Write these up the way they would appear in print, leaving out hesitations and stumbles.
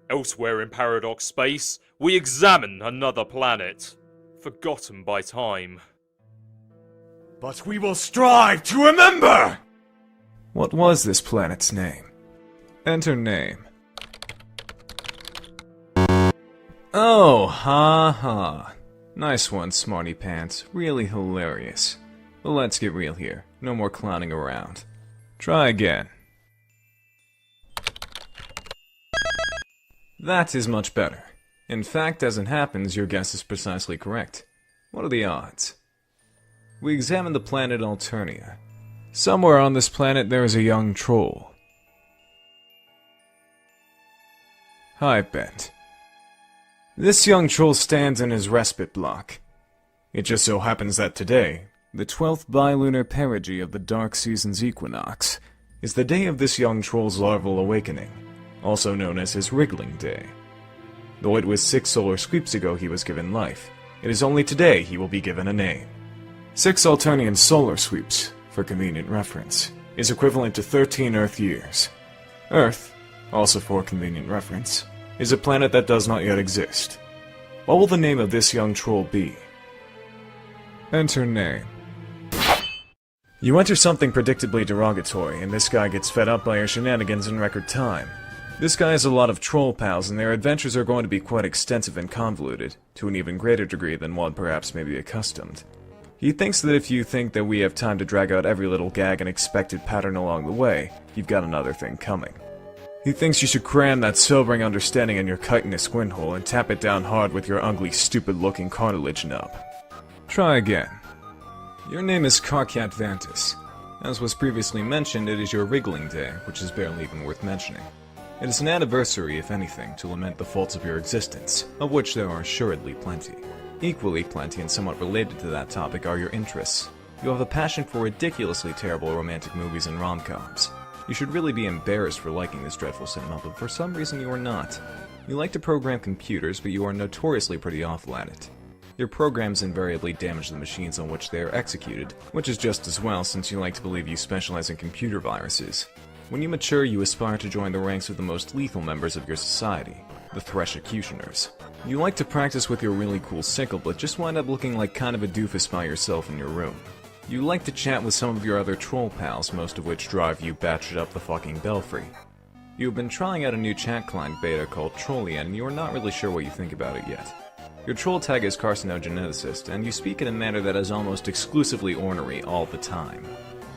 Elsewhere in Paradox space, we examine another planet, forgotten by time. But we will strive to remember! What was this planet's name? Enter name. Oh, ha ha. Nice one, smarty pants. Really hilarious. But let's get real here. No more clowning around. Try again. That is much better. In fact, as it happens, your guess is precisely correct. What are the odds? We examine the planet Alternia. Somewhere on this planet there is a young troll. Hi, Bent. This young troll stands in his respite block. It just so happens that today, the 12th bilunar perigee of the dark season's equinox, is the day of this young troll's larval awakening, also known as his wriggling day. Though it was 6 solar sweeps ago he was given life, it is only today he will be given a name. 6 Alternian solar sweeps, for convenient reference, is equivalent to 13 Earth years. Earth, also for convenient reference, is a planet that does not yet exist. What will the name of this young troll be? Enter name. You enter something predictably derogatory, and this guy gets fed up by your shenanigans in record time. This guy has a lot of troll pals, and their adventures are going to be quite extensive and convoluted, to an even greater degree than one perhaps may be accustomed. He thinks that if you think that we have time to drag out every little gag and expected pattern along the way, you've got another thing coming. He thinks you should cram that sobering understanding in your chitinous squint-hole and tap it down hard with your ugly, stupid-looking cartilage nub. Try again. Your name is Carcat Vantis. As was previously mentioned, it is your wriggling day, which is barely even worth mentioning. It is an anniversary, if anything, to lament the faults of your existence, of which there are assuredly plenty. Equally plenty and somewhat related to that topic are your interests. You have a passion for ridiculously terrible romantic movies and rom-coms. You should really be embarrassed for liking this dreadful cinema, but for some reason you are not. You like to program computers, but you are notoriously pretty awful at it. Your programs invariably damage the machines on which they are executed, which is just as well since you like to believe you specialize in computer viruses. When you mature, you aspire to join the ranks of the most lethal members of your society, the Threshecutioners. You like to practice with your really cool sickle, but just wind up looking like kind of a doofus by yourself in your room. You like to chat with some of your other troll pals, most of which drive you batshit up the fucking belfry. You have been trying out a new chat client beta called Trollian, and you are not really sure what you think about it yet. Your troll tag is carcinogeneticist, and you speak in a manner that is almost exclusively ornery all the time.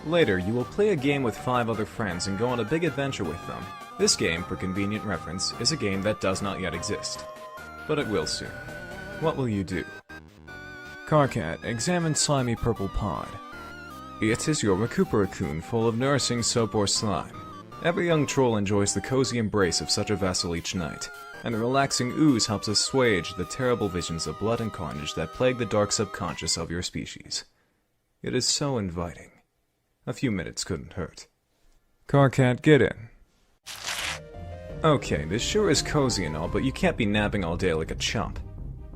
Later, you will play a game with 5 other friends and go on a big adventure with them. This game, for convenient reference, is a game that does not yet exist. But it will soon. What will you do? Carcat, examine slimy purple pod. It is your Recuperacoon full of nourishing soap or slime. Every young troll enjoys the cozy embrace of such a vessel each night, and the relaxing ooze helps assuage the terrible visions of blood and carnage that plague the dark subconscious of your species. It is so inviting. A few minutes couldn't hurt. Carcat, get in. Okay, this sure is cozy and all, but you can't be napping all day like a chump.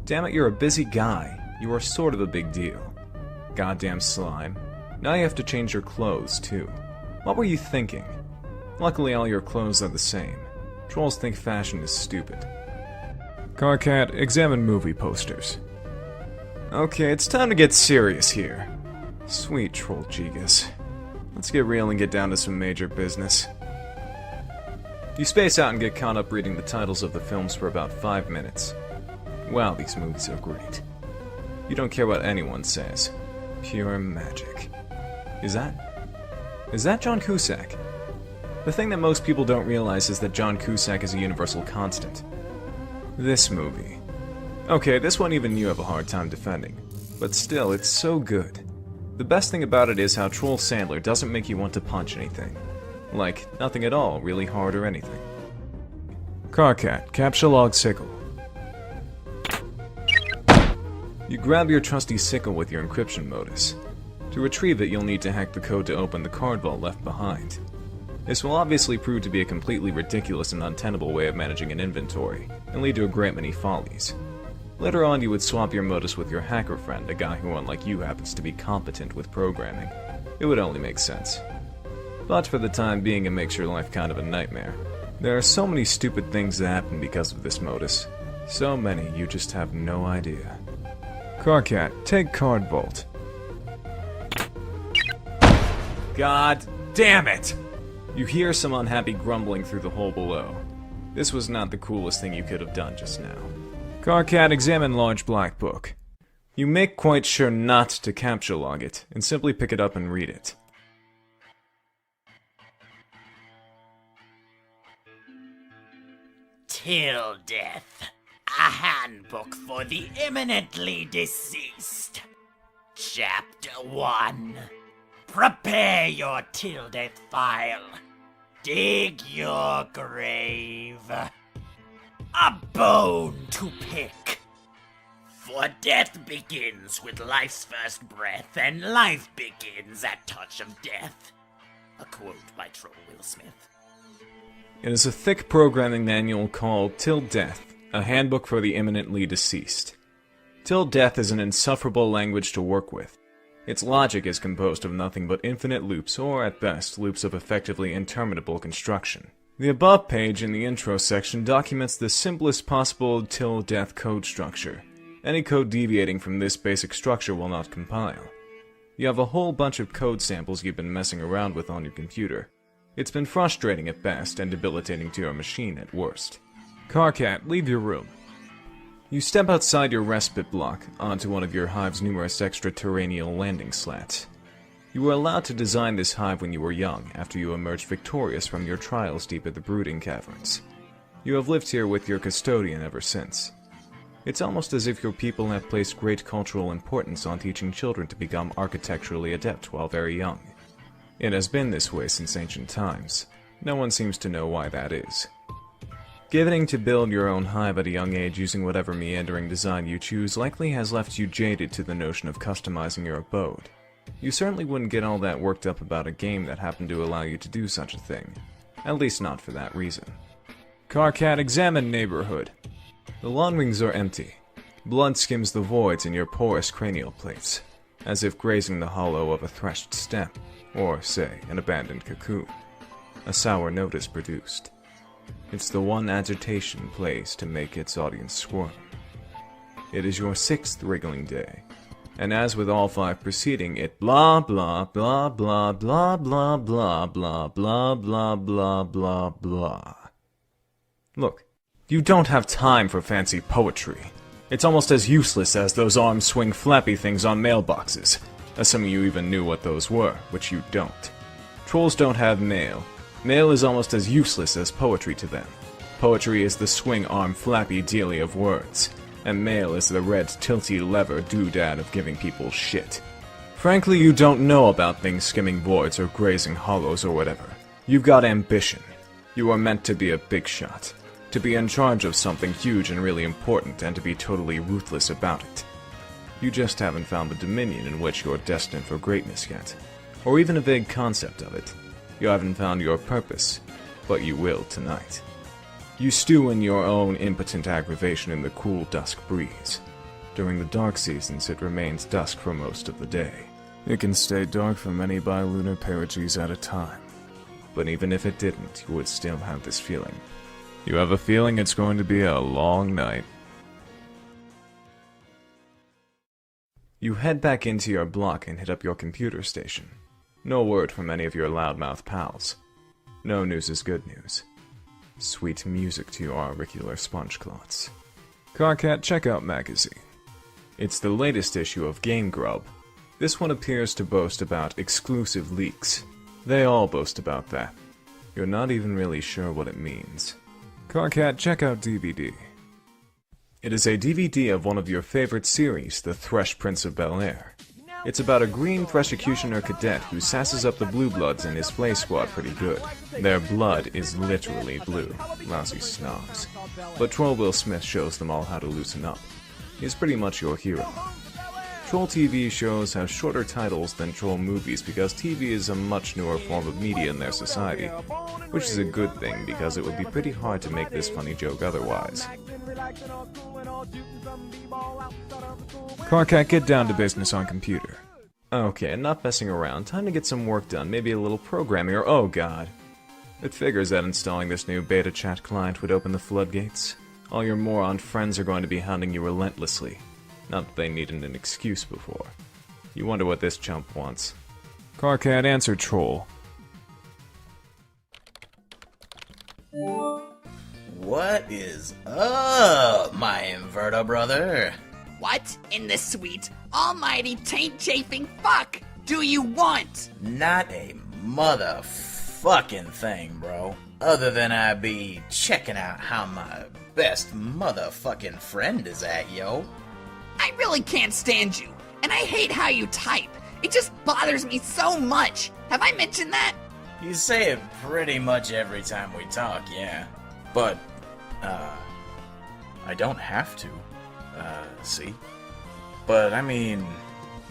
Damn it, you're a busy guy. You are sort of a big deal. Goddamn slime. Now you have to change your clothes, too. What were you thinking? Luckily, all your clothes are the same. Trolls think fashion is stupid. Carcat, examine movie posters. Okay, it's time to get serious here. Sweet Troll Gigas. Let's get real and get down to some major business. You space out and get caught up reading the titles of the films for about 5 minutes. Wow, these movies are great. You don't care what anyone says. Pure magic. Is that John Cusack? The thing that most people don't realize is that John Cusack is a universal constant. This movie. Okay, this one even you have a hard time defending. But still, it's so good. The best thing about it is how Troll Sandler doesn't make you want to punch anything. Like, nothing at all, really hard or anything. Carcat, capture log sickle. You grab your trusty sickle with your encryption modus. To retrieve it, you'll need to hack the code to open the card vault left behind. This will obviously prove to be a completely ridiculous and untenable way of managing an inventory, and lead to a great many follies. Later on, you would swap your modus with your hacker friend, a guy who, unlike you, happens to be competent with programming. It would only make sense. But for the time being, it makes your life kind of a nightmare. There are so many stupid things that happen because of this modus. So many, you just have no idea. Carcat, take Card Vault. God damn it! You hear some unhappy grumbling through the hole below. This was not the coolest thing you could have done just now. Carcat, examine large black book. You make quite sure not to capture log it, and simply pick it up and read it. Till Death, a handbook for the imminently deceased. Chapter 1. Prepare your Till Death file. Dig your grave. A bone to pick. For death begins with life's first breath, and life begins at touch of death. A quote by Troll Will Smith. It is a thick programming manual called Till Death, a handbook for the imminently deceased. Till Death is an insufferable language to work with. Its logic is composed of nothing but infinite loops, or at best, loops of effectively interminable construction. The above page in the intro section documents the simplest possible Till Death code structure. Any code deviating from this basic structure will not compile. You have a whole bunch of code samples you've been messing around with on your computer. It's been frustrating at best and debilitating to your machine at worst. Carcat, leave your room. You step outside your respite block onto one of your hive's numerous extraterrestrial landing slats. You were allowed to design this hive when you were young, after you emerged victorious from your trials deep at the brooding caverns. You have lived here with your custodian ever since. It's almost as if your people have placed great cultural importance on teaching children to become architecturally adept while very young. It has been this way since ancient times. No one seems to know why that is. Giving to build your own hive at a young age using whatever meandering design you choose likely has left you jaded to the notion of customizing your abode. You certainly wouldn't get all that worked up about a game that happened to allow you to do such a thing. At least not for that reason. Carcat, examine neighborhood. The lawn rings are empty. Blood skims the voids in your porous cranial plates, as if grazing the hollow of a threshed stem, or, say, an abandoned cocoon. A sour note is produced. It's the one agitation plays to make its audience squirm. It is your 6th wriggling day, and as with all 5 preceding, it blah blah blah blah blah blah blah blah blah blah blah blah blah. Look, you don't have time for fancy poetry. It's almost as useless as those arms swing flappy things on mailboxes, assuming you even knew what those were, which you don't. Trolls don't have mail. Mail is almost as useless as poetry to them. Poetry is the swing-arm flappy dealy of words, and mail is the red tilty lever doodad of giving people shit. Frankly, you don't know about things skimming voids or grazing hollows or whatever. You've got ambition. You are meant to be a big shot, to be in charge of something huge and really important, and to be totally ruthless about it. You just haven't found the dominion in which you're destined for greatness yet, or even a vague concept of it. You haven't found your purpose, but you will tonight. You stew in your own impotent aggravation in the cool dusk breeze. During the dark seasons, it remains dusk for most of the day. It can stay dark for many bilunar perigees at a time. But even if it didn't, you would still have this feeling. You have a feeling it's going to be a long night. You head back into your block and hit up your computer station. No word from any of your loudmouth pals. No news is good news. Sweet music to your auricular sponge clots. Carcat, check out magazine. It's the latest issue of Game Grub. This one appears to boast about exclusive leaks. They all boast about that. You're not even really sure what it means. Carcat, check out DVD. It is a DVD of one of your favorite series, The Thresh Prince of Bel-Air. It's about a green Threshucutioner cadet who sasses up the Blue Bloods in his play squad pretty good. Their blood is literally blue. Lousy snobs. But Troll Will Smith shows them all how to loosen up. He's pretty much your hero. Troll TV shows have shorter titles than Troll movies because TV is a much newer form of media in their society, which is a good thing because it would be pretty hard to make this funny joke otherwise. Carcat, get down to business on computer. Okay, enough messing around. Time to get some work done. Maybe a little programming or oh god. It figures that installing this new beta chat client would open the floodgates. All your moron friends are going to be hounding you relentlessly. Not that they needed an excuse before. You wonder what this chump wants. Carcat, answer troll. What is up, my inverter brother? What in the sweet, almighty, taint-chafing fuck do you want? Not a motherfucking thing, bro. Other than I be checking out how my best motherfucking friend is at, yo. I really can't stand you, and I hate how you type. It just bothers me so much. Have I mentioned that? You say it pretty much every time we talk, yeah. But, I don't have to, see? But, I mean,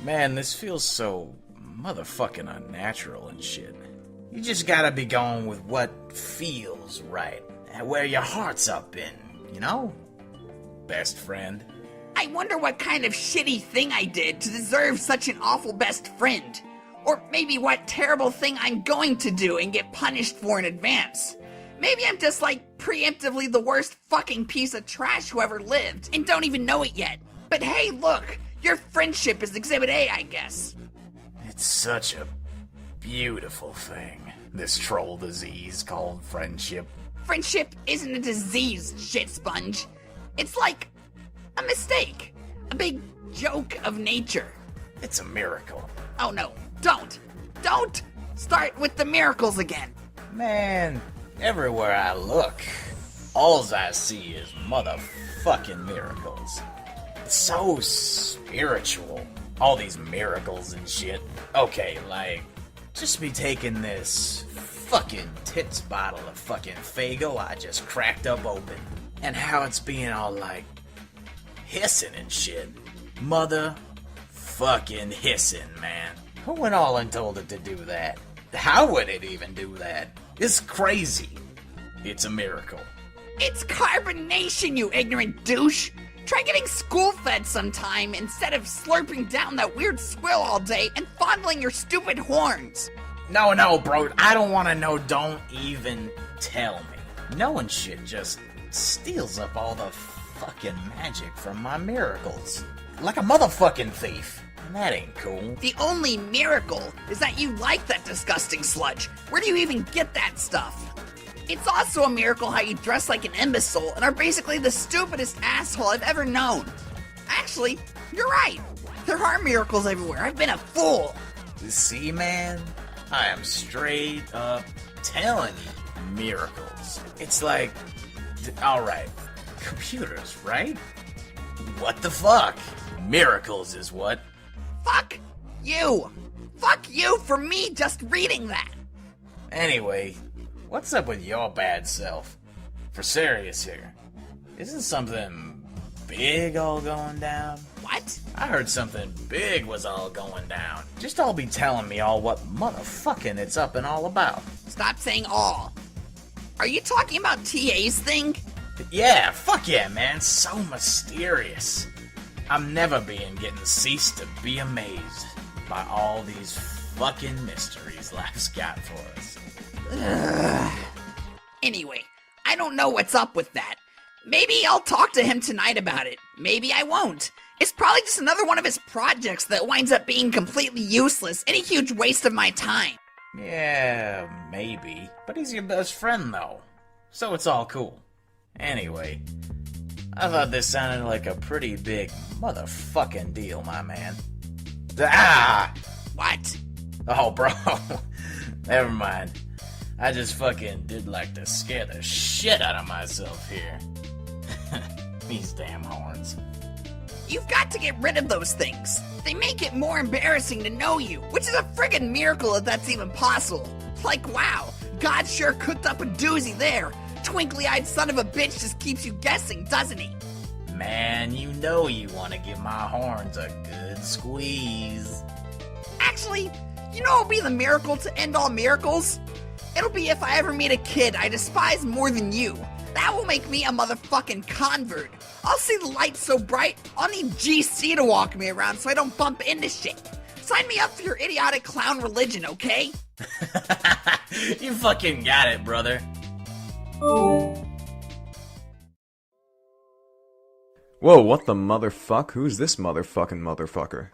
man, this feels so motherfucking unnatural and shit. You just gotta be going with what feels right, and where your heart's up in, you know? Best friend. I wonder what kind of shitty thing I did to deserve such an awful best friend. Or maybe what terrible thing I'm going to do and get punished for in advance. Maybe I'm just like preemptively the worst fucking piece of trash who ever lived and don't even know it yet. But hey, look, your friendship is Exhibit A, I guess. It's such a beautiful thing, this troll disease called friendship. Friendship isn't a disease, shit sponge. It's like a mistake. A big joke of nature. It's a miracle. Oh no, don't start with the miracles again. Man, everywhere I look, alls I see is motherfucking miracles. It's so spiritual. All these miracles and shit. Okay, like, just be taking this fucking tits bottle of fucking Fago I just cracked up open. And how it's being all like, hissing and shit. Motherfucking hissing, man. Who went all and told it to do that? How would it even do that? It's crazy. It's a miracle. It's carbonation, you ignorant douche. Try getting school-fed sometime instead of slurping down that weird swill all day and fondling your stupid horns. No, bro. I don't want to know. Don't even tell me. Knowing shit just steals up all the fucking magic from my miracles. Like a motherfucking thief. And that ain't cool. The only miracle is that you like that disgusting sludge. Where do you even get that stuff? It's also a miracle how you dress like an imbecile and are basically the stupidest asshole I've ever known. Actually, you're right. There are miracles everywhere. I've been a fool. See, man? I am straight up telling you, miracles. It's like, alright, computers, right? What the fuck? Miracles is what? Fuck you. Fuck you for me just reading that. Anyway, what's up with your bad self? For serious here. Isn't something big all going down? What? I heard something big was all going down. Just all be telling me all what motherfucking it's up and all about. Stop saying all. Are you talking about TA's thing? Yeah, fuck yeah, man. So mysterious. I'm never being getting ceased to be amazed by all these fucking mysteries life's got for us. Anyway, I don't know what's up with that. Maybe I'll talk to him tonight about it. Maybe I won't. It's probably just another one of his projects that winds up being completely useless and a huge waste of my time. Yeah, maybe. But he's your best friend, though. So it's all cool. Anyway, I thought this sounded like a pretty big motherfucking deal, my man. Ah! What? Oh, bro. Never mind. I just fucking did like to scare the shit out of myself here. These damn horns. You've got to get rid of those things. They make it more embarrassing to know you, which is a friggin' miracle if that's even possible. Like, wow, God sure cooked up a doozy there. Twinkly-eyed son of a bitch just keeps you guessing, doesn't he? Man, you know you want to give my horns a good squeeze. Actually, you know what'll be the miracle to end all miracles? It'll be if I ever meet a kid I despise more than you. That will make me a motherfucking convert. I'll see the light so bright, I'll need GC to walk me around so I don't bump into shit. Sign me up for your idiotic clown religion, okay? You fucking got it, brother. Whoa, what the motherfuck? Who's this motherfucker?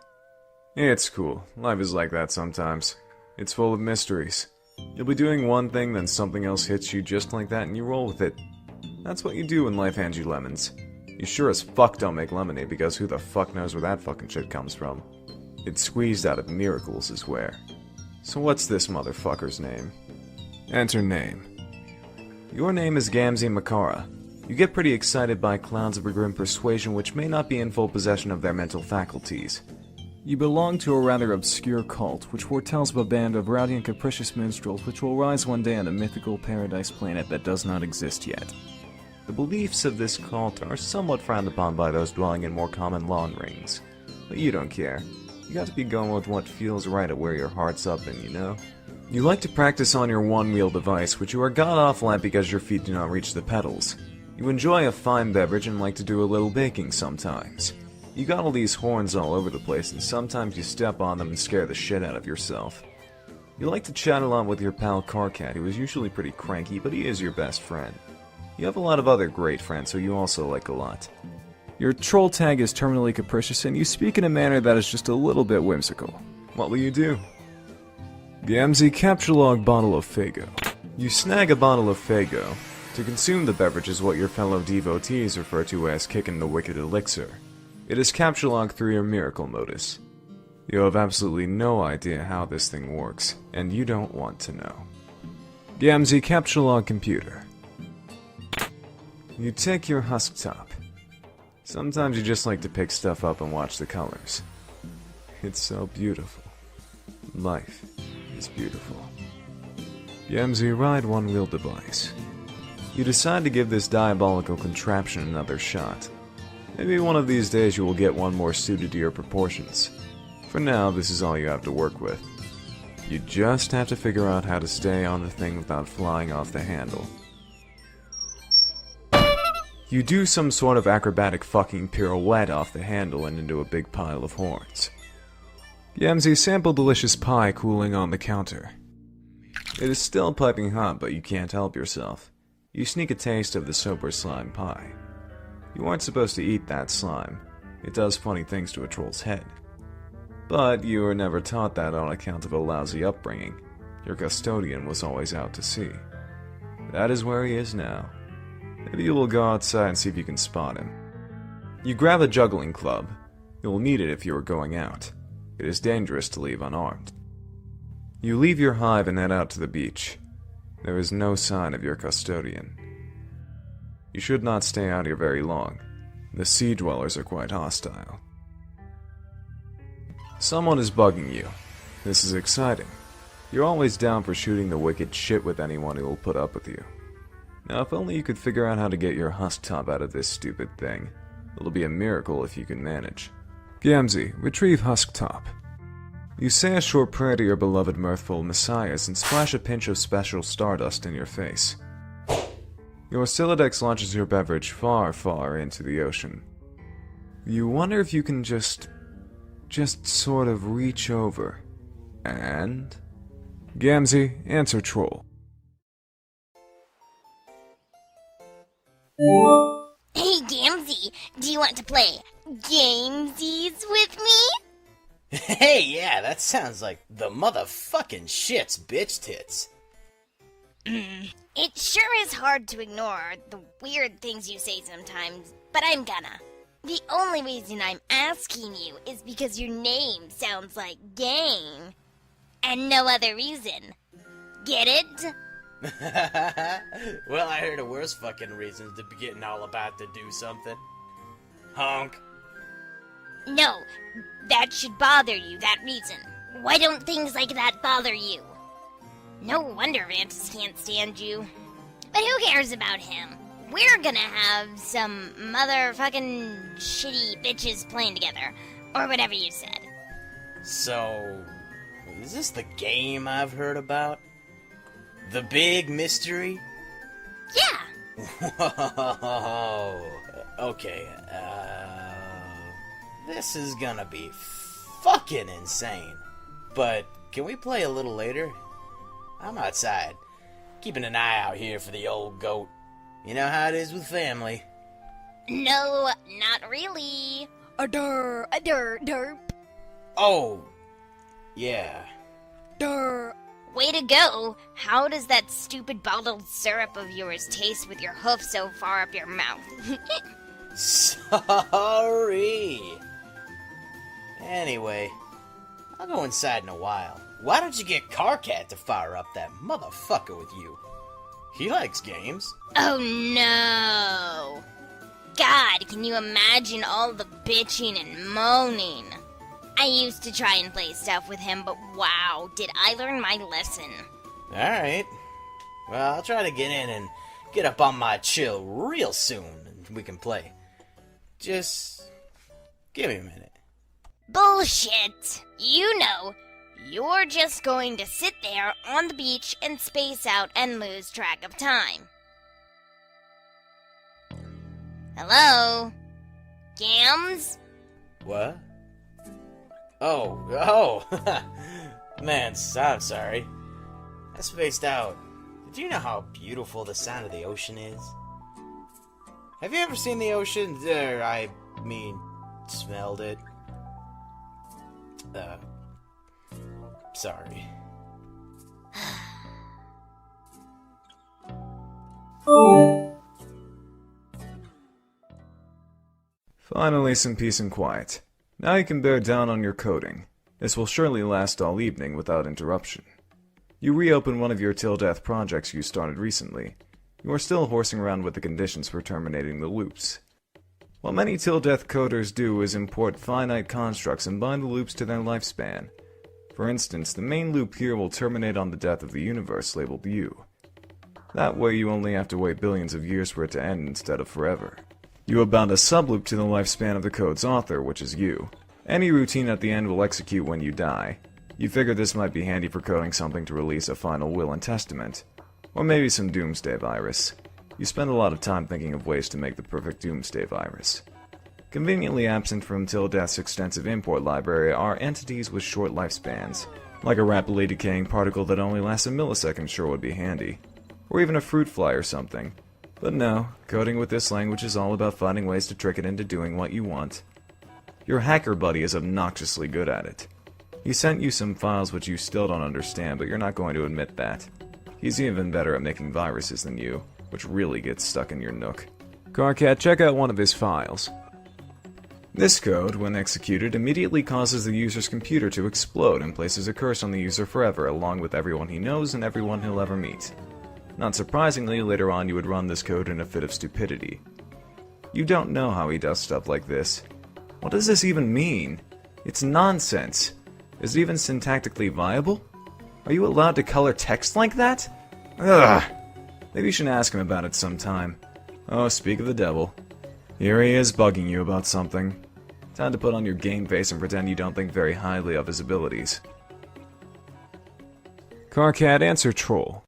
It's cool. Life is like that sometimes. It's full of mysteries. You'll be doing one thing, then something else hits you just like that, and you roll with it. That's what you do when life hands you lemons. You sure as fuck don't make lemonade, because who the fuck knows where that fucking shit comes from. It's squeezed out of miracles, I swear. So what's this motherfucker's name? Enter name. Your name is Gamzee Makara. You get pretty excited by clowns of a grim persuasion which may not be in full possession of their mental faculties. You belong to a rather obscure cult, which foretells of a band of rowdy and capricious minstrels which will rise one day on a mythical paradise planet that does not exist yet. The beliefs of this cult are somewhat frowned upon by those dwelling in more common lawn rings. But you don't care. You got to be going with what feels right at where your heart's up in, you know? You like to practice on your one-wheel device, which you are god-awful at because your feet do not reach the pedals. You enjoy a fine beverage and like to do a little baking sometimes. You got all these horns all over the place, and sometimes you step on them and scare the shit out of yourself. You like to chat a lot with your pal Carcat, who is usually pretty cranky, but he is your best friend. You have a lot of other great friends, who you also like a lot. Your troll tag is terminally capricious, and you speak in a manner that is just a little bit whimsical. What will you do? Gamzee capture log bottle of Fago. You snag a bottle of Fago. To consume the beverage is what your fellow devotees refer to as kicking the wicked elixir. It is capture log through your miracle modus. You have absolutely no idea how this thing works, and you don't want to know. Gamzee capture log computer. You take your husk top. Sometimes you just like to pick stuff up and watch the colors. It's so beautiful. Life is beautiful. Gamzee ride one-wheel device. You decide to give this diabolical contraption another shot. Maybe one of these days you will get one more suited to your proportions. For now, this is all you have to work with. You just have to figure out how to stay on the thing without flying off the handle. You do some sort of acrobatic fucking pirouette off the handle and into a big pile of horns. Gamzee sample delicious pie cooling on the counter. It is still piping hot, but you can't help yourself. You sneak a taste of the sober slime pie. You aren't supposed to eat that slime. It does funny things to a troll's head. But you were never taught that on account of a lousy upbringing. Your custodian was always out to sea. That is where he is now. Maybe you will go outside and see if you can spot him. You grab a juggling club. You will need it if you are going out. It is dangerous to leave unarmed. You leave your hive and head out to the beach. There is no sign of your custodian. You should not stay out here very long. The sea dwellers are quite hostile. Someone is bugging you. This is exciting. You're always down for shooting the wicked shit with anyone who will put up with you. Now, if only you could figure out how to get your husk top out of this stupid thing. It'll be a miracle if you can manage. Gamzee, retrieve husk top. You say a short prayer to your beloved mirthful messiahs and splash a pinch of special stardust in your face. Your Silodex launches your beverage far, far into the ocean. You wonder if you can just sort of reach over. And... Gamzee, answer troll. Hey, Gamzee, do you want to play Gamesies with me? Hey, yeah, that sounds like the motherfucking shits, bitch tits. It sure is hard to ignore the weird things you say sometimes, but I'm gonna. The only reason I'm asking you is because your name sounds like game. And no other reason. Get it? Well, I heard of worse fucking reasons to be getting all about to do something. Honk. No, that should bother you, that reason. Why don't things like that bother you? No wonder Vantus can't stand you. But who cares about him? We're gonna have some motherfucking shitty bitches playing together. Or whatever you said. So, is this the game I've heard about? The big mystery? Yeah! Whoa. Okay, this is gonna be fucking insane. But can we play a little later? I'm outside, keeping an eye out here for the old goat. You know how it is with family. No, not really. Derp. Oh, yeah. Way to go. How does that stupid bottled syrup of yours taste with your hoof so far up your mouth? Sorry. Anyway, I'll go inside in a while. Why don't you get Carcat to fire up that motherfucker with you? He likes games. Oh no. God, can you imagine all the bitching and moaning? I used to try and play stuff with him, but wow, did I learn my lesson. Alright. Well, I'll try to get in and get up on my chill real soon, and we can play. Just give me a minute. Bullshit! You know, you're just going to sit there on the beach and space out and lose track of time. Hello? Gams? What? Oh. Man, I'm sorry. I spaced out. Did you know how beautiful the sound of the ocean is? Have you ever seen the ocean? I mean, smelled it. Sorry. Finally, some peace and quiet. Now you can bear down on your coding. This will surely last all evening without interruption. You reopen one of your till death projects you started recently. You are still horsing around with the conditions for terminating the loops. What many till death coders do is import finite constructs and bind the loops to their lifespan. For instance, the main loop here will terminate on the death of the universe labeled U. That way you only have to wait billions of years for it to end instead of forever. You have bound a subloop to the lifespan of the code's author, which is you. Any routine at the end will execute when you die. You figure this might be handy for coding something to release a final will and testament. Or maybe some doomsday virus. You spend a lot of time thinking of ways to make the perfect doomsday virus. Conveniently absent from Till Death's extensive import library are entities with short lifespans. Like a rapidly decaying particle that only lasts a millisecond sure would be handy. Or even a fruit fly or something. But no, coding with this language is all about finding ways to trick it into doing what you want. Your hacker buddy is obnoxiously good at it. He sent you some files which you still don't understand, but you're not going to admit that. He's even better at making viruses than you, which really gets stuck in your nook. Carcat, check out one of his files. This code, when executed, immediately causes the user's computer to explode and places a curse on the user forever, along with everyone he knows and everyone he'll ever meet. Not surprisingly, later on you would run this code in a fit of stupidity. You don't know how he does stuff like this. What does this even mean? It's nonsense. Is it even syntactically viable? Are you allowed to color text like that? Ugh! Maybe you should ask him about it sometime. Oh, speak of the devil. Here he is bugging you about something. Time to put on your game face and pretend you don't think very highly of his abilities. Carcat, answer troll.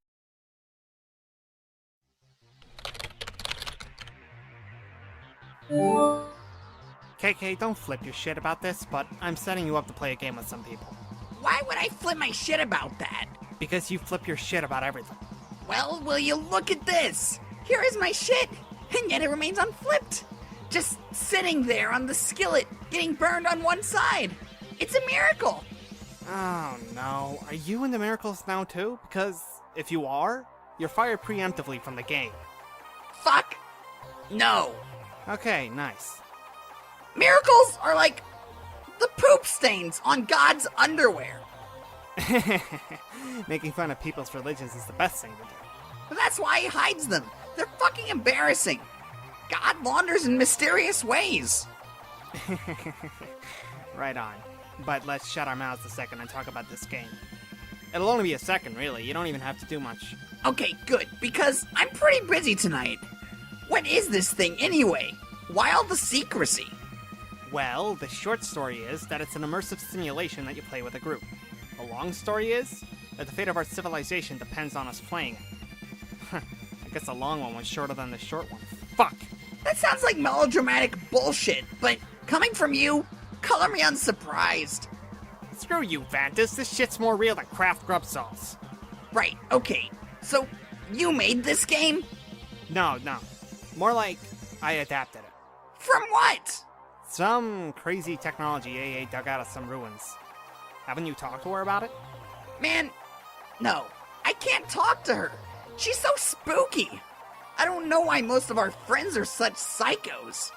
KK, don't flip your shit about this, but I'm setting you up to play a game with some people. Why would I flip my shit about that? Because you flip your shit about everything. Well, will you look at this? Here is my shit, and yet it remains unflipped. Just sitting there on the skillet, getting burned on one side. It's a miracle. Oh no, are you into miracles now too? Because if you are, you're fired preemptively from the game. Fuck. No. Okay, nice. Miracles are like the poop stains on God's underwear. Making fun of people's religions is the best thing to do. But that's why he hides them. They're fucking embarrassing. God launders in mysterious ways. Right on. But let's shut our mouths a second and talk about this game. It'll only be a second, really. You don't even have to do much. Okay, good, because I'm pretty busy tonight. What is this thing anyway? Why all the secrecy? Well, the short story is that it's an immersive simulation that you play with a group. The long story is that the fate of our civilization depends on us playing it. I guess the long one was shorter than the short one. Fuck! That sounds like melodramatic bullshit, but coming from you, color me unsurprised. Screw you, Vantus. This shit's more real than Kraft grub sauce. Right, okay. So, you made this game? No. More like I adapted it. From what? Some crazy technology AA dug out of some ruins. Haven't you talked to her about it? Man, no. I can't talk to her. She's so spooky. I don't know why most of our friends are such psychos.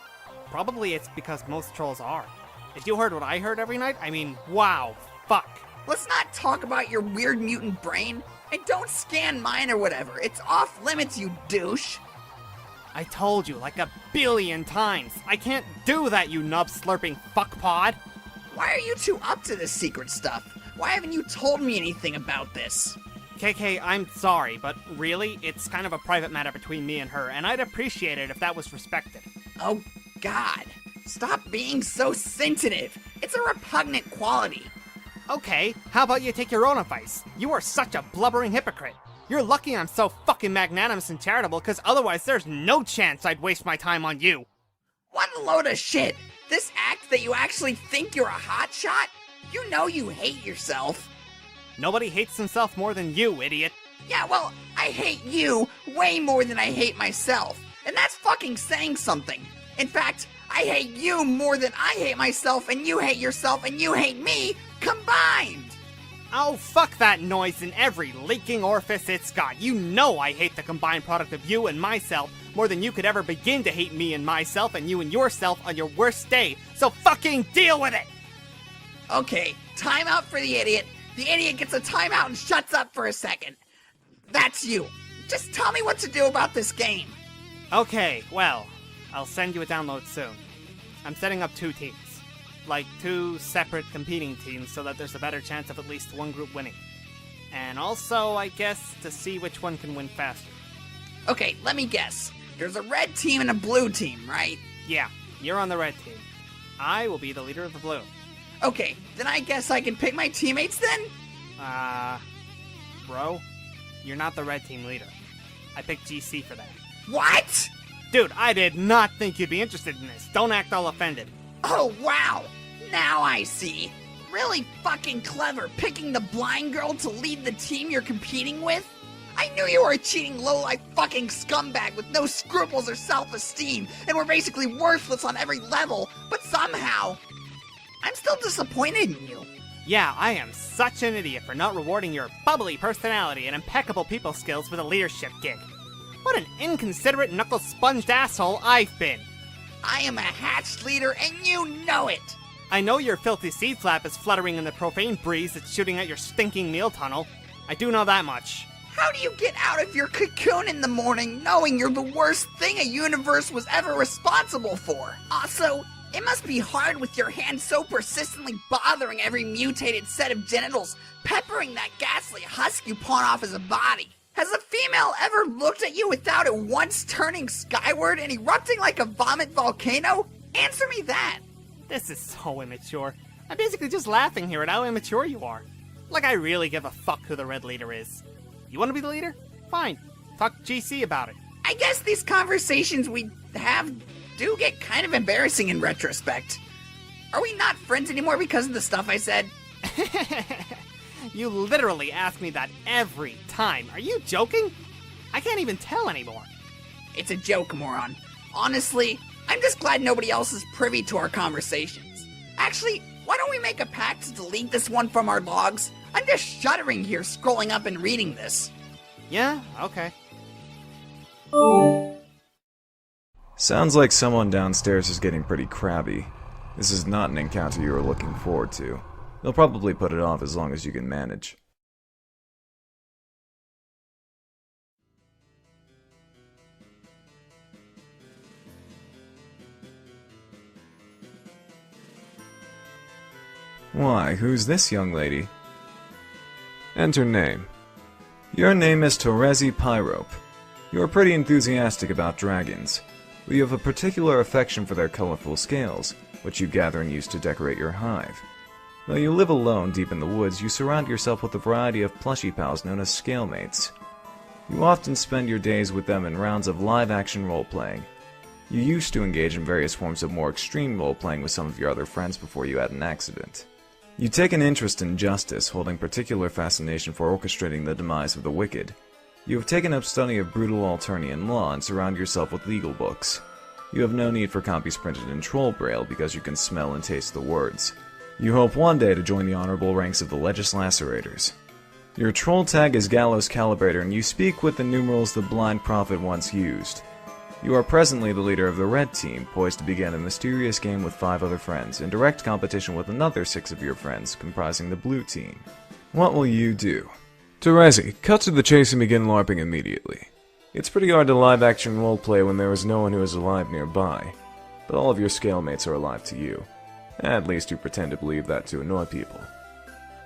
Probably it's because most trolls are. If you heard what I heard every night, I mean, wow, fuck. Let's not talk about your weird mutant brain. And don't scan mine or whatever. It's off limits, you douche. I told you like a billion times. I can't do that, you nub-slurping fuckpod. Why are you two up to this secret stuff? Why haven't you told me anything about this? KK, I'm sorry, but really, it's kind of a private matter between me and her, and I'd appreciate it if that was respected. Oh, God. Stop being so sensitive. It's a repugnant quality. Okay, how about you take your own advice? You are such a blubbering hypocrite. You're lucky I'm so fucking magnanimous and charitable, because otherwise there's no chance I'd waste my time on you. What a load of shit. This act that you actually think you're a hotshot? You know you hate yourself. Nobody hates himself more than you, idiot. Yeah, well, I hate you way more than I hate myself. And that's fucking saying something. In fact, I hate you more than I hate myself, and you hate yourself, and you hate me combined. Oh, fuck that noise in every leaking orifice it's got. You know I hate the combined product of you and myself more than you could ever begin to hate me and myself and you and yourself on your worst day. So fucking deal with it! Okay, timeout for the idiot. The idiot gets a timeout and shuts up for a second. That's you. Just tell me what to do about this game. Okay, well, I'll send you a download soon. I'm setting up 2 teams. Like 2 separate competing teams so that there's a better chance of at least one group winning. And also, I guess, to see which one can win faster. Okay, let me guess. There's a red team and a blue team, right? Yeah, you're on the red team. I will be the leader of the blue. Okay, then I guess I can pick my teammates then? Bro, you're not the red team leader. I picked GC for that. What? Dude, I did not think you'd be interested in this. Don't act all offended. Oh, wow. Now I see. Really fucking clever picking the blind girl to lead the team you're competing with? I knew you were a cheating lowlife fucking scumbag with no scruples or self-esteem and were basically worthless on every level, but somehow, I'm still disappointed in you. Yeah, I am such an idiot for not rewarding your bubbly personality and impeccable people skills with a leadership gig. What an inconsiderate knuckle-sponged asshole I've been. I am a hatched leader and you know it. I know your filthy seed flap is fluttering in the profane breeze that's shooting at your stinking meal tunnel. I do know that much. How do you get out of your cocoon in the morning knowing you're the worst thing a universe was ever responsible for? Also, it must be hard with your hand so persistently bothering every mutated set of genitals, peppering that ghastly husk you pawn off as a body. Has a female ever looked at you without it once turning skyward and erupting like a vomit volcano? Answer me that. This is so immature. I'm basically just laughing here at how immature you are. Like I really give a fuck who the red leader is. You want to be the leader? Fine. Talk to GC about it. I guess these conversations we have do get kind of embarrassing in retrospect. Are we not friends anymore because of the stuff I said? You literally ask me that every time. Are you joking? I can't even tell anymore. It's a joke, moron. Honestly, I'm just glad nobody else is privy to our conversations. Actually, why don't we make a pact to delete this one from our logs? I'm just shuddering here scrolling up and reading this. Yeah, okay. Sounds like someone downstairs is getting pretty crabby. This is not an encounter you were looking forward to. They'll probably put it off as long as you can manage. Why, who's this young lady? Enter name. Your name is Terezi Pyrope. You are pretty enthusiastic about dragons. You have a particular affection for their colorful scales, which you gather and use to decorate your hive. Though you live alone deep in the woods, you surround yourself with a variety of plushy pals known as scalemates. You often spend your days with them in rounds of live-action role-playing. You used to engage in various forms of more extreme role-playing with some of your other friends before you had an accident. You take an interest in justice, holding particular fascination for orchestrating the demise of the wicked. You have taken up study of brutal Alternian law and surround yourself with legal books. You have no need for copies printed in troll braille because you can smell and taste the words. You hope one day to join the honorable ranks of the Legislacerators. Your troll tag is Gallows Calibrator, and you speak with the numerals the Blind Prophet once used. You are presently the leader of the Red Team, poised to begin a mysterious game with 5 other friends, in direct competition with another 6 of your friends, comprising the Blue Team. What will you do? Terezi, cut to the chase and begin LARPing immediately. It's pretty hard to live-action roleplay when there is no one who is alive nearby, but all of your scalemates are alive to you. At least you pretend to believe that to annoy people.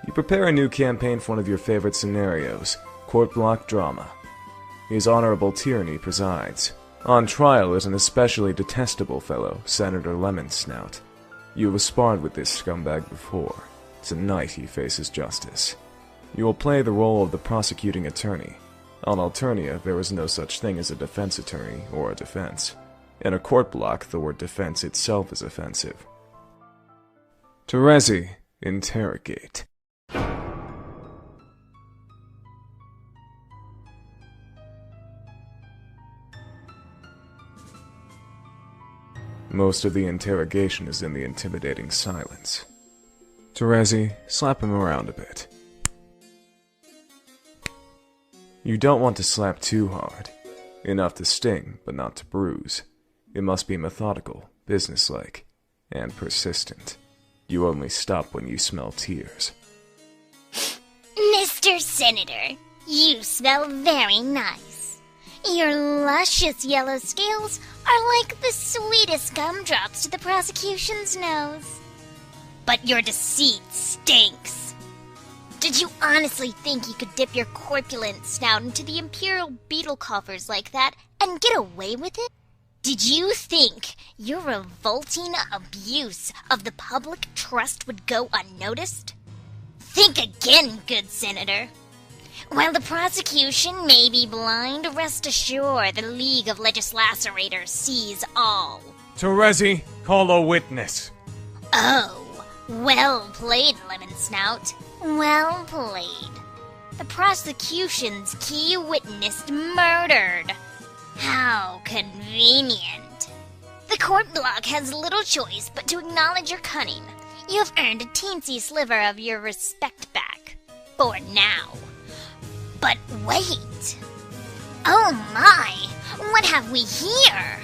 You prepare a new campaign for one of your favorite scenarios, Court Block Drama. His Honorable Tyranny presides. On trial is an especially detestable fellow, Senator Lemon Snout. You have sparred with this scumbag before. Tonight he faces justice. You will play the role of the prosecuting attorney. On Alternia, there is no such thing as a defense attorney or a defense. In a court block, the word defense itself is offensive. Terezi, interrogate. Most of the interrogation is in the intimidating silence. Terezi, slap him around a bit. You don't want to slap too hard. Enough to sting, but not to bruise. It must be methodical, businesslike, and persistent. You only stop when you smell tears. Mr. Senator, you smell very nice. Your luscious yellow scales are like the sweetest gumdrops to the prosecution's nose. But your deceit stinks. Did you honestly think you could dip your corpulent snout into the imperial beetle coffers like that and get away with it? Did you think your revolting abuse of the public trust would go unnoticed? Think again, good senator. While the prosecution may be blind, rest assured the League of Legislacerators sees all. Terezi, call a witness. Oh, well played, Lemon Snout. Well played. The prosecution's key witness murdered. How convenient. The court block has little choice but to acknowledge your cunning. You have earned a teensy sliver of your respect back. For now. But wait! Oh my! What have we here?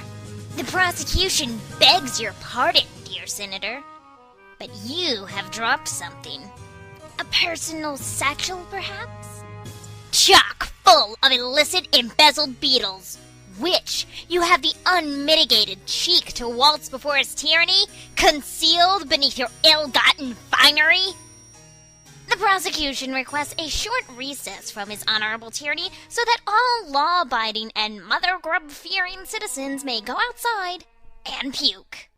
The prosecution begs your pardon, dear Senator. But you have dropped something. A personal satchel, perhaps? Chock full of illicit embezzled beetles, which you have the unmitigated cheek to waltz before his tyranny, concealed beneath your ill-gotten finery? The prosecution requests a short recess from his honorable tyranny so that all law-abiding and mother grub-fearing citizens may go outside and puke.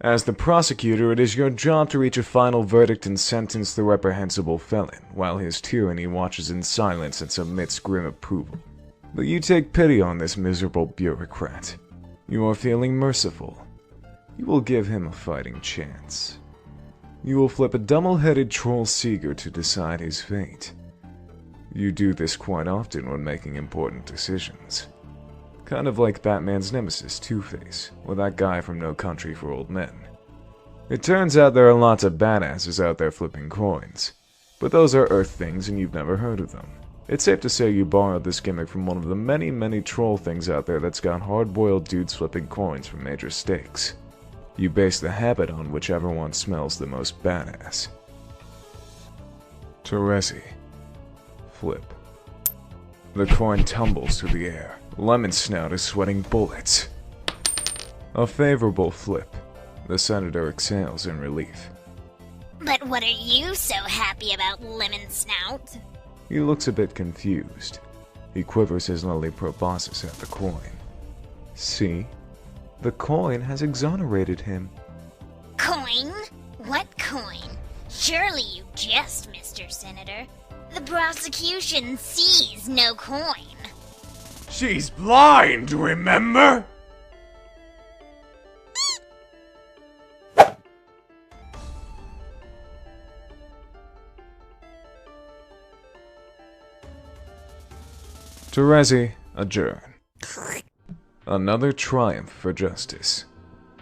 As the prosecutor, it is your job to reach a final verdict and sentence the reprehensible felon, while his tyranny watches in silence and submits grim approval. But you take pity on this miserable bureaucrat. You are feeling merciful. You will give him a fighting chance. You will flip a double-headed troll seeger to decide his fate. You do this quite often when making important decisions. Kind of like Batman's nemesis, Two-Face, or that guy from No Country for Old Men. It turns out there are lots of badasses out there flipping coins, but those are Earth things and you've never heard of them. It's safe to say you borrowed this gimmick from one of the many troll things out there that's got hard-boiled dudes flipping coins for major stakes. You base the habit on whichever one smells the most badass. Terezi. Flip. The coin tumbles through the air. Lemon Snout is sweating bullets. A favorable flip. The senator exhales in relief. But what are you so happy about, Lemon Snout? He looks a bit confused. He quivers his lily proboscis at the coin. See? The coin has exonerated him. Coin? What coin? Surely you jest, Mr. Senator. The prosecution sees no coin. She's blind, remember? Terezi, adjourn. Another triumph for justice.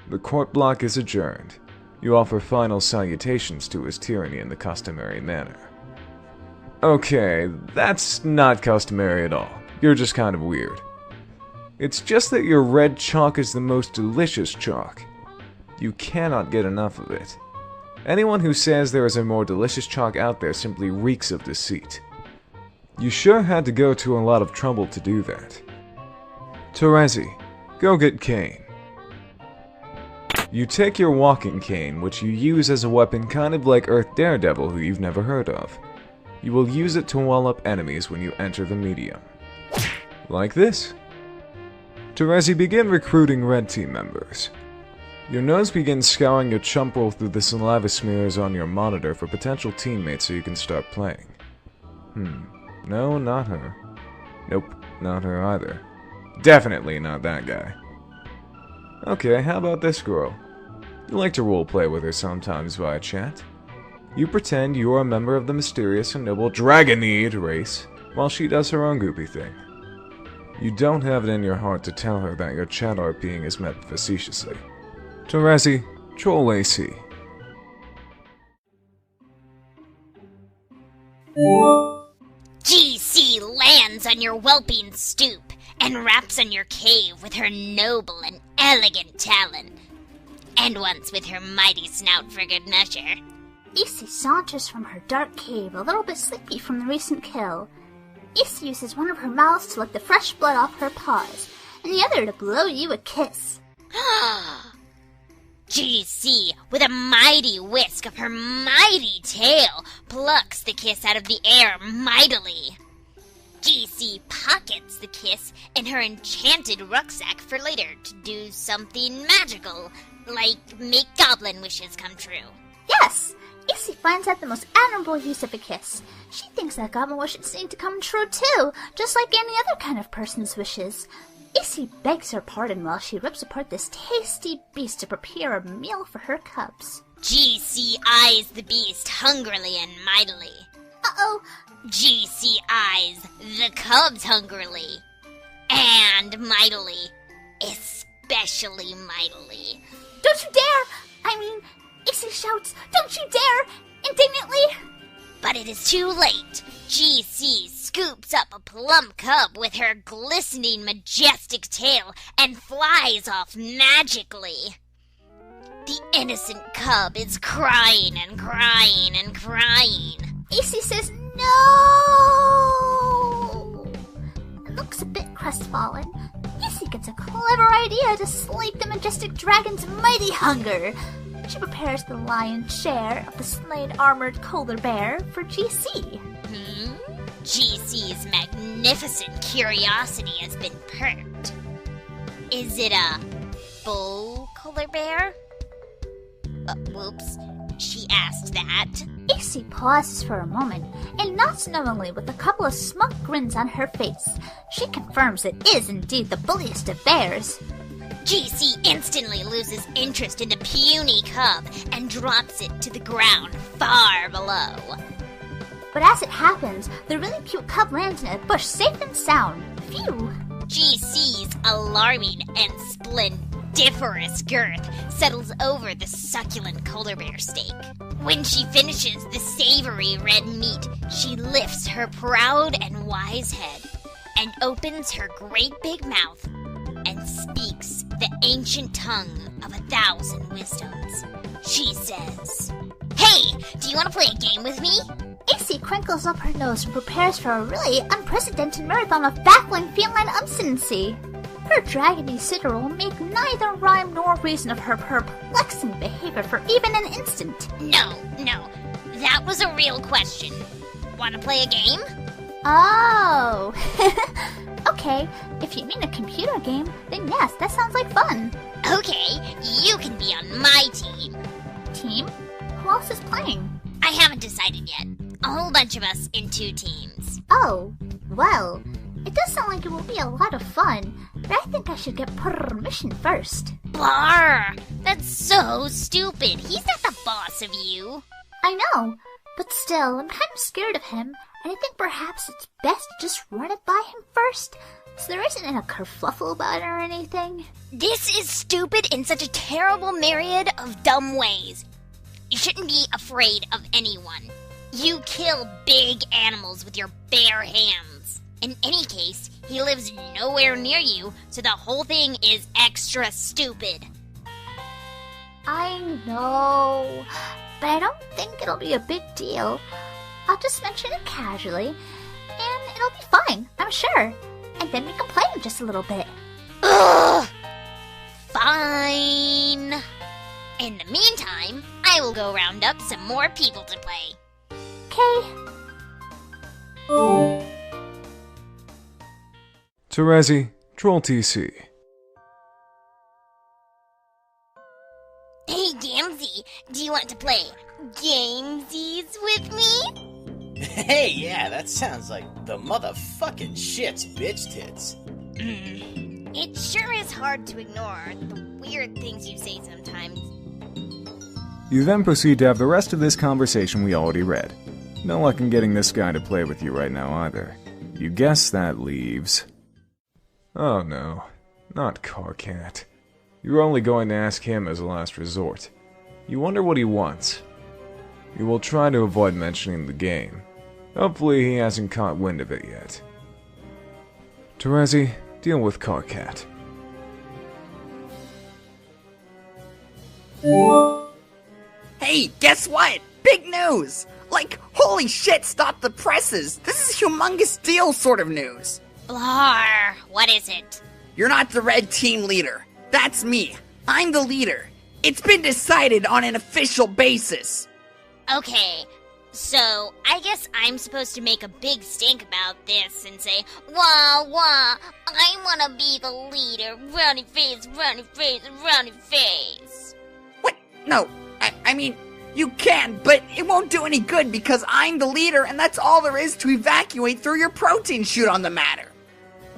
The court block is adjourned. You offer final salutations to his tyranny in the customary manner. Okay, that's not customary at all. You're just kind of weird. It's just that your red chalk is the most delicious chalk. You cannot get enough of it. Anyone who says there is a more delicious chalk out there simply reeks of deceit. You sure had to go to a lot of trouble to do that. Terezi, go get Kane. You take your walking cane, which you use as a weapon kind of like Earth Daredevil, who you've never heard of. You will use it to wall up enemies when you enter the medium. Like this. Terezi, begin recruiting Red Team members. Your nose begins scouring your chump roll through the saliva smears on your monitor for potential teammates so you can start playing. No, not her. Nope, not her either. Definitely not that guy. Okay, how about this girl? You like to roleplay with her sometimes via chat. You pretend you are a member of the mysterious and noble Dragonid race, while she does her own goopy thing. You don't have it in your heart to tell her that your chat RPing is meant facetiously. Terezi, troll AC. GC lands on your whelping stoop and raps on your cave with her noble and elegant talon, and once with her mighty snout for good measure. Issy saunters from her dark cave, a little bit sleepy from the recent kill. Issy uses one of her mouths to lick the fresh blood off her paws, and the other to blow you a kiss. GC, with a mighty whisk of her mighty tail, plucks the kiss out of the air mightily. GC pockets the kiss in her enchanted rucksack for later to do something magical, like make goblin wishes come true. Yes! Issy finds out the most admirable use of a kiss. She thinks that goblin wishes need to come true too, just like any other kind of person's wishes. Issy begs her pardon while she rips apart this tasty beast to prepare a meal for her cubs. GC eyes the beast hungrily and mightily. Uh-oh! GC eyes the cubs hungrily. And mightily. Especially mightily. Don't you dare! Issy shouts, "Don't you dare!" indignantly. But it is too late. GC scoops up a plump cub with her glistening, majestic tail and flies off magically. The innocent cub is crying and crying and crying. Issy says no! It looks a bit crestfallen. Issy gets a clever idea to slake the majestic dragon's mighty hunger. She prepares the lion's share of the slain armored polar bear for GC. GC's magnificent curiosity has been perked. Is it a full polar bear? Whoops, she asked that. Issy pauses for a moment, and nods knowingly with a couple of smug grins on her face. She confirms it is indeed the bulliest of bears. GC instantly loses interest in the puny cub and drops it to the ground far below. But as it happens, the really cute cub lands in a bush safe and sound. Phew! GC's alarming and splendiferous girth settles over the succulent polar bear steak. When she finishes the savory red meat, she lifts her proud and wise head and opens her great big mouth and speaks the ancient tongue of 1,000 wisdoms. She says, "Hey, do you want to play a game with me?" Issy crinkles up her nose and prepares for a really unprecedented marathon of baffling feline obstinacy. Her dragony sitter will make neither rhyme nor reason of her perplexing behavior for even an instant. No, that was a real question. Want to play a game? Oh! Okay, if you mean a computer game, then yes, that sounds like fun. Okay, you can be on my team. Team? Who else is playing? I haven't decided yet. A whole bunch of us in 2 teams. Oh, well, it does sound like it will be a lot of fun, but I think I should get permission first. Blarr! That's so stupid. He's not the boss of you. I know, but still, I'm kind of scared of him. and I think perhaps it's best to just run it by him first, so there isn't a kerfluffle about it or anything. This is stupid in such a terrible myriad of dumb ways. You shouldn't be afraid of anyone. You kill big animals with your bare hands. In any case, he lives nowhere near you, so the whole thing is extra stupid. I know, but I don't think it'll be a big deal. I'll just mention it casually, and it'll be fine, I'm sure. And then we can play him just a little bit. Ugh! Fine. In the meantime, I will go round up some more people to play. Okay. Terezi, Troll TC. Hey, Gamzee, do you want to play Gamesies with me? Hey, yeah, that sounds like the motherfucking shit's bitch tits. It sure is hard to ignore the weird things you say sometimes. You then proceed to have the rest of this conversation we already read. No luck in getting this guy to play with you right now either. You guess that leaves... Oh no, not Carcat. You're only going to ask him as a last resort. You wonder what he wants. You will try to avoid mentioning the game. Hopefully he hasn't caught wind of it yet. Terezi, deal with Carcat. Hey, guess what? Big news! Like, holy shit, stop the presses! This is humongous deal sort of news! Blar, what is it? You're not the red team leader. That's me. I'm the leader. It's been decided on an official basis. Okay, so I guess I'm supposed to make a big stink about this and say, wah, wah, I wanna be the leader, runny face, runny face, runny face. What? No, I mean, you can, but it won't do any good because I'm the leader and that's all there is to evacuate through your protein chute on the matter.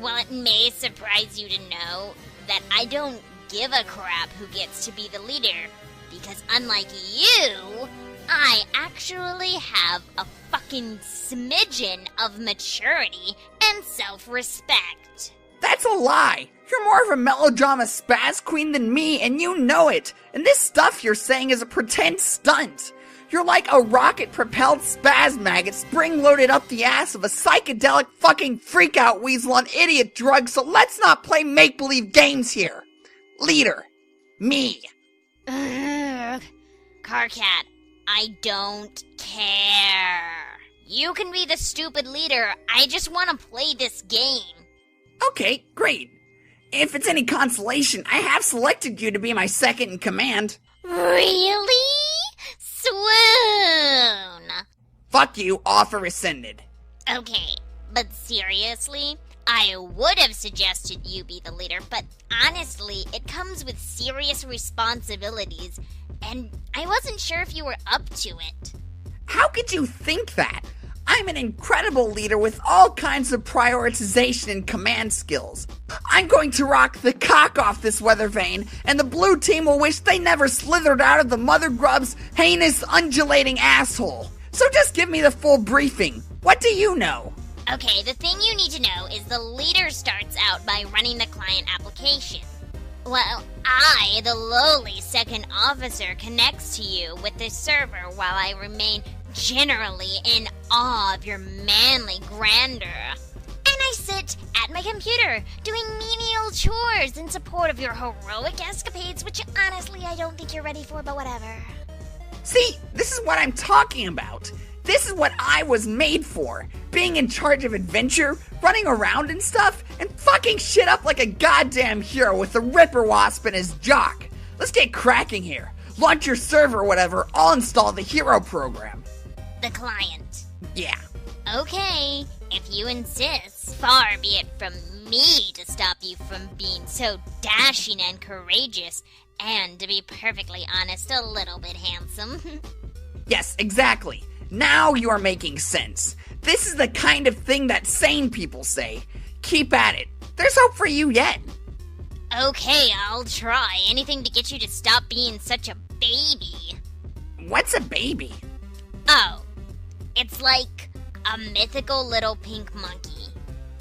Well, it may surprise you to know that I don't give a crap who gets to be the leader, because unlike you, I actually have a fucking smidgen of maturity and self-respect. That's a lie. You're more of a melodrama spaz queen than me, and you know it. And this stuff you're saying is a pretend stunt. You're like a rocket-propelled spaz maggot spring-loaded up the ass of a psychedelic fucking freak-out weasel on idiot drugs, so let's not play make-believe games here. Leader. Me. Ugh. Carcat, I don't care. You can be the stupid leader. I just want to play this game. Okay, great. If it's any consolation, I have selected you to be my second in command. Really? Swoon! Fuck you, offer rescinded. Okay, but seriously? I would have suggested you be the leader, but honestly, it comes with serious responsibilities, and I wasn't sure if you were up to it. How could you think that? I'm an incredible leader with all kinds of prioritization and command skills. I'm going to rock the cock off this weather vane, and the blue team will wish they never slithered out of the mother grub's heinous undulating asshole. So just give me the full briefing. What do you know? Okay, the thing you need to know is the leader starts out by running the client application. Well, I, the lowly second officer, connects to you with the server while I remain generally in awe of your manly grandeur. And I sit at my computer doing menial chores in support of your heroic escapades, which honestly I don't think you're ready for, but whatever. See, this is what I'm talking about. This is what I was made for. Being in charge of adventure, running around and stuff, and fucking shit up like a goddamn hero with the Ripper Wasp and his jock. Let's get cracking here. Launch your server or whatever, I'll install the hero program. The client. Yeah. Okay, if you insist, far be it from me to stop you from being so dashing and courageous, and to be perfectly honest, a little bit handsome. Yes, exactly. Now you are making sense. This is the kind of thing that sane people say. Keep at it. There's hope for you yet. Okay, I'll try. Anything to get you to stop being such a baby. What's a baby? Oh, it's like a mythical little pink monkey.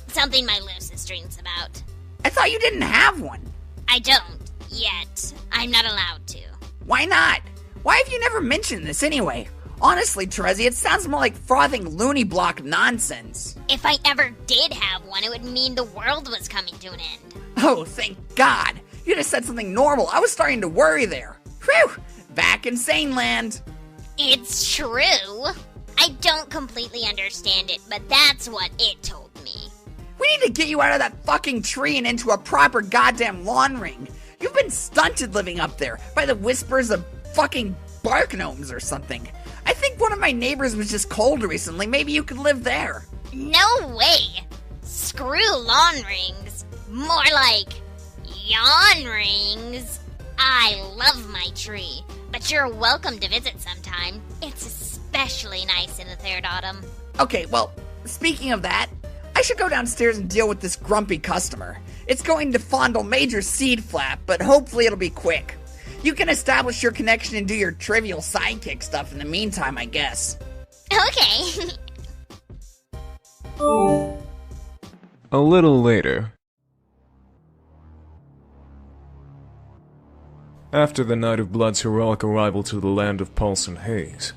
Something my Lucis dreams about. I thought you didn't have one. I don't, yet. I'm not allowed to. Why not? Why have you never mentioned this anyway? Honestly, Terezi, it sounds more like frothing loony block nonsense. If I ever did have one, it would mean the world was coming to an end. Oh, thank God. You just said something normal. I was starting to worry there. Whew! Back in sane land. It's true. I don't completely understand it, but that's what it told me. We need to get you out of that fucking tree and into a proper goddamn lawn ring. You've been stunted living up there by the whispers of fucking bark gnomes or something. I think one of my neighbors was just cold recently. Maybe you could live there. No way! Screw lawn rings. More like yawn rings. I love my tree, but you're welcome to visit sometime. It's especially nice in the third autumn. Okay, well, speaking of that, I should go downstairs and deal with this grumpy customer. It's going to fondle Major Seed Flap, but hopefully it'll be quick. You can establish your connection and do your trivial sidekick stuff in the meantime, I guess. Okay. A little later. After the Night of Blood's heroic arrival to the land of Pulse and Haze,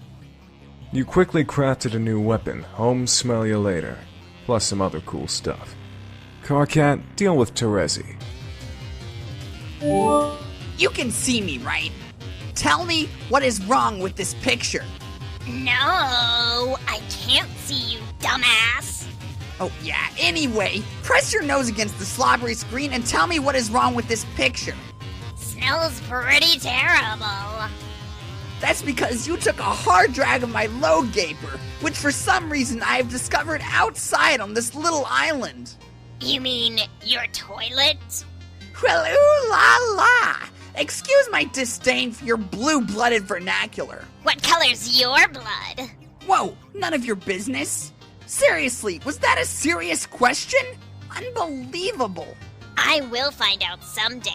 you quickly crafted a new weapon, Home Smell Ya Later, plus some other cool stuff. Carcat, deal with Terezi. You can see me, right? Tell me what is wrong with this picture. No, I can't see you, dumbass. Oh, yeah, anyway, press your nose against the slobbery screen and tell me what is wrong with this picture. Smells pretty terrible. That's because you took a hard drag of my load gaper, which for some reason I have discovered outside on this little island. You mean your toilet? Well, ooh la la! Excuse my disdain for your blue-blooded vernacular. What color's your blood? Whoa, none of your business? Seriously, was that a serious question? Unbelievable. I will find out someday.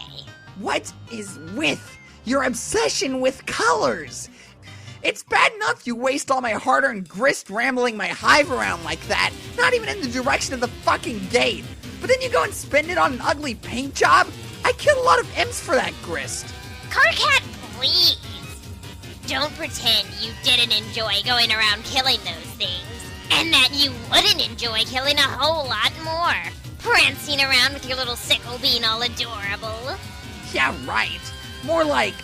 What is with your obsession with colors? It's bad enough you waste all my hard-earned grist rambling my hive around like that, not even in the direction of the fucking gate. But then you go and spend it on an ugly paint job? I kill a lot of imps for that grist. Carcat, please. Don't pretend you didn't enjoy going around killing those things, and that you wouldn't enjoy killing a whole lot more. Prancing around with your little sickle being all adorable. Yeah, right. More like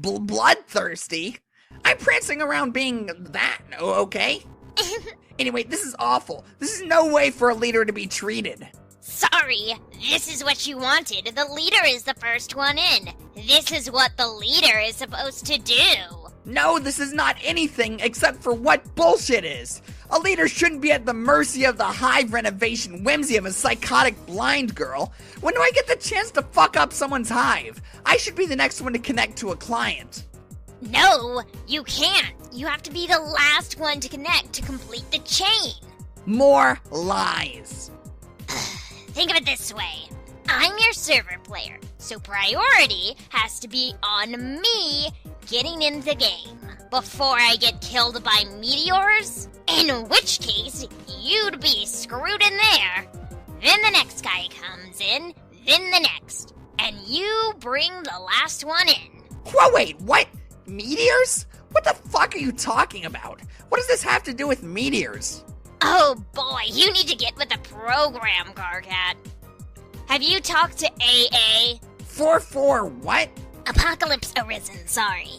bloodthirsty. I'm prancing around being that, okay? Anyway, this is awful. This is no way for a leader to be treated. Sorry, this is what you wanted. The leader is the first one in. This is what the leader is supposed to do. No, this is not anything except for what bullshit is. A leader shouldn't be at the mercy of the hive renovation whimsy of a psychotic blind girl. When do I get the chance to fuck up someone's hive? I should be the next one to connect to a client. No, you can't. You have to be the last one to connect to complete the chain. More lies. Think of it this way. I'm your server player, so priority has to be on me getting in the game before I get killed by meteors, in which case you'd be screwed in there. Then the next guy comes in, then the next, and you bring the last one in. Whoa, wait, what? Meteors? What the fuck are you talking about? What does this have to do with meteors? Oh boy, you need to get with the program, Carcat. Have you talked to AA? 4-4 what? Apocalypse Arisen, sorry.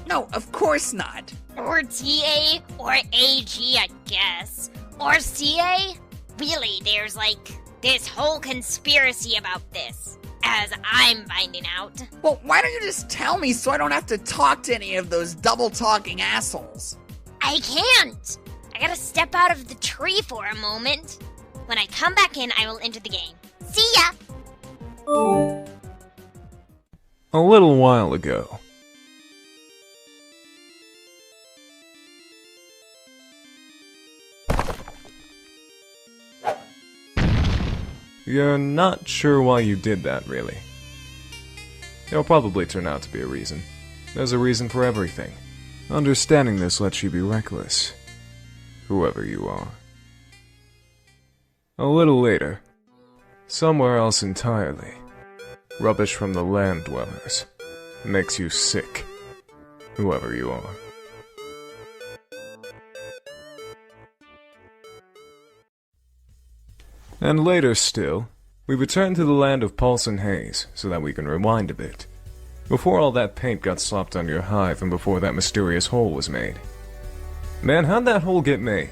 No, of course not. Or TA, or AG, I guess. Or CA? Really, there's this whole conspiracy about this, as I'm finding out. Well, why don't you just tell me so I don't have to talk to any of those double-talking assholes? I can't! I gotta step out of the tree for a moment. When I come back in, I will enter the game. See ya! A little while ago. You're not sure why you did that, really. There'll probably turn out to be a reason. There's a reason for everything. Understanding this lets you be reckless, whoever you are. A little later, somewhere else entirely, rubbish from the land dwellers makes you sick, whoever you are. And later still, we return to the land of Paulson Hayes so that we can rewind a bit. Before all that paint got slopped on your hive and before that mysterious hole was made. Man, how'd that hole get made?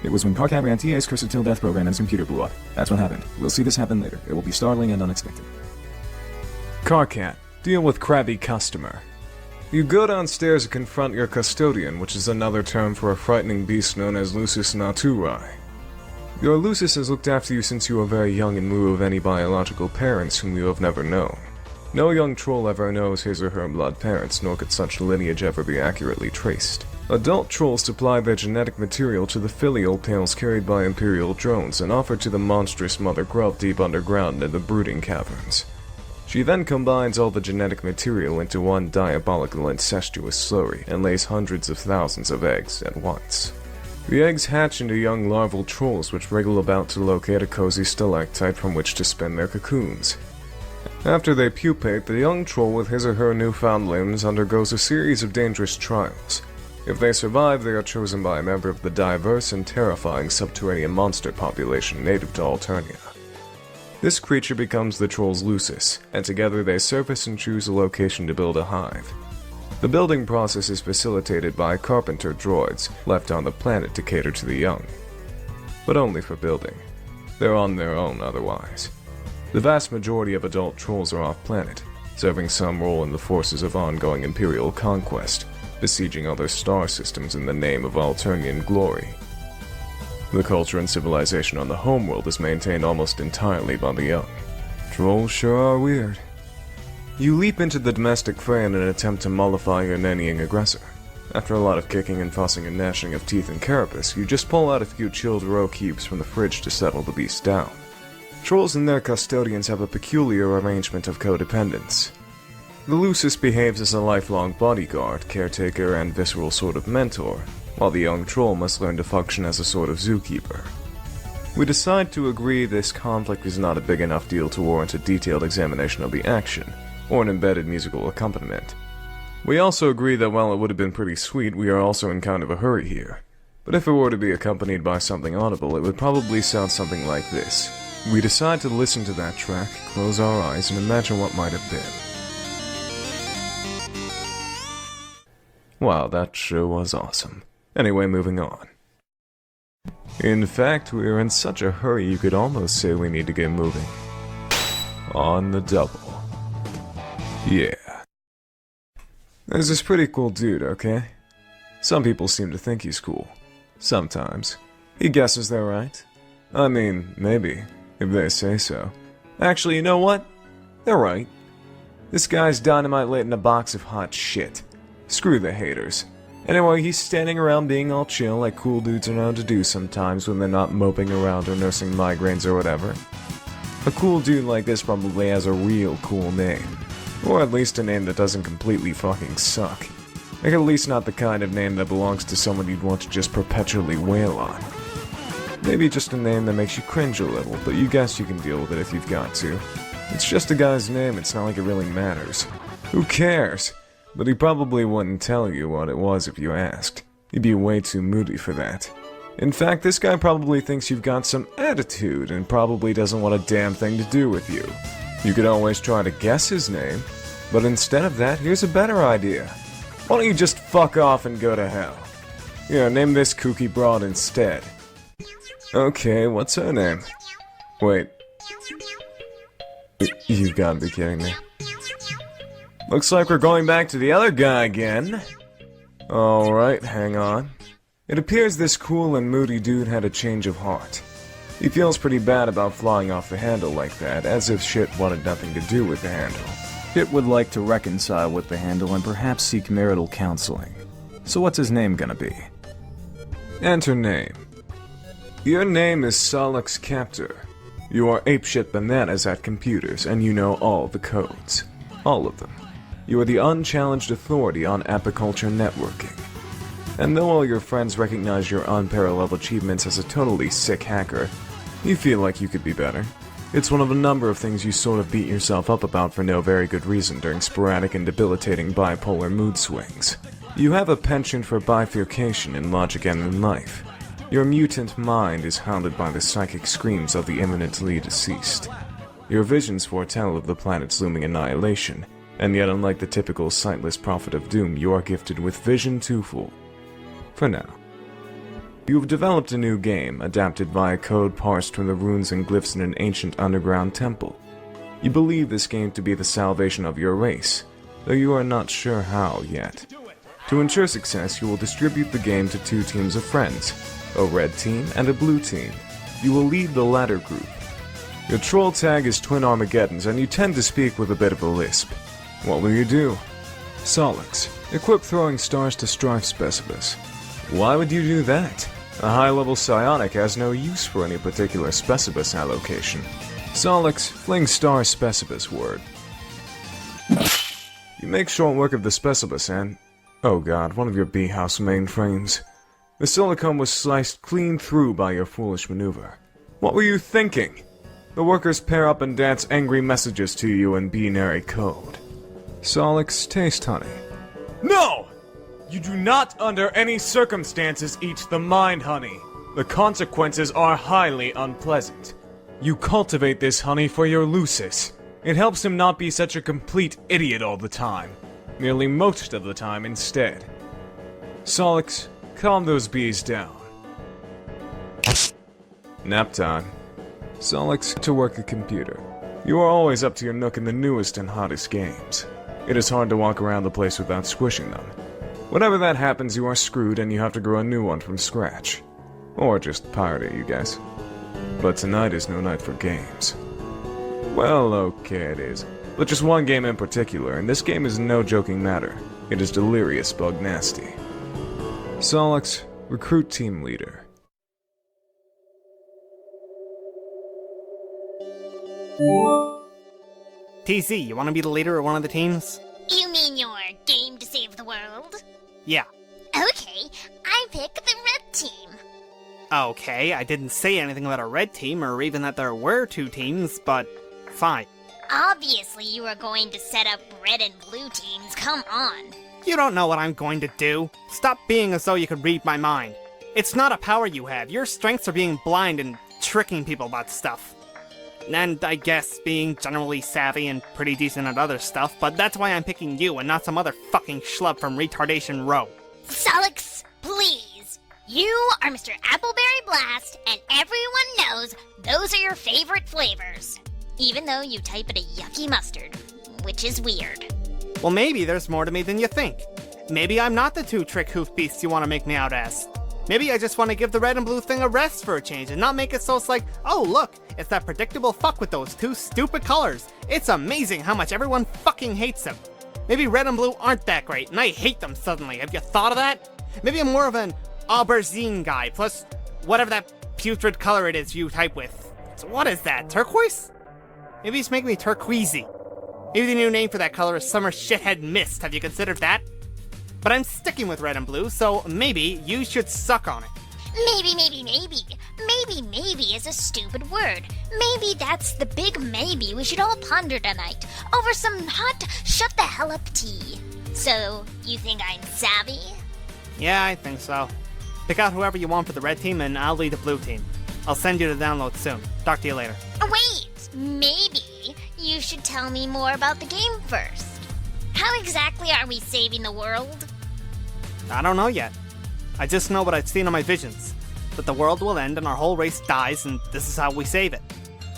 It was when Carcat ran TA's Cursed Till Death program and his computer blew up. That's what happened. We'll see this happen later. It will be startling and unexpected. Carcat, deal with crabby customer. You go downstairs and confront your custodian, which is another term for a frightening beast known as Lucis Naturae. Your Lucis has looked after you since you were very young in lieu of any biological parents whom you have never known. No young troll ever knows his or her blood parents, nor could such lineage ever be accurately traced. Adult trolls supply their genetic material to the filial pails carried by Imperial drones and offered to the monstrous mother grub deep underground in the brooding caverns. She then combines all the genetic material into one diabolical incestuous slurry and lays hundreds of thousands of eggs at once. The eggs hatch into young larval trolls which wriggle about to locate a cozy stalactite from which to spin their cocoons. After they pupate, the young troll with his or her newfound limbs undergoes a series of dangerous trials. If they survive, they are chosen by a member of the diverse and terrifying subterranean monster population native to Alternia. This creature becomes the troll's Lucis, and together they surface and choose a location to build a hive. The building process is facilitated by carpenter droids left on the planet to cater to the young. But only for building. They're on their own otherwise. The vast majority of adult trolls are off-planet, serving some role in the forces of ongoing Imperial conquest, besieging other star systems in the name of Alternian glory. The culture and civilization on the homeworld is maintained almost entirely by the young. Trolls sure are weird. You leap into the domestic fray in an attempt to mollify your nannying aggressor. After a lot of kicking and fussing and gnashing of teeth and carapace, you just pull out a few chilled roe cubes from the fridge to settle the beast down. Trolls and their custodians have a peculiar arrangement of codependence. The Lucis behaves as a lifelong bodyguard, caretaker, and visceral sort of mentor, while the young troll must learn to function as a sort of zookeeper. We decide to agree this conflict is not a big enough deal to warrant a detailed examination of the action, or an embedded musical accompaniment. We also agree that while it would have been pretty sweet, we are also in kind of a hurry here. But if it were to be accompanied by something audible, it would probably sound something like this. We decide to listen to that track, close our eyes, and imagine what might have been. Wow, that sure was awesome. Anyway, moving on. In fact, we are in such a hurry you could almost say we need to get moving. On the double. Yeah. There's this pretty cool dude, okay? Some people seem to think he's cool. Sometimes. He guesses they're right. I mean, maybe, if they say so. Actually, you know what? They're right. This guy's dynamite lit in a box of hot shit. Screw the haters. Anyway, he's standing around being all chill like cool dudes are known to do sometimes when they're not moping around or nursing migraines or whatever. A cool dude like this probably has a real cool name. Or at least a name that doesn't completely fucking suck. Like at least not the kind of name that belongs to someone you'd want to just perpetually wail on. Maybe just a name that makes you cringe a little, but you guess you can deal with it if you've got to. It's just a guy's name, it's not like it really matters. Who cares? But he probably wouldn't tell you what it was if you asked. He'd be way too moody for that. In fact, this guy probably thinks you've got some attitude and probably doesn't want a damn thing to do with you. You could always try to guess his name, but instead of that, here's a better idea. Why don't you just fuck off and go to hell? Yeah, name this kooky broad instead. Okay, what's her name? Wait. You've gotta be kidding me. Looks like we're going back to the other guy again. Alright, hang on. It appears this cool and moody dude had a change of heart. He feels pretty bad about flying off the handle like that, as if shit wanted nothing to do with the handle. Shit would like to reconcile with the handle and perhaps seek marital counseling. So what's his name gonna be? Enter name. Your name is Solix Captor. You are apeshit bananas at computers, and you know all the codes. All of them. You are the unchallenged authority on apiculture networking. And though all your friends recognize your unparalleled achievements as a totally sick hacker, you feel like you could be better. It's one of a number of things you sort of beat yourself up about for no very good reason during sporadic and debilitating bipolar mood swings. You have a penchant for bifurcation in logic and in life. Your mutant mind is hounded by the psychic screams of the imminently deceased. Your visions foretell of the planet's looming annihilation, and yet unlike the typical sightless prophet of doom, you are gifted with vision twofold. For now. You have developed a new game, adapted via code parsed from the runes and glyphs in an ancient underground temple. You believe this game to be the salvation of your race, though you are not sure how yet. To ensure success, you will distribute the game to 2 teams of friends, a red team and a blue team. You will lead the latter group. Your troll tag is Twin Armageddons, and you tend to speak with a bit of a lisp. What will you do? Solix. Equip throwing stars to Strife Specibus. Why would you do that? A high-level psionic has no use for any particular Specibus allocation. Solix, fling star Specibus word. You make short work of the Specibus and... oh god, one of your B-house mainframes. The silicone was sliced clean through by your foolish maneuver. What were you thinking? The workers pair up and dance angry messages to you in binary code. Solix, taste honey. No! You do not under any circumstances eat the mind honey. The consequences are highly unpleasant. You cultivate this honey for your Lucis. It helps him not be such a complete idiot all the time. Merely most of the time instead. Solix, calm those bees down. Nap time. Solix, to work a computer. You are always up to your nook in the newest and hottest games. It is hard to walk around the place without squishing them. Whenever that happens, you are screwed and you have to grow a new one from scratch. Or just pirate it, you guess. But tonight is no night for games. Well, okay it is. But just one game in particular, and this game is no joking matter. It is delirious bug nasty. Solix, recruit team leader. TZ, you want to be the leader of one of the teams? You mean your game to save the world? Yeah. Okay, I pick the red team. Okay, I didn't say anything about a red team or even that there were 2 teams, but fine. Obviously you are going to set up red and blue teams, come on. You don't know what I'm going to do. Stop being as though you could read my mind. It's not a power you have. Your strengths are being blind and tricking people about stuff. And I guess being generally savvy and pretty decent at other stuff, but that's why I'm picking you and not some other fucking schlub from Retardation Row. Solix, please. You are Mr. Appleberry Blast, and everyone knows those are your favorite flavors. Even though you type it a yucky mustard, which is weird. Well, maybe there's more to me than you think. Maybe I'm not the 2 trick hoof beasts you want to make me out as. Maybe I just want to give the red and blue thing a rest for a change and not make it so it's like, oh look, it's that predictable fuck with those 2 stupid colors. It's amazing how much everyone fucking hates them. Maybe red and blue aren't that great, and I hate them suddenly. Have you thought of that? Maybe I'm more of an aubergine guy, plus whatever that putrid color it is you type with. So what is that, turquoise? Maybe just make me turquoisey. Maybe the new name for that color is Summer Shithead Mist. Have you considered that? But I'm sticking with red and blue, so maybe you should suck on it. Maybe. Maybe is a stupid word. Maybe that's the big maybe we should all ponder tonight over some hot shut the hell up tea. So, you think I'm savvy? Yeah, I think so. Pick out whoever you want for the red team and I'll lead the blue team. I'll send you the download soon. Talk to you later. Wait, maybe you should tell me more about the game first. How exactly are we saving the world? I don't know yet. I just know what I've seen in my visions. That the world will end and our whole race dies and this is how we save it.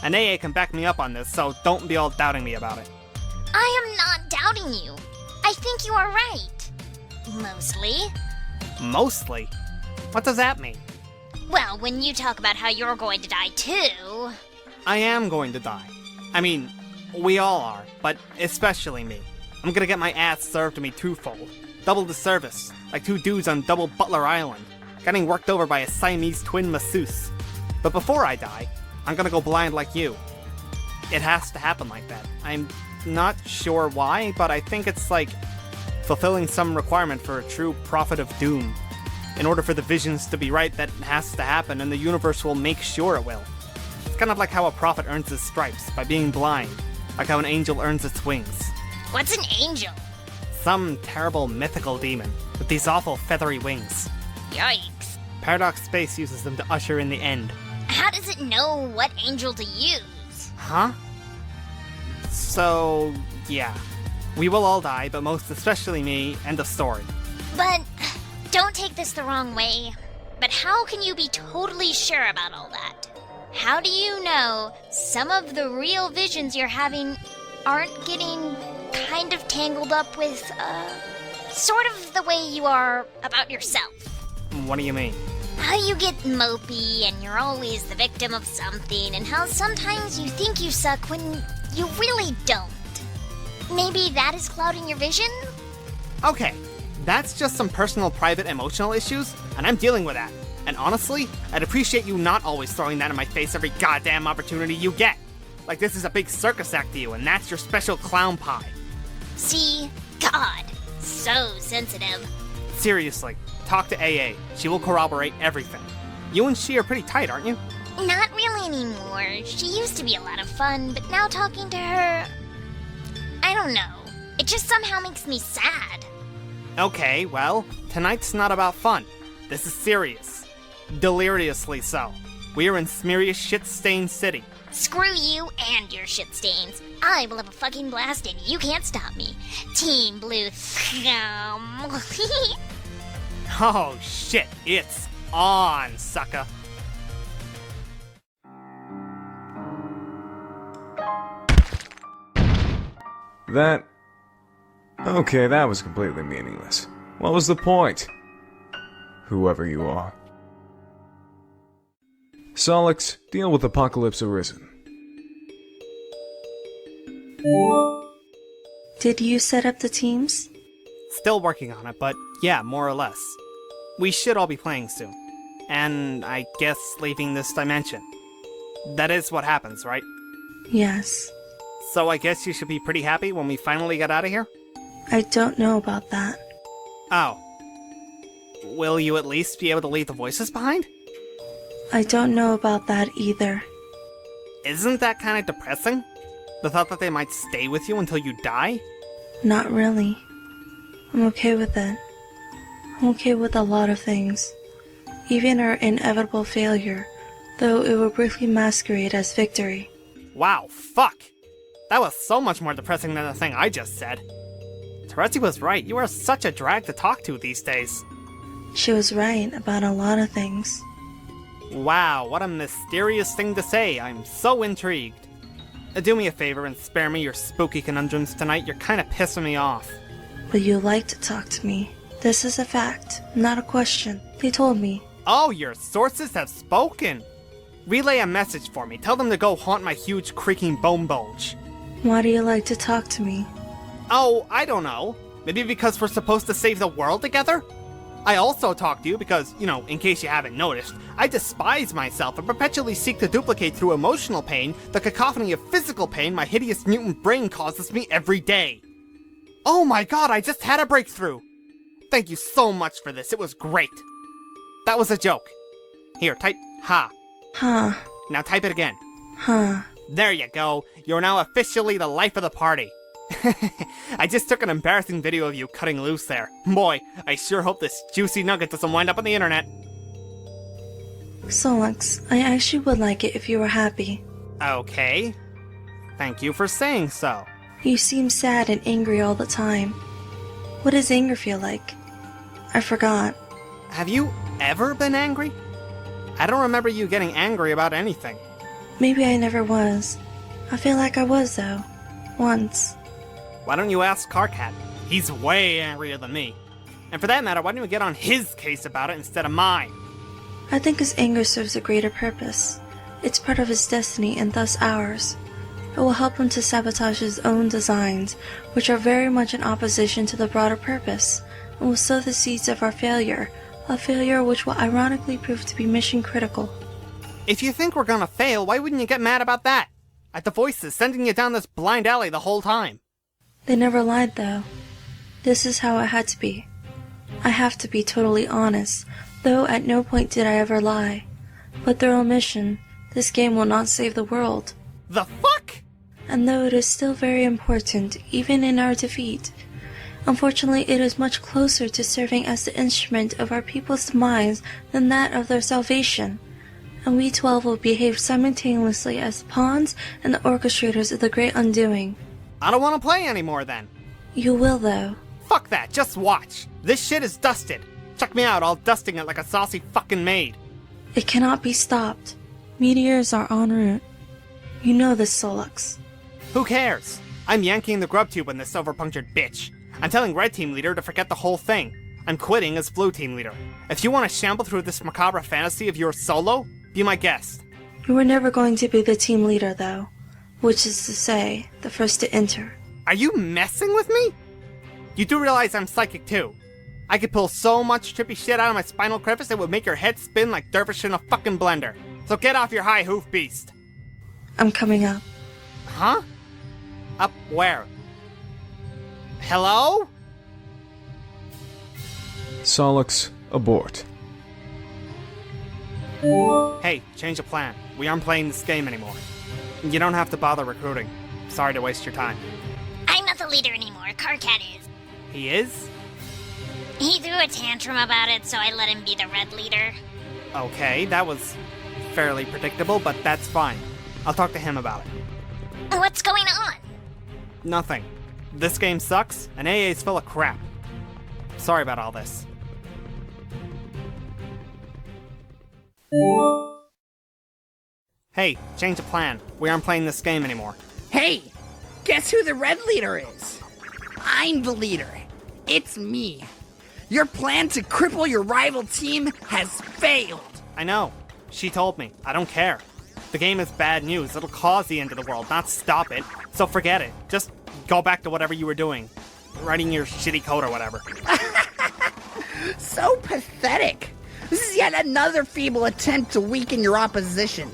And AA can back me up on this, so don't be all doubting me about it. I am not doubting you. I think you are right. Mostly. Mostly? What does that mean? Well, when you talk about how you're going to die too... I am going to die. I mean, we all are, but especially me. I'm gonna get my ass served to me twofold. Double the service, like 2 dudes on Double Butler Island, getting worked over by a Siamese twin masseuse. But before I die, I'm gonna go blind like you. It has to happen like that. I'm not sure why, but I think it's like fulfilling some requirement for a true prophet of doom. In order for the visions to be right, that has to happen, and the universe will make sure it will. It's kind of like how a prophet earns his stripes, by being blind, like how an angel earns its wings. What's an angel? Some terrible mythical demon with these awful feathery wings. Yikes. Paradox Space uses them to usher in the end. How does it know what angel to use? Huh? So, yeah. We will all die, but most especially me, end of story. But, don't take this the wrong way, but how can you be totally sure about all that? How do you know some of the real visions you're having aren't getting kind of tangled up with, sort of the way you are about yourself? What do you mean? How you get mopey and you're always the victim of something, and how sometimes you think you suck when you really don't. Maybe that is clouding your vision? Okay, that's just some personal, private, emotional issues, and I'm dealing with that. And honestly, I'd appreciate you not always throwing that in my face every goddamn opportunity you get. Like this is a big circus act to you, and that's your special clown pie. See? God. So sensitive. Seriously, talk to AA. She will corroborate everything. You and she are pretty tight, aren't you? Not really anymore. She used to be a lot of fun, but now talking to her... I don't know. It just somehow makes me sad. Okay, well, tonight's not about fun. This is serious. Deliriously so. We are in Smerious Shit-Stained City. Screw you and your shit stains. I will have a fucking blast and you can't stop me. Team Blue Thumb. Oh shit, it's on, sucker. That... Okay, that was completely meaningless. What was the point? Whoever you are. Solix, deal with Apocalypse Arisen. Did you set up the teams? Still working on it, but yeah, more or less. We should all be playing soon. And I guess leaving this dimension. That is what happens, right? Yes. So I guess you should be pretty happy when we finally get out of here? I don't know about that. Oh. Will you at least be able to leave the voices behind? I don't know about that either. Isn't that kind of depressing? The thought that they might stay with you until you die? Not really. I'm okay with it. I'm okay with a lot of things. Even our inevitable failure, though it will briefly masquerade as victory. Wow, fuck! That was so much more depressing than the thing I just said. Terezi was right, you are such a drag to talk to these days. She was right about a lot of things. Wow, what a mysterious thing to say. I'm so intrigued. Do me a favor and spare me your spooky conundrums tonight. You're kind of pissing me off. Would you like to talk to me? This is a fact, not a question. They told me. Oh, your sources have spoken. Relay a message for me. Tell them to go haunt my huge creaking bone bulge. Why do you like to talk to me? Oh, I don't know. Maybe because we're supposed to save the world together? I also talk to you because, in case you haven't noticed, I despise myself and perpetually seek to duplicate through emotional pain the cacophony of physical pain my hideous mutant brain causes me every day. Oh my god, I just had a breakthrough! Thank you so much for this, it was great. That was a joke. Here, type ha. Huh. Now type it again. Huh. There you go, you're now officially the life of the party. I just took an embarrassing video of you cutting loose there. Boy, I sure hope this juicy nugget doesn't wind up on the internet. Solix, I actually would like it if you were happy. Okay. Thank you for saying so. You seem sad and angry all the time. What does anger feel like? I forgot. Have you ever been angry? I don't remember you getting angry about anything. Maybe I never was. I feel like I was, though. Once. Why don't you ask Carcat? He's way angrier than me. And for that matter, why don't you get on his case about it instead of mine? I think his anger serves a greater purpose. It's part of his destiny and thus ours. It will help him to sabotage his own designs, which are very much in opposition to the broader purpose, and will sow the seeds of our failure, a failure which will ironically prove to be mission critical. If you think we're gonna fail, why wouldn't you get mad about that? At the voices sending you down this blind alley the whole time. They never lied, though. This is how it had to be. I have to be totally honest, though at no point did I ever lie. But their omission, this game will not save the world. The fuck? And though it is still very important, even in our defeat, unfortunately it is much closer to serving as the instrument of our people's demise than that of their salvation. And we 12 will behave simultaneously as the pawns and the orchestrators of the great undoing. I don't want to play anymore then. You will, though. Fuck that, just watch. This shit is dusted. Check me out, all dusting it like a saucy fucking maid. It cannot be stopped. Meteors are en route. You know this, Solux. Who cares? I'm yanking the grub tube on this silver-punctured bitch. I'm telling Red Team Leader to forget the whole thing. I'm quitting as Blue Team Leader. If you want to shamble through this macabre fantasy of yours solo, be my guest. You were never going to be the team leader, though. Which is to say, the first to enter. Are you messing with me? You do realize I'm psychic too. I could pull so much trippy shit out of my spinal crevice it would make your head spin like dervish in a fucking blender. So get off your high hoof, beast. I'm coming up. Huh? Up where? Hello? Solix, abort. Hey, change of plan. We aren't playing this game anymore. You don't have to bother recruiting. Sorry to waste your time. I'm not the leader anymore. Karkat is. He is? He threw a tantrum about it, so I let him be the red leader. Okay, that was fairly predictable, but that's fine. I'll talk to him about it. What's going on? Nothing. This game sucks, and AA's full of crap. Sorry about all this. Hey, change of plan. We aren't playing this game anymore. Hey, guess who the red leader is? I'm the leader. It's me. Your plan to cripple your rival team has failed. I know. She told me. I don't care. The game is bad news. It'll cause the end of the world, not stop it. So forget it. Just go back to whatever you were doing. Writing your shitty code or whatever. So pathetic. This is yet another feeble attempt to weaken your opposition.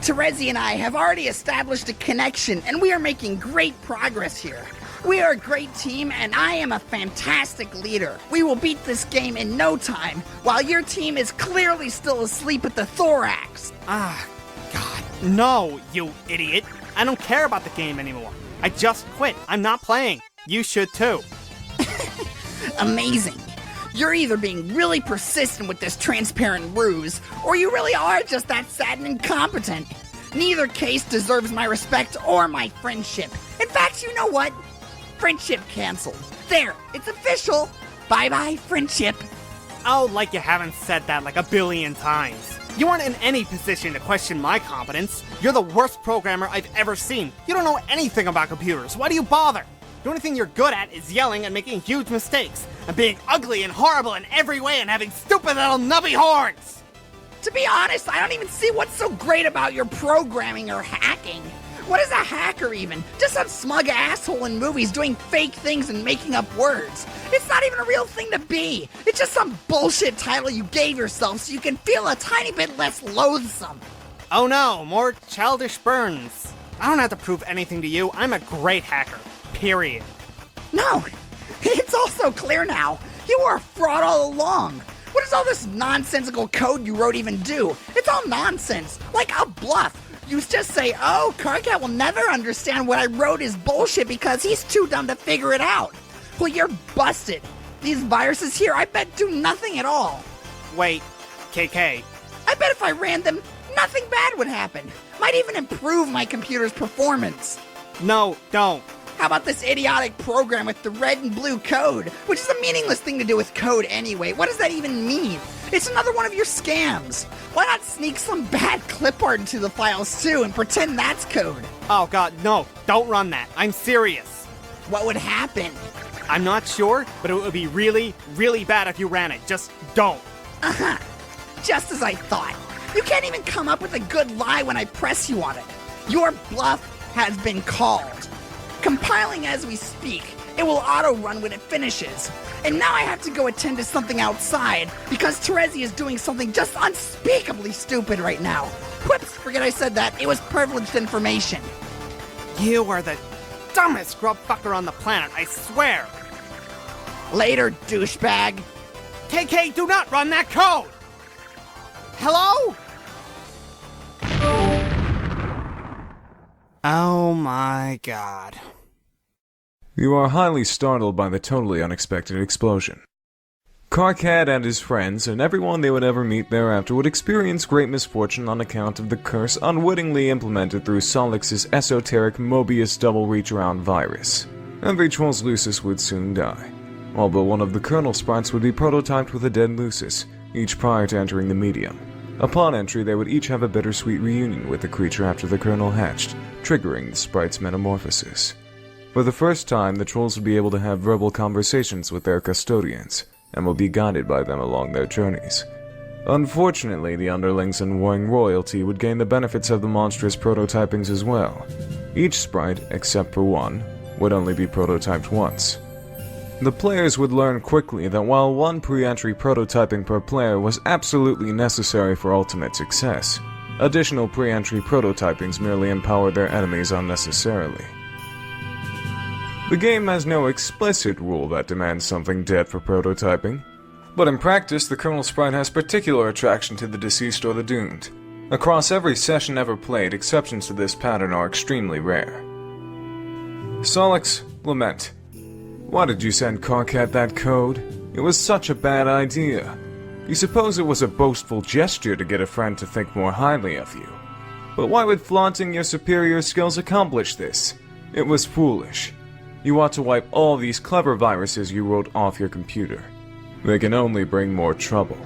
Terezi and I have already established a connection, and we are making great progress here. We are a great team, and I am a fantastic leader. We will beat this game in no time, while your team is clearly still asleep at the thorax. Ah, God. No, you idiot. I don't care about the game anymore. I just quit. I'm not playing. You should too. Amazing. You're either being really persistent with this transparent ruse, or you really are just that sad and incompetent. Neither case deserves my respect or my friendship. In fact, you know what? Friendship canceled. There, it's official. Bye-bye, friendship. Oh, like you haven't said that like a billion times. You aren't in any position to question my competence. You're the worst programmer I've ever seen. You don't know anything about computers. Why do you bother? The only thing you're good at is yelling and making huge mistakes, and being ugly and horrible in every way and having stupid little nubby horns! To be honest, I don't even see what's so great about your programming or hacking. What is a hacker even? Just some smug asshole in movies doing fake things and making up words. It's not even a real thing to be. It's just some bullshit title you gave yourself so you can feel a tiny bit less loathsome. Oh no, more childish burns. I don't have to prove anything to you. I'm a great hacker. Period. No, it's also clear now. You were a fraud all along. What does all this nonsensical code you wrote even do? It's all nonsense, like a bluff. You just say, oh, Karkat will never understand what I wrote is bullshit because he's too dumb to figure it out. Well, you're busted. These viruses here, I bet, do nothing at all. Wait, KK. I bet if I ran them, nothing bad would happen. Might even improve my computer's performance. No, don't. How about this idiotic program with the red and blue code? Which is a meaningless thing to do with code anyway. What does that even mean? It's another one of your scams. Why not sneak some bad clip art into the files too and pretend that's code? Oh god, no, don't run that. I'm serious. What would happen? I'm not sure, but it would be really, really bad if you ran it. Just don't. Uh-huh. Just as I thought. You can't even come up with a good lie when I press you on it. Your bluff has been called. Compiling as we speak, it will auto-run when it finishes. And now I have to go attend to something outside, because Terezi is doing something just unspeakably stupid right now. Whoops, forget I said that. It was privileged information. You are the dumbest grub fucker on the planet, I swear! Later, douchebag. KK, do not run that code! Hello? Oh my god. You are highly startled by the totally unexpected explosion. Carcat and his friends, and everyone they would ever meet thereafter, would experience great misfortune on account of the curse unwittingly implemented through Solix's esoteric Mobius double reach-around virus. Every Trolls Lucis would soon die, all but one of the kernel sprites would be prototyped with a dead Lucis, each prior to entering the medium. Upon entry, they would each have a bittersweet reunion with the creature after the kernel hatched, triggering the sprite's metamorphosis. For the first time, the trolls would be able to have verbal conversations with their custodians, and will be guided by them along their journeys. Unfortunately, the underlings and warring royalty would gain the benefits of the monstrous prototypings as well. Each sprite, except for one, would only be prototyped once. The players would learn quickly that while one pre-entry prototyping per player was absolutely necessary for ultimate success, additional pre-entry prototypings merely empowered their enemies unnecessarily. The game has no explicit rule that demands something dead for prototyping, but in practice, the kernel sprite has particular attraction to the deceased or the doomed. Across every session ever played, exceptions to this pattern are extremely rare. Solix, lament. Why did you send Carcat that code? It was such a bad idea. You suppose it was a boastful gesture to get a friend to think more highly of you. But why would flaunting your superior skills accomplish this? It was foolish. You ought to wipe all these clever viruses you wrote off your computer. They can only bring more trouble.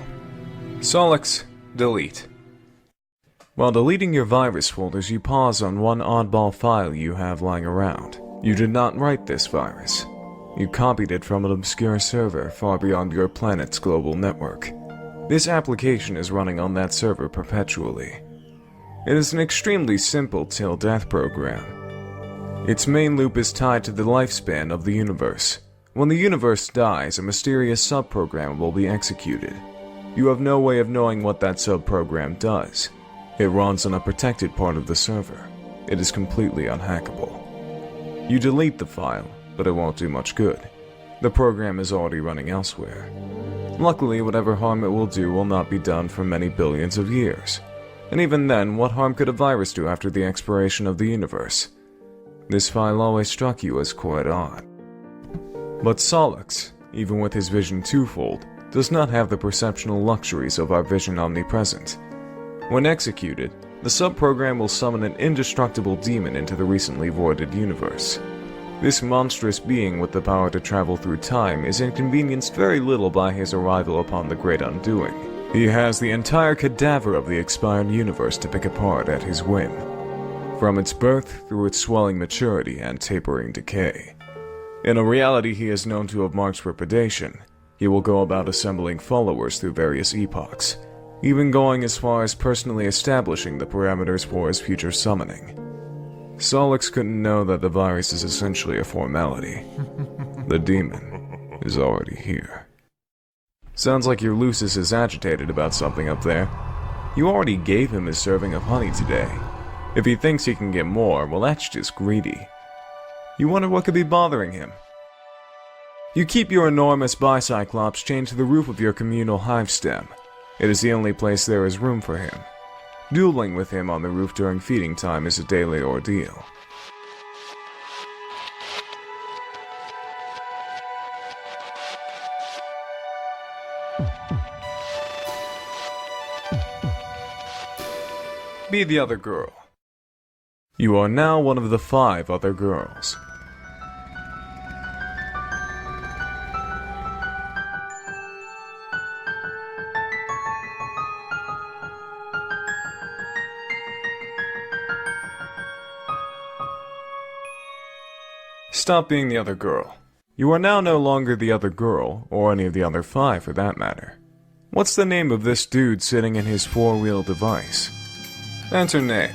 Solix, delete. While deleting your virus folders, you pause on one oddball file you have lying around. You did not write this virus. You copied it from an obscure server far beyond your planet's global network. This application is running on that server perpetually. It is an extremely simple till death program. Its main loop is tied to the lifespan of the universe. When the universe dies, a mysterious subprogram will be executed. You have no way of knowing what that subprogram does. It runs on a protected part of the server. It is completely unhackable. You delete the file, but it won't do much good. The program is already running elsewhere. Luckily, whatever harm it will do will not be done for many billions of years. And even then, what harm could a virus do after the expiration of the universe? This file always struck you as quite odd. But Solix, even with his vision twofold, does not have the perceptual luxuries of our vision omnipresent. When executed, the subprogram will summon an indestructible demon into the recently voided universe. This monstrous being with the power to travel through time is inconvenienced very little by his arrival upon the Great Undoing. He has the entire cadaver of the expired universe to pick apart at his whim, from its birth through its swelling maturity and tapering decay. In a reality he is known to have marked for predation, he will go about assembling followers through various epochs, even going as far as personally establishing the parameters for his future summoning. Solix couldn't know that the virus is essentially a formality. The demon is already here. Sounds like your Lucis is agitated about something up there. You already gave him his serving of honey today. If he thinks he can get more, well, that's just greedy. You wonder what could be bothering him. You keep your enormous Bicyclops chained to the roof of your communal hive stem. It is the only place there is room for him. Dueling with him on the roof during feeding time is a daily ordeal. Be the other girl. You are now one of the 5 other girls. Stop being the other girl. You are now no longer the other girl, or any of the other 5 for that matter. What's the name of this dude sitting in his 4-wheel device? Enter name.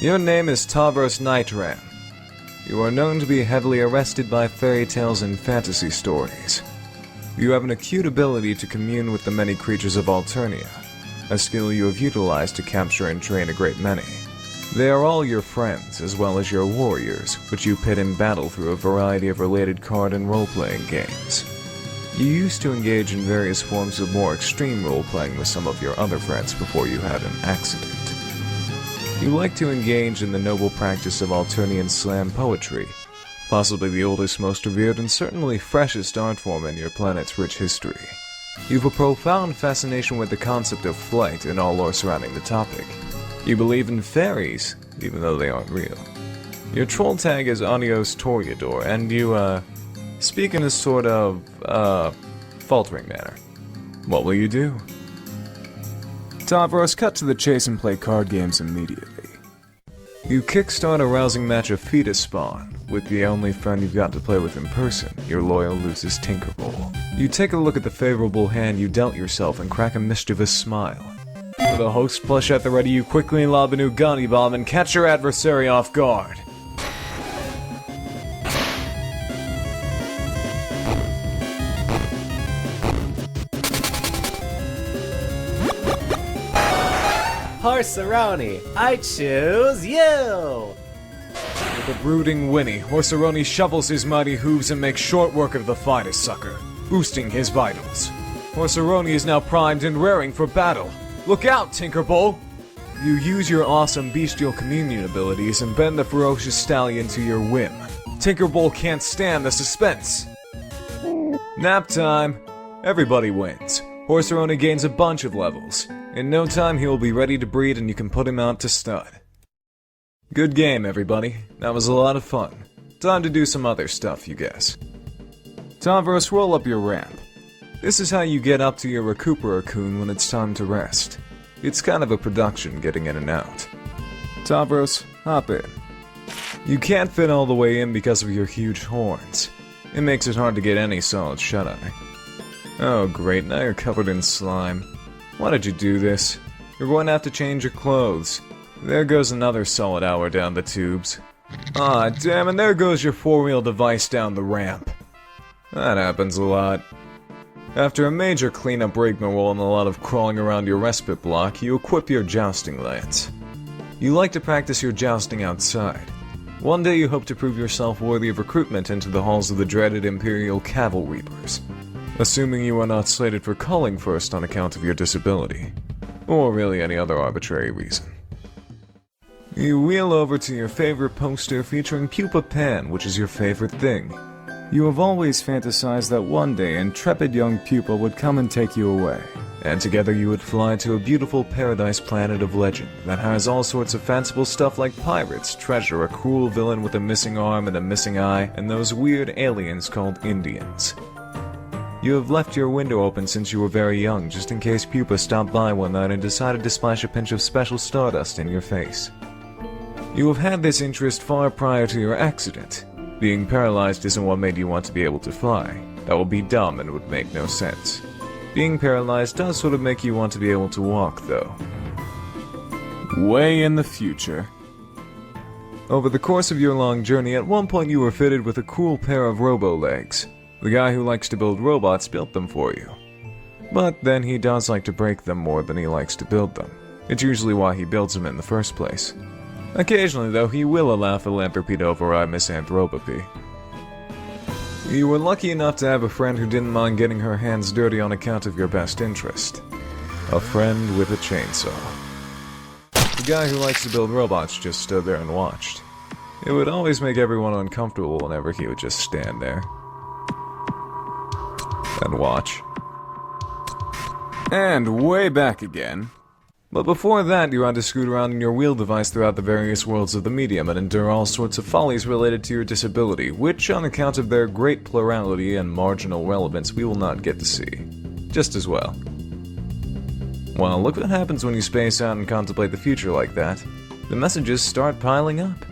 Your name is Tavros Nitram. You are known to be heavily arrested by fairy tales and fantasy stories. You have an acute ability to commune with the many creatures of Alternia. a skill you have utilized to capture and train a great many. They are all your friends, as well as your warriors, which you pit in battle through a variety of related card and role-playing games. You used to engage in various forms of more extreme role-playing with some of your other friends before you had an accident. You like to engage in the noble practice of Alternian slam poetry, possibly the oldest, most revered, and certainly freshest art form in your planet's rich history. You've a profound fascination with the concept of flight and all lore surrounding the topic. You believe in fairies, even though they aren't real. Your troll tag is Adios Toreador, and you, speak in a sort of, faltering manner. What will you do? Tavros, cut to the chase and play card games immediately. You kickstart a rousing match of Fetus Spawn, with the only friend you've got to play with in person, your loyal Lucis Tinkerbell. You take a look at the favorable hand you dealt yourself and crack a mischievous smile. With a host plush at the ready, you quickly lob a new Gunny Bomb and catch your adversary off guard. Horseroni, I choose you! With a brooding whinny, Horseroni shovels his mighty hooves and makes short work of the finest sucker, boosting his vitals. Horseroni is now primed and raring for battle. Look out, Tinkerbell! You use your awesome bestial communion abilities and bend the ferocious stallion to your whim. Tinkerbell can't stand the suspense. Nap time. Everybody wins. Horseroni gains a bunch of levels. In no time, he will be ready to breed and you can put him out to stud. Good game, everybody. That was a lot of fun. Time to do some other stuff, you guess. Tavros, roll up your ramp. This is how you get up to your Recupera-kun when it's time to rest. It's kind of a production getting in and out. Tavros, hop in. You can't fit all the way in because of your huge horns. It makes it hard to get any solid shut-eye. Oh great, now you're covered in slime. Why did you do this? You're going to have to change your clothes. There goes another solid hour down the tubes. Ah, damn, and there goes your four-wheel device down the ramp. That happens a lot. After a major cleanup rigmarole and a lot of crawling around your respite block, you equip your jousting lance. You like to practice your jousting outside. One day you hope to prove yourself worthy of recruitment into the halls of the dreaded Imperial Cavalreapers, assuming you are not slated for culling first on account of your disability, or really any other arbitrary reason. You wheel over to your favorite poster featuring Pupa Pan, which is your favorite thing. You have always fantasized that one day intrepid young Pupa would come and take you away. And together you would fly to a beautiful paradise planet of legend that has all sorts of fanciful stuff like pirates, treasure, a cruel villain with a missing arm and a missing eye, and those weird aliens called Indians. You have left your window open since you were very young, just in case Pupa stopped by one night and decided to splash a pinch of special stardust in your face. You have had this interest far prior to your accident. Being paralyzed isn't what made you want to be able to fly. That would be dumb and would make no sense. Being paralyzed does sort of make you want to be able to walk, though. Way in the future. Over the course of your long journey, at one point you were fitted with a cool pair of robo-legs. The guy who likes to build robots built them for you. But then he does like to break them more than he likes to build them. It's usually why he builds them in the first place. Occasionally, though, he will allow philanthropy to override misanthropy. You were lucky enough to have a friend who didn't mind getting her hands dirty on account of your best interest. A friend with a chainsaw. The guy who likes to build robots just stood there and watched. It would always make everyone uncomfortable whenever he would just stand there. And watch. And way back again. But before that, you had to scoot around in your wheel device throughout the various worlds of the medium and endure all sorts of follies related to your disability, which, on account of their great plurality and marginal relevance, we will not get to see. Just as well. Well, look what happens when you space out and contemplate the future like that. The messages start piling up.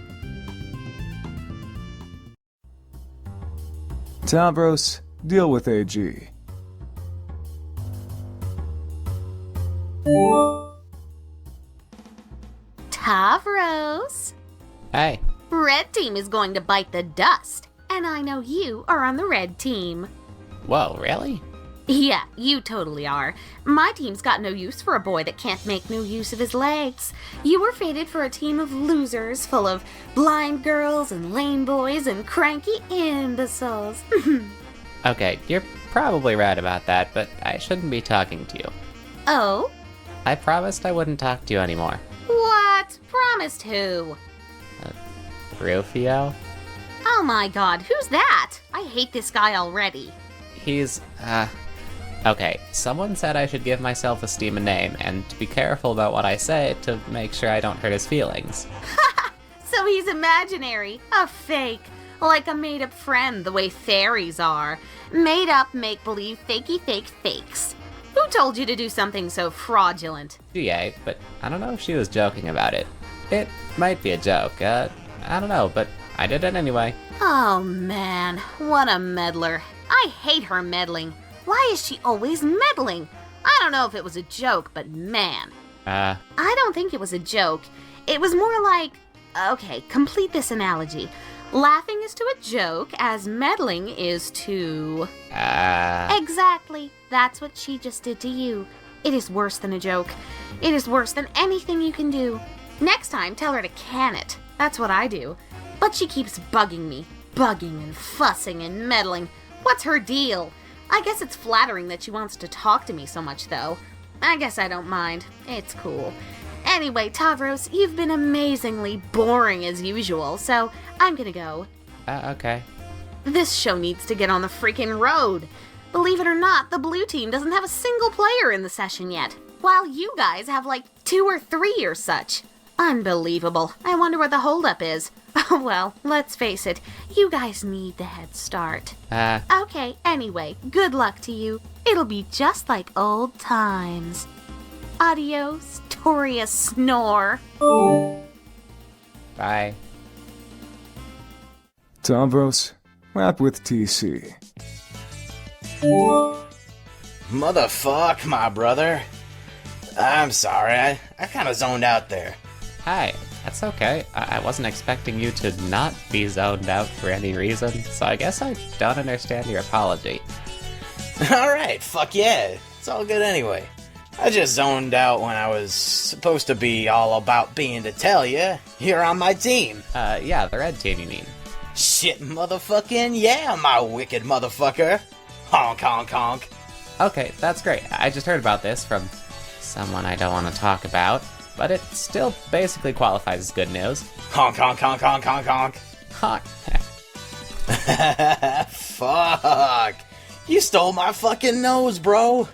Tavros, deal with AG. Tavros. Hey. Red team is going to bite the dust, and I know you are on the red team. Whoa, really? Yeah, you totally are. My team's got no use for a boy that can't make no use of his legs. You were fated for a team of losers full of blind girls and lame boys and cranky imbeciles. Okay, you're probably right about that, but I shouldn't be talking to you. Oh? I promised I wouldn't talk to you anymore. What? Promised who? Rufio? Oh my god, who's that? I hate this guy already. He's, Okay, someone said I should give myself esteem a name, and to be careful about what I say to make sure I don't hurt his feelings. So he's imaginary, a fake, like a made-up friend the way fairies are. Made up, make-believe, fakey fake fakes. Who told you to do something so fraudulent? GA, but I don't know if she was joking about it. It might be a joke, I don't know, but I did it anyway. Oh man, what a meddler. I hate her meddling. Why is she always meddling? I don't know if it was a joke, but man. I don't think it was a joke. It was more like, okay, complete this analogy. Laughing is to a joke as meddling is to... Exactly. That's what she just did to you. It is worse than a joke. It is worse than anything you can do. Next time, tell her to can it. That's what I do. But she keeps bugging me. Bugging and fussing and meddling. What's her deal? I guess it's flattering that she wants to talk to me so much, though. I guess I don't mind. It's cool. Anyway, Tavros, you've been amazingly boring as usual, so I'm gonna go. Okay. This show needs to get on the freaking road. Believe it or not, the blue team doesn't have a single player in the session yet, while you guys have like 2 or 3 or such. Unbelievable. I wonder where the holdup is. Well, let's face it, you guys need the head start. Okay, anyway, good luck to you. It'll be just like old times. Adios, Toria Snore. Bye. Tavros, rap with TC. Motherfuck, my brother. I'm sorry, I kinda zoned out there. Hi, that's okay. I wasn't expecting you to not be zoned out for any reason, so I guess I don't understand your apology. Alright, fuck yeah. It's all good anyway. I just zoned out when I was supposed to be all about being to tell you, you're on my team. Yeah, the red team, you mean? Shit, motherfucking yeah, my wicked motherfucker. Honk, honk, honk. Okay, that's great. I just heard about this from someone I don't want to talk about, but it still basically qualifies as good news. Honk, honk, honk, honk, honk, honk. Honk. Fuck. You stole my fucking nose, bro.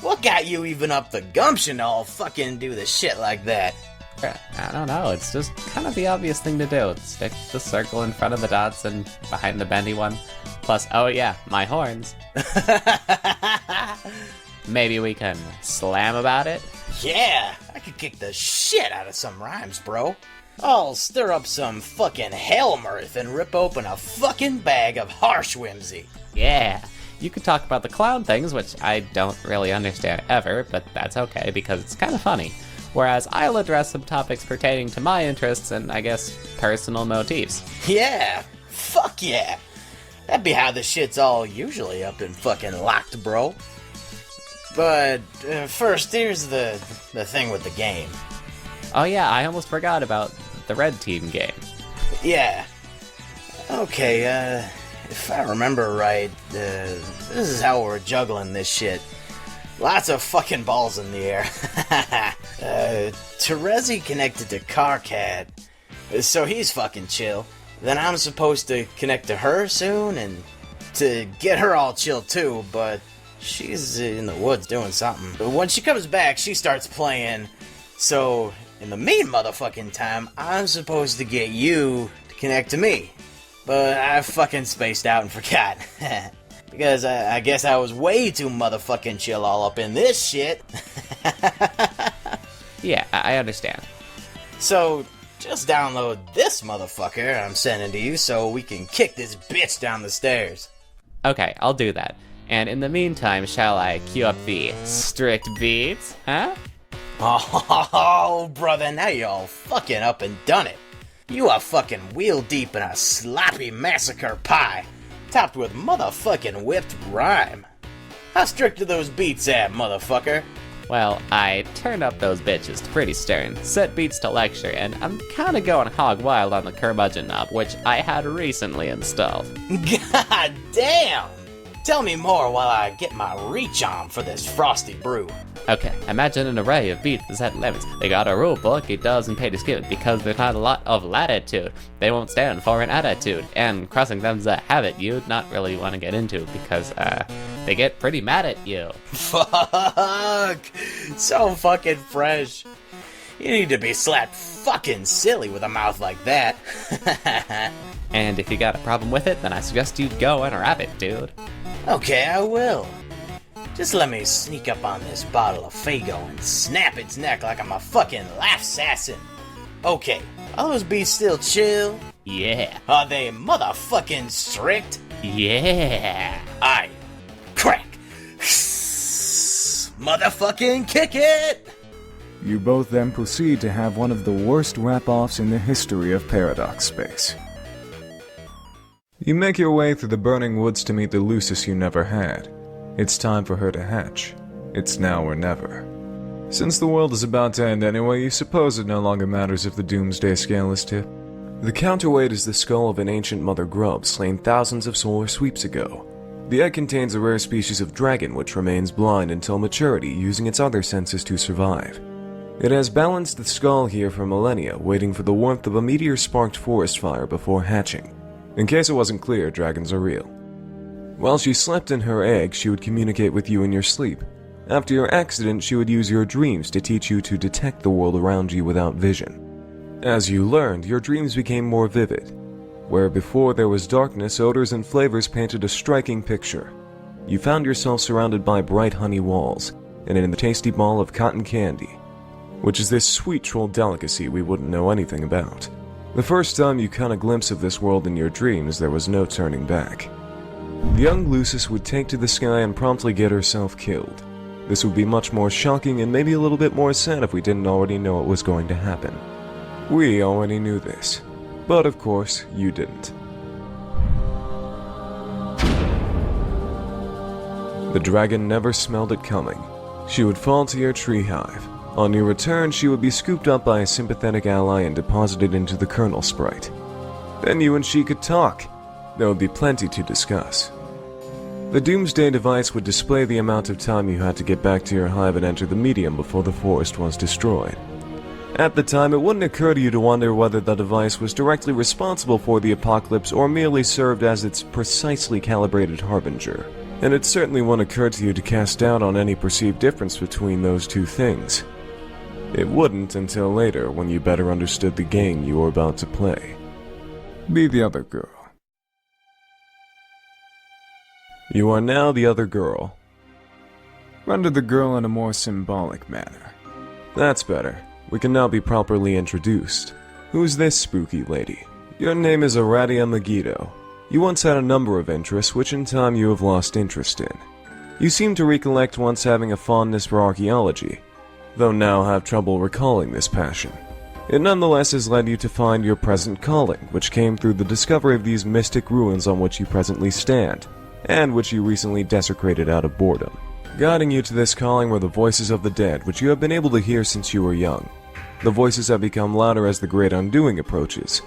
What got you even up the gumption to all fucking do the shit like that? I don't know, it's just kind of the obvious thing to do. Stick the circle in front of the dots and behind the bendy one. Plus, oh yeah, my horns. Maybe we can slam about it? Yeah, I could kick the shit out of some rhymes, bro. I'll stir up some fucking hell mirth and rip open a fucking bag of harsh whimsy. Yeah, you could talk about the clown things, which I don't really understand ever, but that's okay because it's kind of funny. Whereas I'll address some topics pertaining to my interests and, I guess, personal motifs. Yeah, fuck yeah. That'd be how the shit's all usually up and fucking locked, bro. But first, here's the thing with the game. Oh yeah, I almost forgot about the red team game. Yeah. Okay, if I remember right, this is how we're juggling this shit. Lots of fucking balls in the air. Terezi connected to Carcat, so he's fucking chill. Then I'm supposed to connect to her soon and to get her all chill too, but she's in the woods doing something. But when she comes back, she starts playing, so in the mean motherfucking time, I'm supposed to get you to connect to me. But I fucking spaced out and forgot. Because I guess I was way too motherfucking chill all up in this shit. Yeah, I understand. So, just download this motherfucker I'm sending to you so we can kick this bitch down the stairs. Okay, I'll do that. And in the meantime, shall I cue up the strict beats, huh? Oh, brother, now you're all fucking up and done it. You are fucking wheel deep in a sloppy massacre pie, topped with motherfucking whipped rhyme. How strict are those beats at, motherfucker? Well, I turned up those bitches to pretty stern, set beats to lecture, and I'm kinda going hog wild on the curmudgeon knob, which I had recently installed. God damn! Tell me more while I get my reach on for this frosty brew. Okay, imagine an array of beats that set limits. They got a rule book, it doesn't pay to skip it because there's not a lot of latitude. They won't stand for an attitude, and crossing them's a habit you'd not really want to get into because, they get pretty mad at you. Fuck! So fucking fresh. You need to be slapped fucking silly with a mouth like that. And if you got a problem with it, then I suggest you go and rap it, dude. Okay, I will. Just let me sneak up on this bottle of Fago and snap its neck like I'm a fucking laugh assassin. Okay, are those beats still chill? Yeah. Are they motherfucking strict? Yeah. Aye. Crack. Motherfucking kick it! You both then proceed to have one of the worst rap-offs in the history of Paradox Space. You make your way through the burning woods to meet the Lucis you never had. It's time for her to hatch. It's now or never. Since the world is about to end anyway, you suppose it no longer matters if the doomsday scale is tipped. The counterweight is the skull of an ancient mother grub slain thousands of solar sweeps ago. The egg contains a rare species of dragon which remains blind until maturity, using its other senses to survive. It has balanced the skull here for millennia, waiting for the warmth of a meteor-sparked forest fire before hatching. In case it wasn't clear, dragons are real. While she slept in her egg, she would communicate with you in your sleep. After your accident, she would use your dreams to teach you to detect the world around you without vision. As you learned, your dreams became more vivid. Where before there was darkness, odors and flavors painted a striking picture. You found yourself surrounded by bright honey walls, and in the tasty ball of cotton candy, which is this sweet troll delicacy we wouldn't know anything about. The first time you caught a glimpse of this world in your dreams, there was no turning back. The young Lucis would take to the sky and promptly get herself killed. This would be much more shocking and maybe a little bit more sad if we didn't already know it was going to happen. We already knew this, but of course, you didn't. The dragon never smelled it coming. She would fall to your tree hive. On your return, she would be scooped up by a sympathetic ally and deposited into the kernel sprite. Then you and she could talk. There would be plenty to discuss. The Doomsday device would display the amount of time you had to get back to your hive and enter the medium before the forest was destroyed. At the time, it wouldn't occur to you to wonder whether the device was directly responsible for the apocalypse or merely served as its precisely calibrated harbinger. And it certainly wouldn't occur to you to cast doubt on any perceived difference between those two things. It wouldn't until later, when you better understood the game you were about to play. Be the other girl. You are now the other girl. Render the girl in a more symbolic manner. That's better. We can now be properly introduced. Who's this spooky lady? Your name is Aradia Megiddo. You once had a number of interests, which in time you have lost interest in. You seem to recollect once having a fondness for archaeology, though now have trouble recalling this passion. It nonetheless has led you to find your present calling, which came through the discovery of these mystic ruins on which you presently stand, and which you recently desecrated out of boredom. Guiding you to this calling were the voices of the dead, which you have been able to hear since you were young. The voices have become louder as the Great Undoing approaches.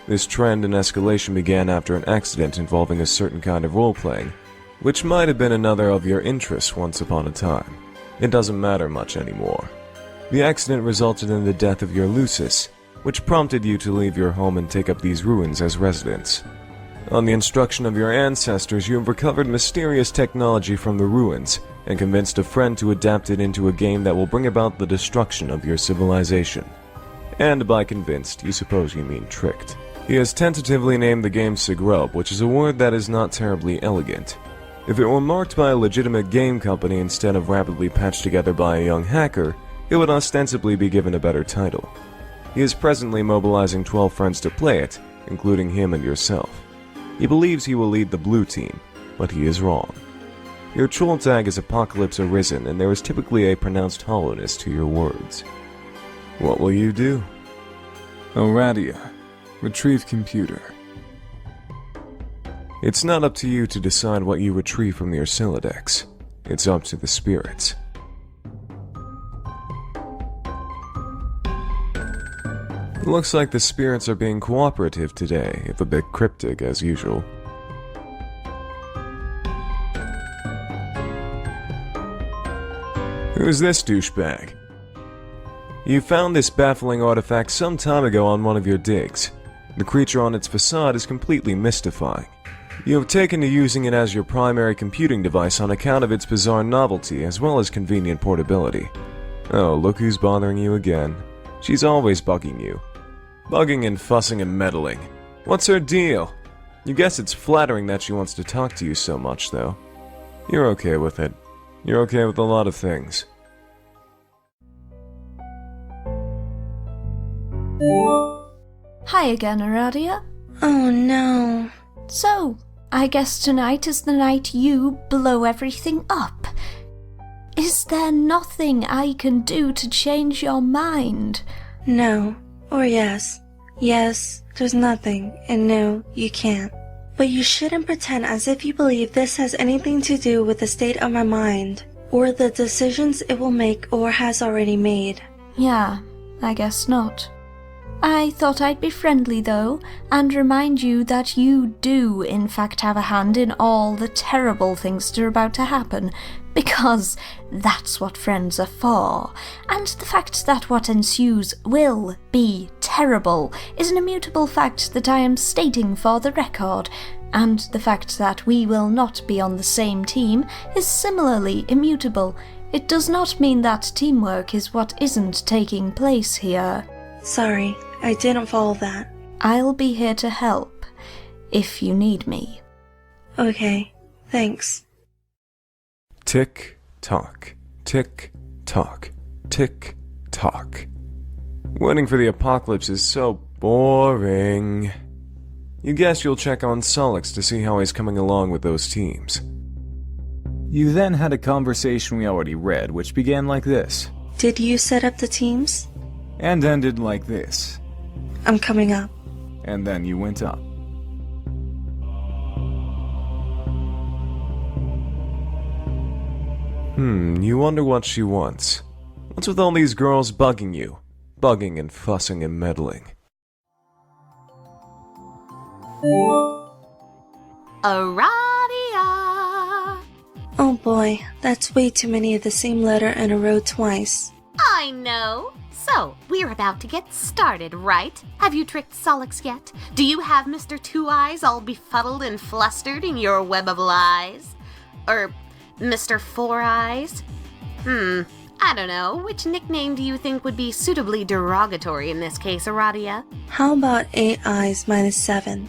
This trend and escalation began after an accident involving a certain kind of role-playing, which might have been another of your interests once upon a time. It doesn't matter much anymore. The accident resulted in the death of your Lucis, which prompted you to leave your home and take up these ruins as residence. On the instruction of your ancestors, you have recovered mysterious technology from the ruins, and convinced a friend to adapt it into a game that will bring about the destruction of your civilization. And by convinced, you suppose you mean tricked. He has tentatively named the game Sigrub, which is a word that is not terribly elegant. If it were marked by a legitimate game company instead of rapidly patched together by a young hacker, it would ostensibly be given a better title. He is presently mobilizing 12 friends to play it, including him and yourself. He believes he will lead the blue team, but he is wrong. Your troll tag is Apocalypse Arisen, and there is typically a pronounced hollowness to your words. What will you do? Aradia, retrieve computer. It's not up to you to decide what you retrieve from your Sylladex. it's up to the spirits. Looks like the spirits are being cooperative today, if a bit cryptic as usual. Who's this douchebag? You found this baffling artifact some time ago on one of your digs. The creature on its facade is completely mystifying. You have taken to using it as your primary computing device on account of its bizarre novelty as well as convenient portability. Oh, look who's bothering you again. She's always bugging you. Bugging and fussing and meddling. What's her deal? You guess it's flattering that she wants to talk to you so much, though. You're okay with it. You're okay with a lot of things. Hi again, Aradia. Oh no. So, I guess tonight is the night you blow everything up. Is there nothing I can do to change your mind? No. Or yes. Yes, there's nothing. And no, you can't. But you shouldn't pretend as if you believe this has anything to do with the state of my mind, or the decisions it will make or has already made. Yeah, I guess not. I thought I'd be friendly, though, and remind you that you do, in fact, have a hand in all the terrible things that are about to happen, because that's what friends are for. And the fact that what ensues will be terrible is an immutable fact that I am stating for the record, and the fact that we will not be on the same team is similarly immutable. It does not mean that teamwork is what isn't taking place here. Sorry, I didn't follow that. I'll be here to help, if you need me. Okay, thanks. Tick tock, tick tock, tick tock. Waiting for the apocalypse is so boring. You guess you'll check on Solix to see how he's coming along with those teams. You then had a conversation we already read, which began like this. Did you set up the teams? And ended like this. I'm coming up. And then you went up. You wonder what she wants. What's with all these girls bugging you? Bugging and fussing and meddling. Aradia! Oh boy, that's way too many of the same letter in a row twice. I know. So, we're about to get started, right? Have you tricked Solix yet? Do you have Mr. Two Eyes all befuddled and flustered in your web of lies? Or Mr. Four Eyes? I don't know. Which nickname do you think would be suitably derogatory in this case, Aradia? How about 8 eyes minus 7?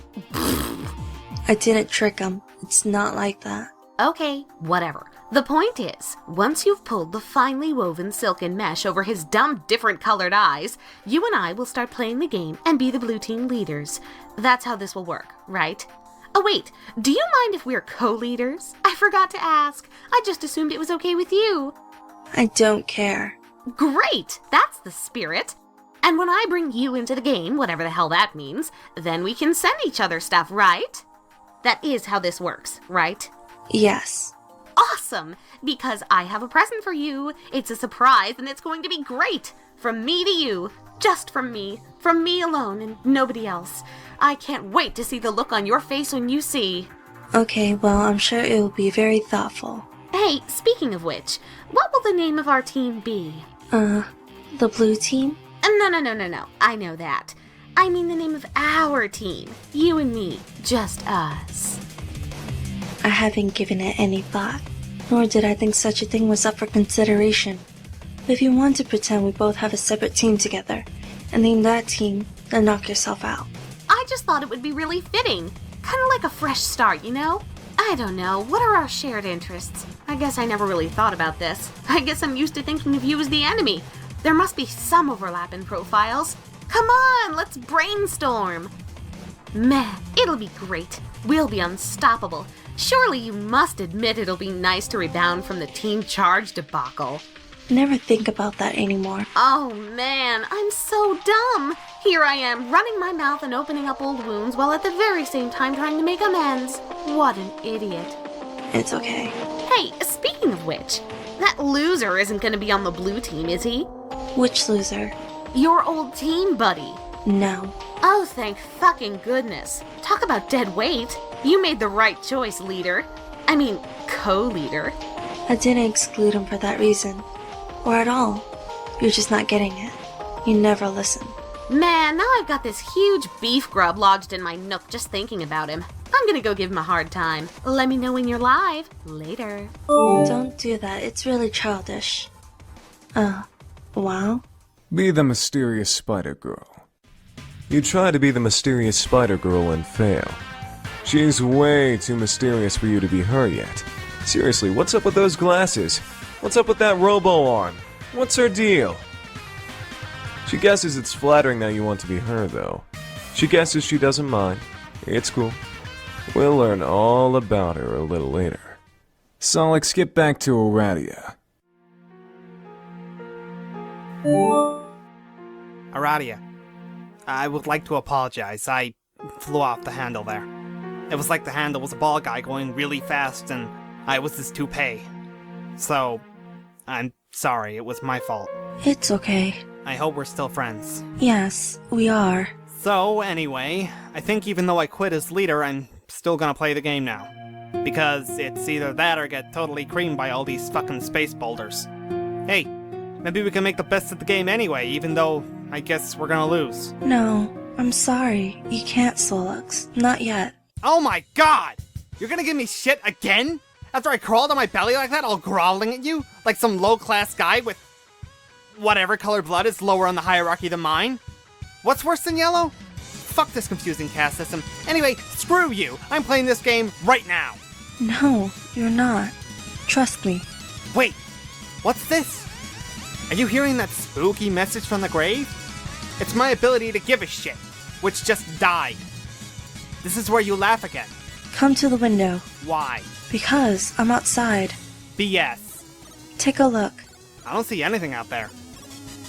I didn't trick him. It's not like that. Okay, whatever. The point is, once you've pulled the finely woven silken mesh over his dumb different colored eyes, you and I will start playing the game and be the blue team leaders. That's how this will work, right? Oh wait, do you mind if we're co-leaders? I forgot to ask. I just assumed it was okay with you. I don't care. Great! That's the spirit. And when I bring you into the game, whatever the hell that means, then we can send each other stuff, right? That is how this works, right? Yes. Awesome! Because I have a present for you. It's a surprise and it's going to be great. From me to you. Just from me alone and nobody else. I can't wait to see the look on your face when you see. Okay, well, I'm sure it will be very thoughtful. Hey, speaking of which, what will the name of our team be? The blue team? No. I know that. I mean the name of our team. You and me. Just us. I haven't given it any thought, nor did I think such a thing was up for consideration. But if you want to pretend we both have a separate team together, and name that team, then knock yourself out. I just thought it would be really fitting. Kind of like a fresh start, you know? I don't know, what are our shared interests? I guess I never really thought about this. I guess I'm used to thinking of you as the enemy. There must be some overlap in profiles. Come on, let's brainstorm. Meh, it'll be great. We'll be unstoppable. Surely you must admit it'll be nice to rebound from the team charge debacle. Never think about that anymore. Oh man, I'm so dumb. Here I am, running my mouth and opening up old wounds while at the very same time trying to make amends. What an idiot. It's okay. Hey, speaking of which, that loser isn't gonna be on the blue team, is he? Which loser? Your old team buddy. No. Oh, thank fucking goodness. Talk about dead weight. You made the right choice, leader. I mean, co-leader. I didn't exclude him for that reason. Or at all. You're just not getting it. You never listen. Man, now I've got this huge beef grub lodged in my nook just thinking about him. I'm gonna go give him a hard time. Let me know when you're live. Later. Don't do that. It's really childish. Wow? Be the mysterious spider girl. You try to be the mysterious spider girl and fail. She's way too mysterious for you to be her yet. Seriously, what's up with those glasses? What's up with that robo-arm? What's her deal? She guesses it's flattering that you want to be her, though. She guesses she doesn't mind. It's cool. We'll learn all about her a little later. Solix, get back to Aradia. Aradia, I would like to apologize. I flew off the handle there. It was like the handle was a ball guy going really fast and I was his toupee. So, I'm sorry, it was my fault. It's okay. I hope we're still friends. Yes, we are. So, anyway, I think even though I quit as leader, I'm still gonna play the game now. Because it's either that or get totally creamed by all these fucking space boulders. Hey, maybe we can make the best of the game anyway, even though I guess we're gonna lose. No, I'm sorry. You can't, Solux. Not yet. Oh my god! You're gonna give me shit again? After I crawled on my belly like that, all groveling at you? Like some low-class guy with whatever color blood is lower on the hierarchy than mine? What's worse than yellow? Fuck this confusing caste system. Anyway, screw you! I'm playing this game right now! No, you're not. Trust me. Wait, what's this? Are you hearing that spooky message from the grave? It's my ability to give a shit, which just died. This is where you laugh again. Come to the window. Why? Because I'm outside. BS. Take a look. I don't see anything out there.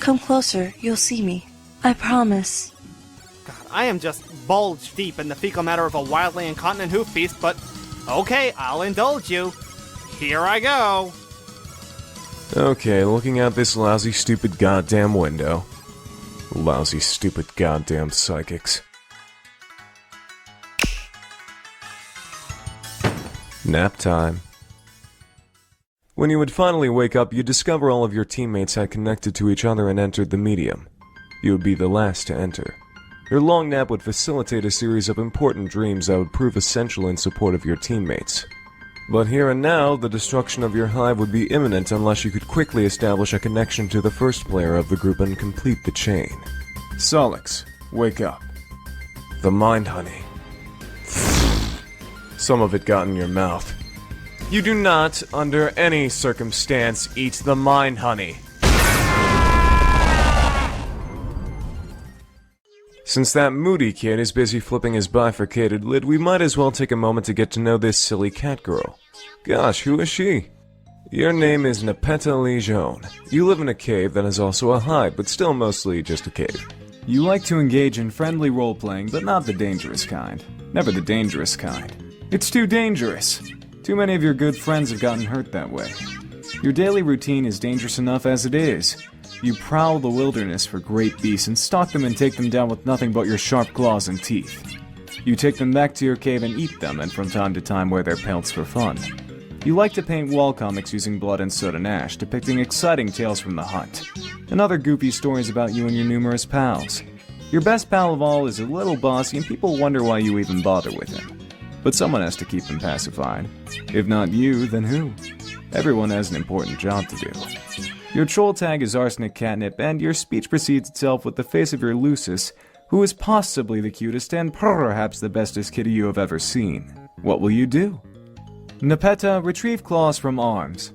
Come closer, you'll see me. I promise. God, I am just bulged deep in the fecal matter of a wildly incontinent hoof beast, but okay, I'll indulge you. Here I go. Okay, looking out this lousy, stupid goddamn window. Lousy, stupid goddamn psychics. Nap time. When you would finally wake up, you'd discover all of your teammates had connected to each other and entered the medium. You would be the last to enter. Your long nap would facilitate a series of important dreams that would prove essential in support of your teammates. But here and now, the destruction of your hive would be imminent unless you could quickly establish a connection to the first player of the group and complete the chain. Solix, wake up. The mind honey. Some of it got in your mouth. You do not, under any circumstance, eat the mind honey. Since that moody kid is busy flipping his bifurcated lid, we might as well take a moment to get to know this silly cat girl. Gosh, who is she? Your name is Nepeta Legion. You live in a cave that is also a hive, but still mostly just a cave. You like to engage in friendly role-playing, but not the dangerous kind. Never the dangerous kind. It's too dangerous. Too many of your good friends have gotten hurt that way. Your daily routine is dangerous enough as it is. You prowl the wilderness for great beasts and stalk them and take them down with nothing but your sharp claws and teeth. You take them back to your cave and eat them, and from time to time wear their pelts for fun. You like to paint wall comics using blood and soda and ash, depicting exciting tales from the hunt, and other goofy stories about you and your numerous pals. Your best pal of all is a little bossy, and people wonder why you even bother with him. But someone has to keep him pacified. If not you, then who? Everyone has an important job to do. Your troll tag is Arsenic Catnip, and your speech precedes itself with the face of your Lucis, who is possibly the cutest and perhaps the bestest kitty you have ever seen. What will you do? Nepeta, retrieve claws from arms.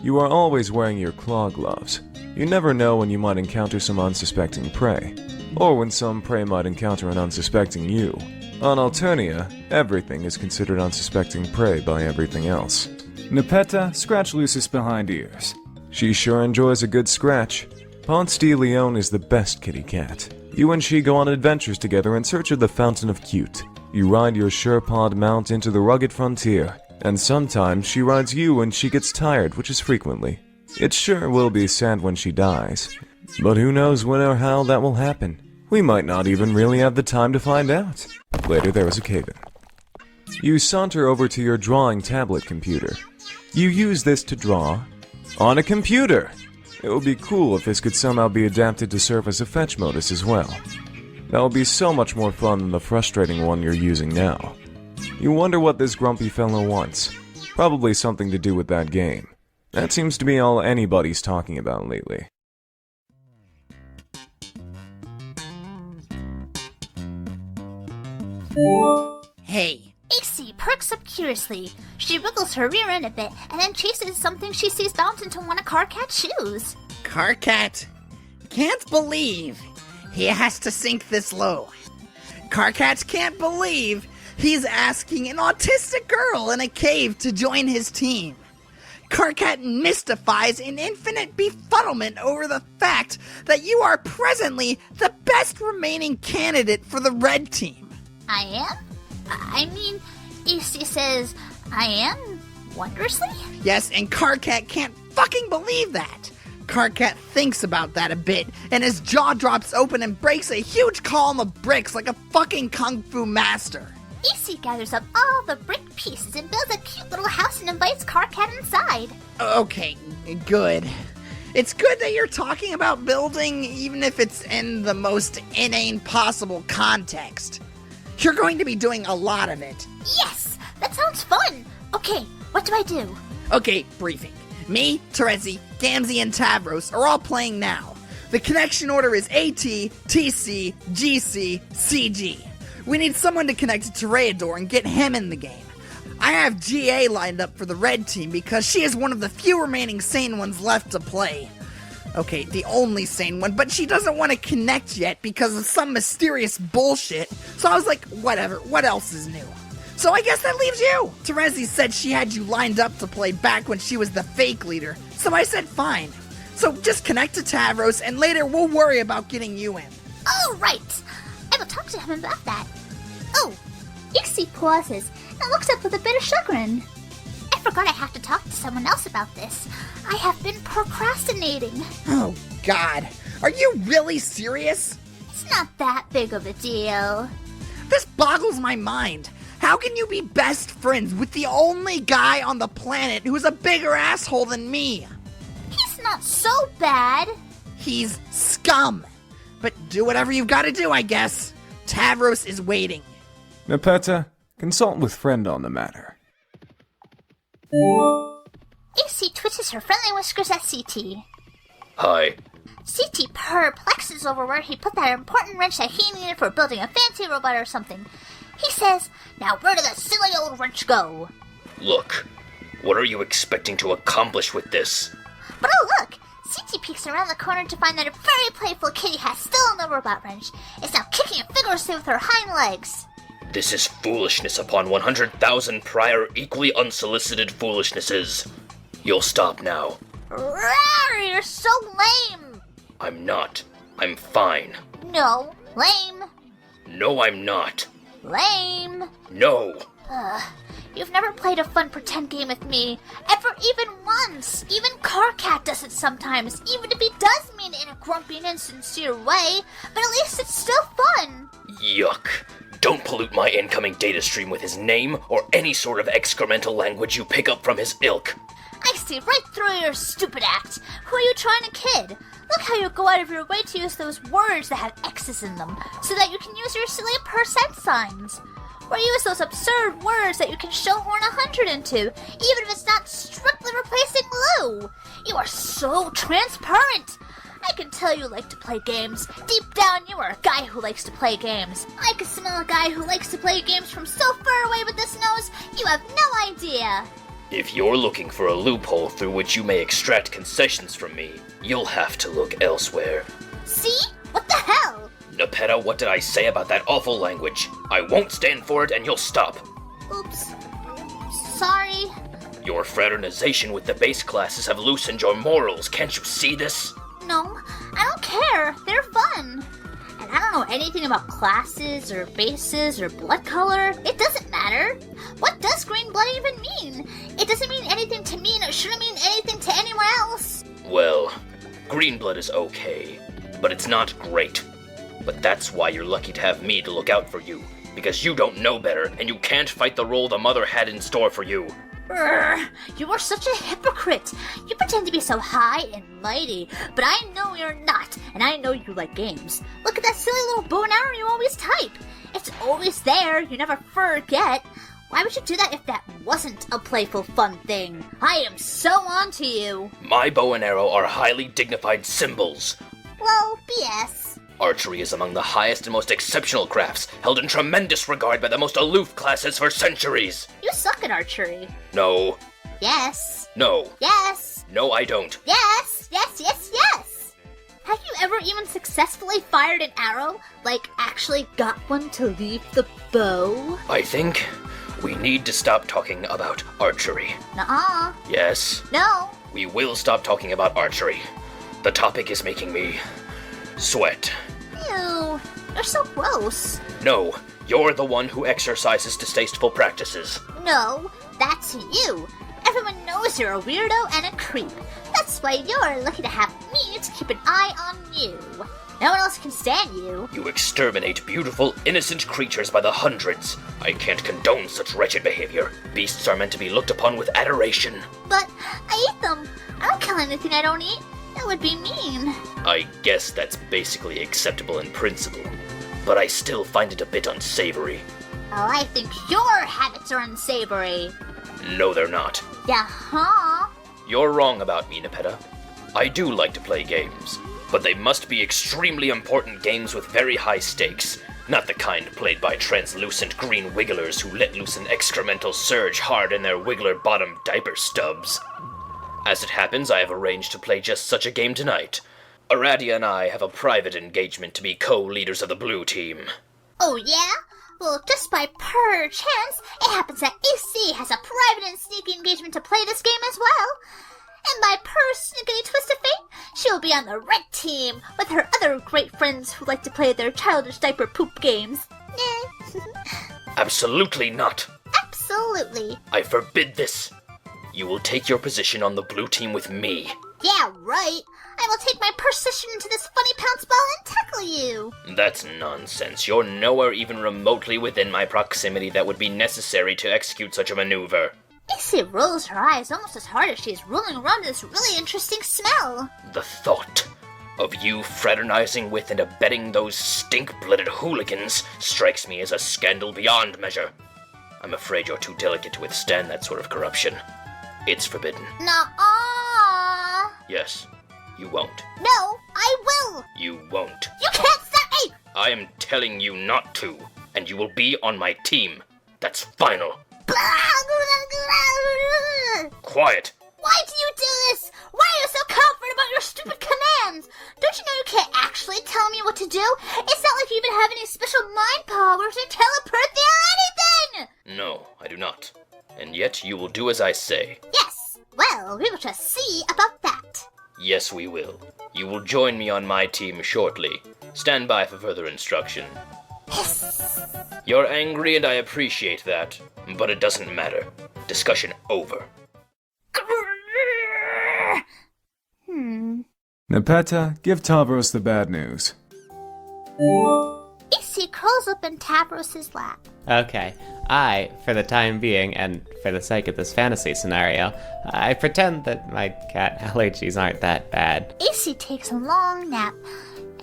You are always wearing your claw gloves. You never know when you might encounter some unsuspecting prey, or when some prey might encounter an unsuspecting you. On Alternia, everything is considered unsuspecting prey by everything else. Nepeta, scratch Lucis behind ears. She sure enjoys a good scratch. Ponce de Leon is the best kitty cat. You and she go on adventures together in search of the Fountain of Cute. You ride your Sherpod mount into the rugged frontier, And sometimes she rides you when she gets tired, which is frequently. It sure will be sad when she dies, but who knows when or how that will happen. We might not even really have the time to find out. Later there was a cave-in. You saunter over to your drawing tablet computer. You use this to draw on a computer! It would be cool if this could somehow be adapted to serve as a fetch modus as well. That would be so much more fun than the frustrating one you're using now. You wonder what this grumpy fellow wants. Probably something to do with that game. That seems to be all anybody's talking about lately. Hey. AC perks up curiously. She wiggles her rear end a bit and then chases something she sees bounce into one of Carcat's shoes. Carcat? Can't believe he has to sink this low. Carcat can't believe he's asking an autistic girl in a cave to join his team. Carcat mystifies in infinite befuddlement over the fact that you are presently the best remaining candidate for the red team. I am? I mean, AC says I am? Wondrously? Yes, and Carcat can't fucking believe that. Carcat thinks about that a bit, and his jaw drops open and breaks a huge column of bricks like a fucking kung fu master. AC gathers up all the brick pieces and builds a cute little house and invites Carcat inside. Okay, good. It's good that you're talking about building, even if it's in the most inane possible context. You're going to be doing a lot of it. Yes! That sounds fun! Okay, what do I do? Okay, briefing. Me, Terezi, Gamzee, and Tavros are all playing now. The connection order is AT, TC, GC, CG. We need someone to connect to Toreador and get him in the game. I have GA lined up for the red team because she is one of the few remaining sane ones left to play. Okay, the only sane one, but she doesn't want to connect yet because of some mysterious bullshit. So I was like, whatever, what else is new? So I guess that leaves you! Terezi said she had you lined up to play back when she was the fake leader, so I said fine. So just connect to Tavros and later we'll worry about getting you in. Oh, right! I will talk to him about that. Oh, Ixie pauses and looks up with a bit of chagrin. I forgot I have to talk to someone else about this. I have been procrastinating. Oh, God. Are you really serious? It's not that big of a deal. This boggles my mind. How can you be best friends with the only guy on the planet who's a bigger asshole than me? He's not so bad. He's scum. But do whatever you've got to do, I guess. Tavros is waiting. Nepeta, consult with friend on the matter. AC twitches her friendly whiskers at CT. Hi. CT perplexes over where he put that important wrench that he needed for building a fancy robot or something. He says, now where did that silly old wrench go? Look, what are you expecting to accomplish with this? But oh look! CT peeks around the corner to find that a very playful kitty has stolen the robot wrench. It's now kicking it vigorously with her hind legs. This is foolishness upon 100,000 prior equally unsolicited foolishnesses. You'll stop now. Rawr, you're so lame! I'm not. I'm fine. No, lame. No, I'm not. Lame. No. You've never played a fun pretend game with me, ever even once. Even Carcat does it sometimes, even if he does mean it in a grumpy and insincere way, but at least it's still fun. Yuck. Don't pollute my incoming data stream with his name or any sort of excremental language you pick up from his ilk. I see right through your stupid act. Who are you trying to kid? Look how you go out of your way to use those words that have X's in them, so that you can use your silly percent signs. Or use those absurd words that you can shoehorn 100 into, even if it's not strictly replacing Lou. You are so transparent. I can tell you like to play games. Deep down, you are a guy who likes to play games. I can smell a guy who likes to play games from so far away with this nose, you have no idea. If you're looking for a loophole through which you may extract concessions from me, you'll have to look elsewhere. See? What the hell? Nepeta, what did I say about that awful language? I won't stand for it and you'll stop. Oops. Sorry. Your fraternization with the base classes have loosened your morals, can't you see this? No, I don't care. They're fun. And I don't know anything about classes or bases or blood color. It doesn't matter. What does green blood even mean? green blood is okay, but it's not great. But that's why you're lucky to have me to look out for you, because you don't know better, and you can't fight the role the mother had in store for you. You are such a hypocrite. You pretend to be so high and mighty, but I know you're not, and I know you like games. Look at that silly little bow and arrow you always type. It's always there, you never forget. Why would you do that if that wasn't a playful, fun thing? I am so onto you. My bow and arrow are highly dignified symbols. Well, BS. Archery is among the highest and most exceptional crafts, held in tremendous regard by the most aloof classes for centuries. You suck at archery. No. Yes. No. Yes. No, I don't. Yes. Yes, yes, yes. Have you ever even successfully fired an arrow? Like, actually got one to leave the bow? I think we need to stop talking about archery. Nuh-uh. Yes. No. We will stop talking about archery. The topic is making me sweat. Ew. You're so gross. No, you're the one who exercises distasteful practices. No, that's you. Everyone knows you're a weirdo and a creep. That's why you're lucky to have me to keep an eye on you. No one else can stand you. You exterminate beautiful, innocent creatures by the hundreds. I can't condone such wretched behavior. Beasts are meant to be looked upon with adoration. But I eat them. I don't kill anything I don't eat. That would be mean. I guess that's basically acceptable in principle, but I still find it a bit unsavory. Oh, I think your habits are unsavory. No, they're not. Yeah, huh? You're wrong about me, Nepeta. I do like to play games, but they must be extremely important games with very high stakes, not the kind played by translucent green wigglers who let loose an excremental surge hard in their wiggler-bottom diaper stubs. As it happens, I have arranged to play just such a game tonight. Aradia and I have a private engagement to be co-leaders of the blue team. Oh, yeah? Well, just by pure chance, it happens that AC has a private and sneaky engagement to play this game as well. And by pure sneaky twist of fate, she will be on the red team with her other great friends who like to play their childish diaper poop games. Absolutely not. Absolutely. I forbid this. You will take your position on the blue team with me. Yeah, right. I will take my position into this funny pounce ball and tackle you. That's nonsense. You're nowhere even remotely within my proximity that would be necessary to execute such a maneuver. AC rolls her eyes almost as hard as she is rolling around this really interesting smell. The thought of you fraternizing with and abetting those stink-blooded hooligans strikes me as a scandal beyond measure. I'm afraid you're too delicate to withstand that sort of corruption. It's forbidden. Nuh-uh. Yes, you won't. No, I will. You won't. You can't stop me. I am telling you not to, and you will be on my team. That's final. Quiet. Why do you do this? Why are you so confident about your stupid commands? Don't you know you can't actually tell me what to do? It's not like you even have any special mind powers or telepathy or anything! No, I do not. And yet you will do as I say. Yes. Well, we will just see about that. Yes, we will. You will join me on my team shortly. Stand by for further instruction. You're angry and I appreciate that, but it doesn't matter. Discussion over. Nepeta, give Tavros the bad news. Issy curls up in Tavros's lap. Okay, for the time being, and for the sake of this fantasy scenario, I pretend that my cat allergies aren't that bad. Issy takes a long nap,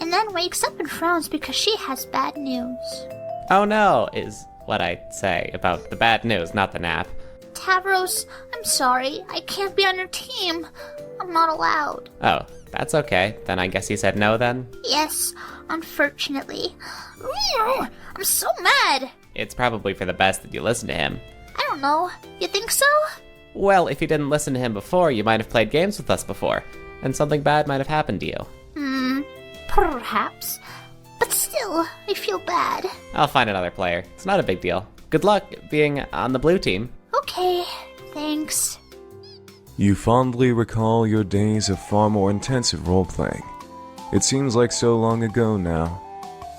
and then wakes up and frowns because she has bad news. Oh no, is what I say about the bad news, not the nap. Tavros, I'm sorry, I can't be on your team. I'm not allowed. Oh, that's okay. Then I guess you said no then? Yes, unfortunately. I'm so mad. It's probably for the best that you listen to him. I don't know. You think so? Well, if you didn't listen to him before, you might have played games with us before, and something bad might have happened to you. Perhaps. But still, I feel bad. I'll find another player. It's not a big deal. Good luck being on the blue team. Okay, thanks. You fondly recall your days of far more intensive role-playing. It seems like so long ago now.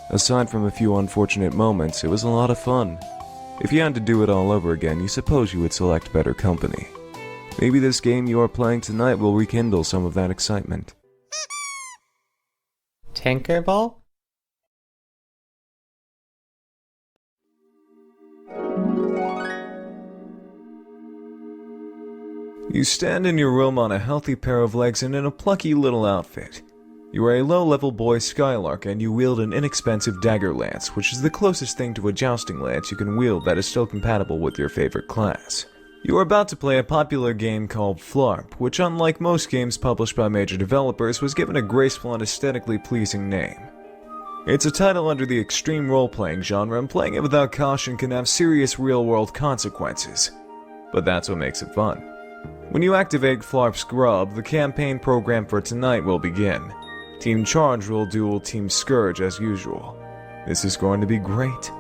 Aside from a few unfortunate moments, it was a lot of fun. If you had to do it all over again, you suppose you would select better company. Maybe this game you are playing tonight will rekindle some of that excitement. Tinkerbell? You stand in your room on a healthy pair of legs and in a plucky little outfit. You are a low-level boy Skylark, and you wield an inexpensive dagger lance, which is the closest thing to a jousting lance you can wield that is still compatible with your favorite class. You are about to play a popular game called Flarp, which unlike most games published by major developers, was given a graceful and aesthetically pleasing name. It's a title under the extreme role-playing genre, and playing it without caution can have serious real-world consequences. But that's what makes it fun. When you activate Flarp's Grub, the campaign program for tonight will begin. Team Charge will duel Team Scourge as usual. This is going to be great.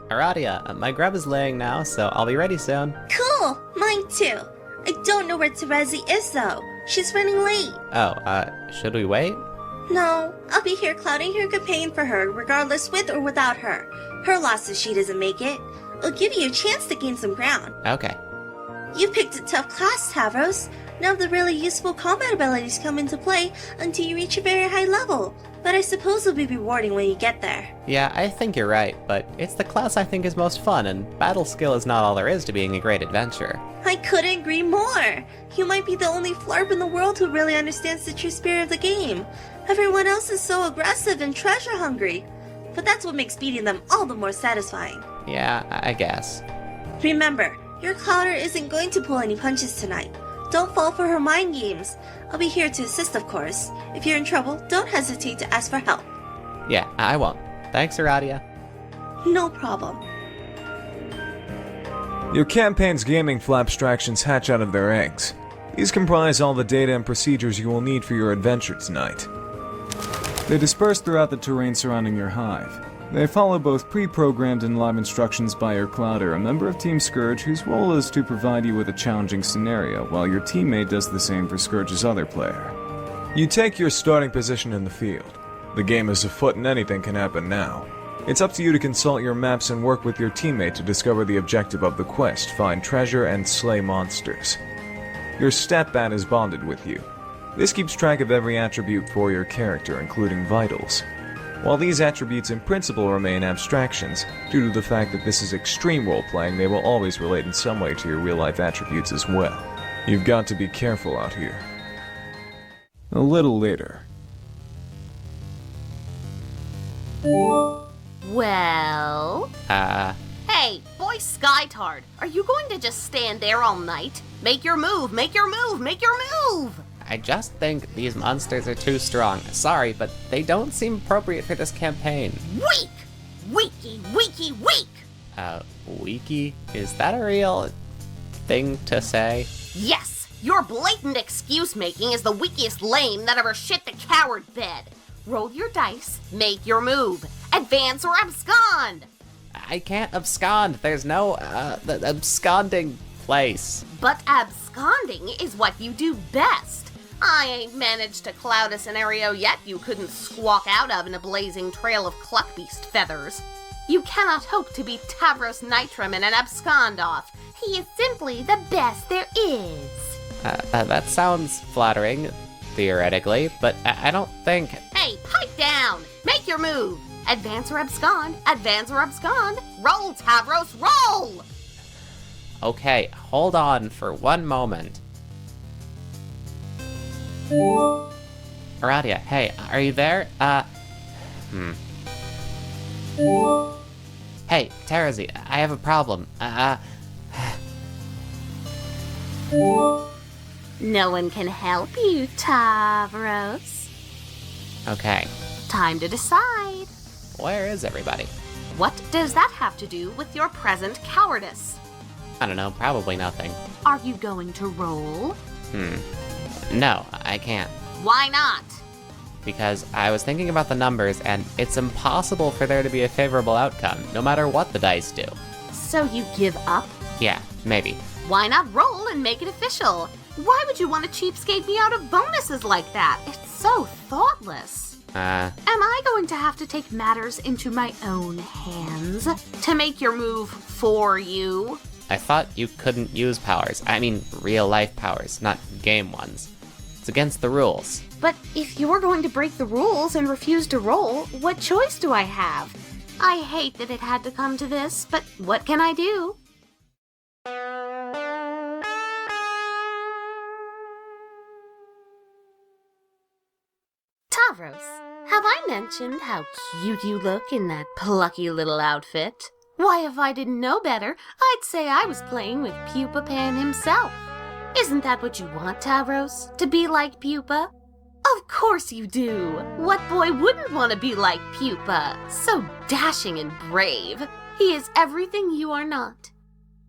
Aradia, my grub is laying now, so I'll be ready soon. Cool! Mine too. I don't know where Terezi is though. She's running late. Oh, should we wait? No, I'll be here clouding her campaign for her, regardless with or without her. Her loss if she doesn't make it. It'll give you a chance to gain some ground. Okay. You picked a tough class, Tavros. None of the really useful combat abilities come into play until you reach a very high level. But I suppose it'll be rewarding when you get there. Yeah, I think you're right, but it's the class I think is most fun, and battle skill is not all there is to being a great adventurer. I couldn't agree more. You might be the only Flarp in the world who really understands the true spirit of the game. Everyone else is so aggressive and treasure hungry. But that's what makes beating them all the more satisfying. Yeah, I guess. Remember, your Clouder isn't going to pull any punches tonight. Don't fall for her mind games. I'll be here to assist, of course. If you're in trouble, don't hesitate to ask for help. Yeah, I won't. Thanks, Aradia. No problem. Your campaign's gaming flapstractions hatch out of their eggs. These comprise all the data and procedures you will need for your adventure tonight. They disperse throughout the terrain surrounding your hive. They follow both pre-programmed and live instructions by your Clouder, a member of Team Scourge whose role is to provide you with a challenging scenario, while your teammate does the same for Scourge's other player. You take your starting position in the field. The game is afoot and anything can happen now. It's up to you to consult your maps and work with your teammate to discover the objective of the quest, find treasure, and slay monsters. Your stat bat is bonded with you. This keeps track of every attribute for your character, including vitals. While these attributes in principle remain abstractions, due to the fact that this is extreme role-playing, they will always relate in some way to your real-life attributes as well. You've got to be careful out here. A little later. Well? Hey, boy Skytard, are you going to just stand there all night? Make your move, make your move, make your move! I just think these monsters are too strong. Sorry, but they don't seem appropriate for this campaign. Weak! Weaky, weaky, weak! Weaky? Is that a real thing to say? Yes! Your blatant excuse-making is the weakest lame that ever shit the coward bed. Roll your dice, make your move. Advance or abscond! I can't abscond. There's no, absconding place. But absconding is what you do best. I ain't managed to cloud a scenario yet you couldn't squawk out of in a blazing trail of cluckbeast feathers. You cannot hope to beat Tavros Nitram in an abscond off. He is simply the best there is. That sounds flattering, theoretically, but I don't think... Hey, pipe down! Make your move! Advance or abscond! Advance or abscond! Roll, Tavros, roll! Okay, hold on for one moment. Aradia, hey, are you there? Hey, Terezi, I have a problem. No one can help you, Tavros. Okay. Time to decide. Where is everybody? What does that have to do with your present cowardice? I don't know, probably nothing. Are you going to roll? No, I can't. Why not? Because I was thinking about the numbers, and it's impossible for there to be a favorable outcome, no matter what the dice do. So you give up? Yeah, maybe. Why not roll and make it official? Why would you want to cheapskate me out of bonuses like that? It's so thoughtless. Am I going to have to take matters into my own hands to make your move for you? I thought you couldn't use powers. I mean, real-life powers, not game ones. It's against the rules. But if you're going to break the rules and refuse to roll, what choice do I have? I hate that it had to come to this, but what can I do? Tavros, have I mentioned how cute you look in that plucky little outfit? Why, if I didn't know better, I'd say I was playing with Pupa Pan himself. Isn't that what you want, Tavros? To be like Pupa? Of course you do! What boy wouldn't want to be like Pupa? So dashing and brave. He is everything you are not.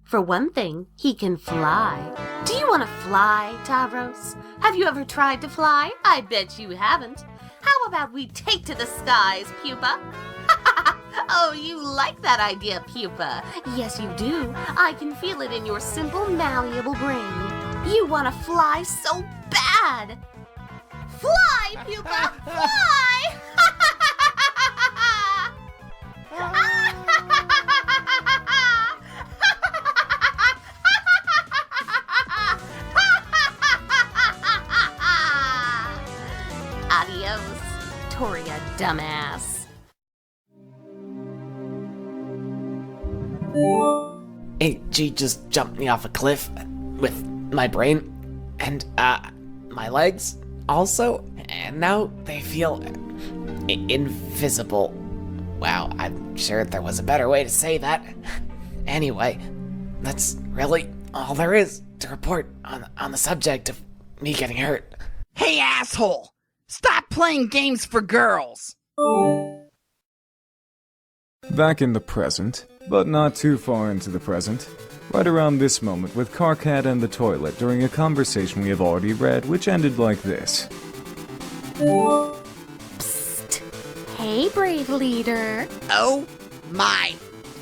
For one thing, he can fly. Do you want to fly, Tavros? Have you ever tried to fly? I bet you haven't. How about we take to the skies, Pupa? Oh, you like that idea, Pupa. Yes, you do. I can feel it in your simple, malleable brain. You want to fly so bad. Fly, Pupa! Fly! Adios, Toria dumbass. She just jumped me off a cliff with my brain and my legs also, and now they feel invisible. Wow, I'm sure there was a better way to say that. Anyway, that's really all there is to report on the subject of me getting hurt. Hey, asshole! Stop playing games for girls! Back in the present, but not too far into the present, right around this moment with Carcat and the toilet during a conversation we have already read, which ended like this. Psst. Hey, brave leader. Oh my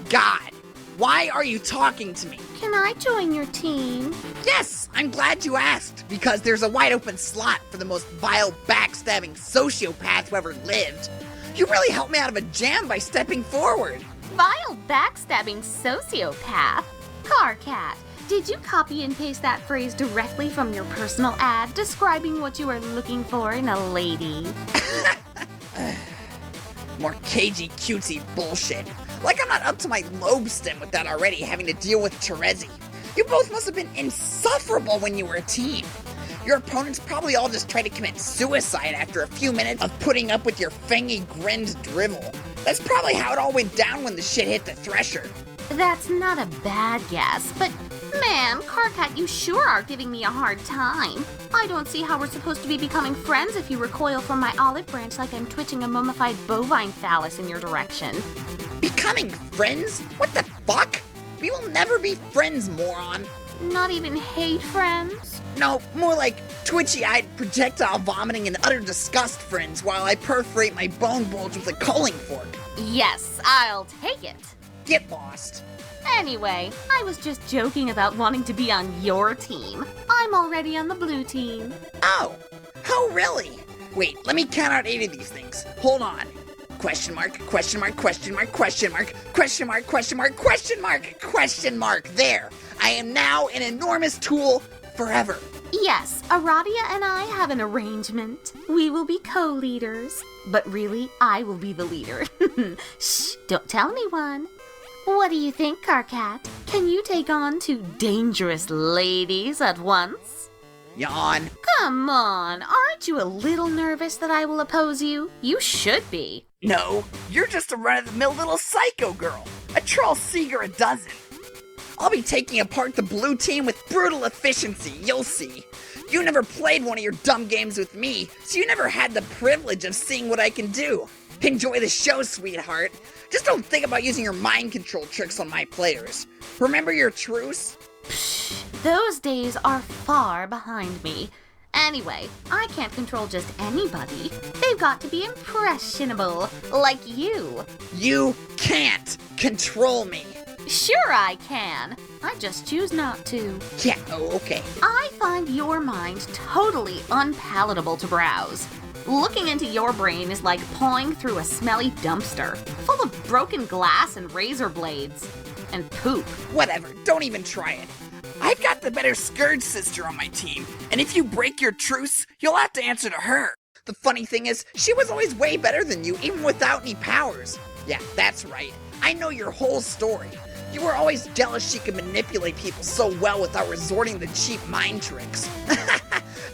god! Why are you talking to me? Can I join your team? Yes, I'm glad you asked, because there's a wide open slot for the most vile, backstabbing sociopath who ever lived. You really helped me out of a jam by stepping forward. Vile, backstabbing sociopath? Carcat, did you copy and paste that phrase directly from your personal ad describing what you are looking for in a lady? More cagey cutesy bullshit. Like I'm not up to my lobe stem with that already, having to deal with Terezi. You both must have been insufferable when you were a team. Your opponents probably all just tried to commit suicide after a few minutes of putting up with your fangy grinned drivel. That's probably how it all went down when the shit hit the thresher. That's not a bad guess, but man, Carcat, you sure are giving me a hard time. I don't see how we're supposed to be becoming friends if you recoil from my olive branch like I'm twitching a mummified bovine phallus in your direction. Becoming friends? What the fuck? We will never be friends, moron. Not even hate friends? No, more like twitchy-eyed projectile vomiting and utter disgust friends while I perforate my bone bulge with a culling fork. Yes, I'll take it. Get lost. Anyway, I was just joking about wanting to be on your team. I'm already on the blue team. Oh, really? Wait, let me count out 8 of these things. Hold on. Question mark, question mark, question mark, question mark, question mark, question mark, question mark, question mark. There. I am now an enormous tool forever. Yes, Aradia and I have an arrangement. We will be co-leaders. But really, I will be the leader. Shh, don't tell anyone. What do you think, Carcat? Can you take on 2 dangerous ladies at once? Yawn. Come on, aren't you a little nervous that I will oppose you? You should be. No, you're just a run-of-the-mill little psycho girl. A troll seeger a dozen. I'll be taking apart the blue team with brutal efficiency, you'll see. You never played one of your dumb games with me, so you never had the privilege of seeing what I can do. Enjoy the show, sweetheart. Just don't think about using your mind control tricks on my players. Remember your truce? Psh, those days are far behind me. Anyway, I can't control just anybody. They've got to be impressionable, like you. You can't control me. Sure I can. I just choose not to. Yeah, okay. I find your mind totally unpalatable to browse. Looking into your brain is like pawing through a smelly dumpster, full of broken glass and razor blades. and poop. Whatever, don't even try it. I've got the better Scourge sister on my team, and if you break your truce, you'll have to answer to her. The funny thing is, she was always way better than you, even without any powers. Yeah, that's right. I know your whole story. You were always jealous she could manipulate people so well without resorting to cheap mind tricks.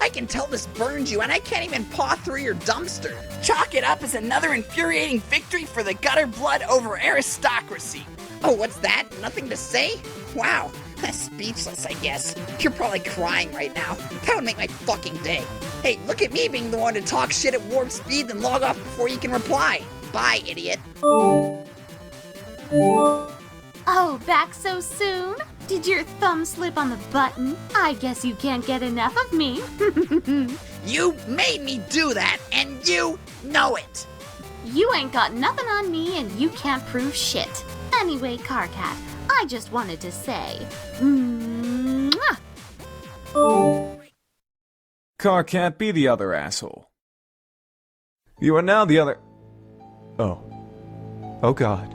I can tell this burned you, and I can't even paw through your dumpster. Chalk it up as another infuriating victory for the gutter blood over aristocracy. Oh, what's that? Nothing to say? Wow, speechless, I guess. You're probably crying right now. That would make my fucking day. Hey, look at me being the one to talk shit at warp speed and log off before you can reply. Bye, idiot. Oh, back so soon? Did your thumb slip on the button? I guess you can't get enough of me. You made me do that, and you know it. You ain't got nothing on me, and you can't prove shit. Anyway, Carcat, I just wanted to say, mwah. Carcat, be the other asshole. You are now the other... Oh. Oh god.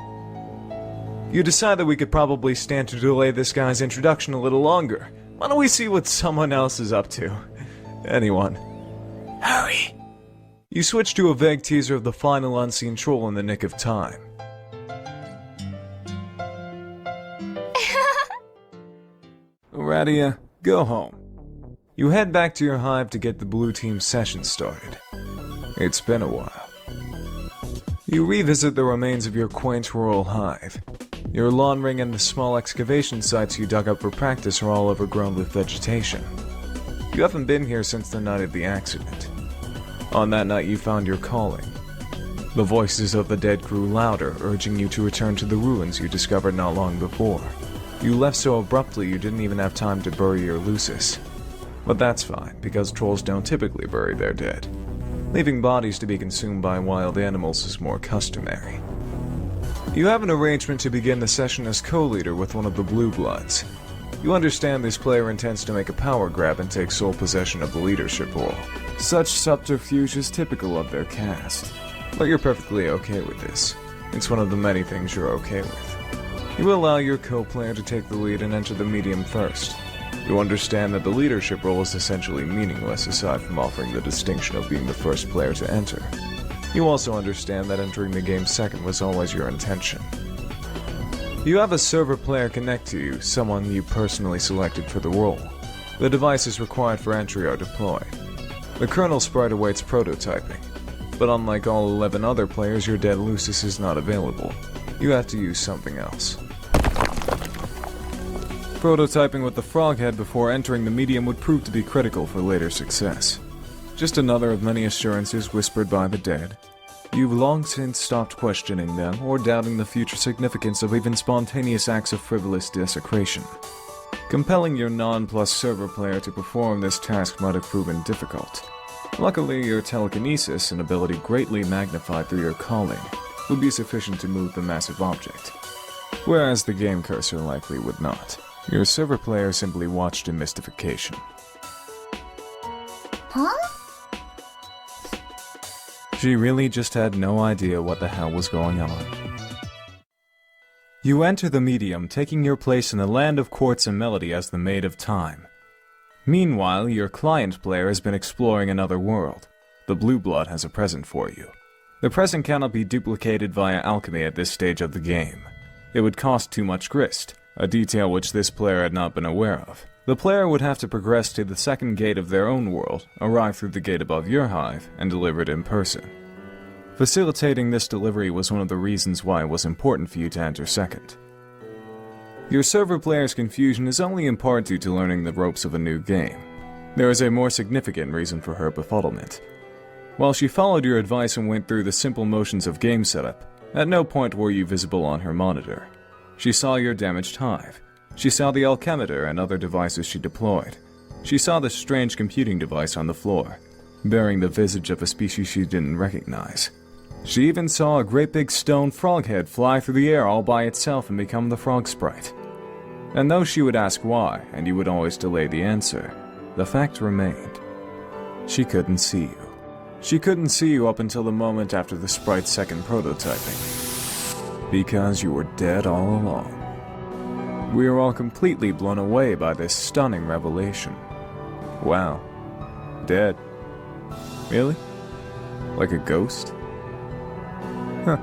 You decide that we could probably stand to delay this guy's introduction a little longer. Why don't we see what someone else is up to? Anyone. Hurry! You switch to a vague teaser of the final unseen troll in the nick of time. Radia, go home. You head back to your hive to get the blue team session started. It's been a while. You revisit the remains of your quaint rural hive. Your lawn ring and the small excavation sites you dug up for practice are all overgrown with vegetation. You haven't been here since the night of the accident. On that night you found your calling. The voices of the dead grew louder, urging you to return to the ruins you discovered not long before. You left so abruptly you didn't even have time to bury your Lucis. But that's fine, because trolls don't typically bury their dead. Leaving bodies to be consumed by wild animals is more customary. You have an arrangement to begin the session as co-leader with one of the Blue Bloods. You understand this player intends to make a power grab and take sole possession of the leadership role. Such subterfuge is typical of their caste. But you're perfectly okay with this. It's one of the many things you're okay with. You allow your co-player to take the lead and enter the medium first. You understand that the leadership role is essentially meaningless aside from offering the distinction of being the first player to enter. You also understand that entering the game second was always your intention. You have a server player connect to you, someone you personally selected for the role. The devices required for entry are deployed. The kernel sprite awaits prototyping, but unlike all 11 other players, your dead Lucis is not available. You have to use something else. Prototyping with the Froghead before entering the medium would prove to be critical for later success. Just another of many assurances whispered by the dead. You've long since stopped questioning them or doubting the future significance of even spontaneous acts of frivolous desecration. Compelling your non-plus server player to perform this task might have proven difficult. Luckily, your telekinesis, an ability greatly magnified through your calling, would be sufficient to move the massive object, whereas the game cursor likely would not. Your server player simply watched in mystification. Huh? She really just had no idea what the hell was going on. You enter the medium, taking your place in the land of quartz and melody as the Maid of Time. Meanwhile, your client player has been exploring another world. The Blue Blood has a present for you. The present cannot be duplicated via alchemy at this stage of the game. It would cost too much grist, a detail which this player had not been aware of. The player would have to progress to the second gate of their own world, arrive through the gate above your hive, and deliver it in person. Facilitating this delivery was one of the reasons why it was important for you to enter second. Your server player's confusion is only in part due to learning the ropes of a new game. There is a more significant reason for her befuddlement. While she followed your advice and went through the simple motions of game setup, at no point were you visible on her monitor. She saw your damaged hive. She saw the alchemitter and other devices she deployed. She saw the strange computing device on the floor, bearing the visage of a species she didn't recognize. She even saw a great big stone frog head fly through the air all by itself and become the frog sprite. And though she would ask why, and you would always delay the answer, the fact remained. She couldn't see you. She couldn't see you up until the moment after the sprite's second prototyping. Because you were dead all along. We are all completely blown away by this stunning revelation. Wow. Dead. Really? Like a ghost? Huh.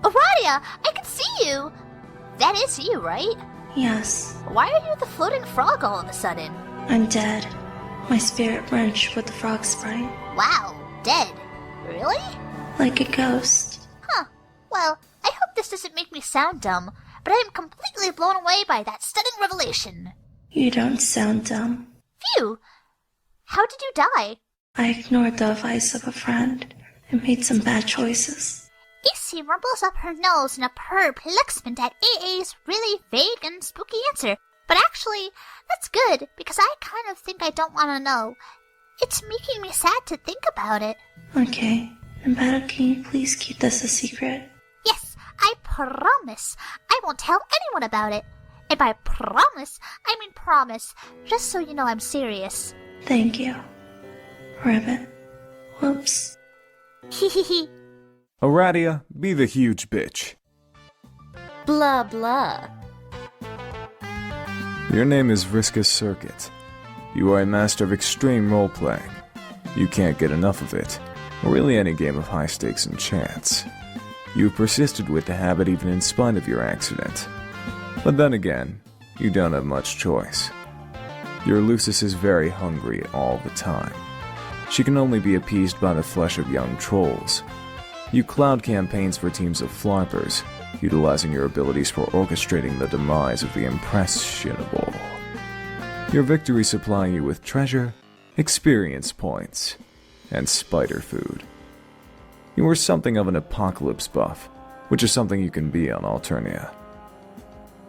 Aradia, I can see you! That is you, right? Yes, Why are you the floating frog all of a sudden? I'm dead. My spirit merged with the frog sprite. Wow, dead. Really? Like a ghost. Huh. Well, I hope this doesn't make me sound dumb, but I am completely blown away by that stunning revelation. You don't sound dumb. Phew! How did you die? I ignored the advice of a friend and made some bad choices. Issy rumbles up her nose in a perplexement at AA's really vague and spooky answer. But actually, that's good, because I kind of think I don't want to know. It's making me sad to think about it. Okay, and better can you please keep this a secret? Yes, I promise. I won't tell anyone about it. And by promise, I mean promise, just so you know I'm serious. Thank you. Ribbit. Whoops. Hehehe. Aradia, be the huge bitch. Blah blah. Your name is Vriska Circuit. You are a master of extreme role-playing. You can't get enough of it, or really any game of high stakes and chance. You've persisted with the habit even in spite of your accident. But then again, you don't have much choice. Your Lucis is very hungry all the time. She can only be appeased by the flesh of young trolls. You cloud campaigns for teams of flarpers, utilizing your abilities for orchestrating the demise of the impressionable. Your victories supply you with treasure, experience points, and spider food. You are something of an apocalypse buff, which is something you can be on Alternia.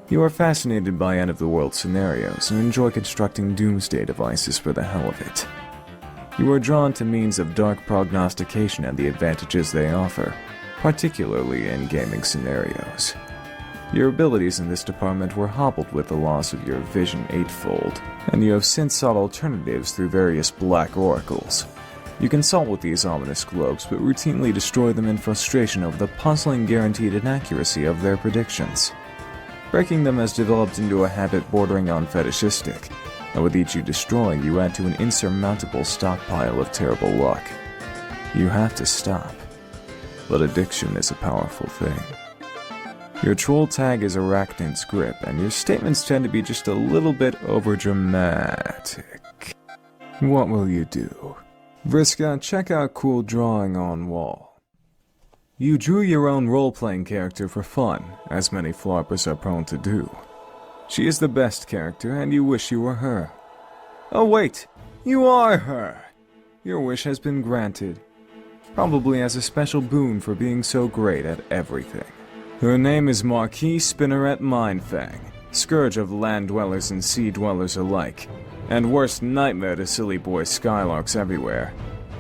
You are fascinated by end-of-the-world scenarios and enjoy constructing doomsday devices for the hell of it. You are drawn to means of dark prognostication and the advantages they offer, particularly in gaming scenarios. Your abilities in this department were hobbled with the loss of your Vision Eightfold, and you have since sought alternatives through various black oracles. You consult with these ominous globes, but routinely destroy them in frustration over the puzzling guaranteed inaccuracy of their predictions. Breaking them has developed into a habit bordering on fetishistic, and with each you destroy, you add to an insurmountable stockpile of terrible luck. You have to stop. But addiction is a powerful thing. Your troll tag is Arachnid's grip, and your statements tend to be just a little bit overdramatic. What will you do? Vriska, check out cool drawing on wall. You drew your own role-playing character for fun, as many flarpers are prone to do. She is the best character, and you wish you were her. Oh wait, you are her! Your wish has been granted. Probably as a special boon for being so great at everything. Her name is Marquis Spinneret Mindfang, scourge of land dwellers and sea dwellers alike, and worst nightmare to silly boy skylarks everywhere.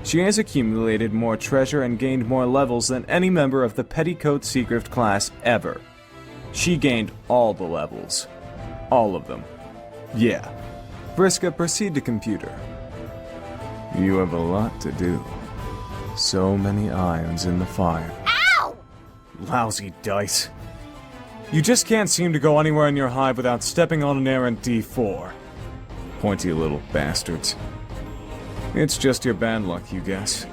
She has accumulated more treasure and gained more levels than any member of the Petticoat Seagrave class ever. She gained all the levels. All of them. Yeah. Vriska, proceed to computer. You have a lot to do. So many irons in the fire. Ow! Lousy dice. You just can't seem to go anywhere in your hive without stepping on an errant D4. Pointy little bastards. It's just your bad luck, you guess.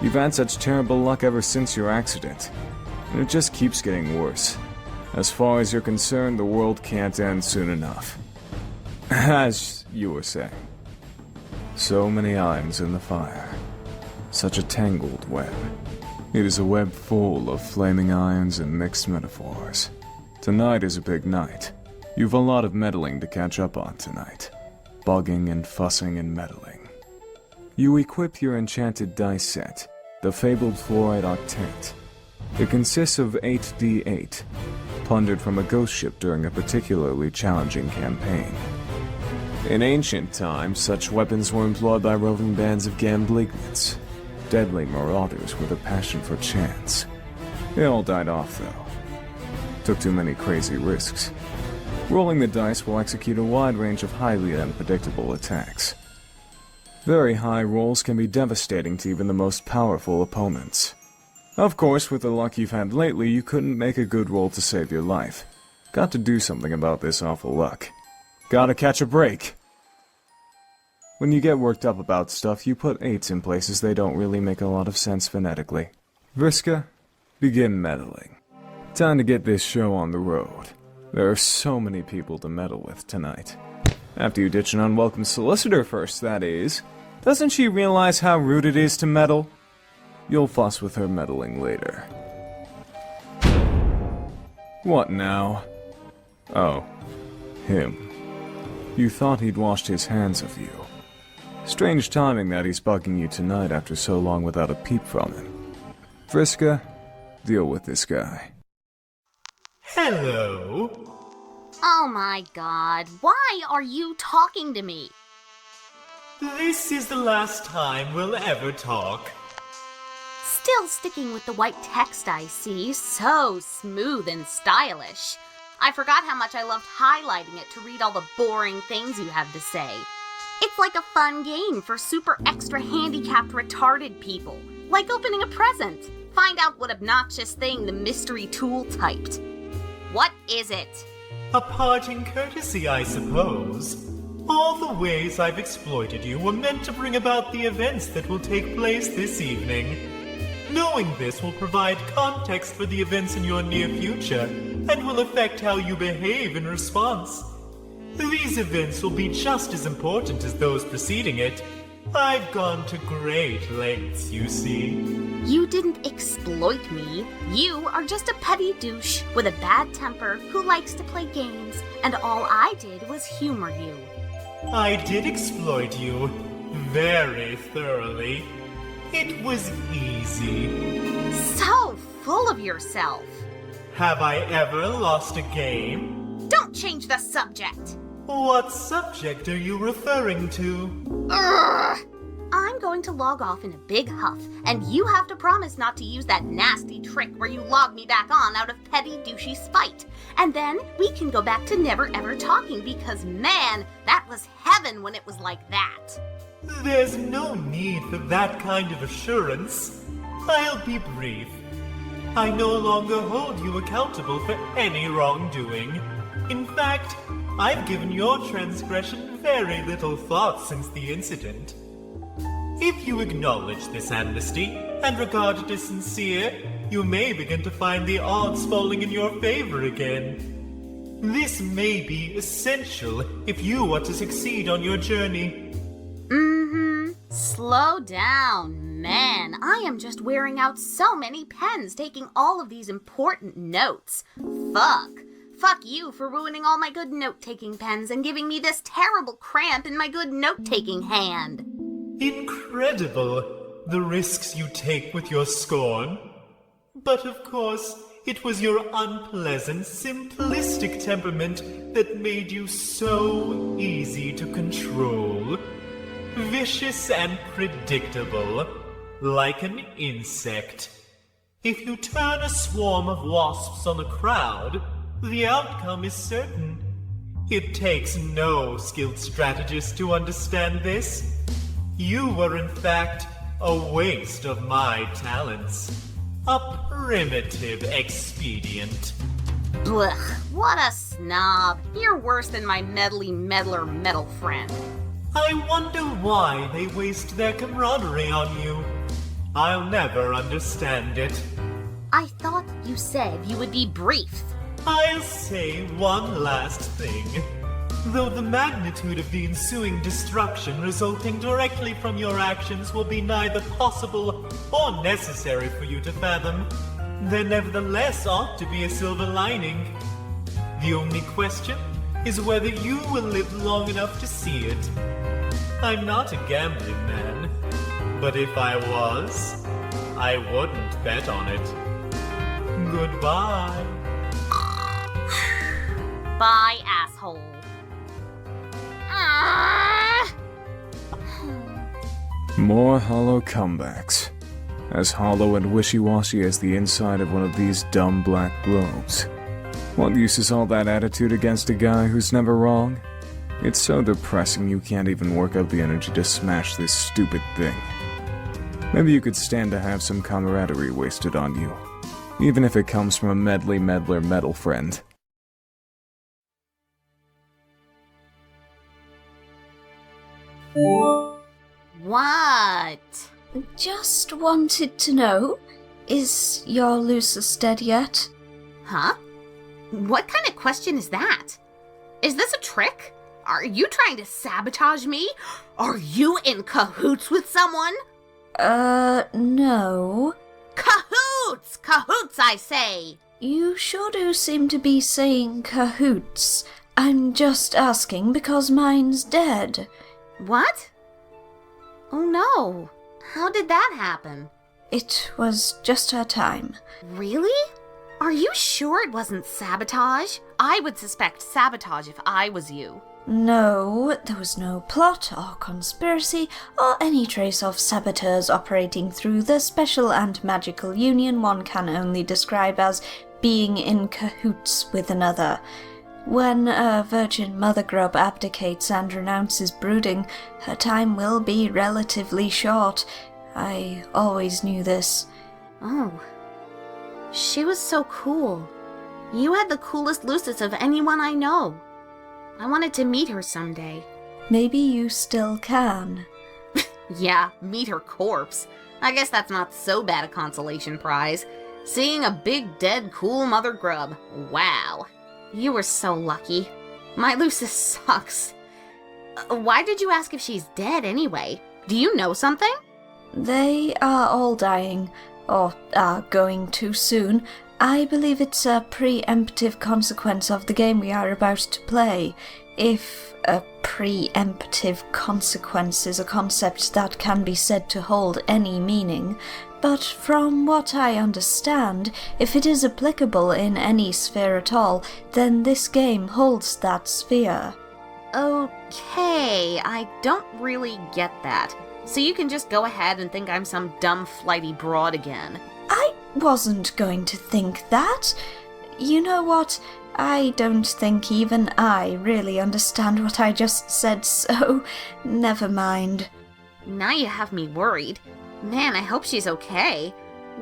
You've had such terrible luck ever since your accident. And it just keeps getting worse. As far as you're concerned, the world can't end soon enough. As you were saying. So many irons in the fire. Such a tangled web. It is a web full of flaming irons and mixed metaphors. Tonight is a big night. You've a lot of meddling to catch up on tonight. Bugging and fussing and meddling. You equip your enchanted dice set, the fabled fluoride octet. It consists of 8d8, plundered from a ghost ship during a particularly challenging campaign. In ancient times, such weapons were employed by roving bands of gamblignates, deadly marauders with a passion for chance. They all died off, though. Took too many crazy risks. Rolling the dice will execute a wide range of highly unpredictable attacks. Very high rolls can be devastating to even the most powerful opponents. Of course, with the luck you've had lately, you couldn't make a good roll to save your life. Got to do something about this awful luck. Gotta catch a break. When you get worked up about stuff, you put 8s in places they don't really make a lot of sense phonetically. Vriska, begin meddling. Time to get this show on the road. There are so many people to meddle with tonight. After you ditch an unwelcome solicitor first, that is. Doesn't she realize how rude it is to meddle? You'll fuss with her meddling later. What now? Oh, him. You thought he'd washed his hands of you. Strange timing that he's bugging you tonight after so long without a peep from him. Vriska, deal with this guy. Hello? Oh my god, why are you talking to me? This is the last time we'll ever talk. Still sticking with the white text, I see. So smooth and stylish. I forgot how much I loved highlighting it to read all the boring things you have to say. It's like a fun game for super extra handicapped retarded people. Like opening a present. Find out what obnoxious thing the mystery tool typed. What is it? A parting courtesy, I suppose. All the ways I've exploited you were meant to bring about the events that will take place this evening. Knowing this will provide context for the events in your near future, and will affect how you behave in response. These events will be just as important as those preceding it. I've gone to great lengths, you see. You didn't exploit me. You are just a petty douche with a bad temper who likes to play games, and all I did was humor you. I did exploit you very thoroughly. It was easy. So full of yourself. Have I ever lost a game? Don't change the subject. What subject are you referring to? Ugh. I'm going to log off in a big huff, and you have to promise not to use that nasty trick where you log me back on out of petty douchey spite. And then we can go back to never ever talking because, man, that was heaven when it was like that. There's no need for that kind of assurance. I'll be brief. I no longer hold you accountable for any wrongdoing. In fact, I've given your transgression very little thought since the incident. If you acknowledge this amnesty and regard it as sincere, you may begin to find the odds falling in your favor again. This may be essential if you are to succeed on your journey. Slow down, man. I am just wearing out so many pens taking all of these important notes. Fuck you for ruining all my good note-taking pens and giving me this terrible cramp in my good note-taking hand. Incredible, the risks you take with your scorn. But of course, it was your unpleasant, simplistic temperament that made you so easy to control. Vicious and predictable, like an insect. If you turn a swarm of wasps on a crowd, the outcome is certain. It takes no skilled strategist to understand this. You were in fact a waste of my talents. A primitive expedient. Blech, what a snob. You're worse than my meddly meddler metal friend. I wonder why they waste their camaraderie on you. I'll never understand it. I thought you said you would be brief. I'll say one last thing. Though the magnitude of the ensuing destruction resulting directly from your actions will be neither possible or necessary for you to fathom, there nevertheless ought to be a silver lining. The only question is whether you will live long enough to see it. I'm not a gambling man, but if I was, I wouldn't bet on it. Goodbye. Bye, asshole. More hollow comebacks. As hollow and wishy-washy as the inside of one of these dumb black globes. What use is all that attitude against a guy who's never wrong? It's so depressing you can't even work up the energy to smash this stupid thing. Maybe you could stand to have some camaraderie wasted on you, even if it comes from a medley meddler metal friend. What? Just wanted to know, is your Lucis dead yet? Huh? What kind of question is that? Is this a trick? Are you trying to sabotage me? Are you in cahoots with someone? No. Cahoots! Cahoots, I say! You sure do seem to be saying cahoots. I'm just asking because mine's dead. What? Oh no. How did that happen? It was just her time. Really? Are you sure it wasn't sabotage? I would suspect sabotage if I was you. No, there was no plot or conspiracy or any trace of saboteurs operating through the special and magical union one can only describe as being in cahoots with another. When a virgin mother grub abdicates and renounces brooding, her time will be relatively short. I always knew this. Oh. She was so cool. You had the coolest Lucis of anyone I know. I wanted to meet her someday. Maybe you still can. Yeah, meet her corpse. I guess that's not so bad a consolation prize. Seeing a big, dead, cool mother grub. Wow. You were so lucky. My Lucis sucks. Why did you ask if she's dead anyway? Do you know something? They are all dying, or are going to soon. I believe it's a preemptive consequence of the game we are about to play. If a preemptive consequence is a concept that can be said to hold any meaning. But from what I understand, if it is applicable in any sphere at all, then this game holds that sphere. Okay, I don't really get that. So you can just go ahead and think I'm some dumb flighty broad again. I wasn't going to think that. You know what? I don't think even I really understand what I just said, so never mind. Now you have me worried. Man, I hope she's okay.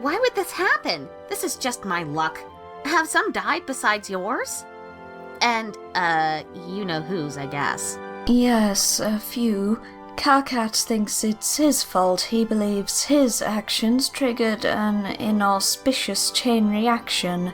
Why would this happen? This is just my luck. Have some died besides yours? And, you know whose, I guess. Yes, a few. Karkat thinks it's his fault. He believes his actions triggered an inauspicious chain reaction.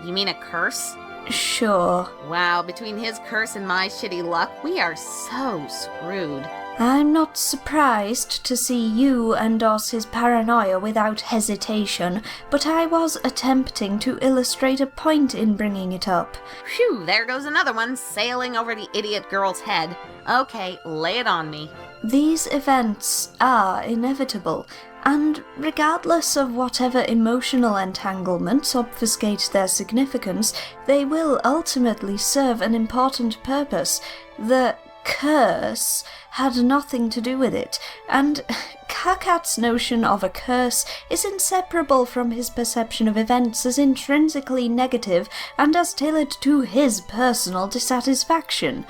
You mean a curse? Sure. Wow, between his curse and my shitty luck, we are so screwed. I'm not surprised to see you endorse his paranoia without hesitation, but I was attempting to illustrate a point in bringing it up. Phew, there goes another one sailing over the idiot girl's head. Okay, lay it on me. These events are inevitable, and regardless of whatever emotional entanglements obfuscate their significance, they will ultimately serve an important purpose. The curse had nothing to do with it, and Karkat's notion of a curse is inseparable from his perception of events as intrinsically negative and as tailored to his personal dissatisfaction.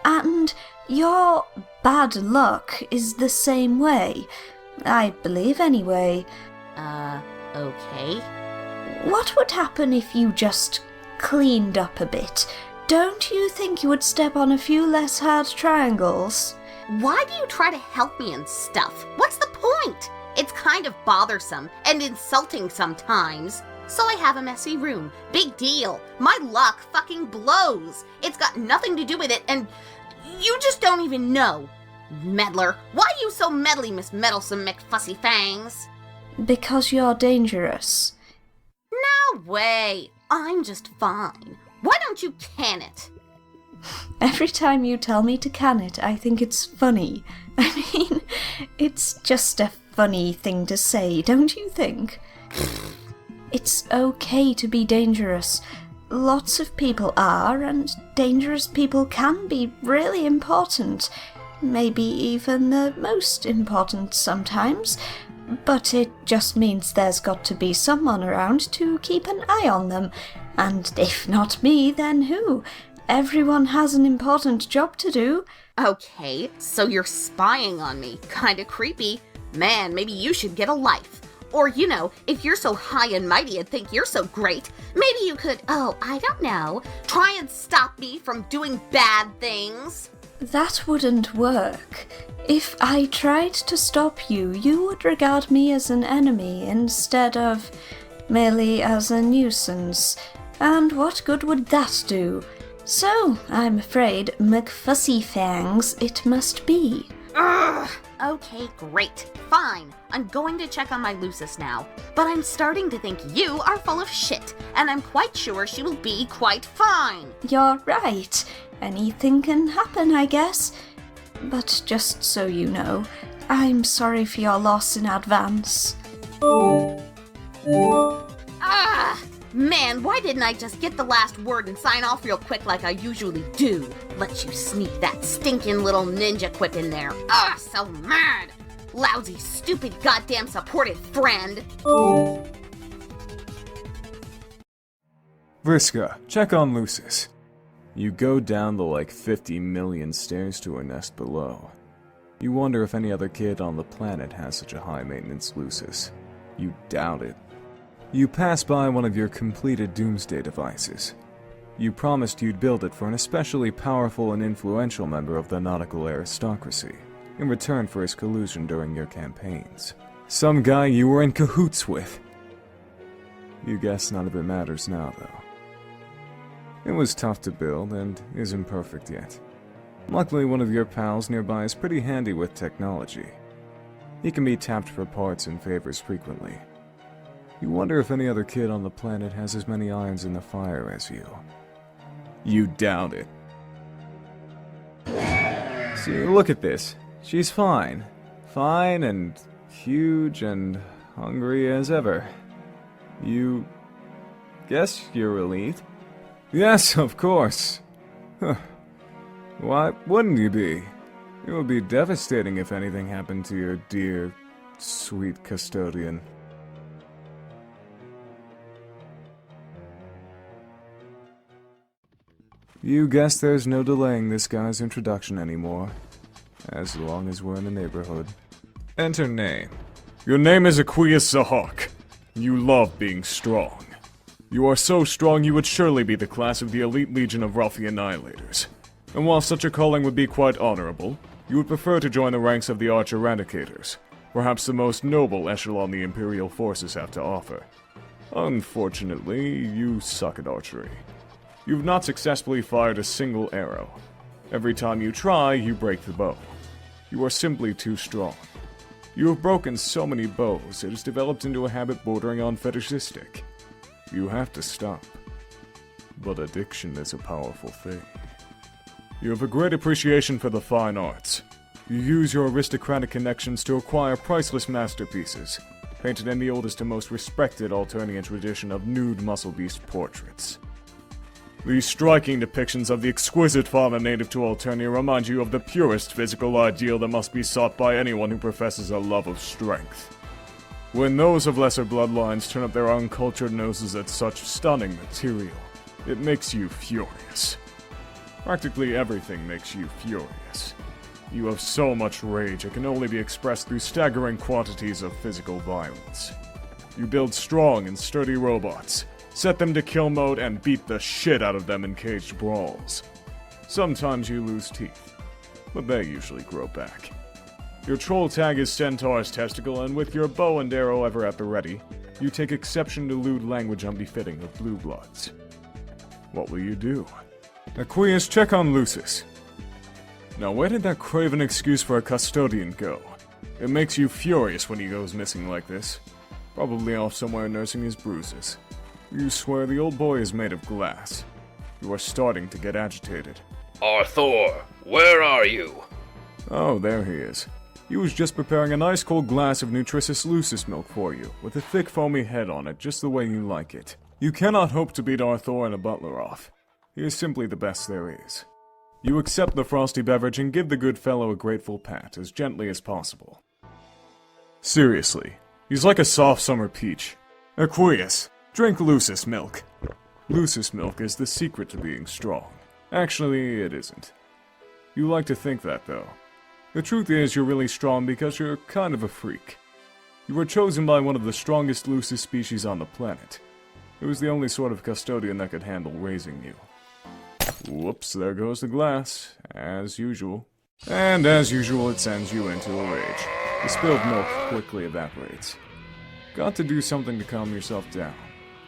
And your bad luck is the same way. I believe anyway. Okay. What would happen if you just cleaned up a bit? Don't you think you would step on a few less hard triangles? Why do you try to help me and stuff? What's the point? It's kind of bothersome and insulting sometimes. So I have a messy room. Big deal. My luck fucking blows. It's got nothing to do with it, and you just don't even know. Meddler, why are you so meddly, Miss Meddlesome McFussy Fangs? Because you're dangerous. No way. I'm just fine. Why don't you can it? Every time you tell me to can it, I think it's funny. I mean, it's just a funny thing to say, don't you think? It's okay to be dangerous. Lots of people are, and dangerous people can be really important. Maybe even the most important sometimes. But it just means there's got to be someone around to keep an eye on them. And if not me, then who? Everyone has an important job to do. Okay, so you're spying on me. Kinda creepy. Man, maybe you should get a life. Or, you know, if you're so high and mighty and think you're so great, maybe you could, oh, I don't know, try and stop me from doing bad things. That wouldn't work. If I tried to stop you, you would regard me as an enemy instead of merely as a nuisance. And what good would that do? So, I'm afraid McFussy Fangs it must be. Ugh! Okay, great. Fine. I'm going to check on my Lucis now. But I'm starting to think you are full of shit, and I'm quite sure she will be quite fine. You're right. Anything can happen, I guess. But just so you know, I'm sorry for your loss in advance. Ah! Man, why didn't I just get the last word and sign off real quick like I usually do? Let you sneak that stinking little ninja quip in there. Ah, so mad! Lousy, stupid, goddamn supportive friend! Vriska, check on Lucis. You go down the like 50 million stairs to her nest below. You wonder if any other kid on the planet has such a high-maintenance Lucis. You doubt it. You pass by one of your completed doomsday devices. You promised you'd build it for an especially powerful and influential member of the nautical aristocracy, in return for his collusion during your campaigns. Some guy you were in cahoots with. You guess none of it matters now, though. It was tough to build, and isn't perfect yet. Luckily, one of your pals nearby is pretty handy with technology. He can be tapped for parts and favors frequently. You wonder if any other kid on the planet has as many irons in the fire as you. You doubt it. See, look at this. She's fine. Fine and huge and hungry as ever. You guess you're relieved? Yes, of course. Huh. Why wouldn't you be? It would be devastating if anything happened to your dear, sweet custodian. You guess there's no delaying this guy's introduction anymore. As long as we're in the neighborhood. Enter name. Your name is Aquius Zahawk. You love being strong. You are so strong you would surely be the class of the elite legion of Ralphie Annihilators. And while such a calling would be quite honorable, you would prefer to join the ranks of the Arch Eradicators, perhaps the most noble echelon the Imperial forces have to offer. Unfortunately, you suck at archery. You've not successfully fired a single arrow. Every time you try, you break the bow. You are simply too strong. You have broken so many bows, it has developed into a habit bordering on fetishistic. You have to stop. But addiction is a powerful thing. You have a great appreciation for the fine arts. You use your aristocratic connections to acquire priceless masterpieces, painted in the oldest and most respected Alternian tradition of nude muscle beast portraits. These striking depictions of the exquisite fauna native to Alternia remind you of the purest physical ideal that must be sought by anyone who professes a love of strength. When those of lesser bloodlines turn up their uncultured noses at such stunning material, it makes you furious. Practically everything makes you furious. You have so much rage it can only be expressed through staggering quantities of physical violence. You build strong and sturdy robots, set them to kill mode, and beat the shit out of them in caged brawls. Sometimes you lose teeth, but they usually grow back. Your troll tag is Centaur's Testicle, and with your bow and arrow ever at the ready, you take exception to lewd language unbefitting of blue bloods. What will you do? Aquius, check on Lucis. Now where did that craven excuse for a custodian go? It makes you furious when he goes missing like this. Probably off somewhere nursing his bruises. You swear the old boy is made of glass. You are starting to get agitated. Arthur, where are you? Oh, there he is. He was just preparing a nice cold glass of nutritious Lucis milk for you, with a thick foamy head on it, just the way you like it. You cannot hope to beat Arthur and a butler off. He is simply the best there is. You accept the frosty beverage and give the good fellow a grateful pat, as gently as possible. Seriously, he's like a soft summer peach. Aquius, drink Lucis milk. Lucis milk is the secret to being strong. Actually, it isn't. You like to think that, though. The truth is, you're really strong because you're kind of a freak. You were chosen by one of the strongest Lucis species on the planet. It was the only sort of custodian that could handle raising you. Whoops, there goes the glass, as usual. And as usual, it sends you into a rage. The spilled milk quickly evaporates. Got to do something to calm yourself down.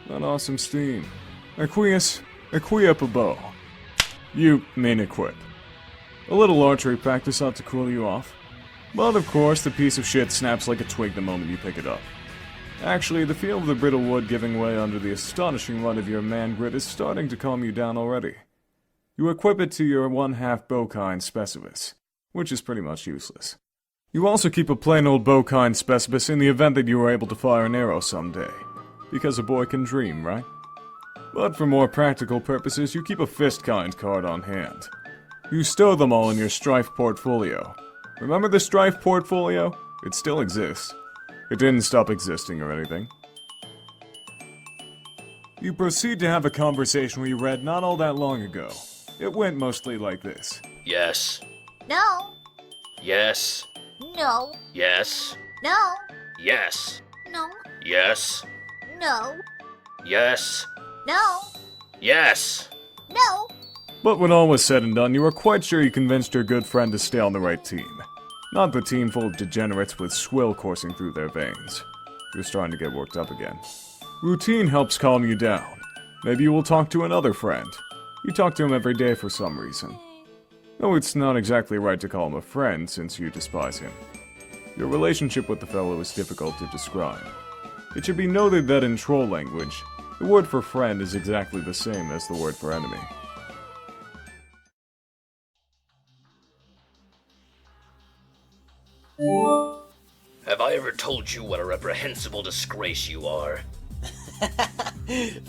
Let off some steam. Aqueous, equip a bow. You mean equip. A little archery practice ought to cool you off. But of course, the piece of shit snaps like a twig the moment you pick it up. Actually, the feel of the brittle wood giving way under the astonishing run of your man grit is starting to calm you down already. You equip it to your 1/2 bowkind specibus, which is pretty much useless. You also keep a plain old bowkind specibus in the event that you are able to fire an arrow someday. Because a boy can dream, right? But for more practical purposes, you keep a fistkind card on hand. You stow them all in your Strife portfolio. Remember the Strife portfolio? It still exists. It didn't stop existing or anything. You proceed to have a conversation we read not all that long ago. It went mostly like this. Yes. No. Yes. No. Yes. No. Yes. No. Yes. No. Yes. No. Yes. No. But when all was said and done, you were quite sure you convinced your good friend to stay on the right team. Not the team full of degenerates with swill coursing through their veins. You're starting to get worked up again. Routine helps calm you down. Maybe you will talk to another friend. You talk to him every day for some reason. Though it's not exactly right to call him a friend since you despise him. Your relationship with the fellow is difficult to describe. It should be noted that in troll language, the word for friend is exactly the same as the word for enemy. Have I ever told you what a reprehensible disgrace you are?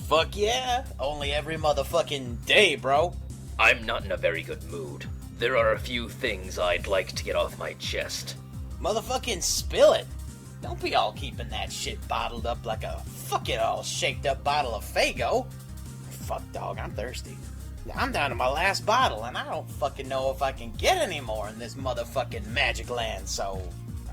Fuck yeah, only every motherfucking day, bro. I'm not in a very good mood. There are a few things I'd like to get off my chest. Motherfucking spill it. Don't be all keeping that shit bottled up like a fucking all shaped up bottle of Faygo. Fuck dog, I'm thirsty. I'm down to my last bottle and I don't fucking know if I can get any more in this motherfucking magic land, so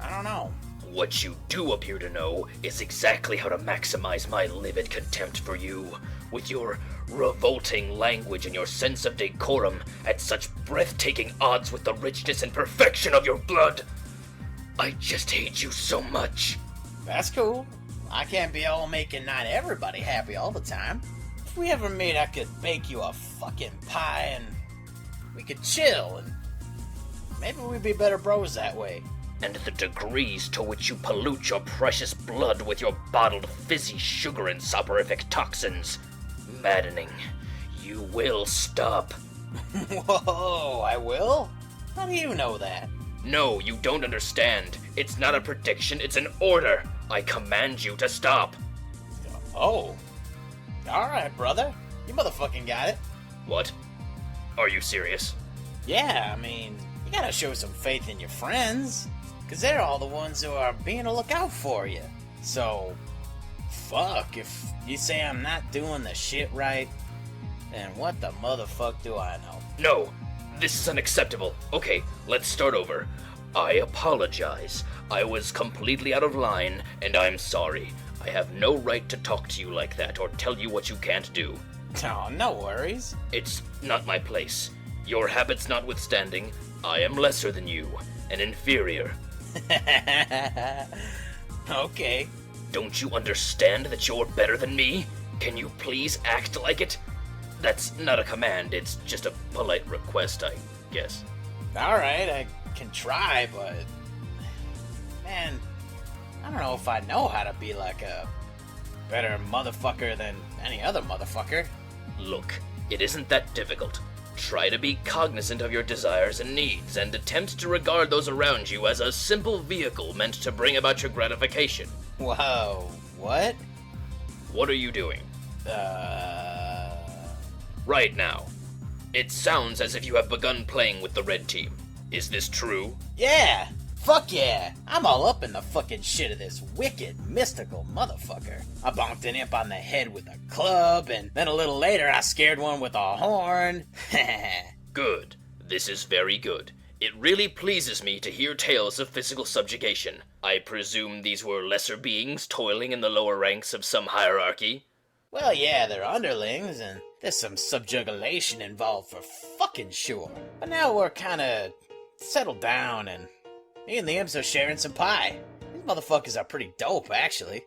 I don't know. What you do appear to know is exactly how to maximize my livid contempt for you, with your revolting language and your sense of decorum at such breathtaking odds with the richness and perfection of your blood. I just hate you so much. That's cool. I can't be all making not everybody happy all the time. If we ever meet, I could bake you a fucking pie and we could chill and maybe we'd be better bros that way. And the degrees to which you pollute your precious blood with your bottled fizzy sugar and soporific toxins. Maddening. You will stop. Whoa, I will? How do you know that? No, you don't understand. It's not a prediction, it's an order. I command you to stop. Oh. Alright, brother. You motherfucking got it. What? Are you serious? Yeah, I mean, you gotta show some faith in your friends. Because they're all the ones who are being a lookout for you. So, fuck, if you say I'm not doing the shit right, then what the motherfuck do I know? No, this is unacceptable. Okay, let's start over. I apologize. I was completely out of line, and I'm sorry. I have no right to talk to you like that or tell you what you can't do. Oh, no worries. It's not my place. Your habits notwithstanding, I am lesser than you, an inferior. Okay. Don't you understand that you're better than me? Can you please act like it? That's not a command, it's just a polite request, I guess. Alright, I can try, but... Man, I don't know if I know how to be like a better motherfucker than any other motherfucker. Look, it isn't that difficult. Try to be cognizant of your desires and needs, and attempt to regard those around you as a simple vehicle meant to bring about your gratification. Whoa, what? What are you doing? Right now. It sounds as if you have begun playing with the red team. Is this true? Yeah! Fuck yeah! I'm all up in the fucking shit of this wicked, mystical motherfucker. I bonked an imp on the head with a club, and then a little later I scared one with a horn. Good. This is very good. It really pleases me to hear tales of physical subjugation. I presume these were lesser beings toiling in the lower ranks of some hierarchy? Well, yeah, they're underlings, and there's some subjugation involved for fucking sure. But now we're kinda settled down, and me and the imps are sharing some pie. These motherfuckers are pretty dope, actually.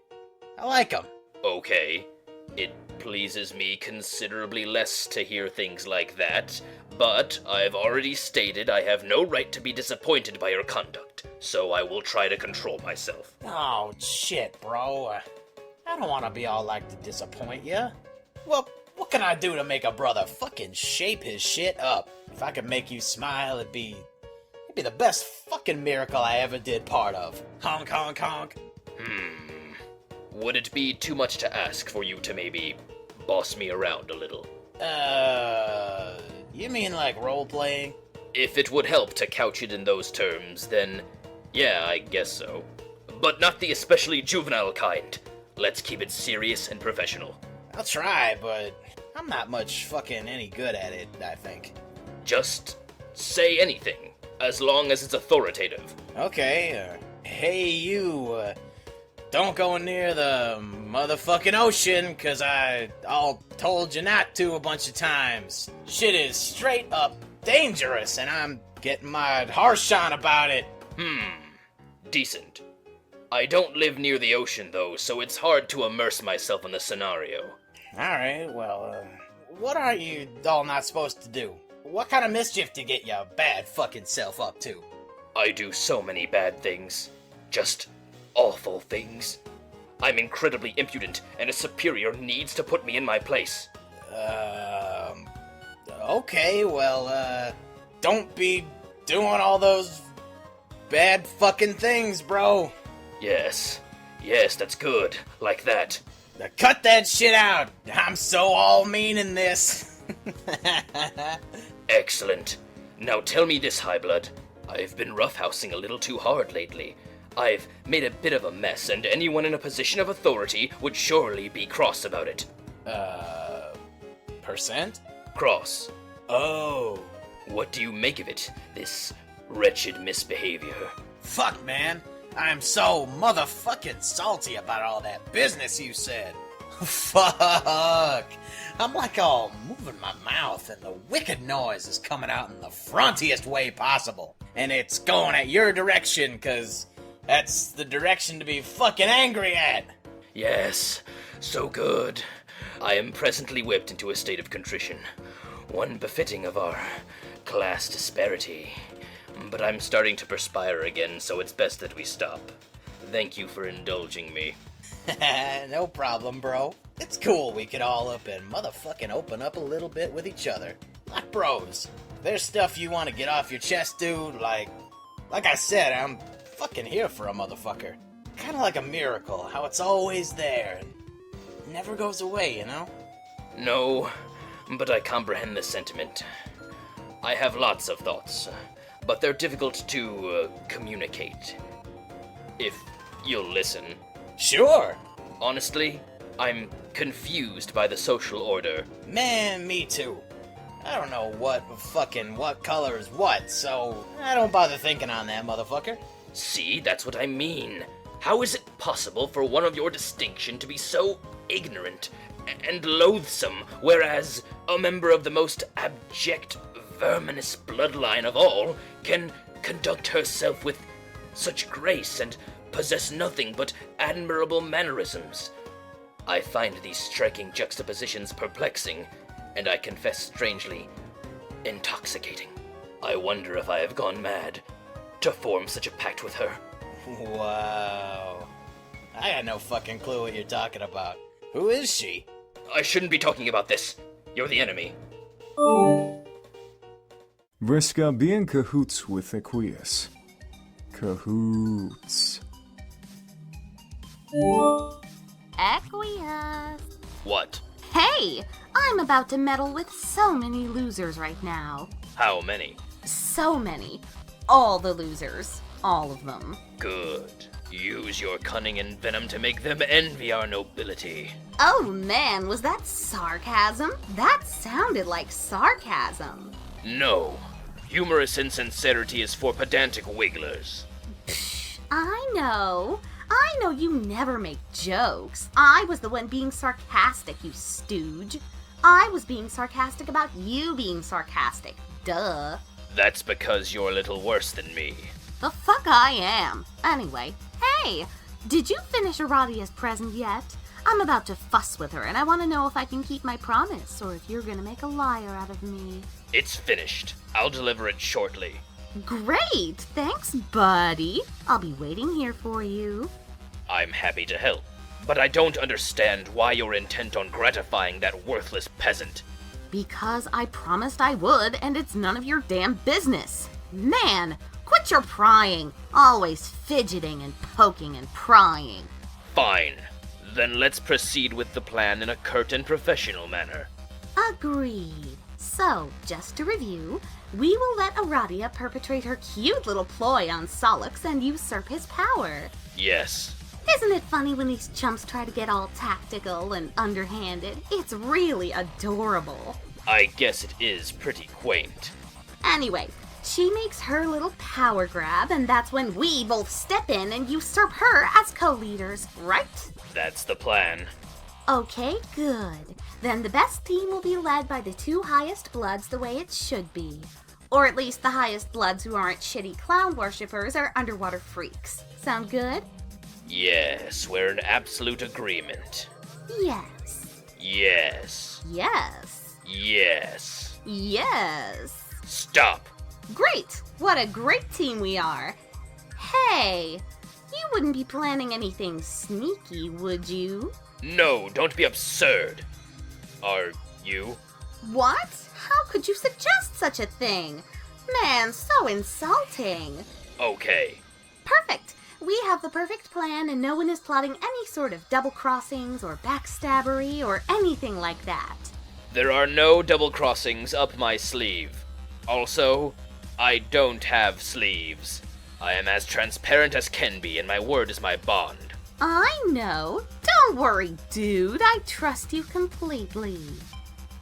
I like them. Okay. It pleases me considerably less to hear things like that, but I've already stated I have no right to be disappointed by your conduct, so I will try to control myself. Oh, shit, bro. I don't want to be all like to disappoint ya. Well, what can I do to make a brother fucking shape his shit up? If I could make you smile, it'd be the best fucking miracle I ever did part of. Honk, honk, honk. Would it be too much to ask for you to maybe boss me around a little? You mean like role-playing? If it would help to couch it in those terms, then yeah, I guess so. But not the especially juvenile kind. Let's keep it serious and professional. I'll try, but I'm not much fucking any good at it, I think. Just say anything, as long as it's authoritative. Okay, hey you, don't go near the motherfucking ocean, cause I all told you not to a bunch of times. Shit is straight up dangerous, and I'm getting my harsh on about it. Decent. I don't live near the ocean, though, so it's hard to immerse myself in the scenario. Alright, well, what are you all not supposed to do? What kind of mischief to get your bad fucking self up to? I do so many bad things. Just awful things. I'm incredibly impudent, and a superior needs to put me in my place. Okay, well, don't be doing all those bad fucking things, bro. Yes, that's good. Like that. Now cut that shit out. I'm so all mean in this. Excellent. Now tell me this, Highblood. I've been roughhousing a little too hard lately. I've made a bit of a mess, and anyone in a position of authority would surely be cross about it. Percent? Cross. Oh. What do you make of it, this wretched misbehavior? Fuck, man. I'm so motherfucking salty about all that business you said. Fuck. I'm like all moving my mouth, and the wicked noise is coming out in the frontiest way possible. And it's going at your direction, cause that's the direction to be fucking angry at. Yes, so good. I am presently whipped into a state of contrition, one befitting of our class disparity. But I'm starting to perspire again, so it's best that we stop. Thank you for indulging me. No problem, bro. It's cool we could all up and motherfucking open up a little bit with each other. Like bros. There's stuff you want to get off your chest, dude, like I said, I'm fucking here for a motherfucker. Kinda like a miracle, how it's always there and never goes away, you know? No, but I comprehend the sentiment. I have lots of thoughts, but they're difficult to communicate. If you'll listen. Sure! Honestly, I'm confused by the social order. Man, me too. I don't know what color is what, so I don't bother thinking on that, motherfucker. See, that's what I mean. How is it possible for one of your distinction to be so ignorant and loathsome, whereas a member of the most abject, verminous bloodline of all can conduct herself with such grace and possess nothing but admirable mannerisms? I find these striking juxtapositions perplexing, and I confess strangely intoxicating. I wonder if I have gone mad to form such a pact with her. Wow. I got no fucking clue what you're talking about. Who is she? I shouldn't be talking about this. You're the enemy. Vriska, be in cahoots with Equius. Cahoots. Equius. What? Hey, I'm about to meddle with so many losers right now. How many? So many. All the losers. All of them. Good. Use your cunning and venom to make them envy our nobility. Oh man, was that sarcasm? That sounded like sarcasm. No. Humorous insincerity is for pedantic wigglers. I know you never make jokes. I was the one being sarcastic, you stooge. I was being sarcastic about you being sarcastic. Duh. That's because you're a little worse than me. The fuck I am. Anyway, hey, did you finish Aradia's present yet? I'm about to fuss with her, and I want to know if I can keep my promise, or if you're gonna make a liar out of me. It's finished. I'll deliver it shortly. Great! Thanks, buddy. I'll be waiting here for you. I'm happy to help, but I don't understand why you're intent on gratifying that worthless peasant. Because I promised I would, and it's none of your damn business. Man, quit your prying. Always fidgeting and poking and prying. Fine. Then let's proceed with the plan in a curt and professional manner. Agreed. So, just to review, we will let Aradia perpetrate her cute little ploy on Solix and usurp his power. Yes. Isn't it funny when these chumps try to get all tactical and underhanded? It's really adorable. I guess it is pretty quaint. Anyway, she makes her little power grab, and that's when we both step in and usurp her as co-leaders, right? That's the plan. Okay, good. Then the best team will be led by the 2 highest bloods the way it should be. Or at least the highest bloods who aren't shitty clown worshippers or underwater freaks. Sound good? Yes, we're in absolute agreement. Yes. Yes. Yes. Yes. Yes. Stop. Great! What a great team we are. Hey, you wouldn't be planning anything sneaky, would you? No, don't be absurd. Are you? What? How could you suggest such a thing? Man, so insulting. Okay. Perfect. We have the perfect plan and no one is plotting any sort of double crossings or backstabbery or anything like that. There are no double crossings up my sleeve. Also, I don't have sleeves. I am as transparent as can be, and my word is my bond. I know. Don't worry, dude. I trust you completely.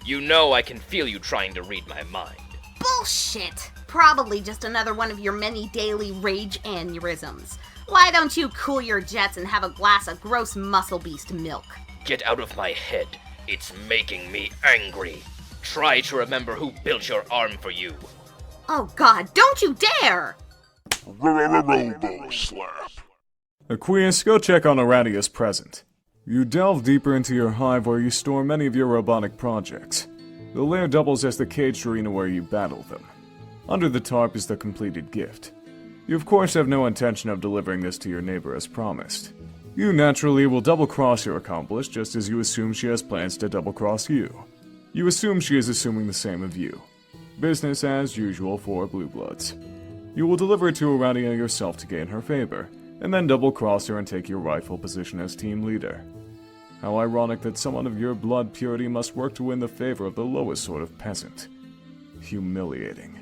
You know I can feel you trying to read my mind. Bullshit! Probably just another one of your many daily rage aneurysms. Why don't you cool your jets and have a glass of gross muscle beast milk? Get out of my head. It's making me angry. Try to remember who built your arm for you. Oh god, don't you dare! Robo slap. Aqueous, go check on Aradia's present. You delve deeper into your hive where you store many of your robotic projects. The lair doubles as the caged arena where you battle them. Under the tarp is the completed gift. You of course have no intention of delivering this to your neighbor as promised. You naturally will double-cross your accomplice just as you assume she has plans to double-cross you. You assume she is assuming the same of you. Business as usual for Blue Bloods. You will deliver it to Aradia yourself to gain her favor, and then double-cross her and take your rightful position as team leader. How ironic that someone of your blood purity must work to win the favor of the lowest sort of peasant. Humiliating.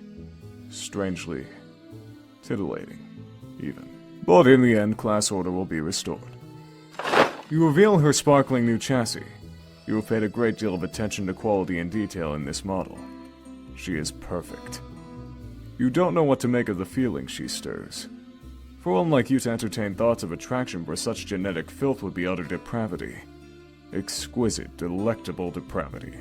Strangely titillating, even. But in the end, class order will be restored. You reveal her sparkling new chassis. You have paid a great deal of attention to quality and detail in this model. She is perfect. You don't know what to make of the feelings she stirs. For one like you to entertain thoughts of attraction where such genetic filth would be utter depravity. Exquisite, delectable depravity.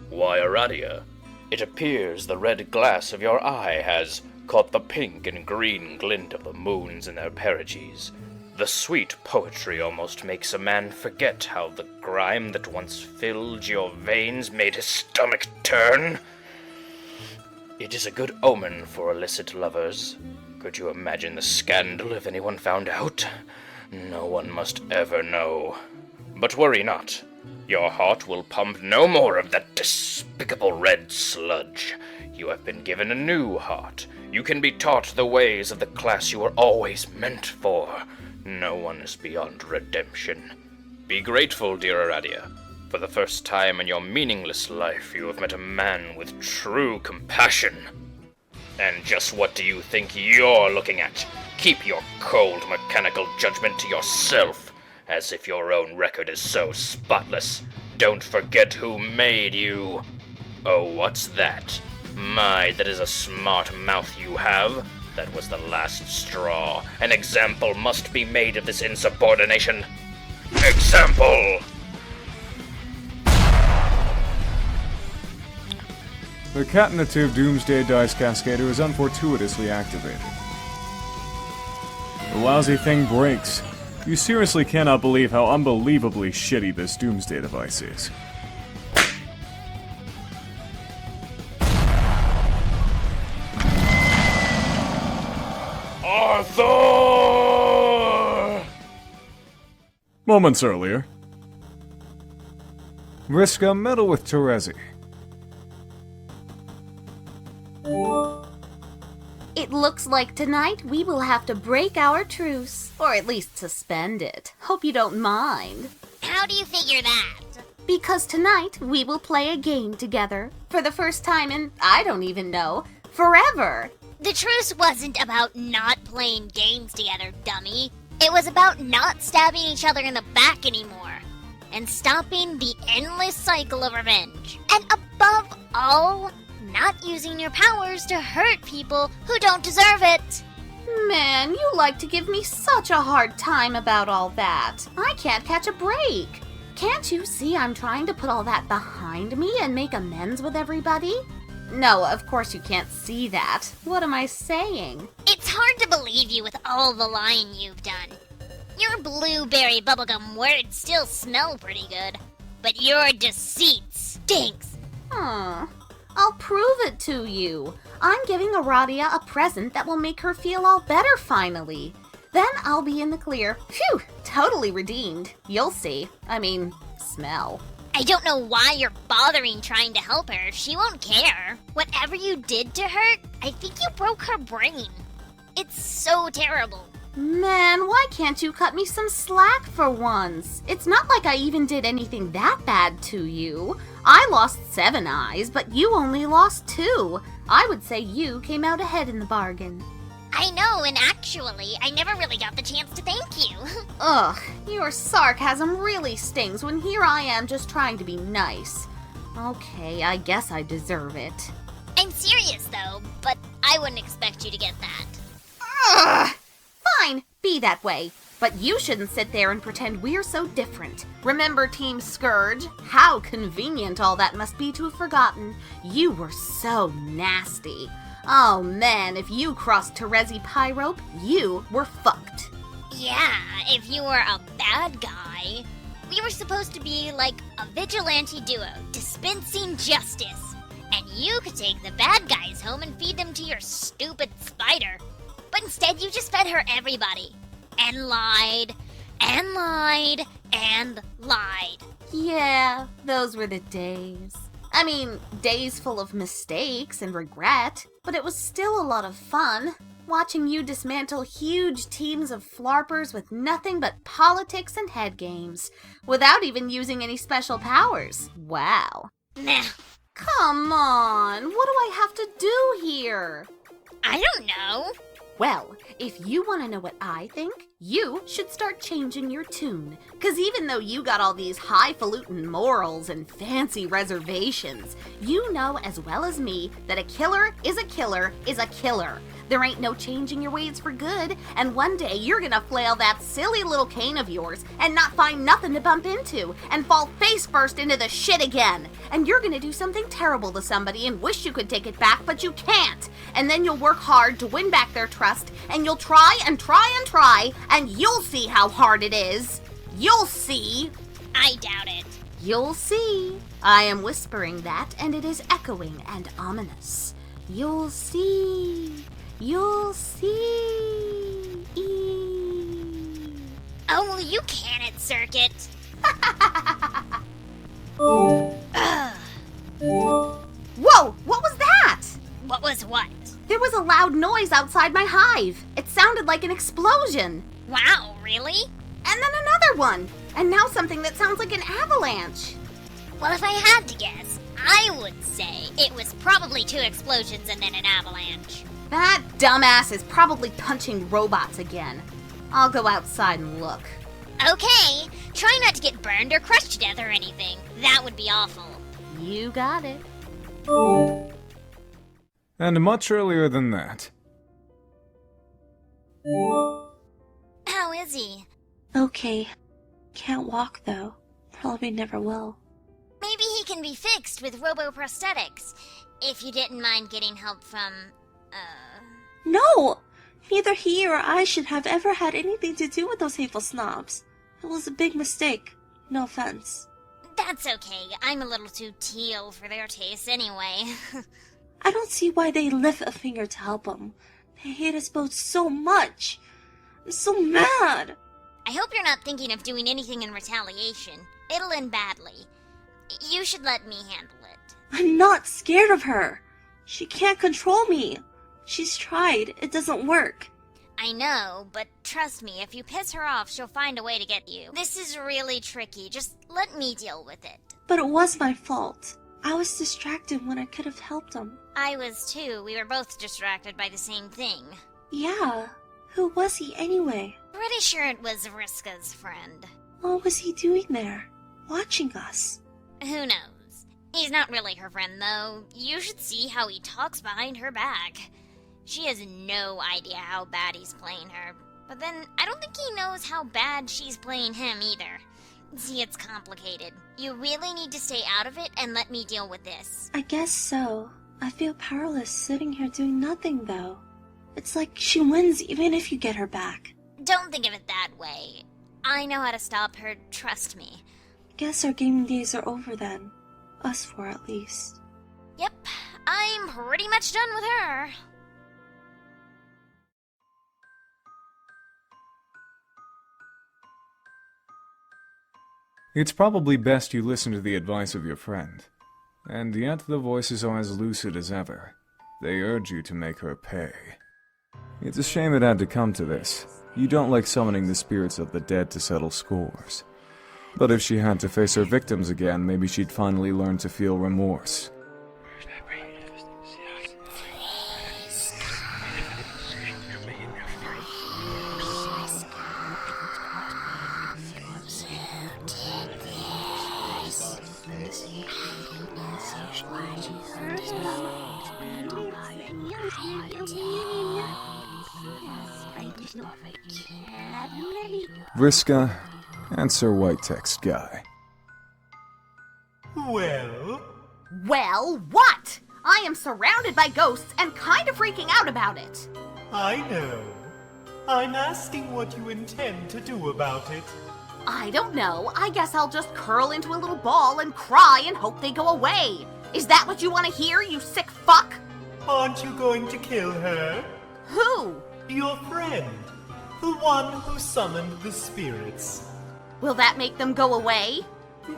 Why, Aradia, it appears the red glass of your eye has caught the pink and green glint of the moons in their perigees. The sweet poetry almost makes a man forget how the grime that once filled your veins made his stomach turn. It is a good omen for illicit lovers. Could you imagine the scandal if anyone found out? No one must ever know. But worry not. Your heart will pump no more of that despicable red sludge. You have been given a new heart. You can be taught the ways of the class you were always meant for. No one is beyond redemption. Be grateful, dear Aradia. For the first time in your meaningless life, you have met a man with true compassion. And just what do you think you're looking at? Keep your cold, mechanical judgment to yourself, as if your own record is so spotless. Don't forget who made you. Oh, what's that? My, that is a smart mouth you have. That was the last straw. An example must be made of this insubordination. Example! The Catinative Doomsday Dice Cascader is unfortuitously activated. The lousy thing breaks. You seriously cannot believe how unbelievably shitty this Doomsday device is. Arthur! Moments earlier. Vriska, meddle with Terezi. It looks like tonight we will have to break our truce, or at least suspend it. Hope you don't mind. How do you figure that? Because tonight we will play a game together. For the first time in, I don't even know, forever. The truce wasn't about not playing games together, dummy. It was about not stabbing each other in the back anymore. And stopping the endless cycle of revenge. And above all, not using your powers to hurt people who don't deserve it. Man, you like to give me such a hard time about all that. I can't catch a break. Can't you see I'm trying to put all that behind me and make amends with everybody? No, of course you can't see that. What am I saying? It's hard to believe you with all the lying you've done. Your blueberry bubblegum words still smell pretty good, but your deceit stinks. I'll prove it to you. I'm giving Aradia a present that will make her feel all better finally. Then I'll be in the clear. Phew, totally redeemed. You'll see. I mean, smell. I don't know why you're bothering trying to help her. She won't care. Whatever you did to her, I think you broke her brain. It's so terrible. Man, why can't you cut me some slack for once? It's not like I even did anything that bad to you. I lost 7 eyes, but you only lost 2. I would say you came out ahead in the bargain. I know, and actually, I never really got the chance to thank you. Ugh, your sarcasm really stings when here I am just trying to be nice. Okay, I guess I deserve it. I'm serious, though, but I wouldn't expect you to get that. Ugh! Fine, be that way. But you shouldn't sit there and pretend we're so different. Remember Team Scourge? How convenient all that must be to have forgotten. You were so nasty. Oh man, if you crossed Terezi Pyrope, you were fucked. Yeah, if you were a bad guy. We were supposed to be like a vigilante duo, dispensing justice. And you could take the bad guys home and feed them to your stupid spider. But instead you just fed her everybody. And lied, and lied, and lied. Yeah, those were the days. I mean, days full of mistakes and regret, but it was still a lot of fun. Watching you dismantle huge teams of flarpers with nothing but politics and head games, without even using any special powers. Wow. Nah. Come on, what do I have to do here? I don't know. Well, if you want to know what I think, you should start changing your tune. 'Cause even though you got all these highfalutin morals and fancy reservations, you know as well as me that a killer is a killer is a killer. There ain't no changing your ways for good, and one day you're gonna flail that silly little cane of yours and not find nothing to bump into and fall face first into the shit again. And you're gonna do something terrible to somebody and wish you could take it back, but you can't. And then you'll work hard to win back their trust, and you'll try and try and try, and you'll see how hard it is. You'll see. I doubt it. You'll see. I am whispering that, and it is echoing and ominous. You'll see. You'll see. Oh, well, you can at Circuit. Whoa! What was that? What was what? There was a loud noise outside my hive. It sounded like an explosion. Wow, really? And then another one. And now something that sounds like an avalanche. Well, if I had to guess, I would say it was probably 2 explosions and then an avalanche. That dumbass is probably punching robots again. I'll go outside and look. Okay, try not to get burned or crushed to death or anything. That would be awful. You got it. And much earlier than that. How is he? Okay. Can't walk, though. Probably never will. Maybe he can be fixed with robo-prosthetics. If you didn't mind getting help from, No! Neither he or I should have ever had anything to do with those hateful snobs. It was a big mistake. No offense. That's okay. I'm a little too teal for their tastes anyway. I don't see why they lift a finger to help them. They hate us both so much. I'm so mad. I hope you're not thinking of doing anything in retaliation. It'll end badly. You should let me handle it. I'm not scared of her. She can't control me. She's tried. It doesn't work. I know, but trust me, if you piss her off, she'll find a way to get you. This is really tricky. Just let me deal with it. But it was my fault. I was distracted when I could have helped him. I was too. We were both distracted by the same thing. Yeah. Who was he anyway? Pretty sure it was Vriska's friend. What was he doing there? Watching us? Who knows? He's not really her friend, though. You should see how he talks behind her back. She has no idea how bad he's playing her. But then, I don't think he knows how bad she's playing him either. See, it's complicated. You really need to stay out of it and let me deal with this. I guess so. I feel powerless sitting here doing nothing, though. It's like she wins even if you get her back. Don't think of it that way. I know how to stop her, trust me. Guess our gaming days are over then. Us four at least. Yep, I'm pretty much done with her. It's probably best you listen to the advice of your friend. And yet the voices are as lucid as ever. They urge you to make her pay. It's a shame it had to come to this. You don't like summoning the spirits of the dead to settle scores. But if she had to face her victims again, maybe she'd finally learn to feel remorse. Vriska and Sir White Text Guy. Well? Well, what? I am surrounded by ghosts and kind of freaking out about it. I know. I'm asking what you intend to do about it. I don't know. I guess I'll just curl into a little ball and cry and hope they go away. Is that what you want to hear, you sick fuck? Aren't you going to kill her? Who? Your friend. The one who summoned the spirits. Will that make them go away?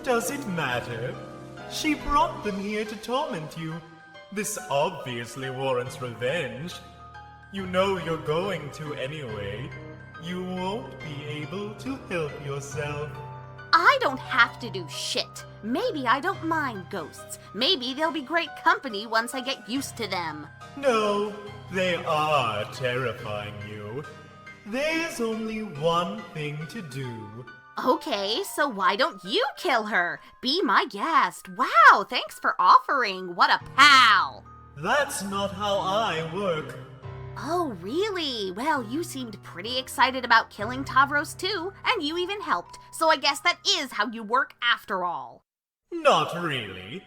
Does it matter? She brought them here to torment you. This obviously warrants revenge. You know you're going to anyway. You won't be able to help yourself. I don't have to do shit. Maybe I don't mind ghosts. Maybe they'll be great company once I get used to them. No, they are terrifying you. There's only one thing to do. Okay, so why don't you kill her? Be my guest. Wow, thanks for offering. What a pal. That's not how I work. Oh, really? Well, you seemed pretty excited about killing Tavros too, and you even helped. So I guess that is how you work after all. Not really.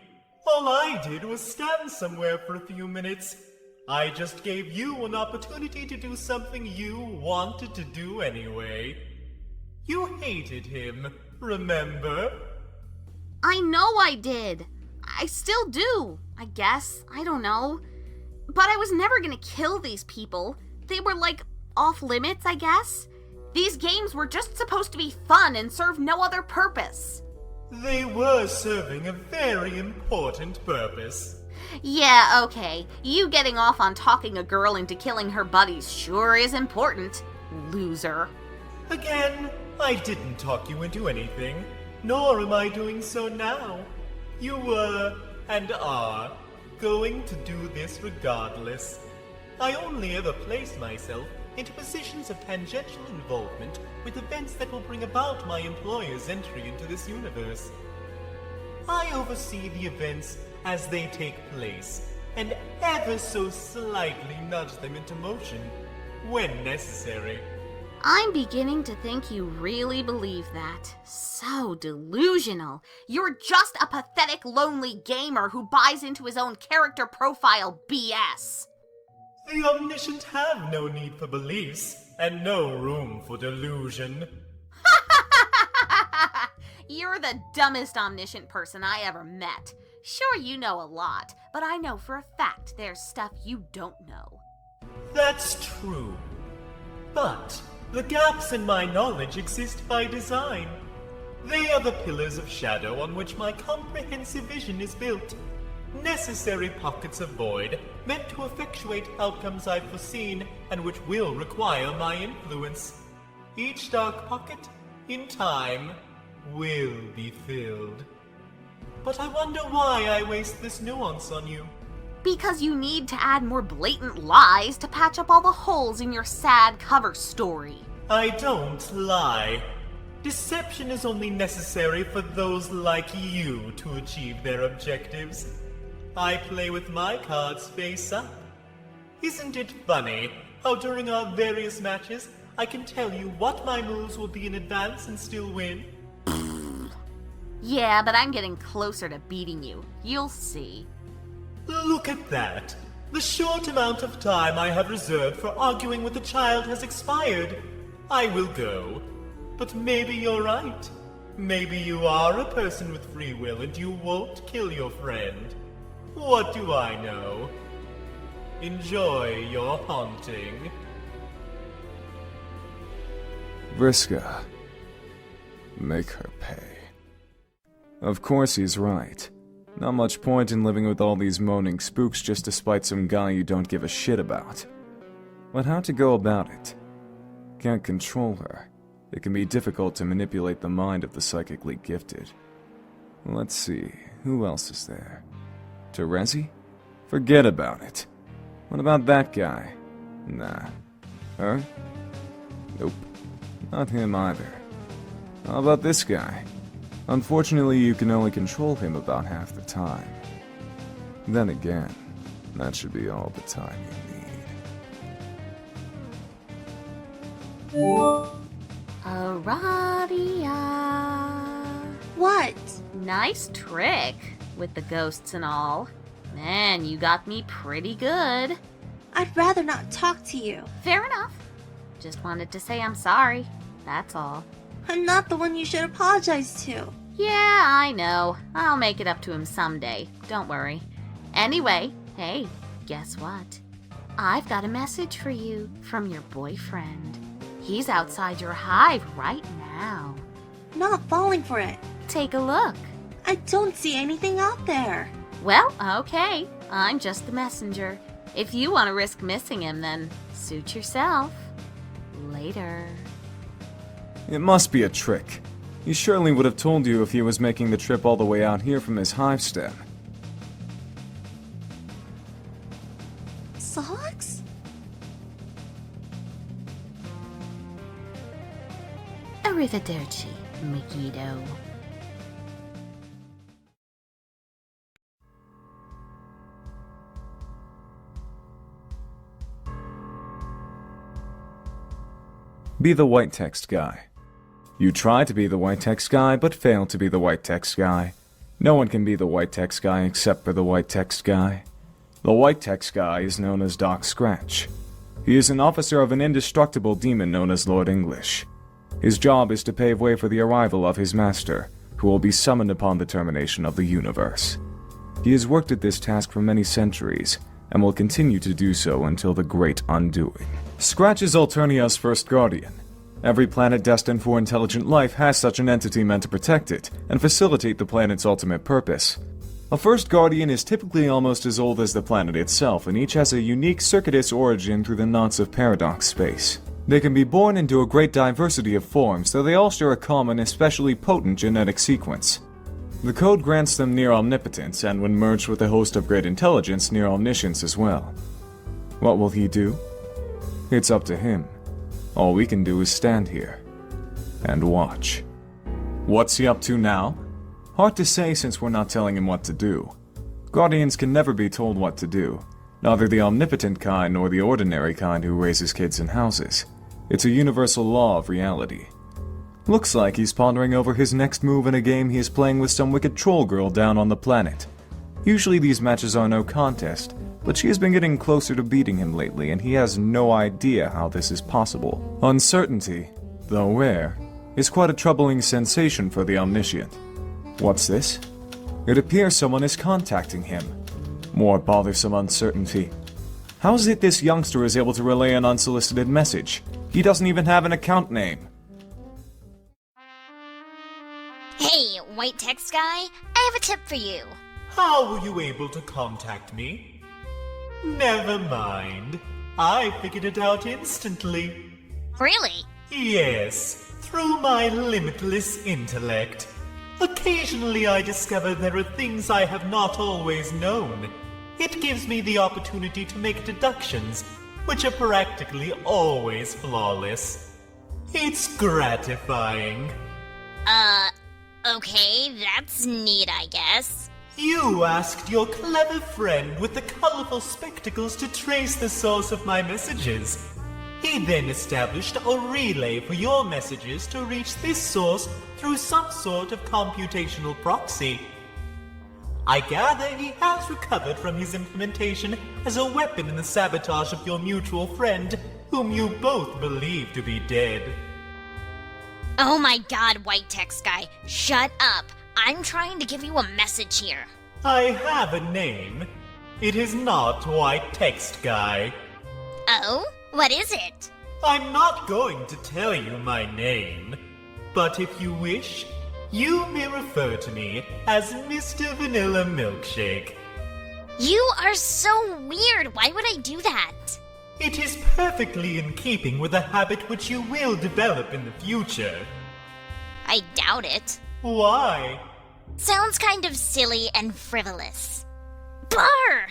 All I did was stand somewhere for a few minutes. I just gave you an opportunity to do something you wanted to do anyway. You hated him, remember? I know I did. I still do, I guess. I don't know. But I was never gonna kill these people. They were like off limits, I guess. These games were just supposed to be fun and serve no other purpose. They were serving a very important purpose. Yeah, okay. You getting off on talking a girl into killing her buddies sure is important, loser. Again, I didn't talk you into anything, nor am I doing so now. You were, and are, going to do this regardless. I only ever place myself into positions of tangential involvement with events that will bring about my employer's entry into this universe. I oversee the events as they take place, and ever so slightly nudge them into motion when necessary. I'm beginning to think you really believe that. So delusional. You're just a pathetic, lonely gamer who buys into his own character profile BS. The omniscient have no need for beliefs, and no room for delusion. You're the dumbest omniscient person I ever met. Sure, you know a lot, but I know for a fact there's stuff you don't know. That's true. But the gaps in my knowledge exist by design. They are the pillars of shadow on which my comprehensive vision is built. Necessary pockets of void, meant to effectuate outcomes I've foreseen and which will require my influence. Each dark pocket, in time, will be filled. But I wonder why I waste this nuance on you. Because you need to add more blatant lies to patch up all the holes in your sad cover story. I don't lie. Deception is only necessary for those like you to achieve their objectives. I play with my cards face up. Isn't it funny how during our various matches I can tell you what my moves will be in advance and still win? Yeah, but I'm getting closer to beating you. You'll see. Look at that. The short amount of time I have reserved for arguing with a child has expired. I will go. But maybe you're right. Maybe you are a person with free will and you won't kill your friend. What do I know? Enjoy your haunting. Vriska. Make her pay. Of course he's right. Not much point in living with all these moaning spooks just to spite some guy you don't give a shit about. But how to go about it? Can't control her. It can be difficult to manipulate the mind of the psychically gifted. Let's see, who else is there? Terezi? Forget about it. What about that guy? Nah. Her? Nope. Not him either. How about this guy? Unfortunately, you can only control him about half the time. Then again, that should be all the time you need. Aradia. What? Nice trick, with the ghosts and all. Man, you got me pretty good. I'd rather not talk to you. Fair enough. Just wanted to say I'm sorry, that's all. I'm not the one you should apologize to. Yeah, I know. I'll make it up to him someday. Don't worry. Anyway, hey, guess what? I've got a message for you from your boyfriend. He's outside your hive right now. Not falling for it. Take a look. I don't see anything out there. Well, okay. I'm just the messenger. If you want to risk missing him, then suit yourself. Later. It must be a trick. He surely would have told you if he was making the trip all the way out here from his hive stem. Socks? Arrivederci, Mikito. Be the white text guy. You try to be the white text guy, but fail to be the white text guy. No one can be the white text guy except for the white text guy. The white text guy is known as Doc Scratch. He is an officer of an indestructible demon known as Lord English. His job is to pave way for the arrival of his master, who will be summoned upon the termination of the universe. He has worked at this task for many centuries, and will continue to do so until the Great Undoing. Scratch is Alternia's first guardian. Every planet destined for intelligent life has such an entity meant to protect it, and facilitate the planet's ultimate purpose. A first guardian is typically almost as old as the planet itself, and each has a unique circuitous origin through the knots of paradox space. They can be born into a great diversity of forms, though they all share a common, especially potent genetic sequence. The code grants them near omnipotence, and when merged with a host of great intelligence, near omniscience as well. What will he do? It's up to him. All we can do is stand here and watch. What's he up to now? Hard to say since we're not telling him what to do. Guardians can never be told what to do, neither the omnipotent kind nor the ordinary kind who raises kids in houses. It's a universal law of reality. Looks like he's pondering over his next move in a game he is playing with some wicked troll girl down on the planet. Usually these matches are no contest, but she has been getting closer to beating him lately, and he has no idea how this is possible. Uncertainty, though rare, is quite a troubling sensation for the omniscient. What's this? It appears someone is contacting him. More bothersome uncertainty. How is it this youngster is able to relay an unsolicited message? He doesn't even have an account name. Hey, white text guy, I have a tip for you. How were you able to contact me? Never mind. I figured it out instantly. Really? Yes, through my limitless intellect. Occasionally I discover there are things I have not always known. It gives me the opportunity to make deductions, which are practically always flawless. It's gratifying. Okay, that's neat, I guess. You asked your clever friend with the colorful spectacles to trace the source of my messages. He then established a relay for your messages to reach this source through some sort of computational proxy. I gather he has recovered from his implementation as a weapon in the sabotage of your mutual friend, whom you both believe to be dead. Oh my god, white text guy, shut up. I'm trying to give you a message here. I have a name. It is not White Text Guy. Oh? What is it? I'm not going to tell you my name, but if you wish, you may refer to me as Mr. Vanilla Milkshake. You are so weird. Why would I do that? It is perfectly in keeping with a habit which you will develop in the future. I doubt it. Why? Sounds kind of silly and frivolous. Brr!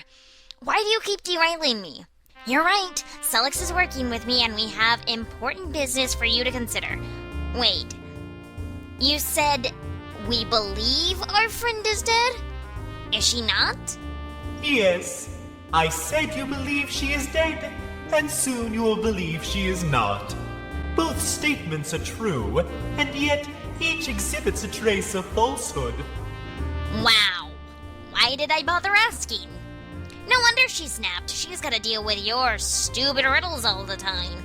Why do you keep derailing me? You're right, Celix is working with me and we have important business for you to consider. Wait, you said we believe our friend is dead? Is she not? Yes, I said you believe she is dead, and soon you will believe she is not. Both statements are true, and yet each exhibits a trace of falsehood. Wow. Why did I bother asking? No wonder she snapped. She's gotta deal with your stupid riddles all the time.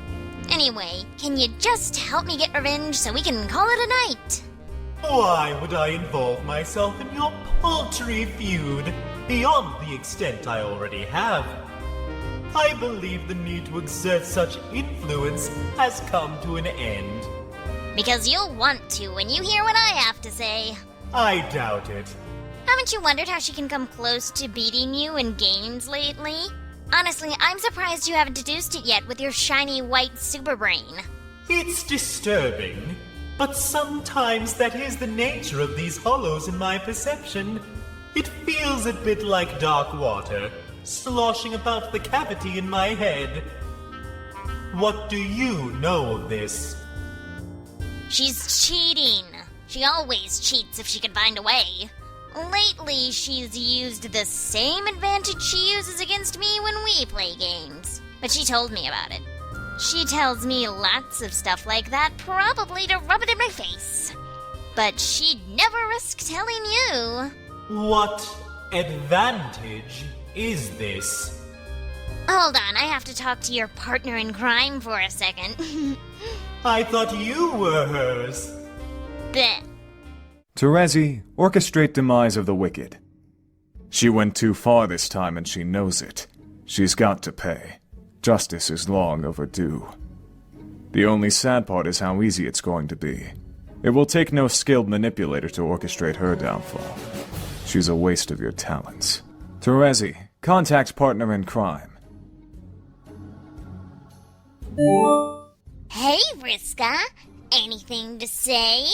Anyway, can you just help me get revenge so we can call it a night? Why would I involve myself in your paltry feud beyond the extent I already have? I believe the need to exert such influence has come to an end. Because you'll want to when you hear what I have to say. I doubt it. Haven't you wondered how she can come close to beating you in games lately? Honestly, I'm surprised you haven't deduced it yet with your shiny white super brain. It's disturbing, but sometimes that is the nature of these hollows in my perception. It feels a bit like dark water, sloshing about the cavity in my head. What do you know of this? She's cheating. She always cheats if she can find a way. Lately, she's used the same advantage she uses against me when we play games. But she told me about it. She tells me lots of stuff like that, probably to rub it in my face. But she'd never risk telling you. What advantage is this? Hold on, I have to talk to your partner in crime for a second. I thought you were hers. Bleh. Terezi, orchestrate demise of the wicked. She went too far this time and she knows it. She's got to pay. Justice is long overdue. The only sad part is how easy it's going to be. It will take no skilled manipulator to orchestrate her downfall. She's a waste of your talents. Terezi, contact partner in crime. Hey, Vriska. Anything to say?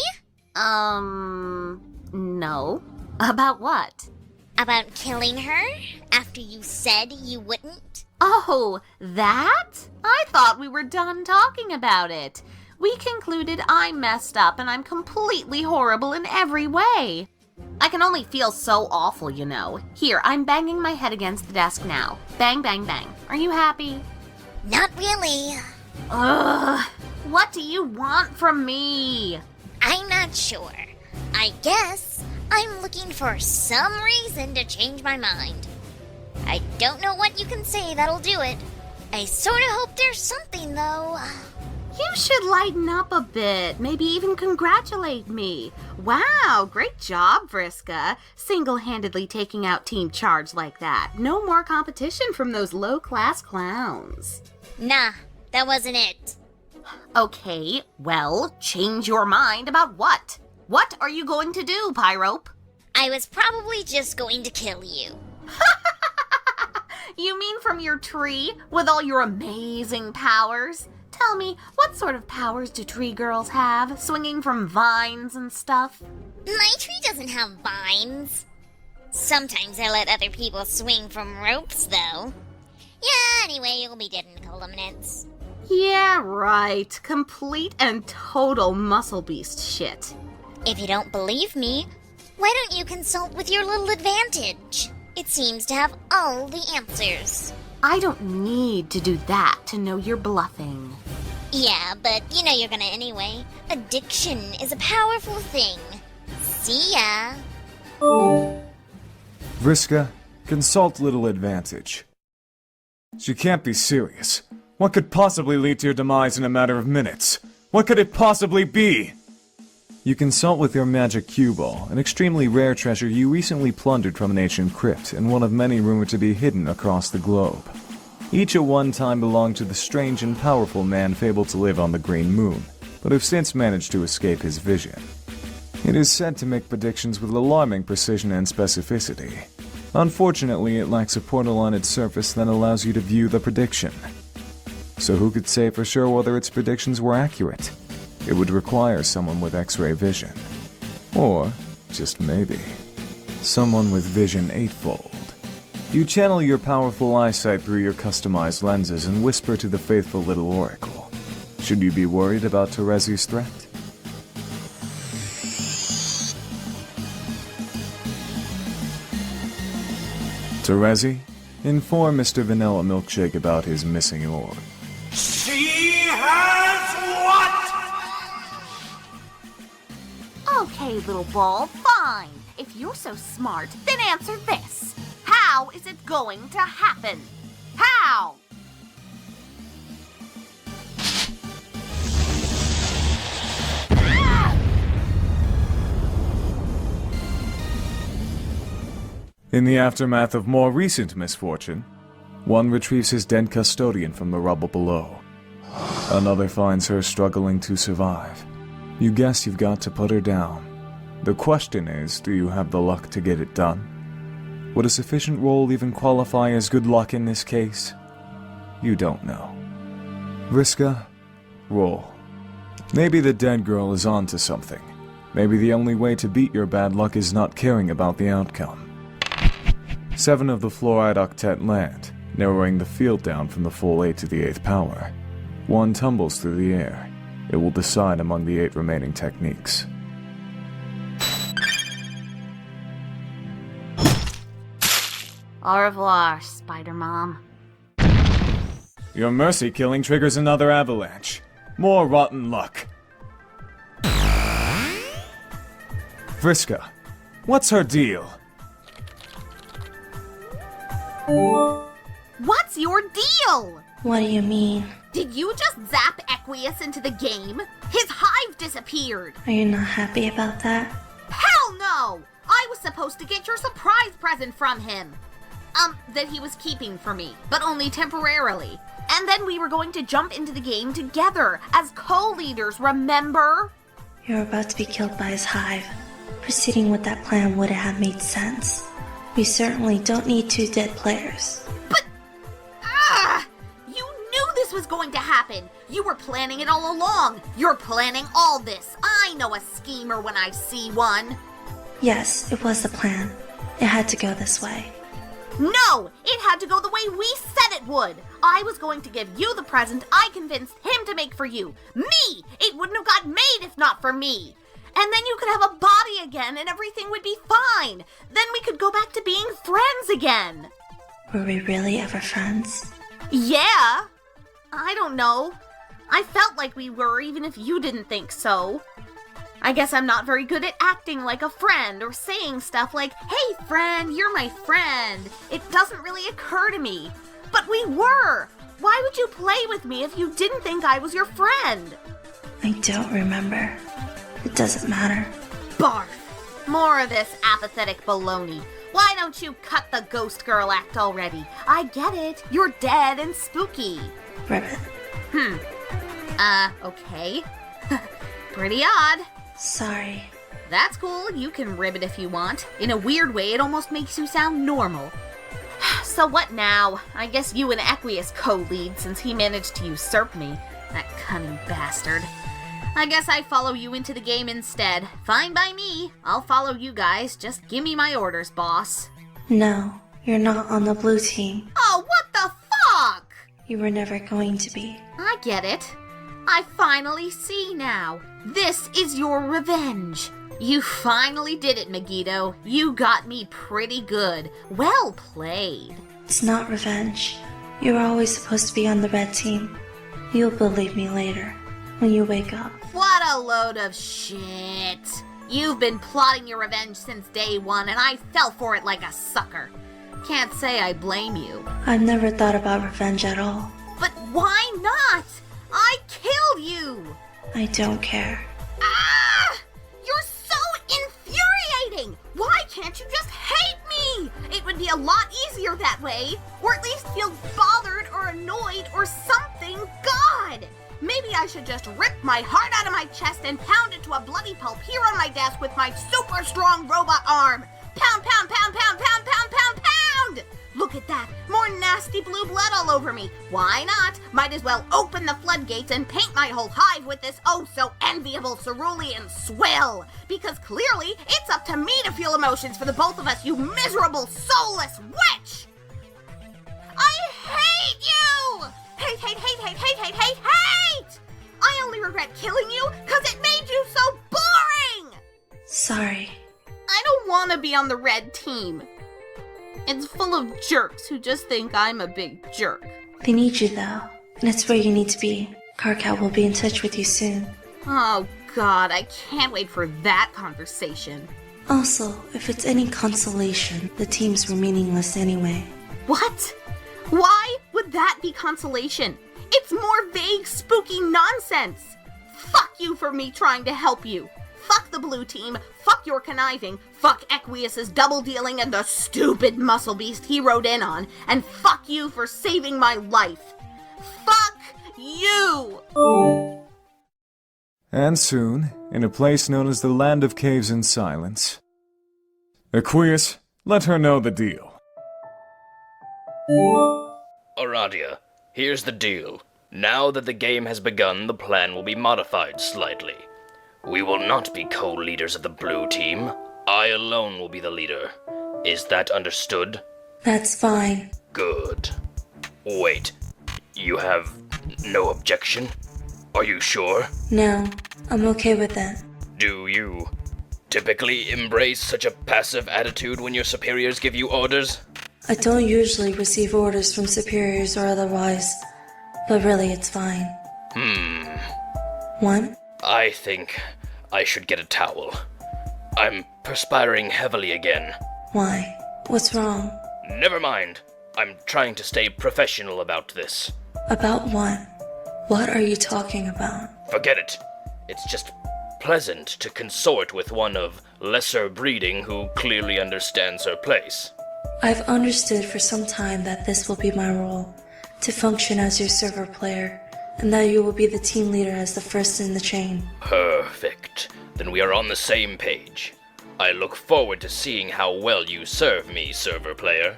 No. About what? About killing her after you said you wouldn't? Oh, that? I thought we were done talking about it. We concluded I messed up and I'm completely horrible in every way. I can only feel so awful, you know. Here, I'm banging my head against the desk now. Bang, bang, bang. Are you happy? Not really. Ugh. What do you want from me? I'm not sure. I guess I'm looking for some reason to change my mind. I don't know what you can say that'll do it. I sort of hope there's something, though. You should lighten up a bit. Maybe even congratulate me. Wow, great job, Vriska. Single-handedly taking out Team Charge like that. No more competition from those low-class clowns. Nah, that wasn't it. Okay, well, change your mind about what? What are you going to do, Pyrope? I was probably just going to kill you. You mean from your tree, with all your amazing powers? Tell me, what sort of powers do tree girls have, swinging from vines and stuff? My tree doesn't have vines. Sometimes I let other people swing from ropes, though. Yeah, anyway, you'll be dead in a couple of minutes. Yeah, right. Complete and total muscle beast shit. If you don't believe me, why don't you consult with your little advantage? It seems to have all the answers. I don't need to do that to know you're bluffing. Yeah, but you know you're gonna anyway. Addiction is a powerful thing. See ya. Vriska, consult little advantage. She can't be serious. What could possibly lead to your demise in a matter of minutes? What could it possibly be? You consult with your magic cue ball, an extremely rare treasure you recently plundered from an ancient crypt, and one of many rumored to be hidden across the globe. Each at one time belonged to the strange and powerful man fabled to live on the Green Moon, but have since managed to escape his vision. It is said to make predictions with alarming precision and specificity. Unfortunately, it lacks a portal on its surface that allows you to view the prediction. So who could say for sure whether its predictions were accurate? It would require someone with X-ray vision. Or, just maybe, someone with vision eightfold. You channel your powerful eyesight through your customized lenses and whisper to the faithful little oracle. Should you be worried about Terezi's threat? Terezi, inform Mr. Vanilla Milkshake about his missing orb. She has what? Okay, little ball, fine. If you're so smart, then answer this. How is it going to happen? How? In the aftermath of more recent misfortune, one retrieves his dead custodian from the rubble below. Another finds her struggling to survive. You guess you've got to put her down. The question is, do you have the luck to get it done? Would a sufficient roll even qualify as good luck in this case? You don't know. Vriska, roll. Maybe the dead girl is onto something. Maybe the only way to beat your bad luck is not caring about the outcome. 7 of the fluoride octet land, narrowing the field down from the full 8 to the 8th power. 1 tumbles through the air. It will decide among the 8 remaining techniques. Au revoir, Spider-Mom. Your mercy killing triggers another avalanche. More rotten luck. Vriska, what's her deal? What's your deal? What do you mean? Did you just zap Equius into the game? His hive disappeared. Are you not happy about that? Hell no! I was supposed to get your surprise present from him. That he was keeping for me, but only temporarily. And then we were going to jump into the game together as co-leaders, remember? You're about to be killed by his hive. Proceeding with that plan wouldn't have made sense. We certainly don't need 2 dead players. But, you knew this was going to happen. You were planning it all along. You're planning all this. I know a schemer when I see one. Yes, it was the plan. It had to go this way. No! It had to go the way we said it would! I was going to give you the present I convinced him to make for you. Me! It wouldn't have got made if not for me! And then you could have a body again and everything would be fine! Then we could go back to being friends again! Were we really ever friends? Yeah! I don't know. I felt like we were, even if you didn't think so. I guess I'm not very good at acting like a friend or saying stuff like, hey friend, you're my friend. It doesn't really occur to me. But we were! Why would you play with me if you didn't think I was your friend? I don't remember. It doesn't matter. Barf! More of this apathetic baloney. Why don't you cut the ghost girl act already? I get it. You're dead and spooky. Ribbit. Okay. Pretty odd. Sorry. That's cool. You can ribbit if you want. In a weird way, it almost makes you sound normal. So what now? I guess you and Equius co-lead since he managed to usurp me. That cunning bastard. I guess I follow you into the game instead. Fine by me. I'll follow you guys. Just give me my orders, boss. No, you're not on the blue team. Oh, what the fuck? You were never going to be. I get it. I finally see now. This is your revenge. You finally did it, Megiddo. You got me pretty good. Well played. It's not revenge. You were always supposed to be on the red team. You'll believe me later, when you wake up. What a load of shit. You've been plotting your revenge since day one, and I fell for it like a sucker. Can't say I blame you. I've never thought about revenge at all. But why not? I killed you! I don't care. Ah! You're so infuriating! Why can't you just hate me? It would be a lot easier that way. Or at least feel bothered or annoyed or something. God! Maybe I should just rip my heart out of my chest and pound it to a bloody pulp here on my desk with my super strong robot arm. Pound, pound, pound, pound, pound, pound, pound, pound! Look at that. More nasty blue blood all over me. Why not? Might as well open the floodgates and paint my whole hive with this oh-so-enviable cerulean swill. Because clearly, it's up to me to feel emotions for the both of us, you miserable, soulless witch! I hate you! Hate, hate, hate, hate, hate, hate, hate, hate! I only regret killing you because it made you so boring! Sorry. I don't want to be on the red team. It's full of jerks who just think I'm a big jerk. They need you, though. And it's where you need to be. Carcat will be in touch with you soon. Oh, God, I can't wait for that conversation. Also, if it's any consolation, the teams were meaningless anyway. What? Why would that be consolation? It's more vague, spooky nonsense. Fuck you for me trying to help you. Fuck the blue team, fuck your conniving, fuck Equius's double-dealing and the stupid muscle beast he rode in on, and fuck you for saving my life. Fuck you! And soon, in a place known as the Land of Caves and Silence, Equius, let her know the deal. Aradia, here's the deal. Now that the game has begun, the plan will be modified slightly. We will not be co-leaders of the blue team. I alone will be the leader. Is that understood? That's fine. Good. Wait, you have no objection? Are you sure? No, I'm okay with that. Do you typically embrace such a passive attitude when your superiors give you orders? I don't usually receive orders from superiors or otherwise, but really it's fine. One? I think I should get a towel. I'm perspiring heavily again. Why? What's wrong? Never mind. I'm trying to stay professional about this. About what? What are you talking about? Forget it. It's just pleasant to consort with one of lesser breeding who clearly understands her place. I've understood for some time that this will be my role, to function as your server player, and that you will be the team leader as the first in the chain. Perfect. Then we are on the same page. I look forward to seeing how well you serve me, server player.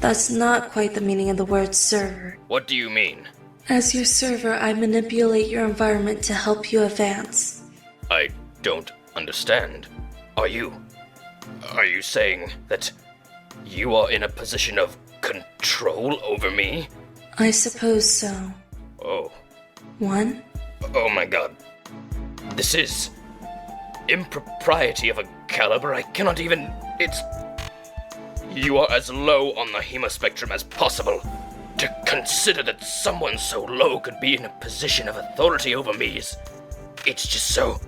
That's not quite the meaning of the word server. What do you mean? As your server, I manipulate your environment to help you advance. I don't understand. Are you saying that you are in a position of control over me? I suppose so. Oh. One? Oh my god. This is impropriety of a caliber, I cannot even... It's... You are as low on the hemospectrum as possible. To consider that someone so low could be in a position of authority over me is... It's just so...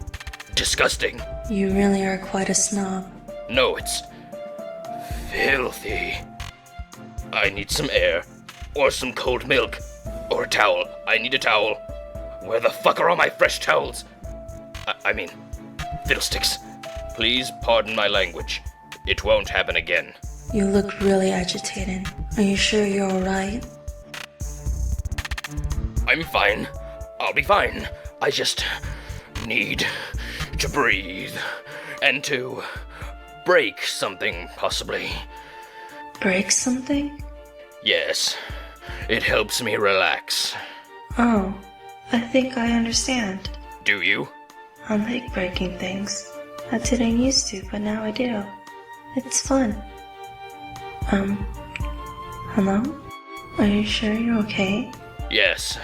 disgusting. You really are quite a snob. No, it's... filthy. I need some air. Or some cold milk. Or a towel. I need a towel. Where the fuck are all my fresh towels? I mean... fiddlesticks. Please pardon my language. It won't happen again. You look really agitated. Are you sure you're alright? I'm fine. I'll be fine. I just need to breathe. And to break something, possibly. Break something? Yes. It helps me relax. Oh, I think I understand. Do you? I like breaking things. I didn't used to, but now I do. It's fun. Hello? Are you sure you're okay? Yes.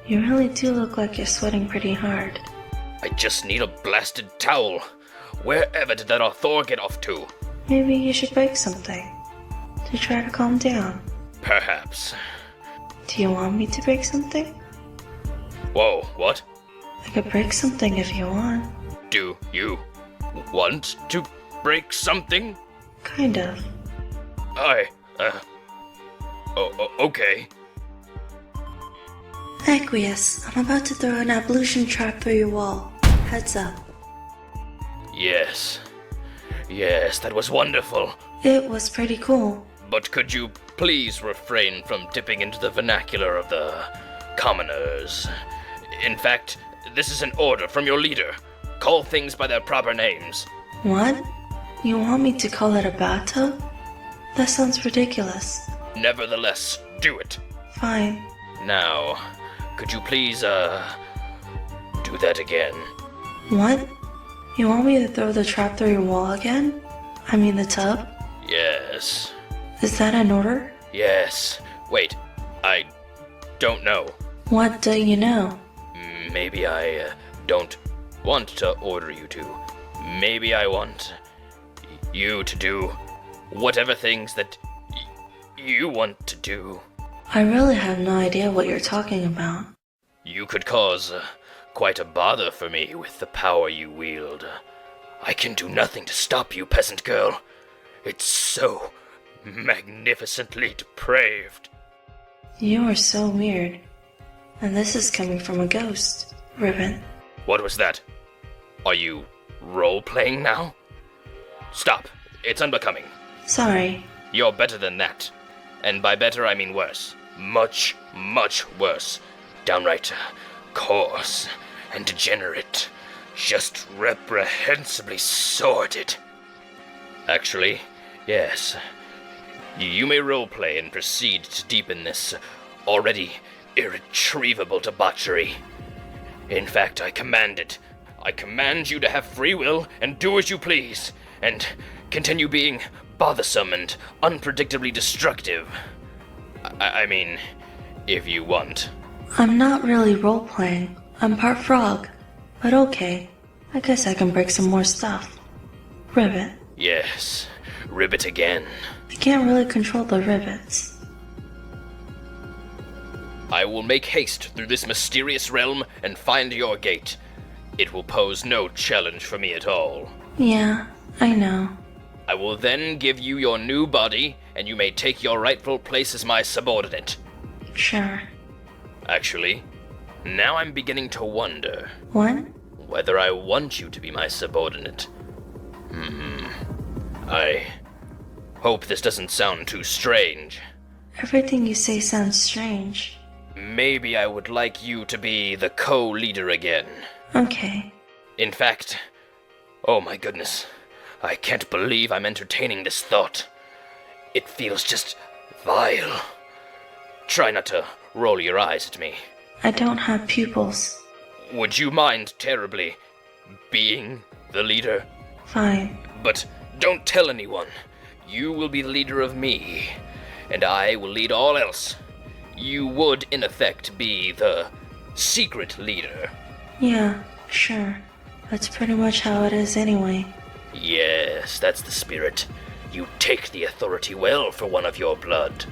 You really do look like you're sweating pretty hard. I just need a blasted towel. Wherever did that author get off to? Maybe you should break something to try to calm down. Perhaps. Do you want me to break something? Whoa, what? I could break something if you want. Do you want to break something? Kind of. Okay. Aqueous, I'm about to throw an ablution trap through your wall. Heads up. Yes. Yes, that was wonderful. It was pretty cool. But could you please refrain from dipping into the vernacular of the commoners? In fact, this is an order from your leader. Call things by their proper names. What? You want me to call it a bathtub? That sounds ridiculous. Nevertheless, do it. Fine. Now, could you please, do that again? What? You want me to throw the trap through your wall again? I mean the tub? Yes. Is that an order? Yes. Wait, I don't know. What do you know? Maybe I don't want to order you to. Maybe I want you to do whatever things that you want to do. I really have no idea what you're talking about. You could cause quite a bother for me with the power you wield. I can do nothing to stop you, peasant girl. It's so magnificently depraved. You are so weird. And this is coming from a ghost, Ribbon. What was that? Are you role-playing now? Stop. It's unbecoming. Sorry. You're better than that. And by better, I mean worse. Much, much worse. Downright coarse and degenerate. Just reprehensibly sordid. Actually, yes. You may roleplay and proceed to deepen this already irretrievable debauchery. In fact, I command it. I command you to have free will and do as you please, and continue being bothersome and unpredictably destructive. I mean, if you want. I'm not really role-playing. I'm part frog. But okay. I guess I can break some more stuff. Ribbit. Yes, ribbit again. I can't really control the rivets. I will make haste through this mysterious realm and find your gate. It will pose no challenge for me at all. Yeah, I know. I will then give you your new body, and you may take your rightful place as my subordinate. Sure. Actually, now I'm beginning to wonder. What? Whether I want you to be my subordinate. I hope this doesn't sound too strange. Everything you say sounds strange. Maybe I would like you to be the co-leader again. Okay. In fact, oh my goodness, I can't believe I'm entertaining this thought. It feels just vile. Try not to roll your eyes at me. I don't have pupils. Would you mind terribly being the leader? Fine. But don't tell anyone. You will be the leader of me, and I will lead all else. You would, in effect, be the secret leader. Yeah, sure. That's pretty much how it is anyway. Yes, that's the spirit. You take the authority well for one of your blood.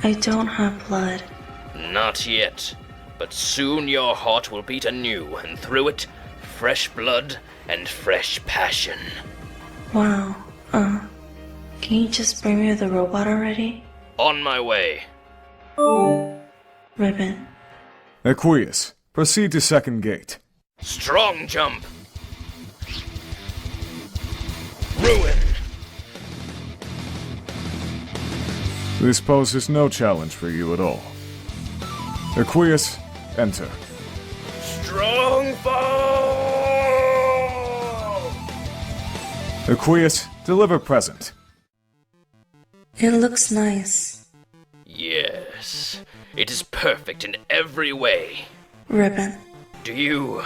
I don't have blood. Not yet, but soon your heart will beat anew, and through it, fresh blood and fresh passion. Wow. Can you just bring me the robot already? On my way. Ribbon. Aqueous, proceed to second gate. Strong jump. Ruin. This poses no challenge for you at all. Aqueous, enter. Strong fall. Aqueous, deliver present. It looks nice. Yes, it is perfect in every way. Ribbon. Do you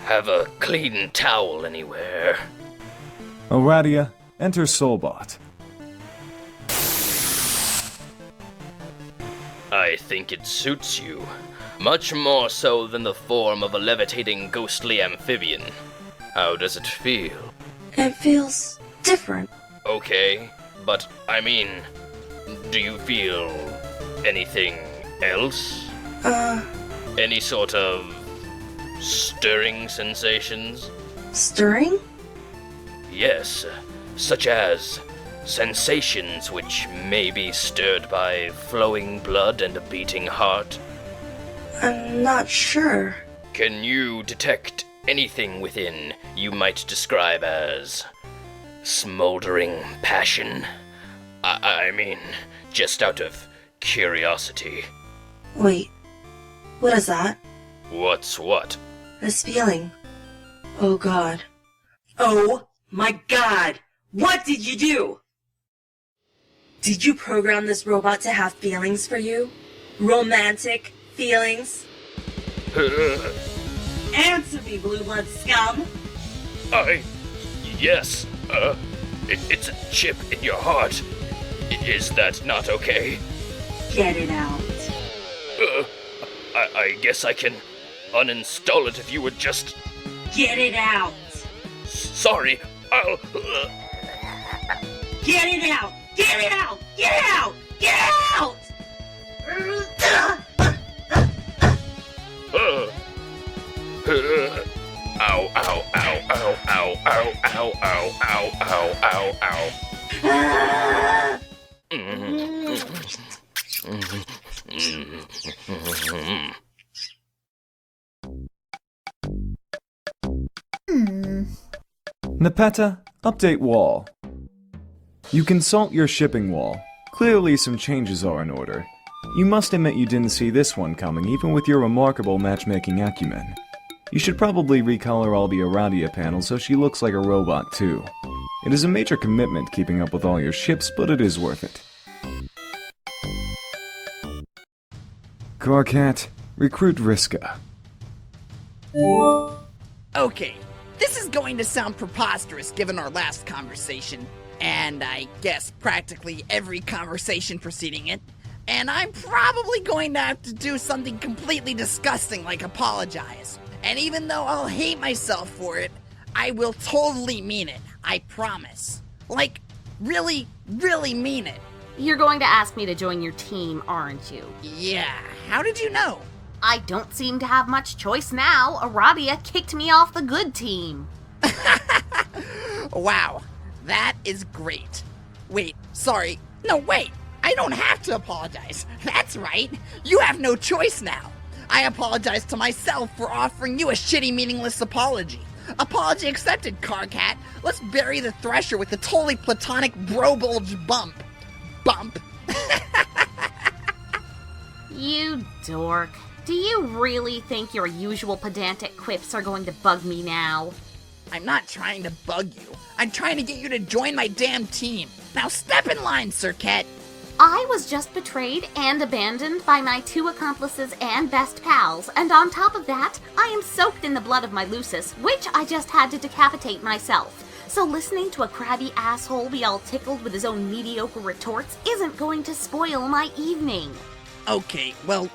have a clean towel anywhere? Aradia, enter Soulbot. I think it suits you. Much more so than the form of a levitating ghostly amphibian. How does it feel? It feels different. Okay, but I mean, do you feel anything else? Any sort of stirring sensations? Stirring? Yes, such as sensations which may be stirred by flowing blood and a beating heart. I'm not sure. Can you detect anything within you might describe as smoldering passion? I mean, just out of curiosity. Wait. What is that? What's what? This feeling. Oh god. Oh my god! What did you do? Did you program this robot to have feelings for you? Romantic feelings? Answer me, blue blood scum! Yes, it's a chip in your heart. Is that not okay? Get it out. I guess I can uninstall it if you would just... Get it out! Sorry, I'll... Get it out! Get it out! Get it out! Get it out! Ow, ow, ow, ow, ow, ow, ow, ow, ow, ow, ow, ow. Nepeta, update wall. You consult your shipping wall. Clearly some changes are in order. You must admit you didn't see this one coming, even with your remarkable matchmaking acumen. You should probably recolor all the Aradia panels so she looks like a robot too. It is a major commitment keeping up with all your ships, but it is worth it. Carcat, recruit Vriska. Okay, this is going to sound preposterous given our last conversation, and I guess practically every conversation preceding it, and I'm probably going to have to do something completely disgusting like apologize. And even though I'll hate myself for it, I will totally mean it, I promise. Like, really, really mean it. You're going to ask me to join your team, aren't you? Yeah, how did you know? I don't seem to have much choice now. Aradia kicked me off the good team. Wow, that is great. Wait, sorry. No, wait. I don't have to apologize. That's right. You have no choice now. I apologize to myself for offering you a shitty, meaningless apology. Apology accepted, Carcat. Let's bury the Thresher with the totally platonic bro-bulge bump. Bump. You dork. Do you really think your usual pedantic quips are going to bug me now? I'm not trying to bug you. I'm trying to get you to join my damn team. Now step in line, Sirket. I was just betrayed and abandoned by my 2 accomplices and best pals, and on top of that, I am soaked in the blood of my Lucis, which I just had to decapitate myself. So listening to a crabby asshole be all tickled with his own mediocre retorts isn't going to spoil my evening. Okay, well,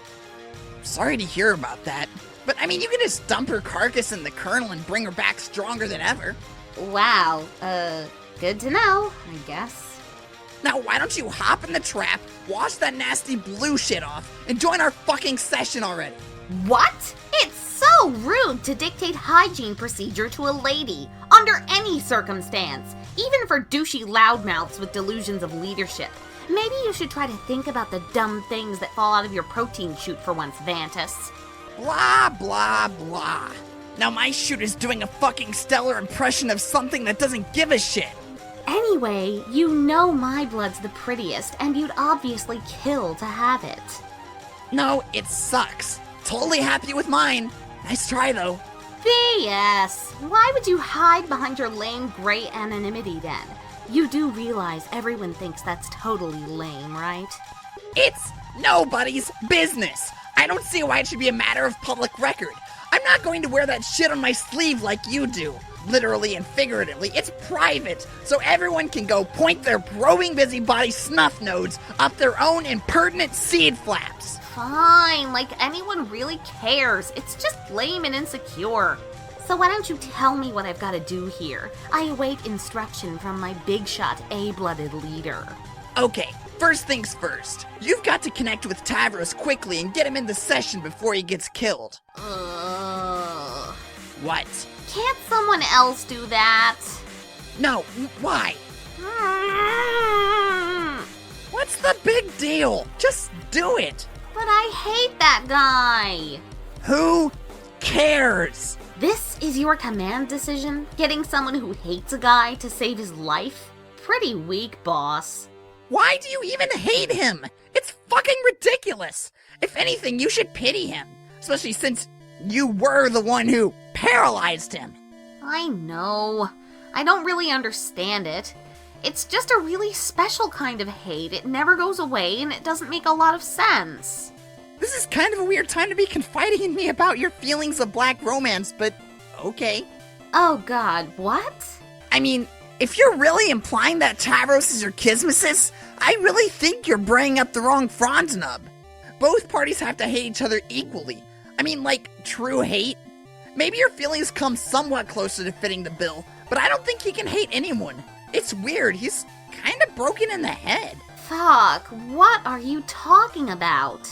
sorry to hear about that. But I mean, you can just dump her carcass in the kernel and bring her back stronger than ever. Wow, good to know, I guess. Now why don't you hop in the trap, wash that nasty blue shit off, and join our fucking session already? What? It's so rude to dictate hygiene procedure to a lady, under any circumstance, even for douchey loudmouths with delusions of leadership. Maybe you should try to think about the dumb things that fall out of your protein chute for once, Vantus. Blah, blah, blah. Now my shoot is doing a fucking stellar impression of something that doesn't give a shit. Anyway, you know my blood's the prettiest, and you'd obviously kill to have it. No, it sucks. Totally happy with mine. Nice try, though. BS. Why would you hide behind your lame gray anonymity then? You do realize everyone thinks that's totally lame, right? It's nobody's business. I don't see why it should be a matter of public record. I'm not going to wear that shit on my sleeve like you do. Literally and figuratively, it's private, so everyone can go point their probing busybody snuff nodes up their own impertinent seed flaps. Fine, like anyone really cares. It's just lame and insecure. So why don't you tell me what I've got to do here? I await instruction from my big shot A-blooded leader. Okay, first things first. You've got to connect with Tavros quickly and get him into session before he gets killed. What? Can't someone else do that? No, why? What's the big deal? Just do it. But I hate that guy. Who cares? This is your command decision? Getting someone who hates a guy to save his life? Pretty weak, boss. Why do you even hate him? It's fucking ridiculous. If anything, you should pity him. Especially since you were the one who paralyzed him. I know. I don't really understand it. It's just a really special kind of hate. It never goes away, and it doesn't make a lot of sense. This is kind of a weird time to be confiding in me about your feelings of black romance, but okay. Oh god, what? I mean, if you're really implying that Tavros is your kismesis, I really think you're bringing up the wrong Franz nub. Both parties have to hate each other equally. I mean, like, true hate. Maybe your feelings come somewhat closer to fitting the bill, but I don't think he can hate anyone. It's weird, he's kind of broken in the head. Fuck, what are you talking about?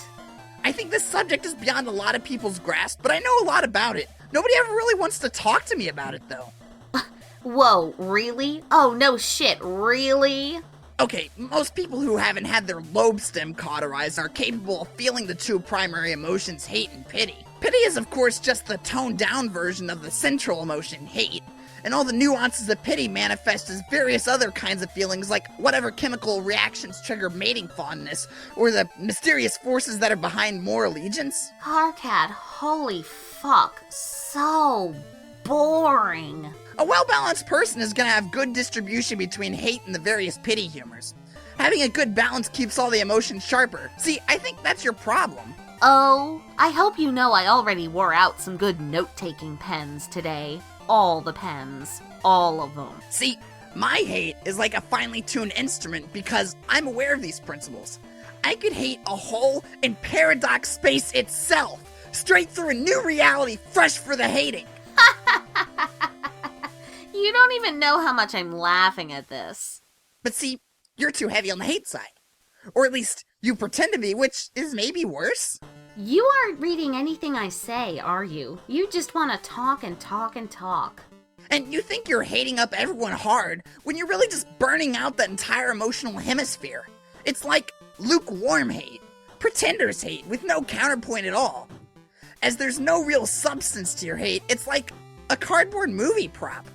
I think this subject is beyond a lot of people's grasp, but I know a lot about it. Nobody ever really wants to talk to me about it, though. Whoa, really? Oh, no shit, really? Okay, most people who haven't had their lobe stem cauterized are capable of feeling the two primary emotions, hate and pity. Pity is, of course, just the toned-down version of the central emotion, hate, and all the nuances of pity manifest as various other kinds of feelings like whatever chemical reactions trigger mating fondness, or the mysterious forces that are behind more allegiance. Harkat, holy fuck, so boring. A well-balanced person is gonna have good distribution between hate and the various pity humors. Having a good balance keeps all the emotions sharper. See, I think that's your problem. Oh, I hope you know I already wore out some good note-taking pens today. All the pens. All of them. See, my hate is like a finely tuned instrument because I'm aware of these principles. I could hate a hole in paradox space itself, straight through a new reality fresh for the hating. You don't even know how much I'm laughing at this. But see, you're too heavy on the hate side. Or at least, you pretend to be, which is maybe worse. You aren't reading anything I say, are you? You just want to talk and talk and talk. And you think you're hating up everyone hard when you're really just burning out the entire emotional hemisphere. It's like lukewarm hate, pretender's hate with no counterpoint at all. As there's no real substance to your hate, it's like a cardboard movie prop.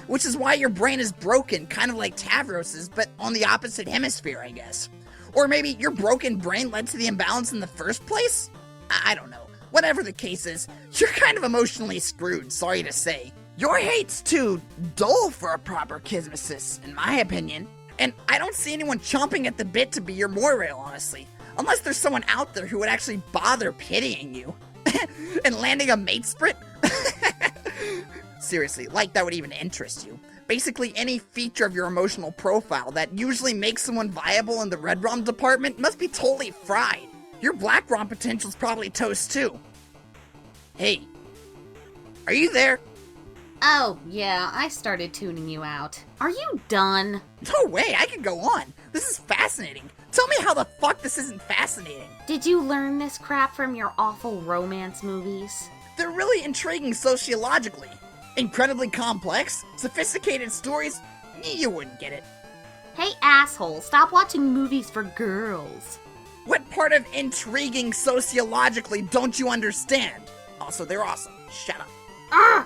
Which is why your brain is broken, kind of like Tavros's, but on the opposite hemisphere, I guess. Or maybe your broken brain led to the imbalance in the first place? I don't know. Whatever the case is, you're kind of emotionally screwed, sorry to say. Your hate's too dull for a proper kismesis, in my opinion. And I don't see anyone chomping at the bit to be your Moirail, honestly. Unless there's someone out there who would actually bother pitying you. And landing a mate sprint? Seriously, like that would even interest you. Basically, any feature of your emotional profile that usually makes someone viable in the Red ROM department must be totally fried. Your Black ROM potential's probably toast too. Hey, are you there? Oh, yeah, I started tuning you out. Are you done? No way, I can go on. This is fascinating. Tell me how the fuck this isn't fascinating. Did you learn this crap from your awful romance movies? They're really intriguing sociologically. Incredibly complex, sophisticated stories. You wouldn't get it. Hey, asshole, stop watching movies for girls. What part of intriguing sociologically don't you understand? Also, they're awesome. Shut up.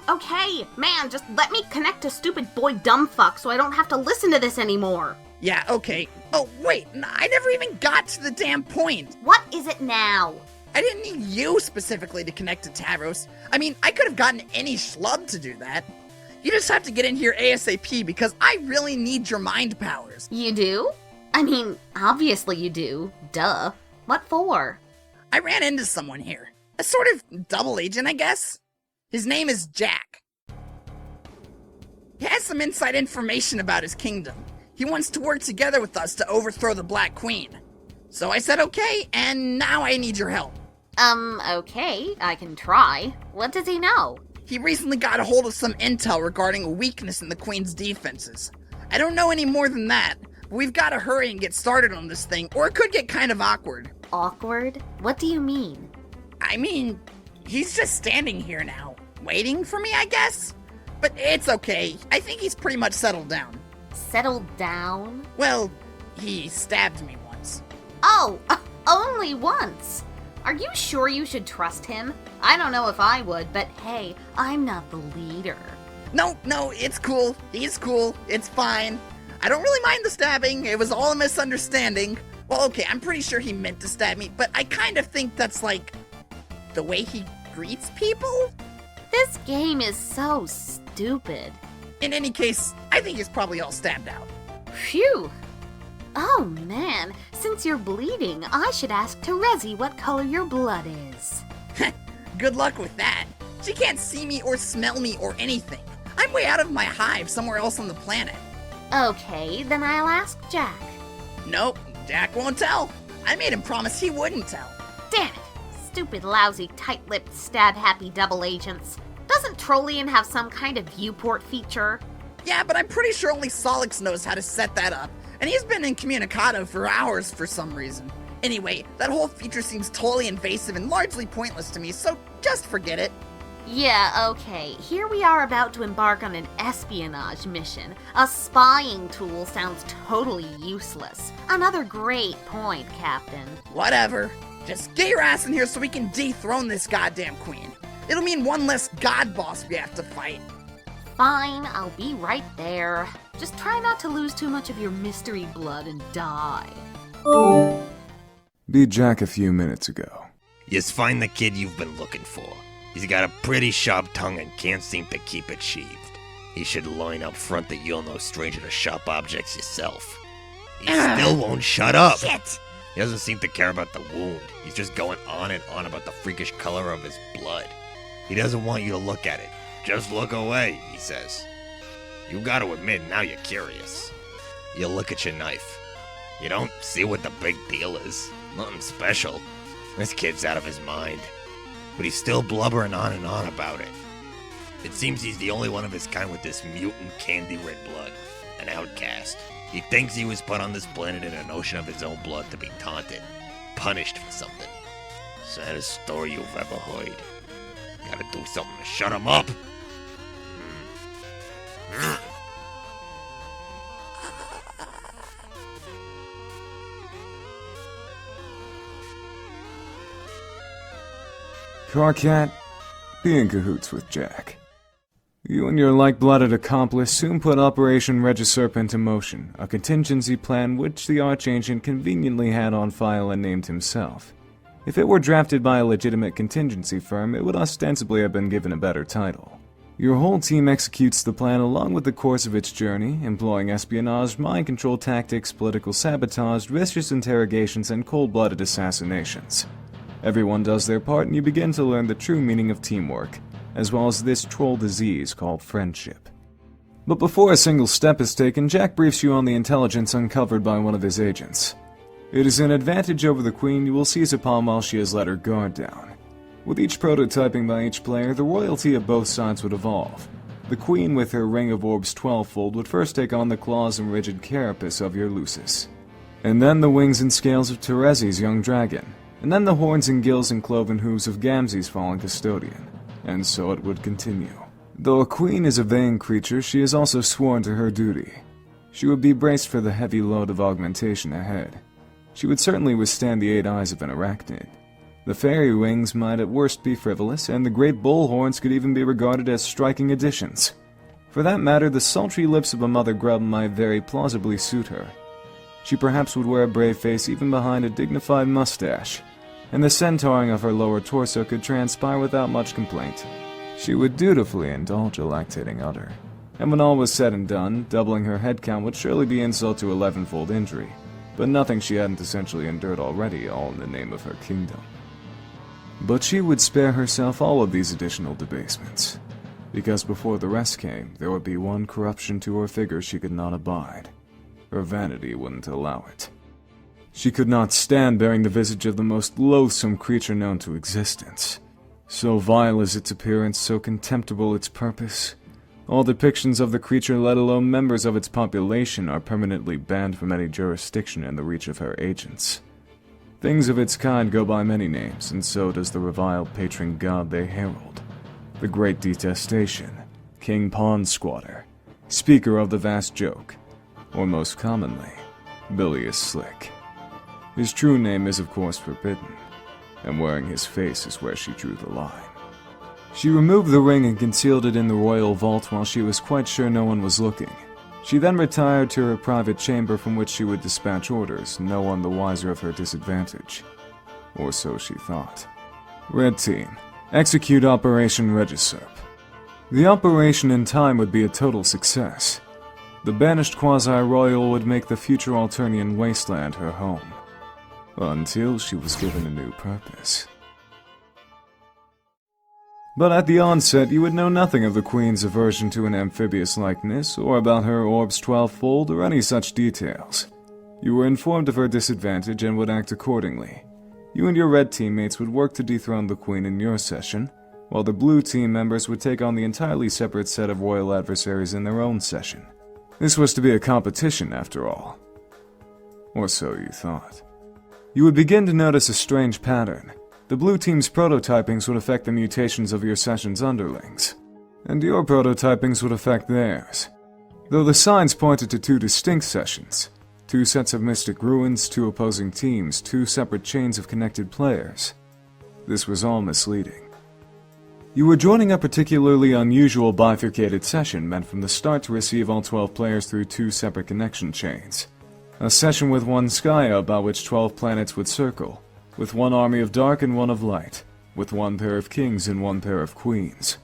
Okay, man, just let me connect to stupid boy dumbfuck so I don't have to listen to this anymore. Yeah, okay. Oh, wait, I never even got to the damn point. What is it now? I didn't need you specifically to connect to Tavros. I mean, I could have gotten any schlub to do that. You just have to get in here ASAP because I really need your mind powers. You do? I mean, obviously you do. Duh. What for? I ran into someone here. A sort of double agent, I guess. His name is Jack. He has some inside information about his kingdom. He wants to work together with us to overthrow the Black Queen. So I said okay, and now I need your help. Okay, I can try. What does he know? He recently got a hold of some intel regarding a weakness in the Queen's defenses. I don't know any more than that, but we've got to hurry and get started on this thing, or it could get kind of awkward. Awkward? What do you mean? I mean, he's just standing here now, waiting for me, I guess? But it's okay. I think he's pretty much settled down. Settled down? Well, he stabbed me once. Oh, only once? Are you sure you should trust him? I don't know if I would, but hey, I'm not the leader. No, it's cool. He's cool. It's fine. I don't really mind the stabbing. It was all a misunderstanding. Well, okay, I'm pretty sure he meant to stab me, but I kind of think that's like the way he greets people? This game is so stupid. In any case, I think he's probably all stabbed out. Phew. Oh man, since you're bleeding, I should ask Terezi what color your blood is. Good luck with that. She can't see me or smell me or anything. I'm way out of my hive somewhere else on the planet. Okay, then I'll ask Jack. Nope, Jack won't tell. I made him promise he wouldn't tell. Damn it. Stupid, lousy, tight-lipped, stab-happy double agents. Doesn't Trollian have some kind of viewport feature? Yeah, but I'm pretty sure only Solix knows how to set that up, and he's been incommunicado for hours for some reason. Anyway, that whole feature seems totally invasive and largely pointless to me, so just forget it. Yeah, okay. Here we are about to embark on an espionage mission. A spying tool sounds totally useless. Another great point, Captain. Whatever. Just get your ass in here so we can dethrone this goddamn queen. It'll mean one less god boss we have to fight. Fine, I'll be right there. Just try not to lose too much of your mystery blood and die. Beat Jack a few minutes ago. Just find the kid you've been looking for. He's got a pretty sharp tongue and can't seem to keep it sheathed. He should line up front that you're no stranger to sharp objects yourself. He still won't shut up. Shit! He doesn't seem to care about the wound. He's just going on and on about the freakish color of his blood. He doesn't want you to look at it. Just look away, he says. You gotta admit, now you're curious. You look at your knife. You don't see what the big deal is. Nothing special. This kid's out of his mind. But he's still blubbering on and on about it. It seems he's the only one of his kind with this mutant candy red blood. An outcast. He thinks he was put on this planet in an ocean of his own blood to be taunted. Punished for something. Saddest story you've ever heard. Gotta do something to shut him up. Carcat, be in cahoots with Jack. You and your like-blooded accomplice soon put Operation Regisurp into motion, a contingency plan which the Archangent conveniently had on file and named himself. If it were drafted by a legitimate contingency firm, it would ostensibly have been given a better title. Your whole team executes the plan along with the course of its journey, employing espionage, mind control tactics, political sabotage, vicious interrogations, and cold-blooded assassinations. Everyone does their part and you begin to learn the true meaning of teamwork, as well as this troll disease called friendship. But before a single step is taken, Jack briefs you on the intelligence uncovered by one of his agents. It is an advantage over the Queen you will seize upon while she has let her guard down. With each prototyping by each player, the royalty of both sides would evolve. The queen with her ring of orbs 12-fold would first take on the claws and rigid carapace of your Lucis, and then the wings and scales of Terezi's young dragon, and then the horns and gills and cloven hooves of Gamzee's fallen custodian, and so it would continue. Though a queen is a vain creature, she is also sworn to her duty. She would be braced for the heavy load of augmentation ahead. She would certainly withstand the 8 eyes of an arachnid. The fairy wings might at worst be frivolous, and the great bull horns could even be regarded as striking additions. For that matter, the sultry lips of a mother grub might very plausibly suit her. She perhaps would wear a brave face even behind a dignified mustache, and the centauring of her lower torso could transpire without much complaint. She would dutifully indulge a lactating udder, and when all was said and done, doubling her head count would surely be insult to 11-fold injury, but nothing she hadn't essentially endured already, all in the name of her kingdom. But she would spare herself all of these additional debasements, because before the rest came, there would be one corruption to her figure she could not abide. Her vanity wouldn't allow it. She could not stand bearing the visage of the most loathsome creature known to existence. So vile is its appearance, so contemptible its purpose. All depictions of the creature, let alone members of its population, are permanently banned from any jurisdiction in the reach of her agents. Things of its kind go by many names, and so does the reviled patron god they herald. The Great Detestation, King Pond Squatter, Speaker of the Vast Joke, or most commonly, Bilious Slick. His true name is of course forbidden, and wearing his face is where she drew the line. She removed the ring and concealed it in the royal vault while she was quite sure no one was looking. She then retired to her private chamber from which she would dispatch orders, no one the wiser of her disadvantage. Or so she thought. Red Team, execute Operation Regisurp. The operation in time would be a total success. The banished quasi-royal would make the future Alternian wasteland her home. Until she was given a new purpose. But at the onset, you would know nothing of the Queen's aversion to an amphibious likeness, or about her orbs 12-fold, or any such details. You were informed of her disadvantage and would act accordingly. You and your red teammates would work to dethrone the Queen in your session, while the blue team members would take on the entirely separate set of royal adversaries in their own session. This was to be a competition, after all. Or so you thought. You would begin to notice a strange pattern. The blue team's prototypings would affect the mutations of your session's underlings, and your prototypings would affect theirs. Though the signs pointed to 2 distinct sessions, 2 sets of mystic ruins, 2 opposing teams, 2 separate chains of connected players. This was all misleading. You were joining a particularly unusual bifurcated session meant from the start to receive all 12 players through 2 separate connection chains. A session with 1 Skya about which 12 planets would circle, with 1 army of dark and 1 of light, with 1 pair of kings and 1 pair of queens,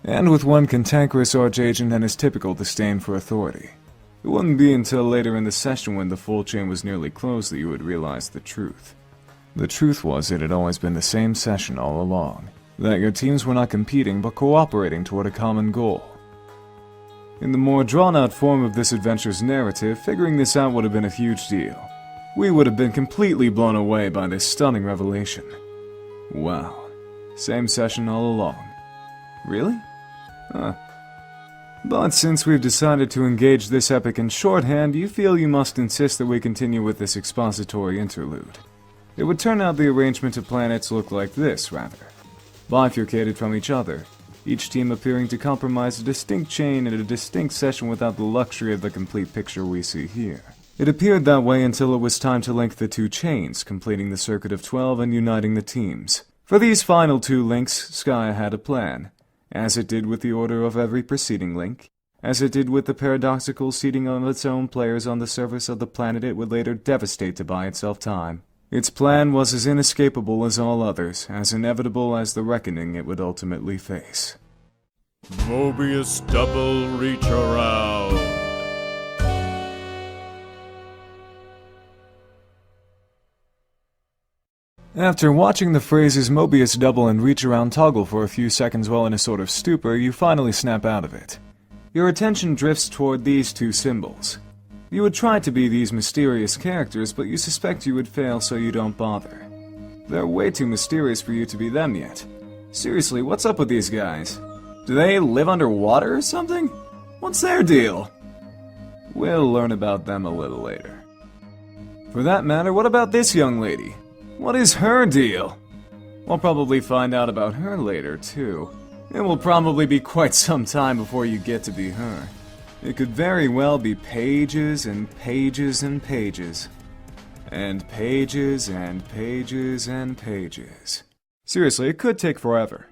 and with 1 cantankerous archagent and his typical disdain for authority. It wouldn't be until later in the session when the full chain was nearly closed that you would realize the truth. The truth was it had always been the same session all along, that your teams were not competing but cooperating toward a common goal. In the more drawn-out form of this adventure's narrative, figuring this out would have been a huge deal. We would have been completely blown away by this stunning revelation. Wow. Same session all along. Really? But since we've decided to engage this epic in shorthand, you feel you must insist that we continue with this expository interlude. It would turn out the arrangement of planets look like this, rather. Bifurcated from each other, each team appearing to comprise a distinct chain in a distinct session without the luxury of the complete picture we see here. It appeared that way until it was time to link the 2 chains, completing the circuit of 12 and uniting the teams. For these final 2 links, Skya had a plan, as it did with the order of every preceding link, as it did with the paradoxical seating of its own players on the surface of the planet it would later devastate to buy itself time. Its plan was as inescapable as all others, as inevitable as the reckoning it would ultimately face. Mobius double reach around. After watching the phrases Mobius double and reach around toggle for a few seconds while in a sort of stupor, you finally snap out of it. Your attention drifts toward these 2 symbols. You would try to be these mysterious characters, but you suspect you would fail, so you don't bother. They're way too mysterious for you to be them yet. Seriously, what's up with these guys? Do they live underwater or something? What's their deal? We'll learn about them a little later. For that matter, what about this young lady? What is her deal? We'll probably find out about her later, too. It will probably be quite some time before you get to be her. It could very well be pages and pages and pages. And pages and pages and pages. Seriously, it could take forever.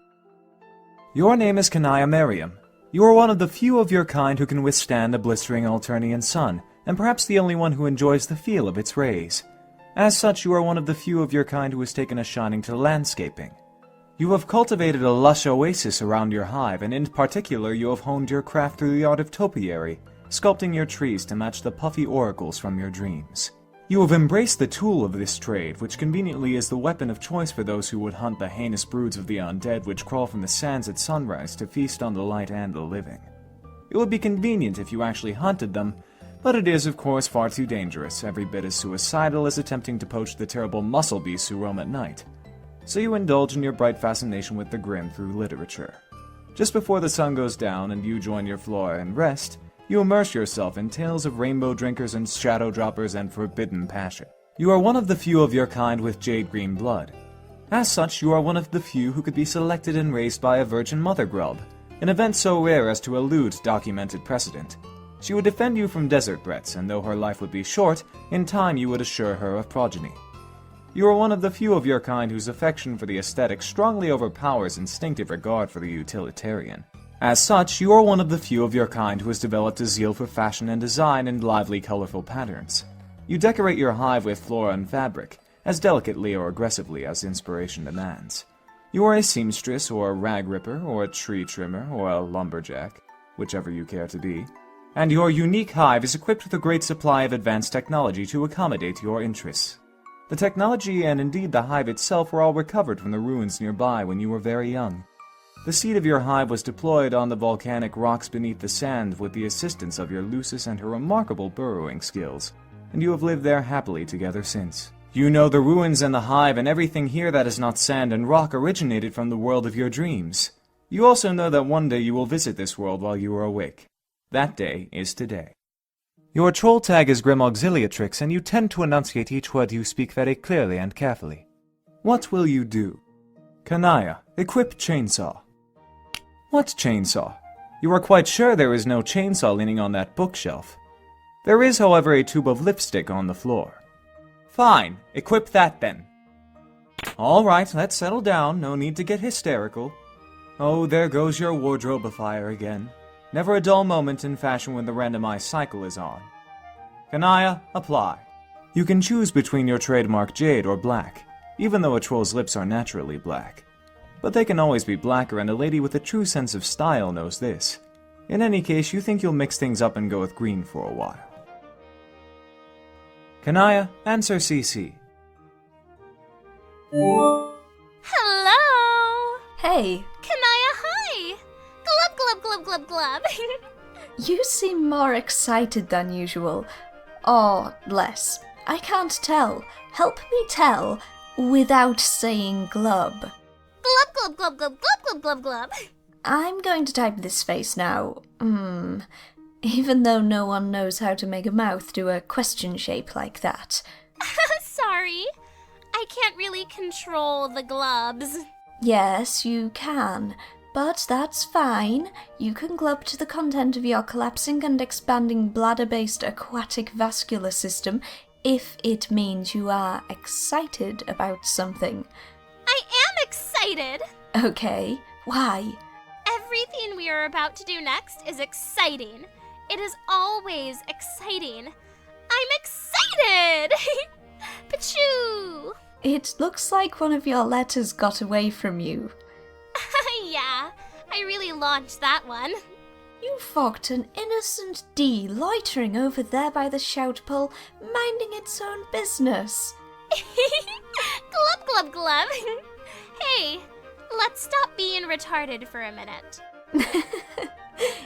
Your name is Kanaya Merriam. You are one of the few of your kind who can withstand a blistering Alternian sun, and perhaps the only one who enjoys the feel of its rays. As such, you are one of the few of your kind who has taken a shining to landscaping. You have cultivated a lush oasis around your hive, and in particular you have honed your craft through the art of topiary, sculpting your trees to match the puffy oracles from your dreams. You have embraced the tool of this trade, which conveniently is the weapon of choice for those who would hunt the heinous broods of the undead which crawl from the sands at sunrise to feast on the light and the living. It would be convenient if you actually hunted them, but it is, of course, far too dangerous, every bit as suicidal as attempting to poach the terrible muscle beasts who roam at night. So you indulge in your bright fascination with the grim through literature. Just before the sun goes down and you join your flora and rest, you immerse yourself in tales of rainbow drinkers and shadow droppers and forbidden passion. You are one of the few of your kind with jade green blood. As such, you are one of the few who could be selected and raised by a virgin mother grub, an event so rare as to elude documented precedent. She would defend you from desert threats, and though her life would be short, in time you would assure her of progeny. You are one of the few of your kind whose affection for the aesthetic strongly overpowers instinctive regard for the utilitarian. As such, you are one of the few of your kind who has developed a zeal for fashion and design in lively, colorful patterns. You decorate your hive with flora and fabric, as delicately or aggressively as inspiration demands. You are a seamstress, or a rag ripper, or a tree trimmer, or a lumberjack, whichever you care to be. And your unique hive is equipped with a great supply of advanced technology to accommodate your interests. The technology and indeed the hive itself were all recovered from the ruins nearby when you were very young. The seed of your hive was deployed on the volcanic rocks beneath the sand with the assistance of your Lucis and her remarkable burrowing skills, and you have lived there happily together since. You know the ruins and the hive and everything here that is not sand and rock originated from the world of your dreams. You also know that one day you will visit this world while you are awake. That day is today. Your troll tag is Grim Auxiliatrix, and you tend to enunciate each word you speak very clearly and carefully. What will you do? Kanaya, equip chainsaw. What chainsaw? You are quite sure there is no chainsaw leaning on that bookshelf. There is, however, a tube of lipstick on the floor. Fine, equip that then. All right, let's settle down, no need to get hysterical. Oh, there goes your wardrobe afire again. Never a dull moment in fashion when the randomized cycle is on. Kanaya, apply. You can choose between your trademark jade or black, even though a troll's lips are naturally black. But they can always be blacker, and a lady with a true sense of style knows this. In any case, you think you'll mix things up and go with green for a while. Kanaya, answer CC. Hello! Hey, Kanaya, hi! Glub, glub, glub, glub, glub. you seem more excited than usual. Or less. I can't tell. Help me tell without saying glub. Glub, glub, glub, glub, glub, glub, glub, glub. I'm going to type this face now. Even though no one knows how to make a mouth do a question shape like that. Sorry. I can't really control the glubs. Yes, you can. But that's fine. You can glub to the content of your collapsing and expanding bladder-based aquatic vascular system if it means you are excited about something. I am excited! Okay, why? Everything we are about to do next is exciting. It is always exciting. I'm excited! Pachoo! It looks like one of your letters got away from you. Yeah, I really launched that one. You fogged an innocent D loitering over there by the shout pole, minding its own business. Glub, glub, glub. Hey, let's stop being retarded for a minute.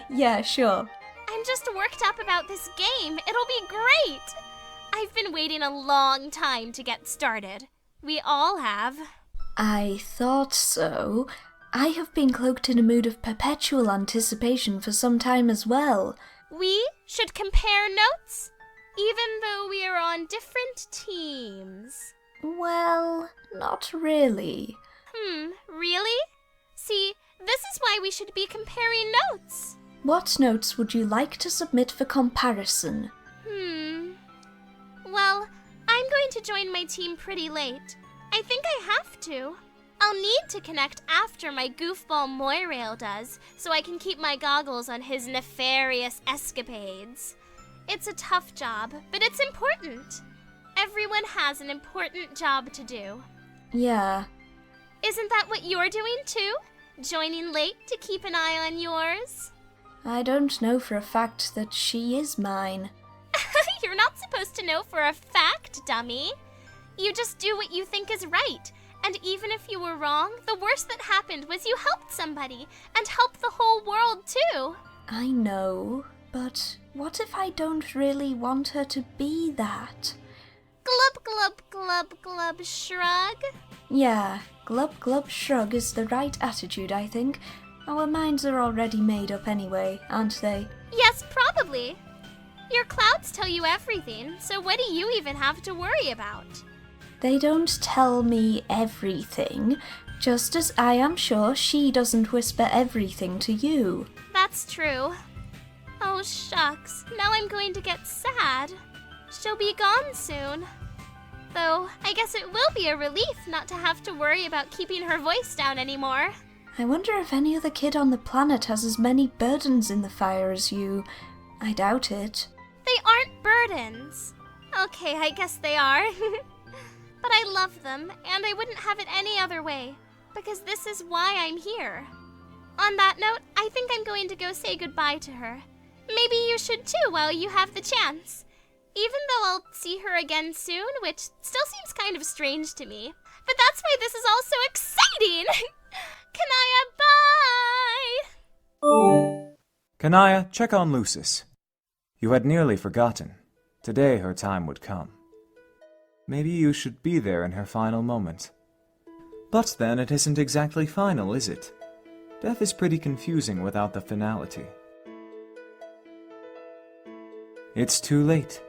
Yeah, sure. I'm just worked up about this game. It'll be great. I've been waiting a long time to get started. We all have. I thought so. I have been cloaked in a mood of perpetual anticipation for some time as well. We should compare notes, even though we are on different teams. Well, not really. Really? See, this is why we should be comparing notes. What notes would you like to submit for comparison? Well, I'm going to join my team pretty late. I think I have to. I'll need to connect after my goofball Moirail does, so I can keep my goggles on his nefarious escapades. It's a tough job, but it's important. Everyone has an important job to do. Yeah. Isn't that what you're doing too? Joining late to keep an eye on yours? I don't know for a fact that she is mine. You're not supposed to know for a fact, dummy. You just do what you think is right. And even if you were wrong, the worst that happened was you helped somebody, and helped the whole world too. I know, but what if I don't really want her to be that? Glub, glub, glub, glub, shrug. Yeah, glub glub shrug is the right attitude, I think. Our minds are already made up anyway, aren't they? Yes, probably. Your clouds tell you everything, so what do you even have to worry about? They don't tell me everything, just as I am sure she doesn't whisper everything to you. That's true. Oh, shucks. Now I'm going to get sad. She'll be gone soon. Though, I guess it will be a relief not to have to worry about keeping her voice down anymore. I wonder if any other kid on the planet has as many burdens in the fire as you. I doubt it. They aren't burdens. Okay, I guess they are. But I love them, and I wouldn't have it any other way, because this is why I'm here. On that note, I think I'm going to go say goodbye to her. Maybe you should too while you have the chance. Even though I'll see her again soon, which still seems kind of strange to me. But that's why this is all so exciting! Kanaya, bye! Kanaya, check on Lucis. You had nearly forgotten. Today her time would come. Maybe you should be there in her final moment. But then it isn't exactly final, is it? Death is pretty confusing without the finality. It's too late.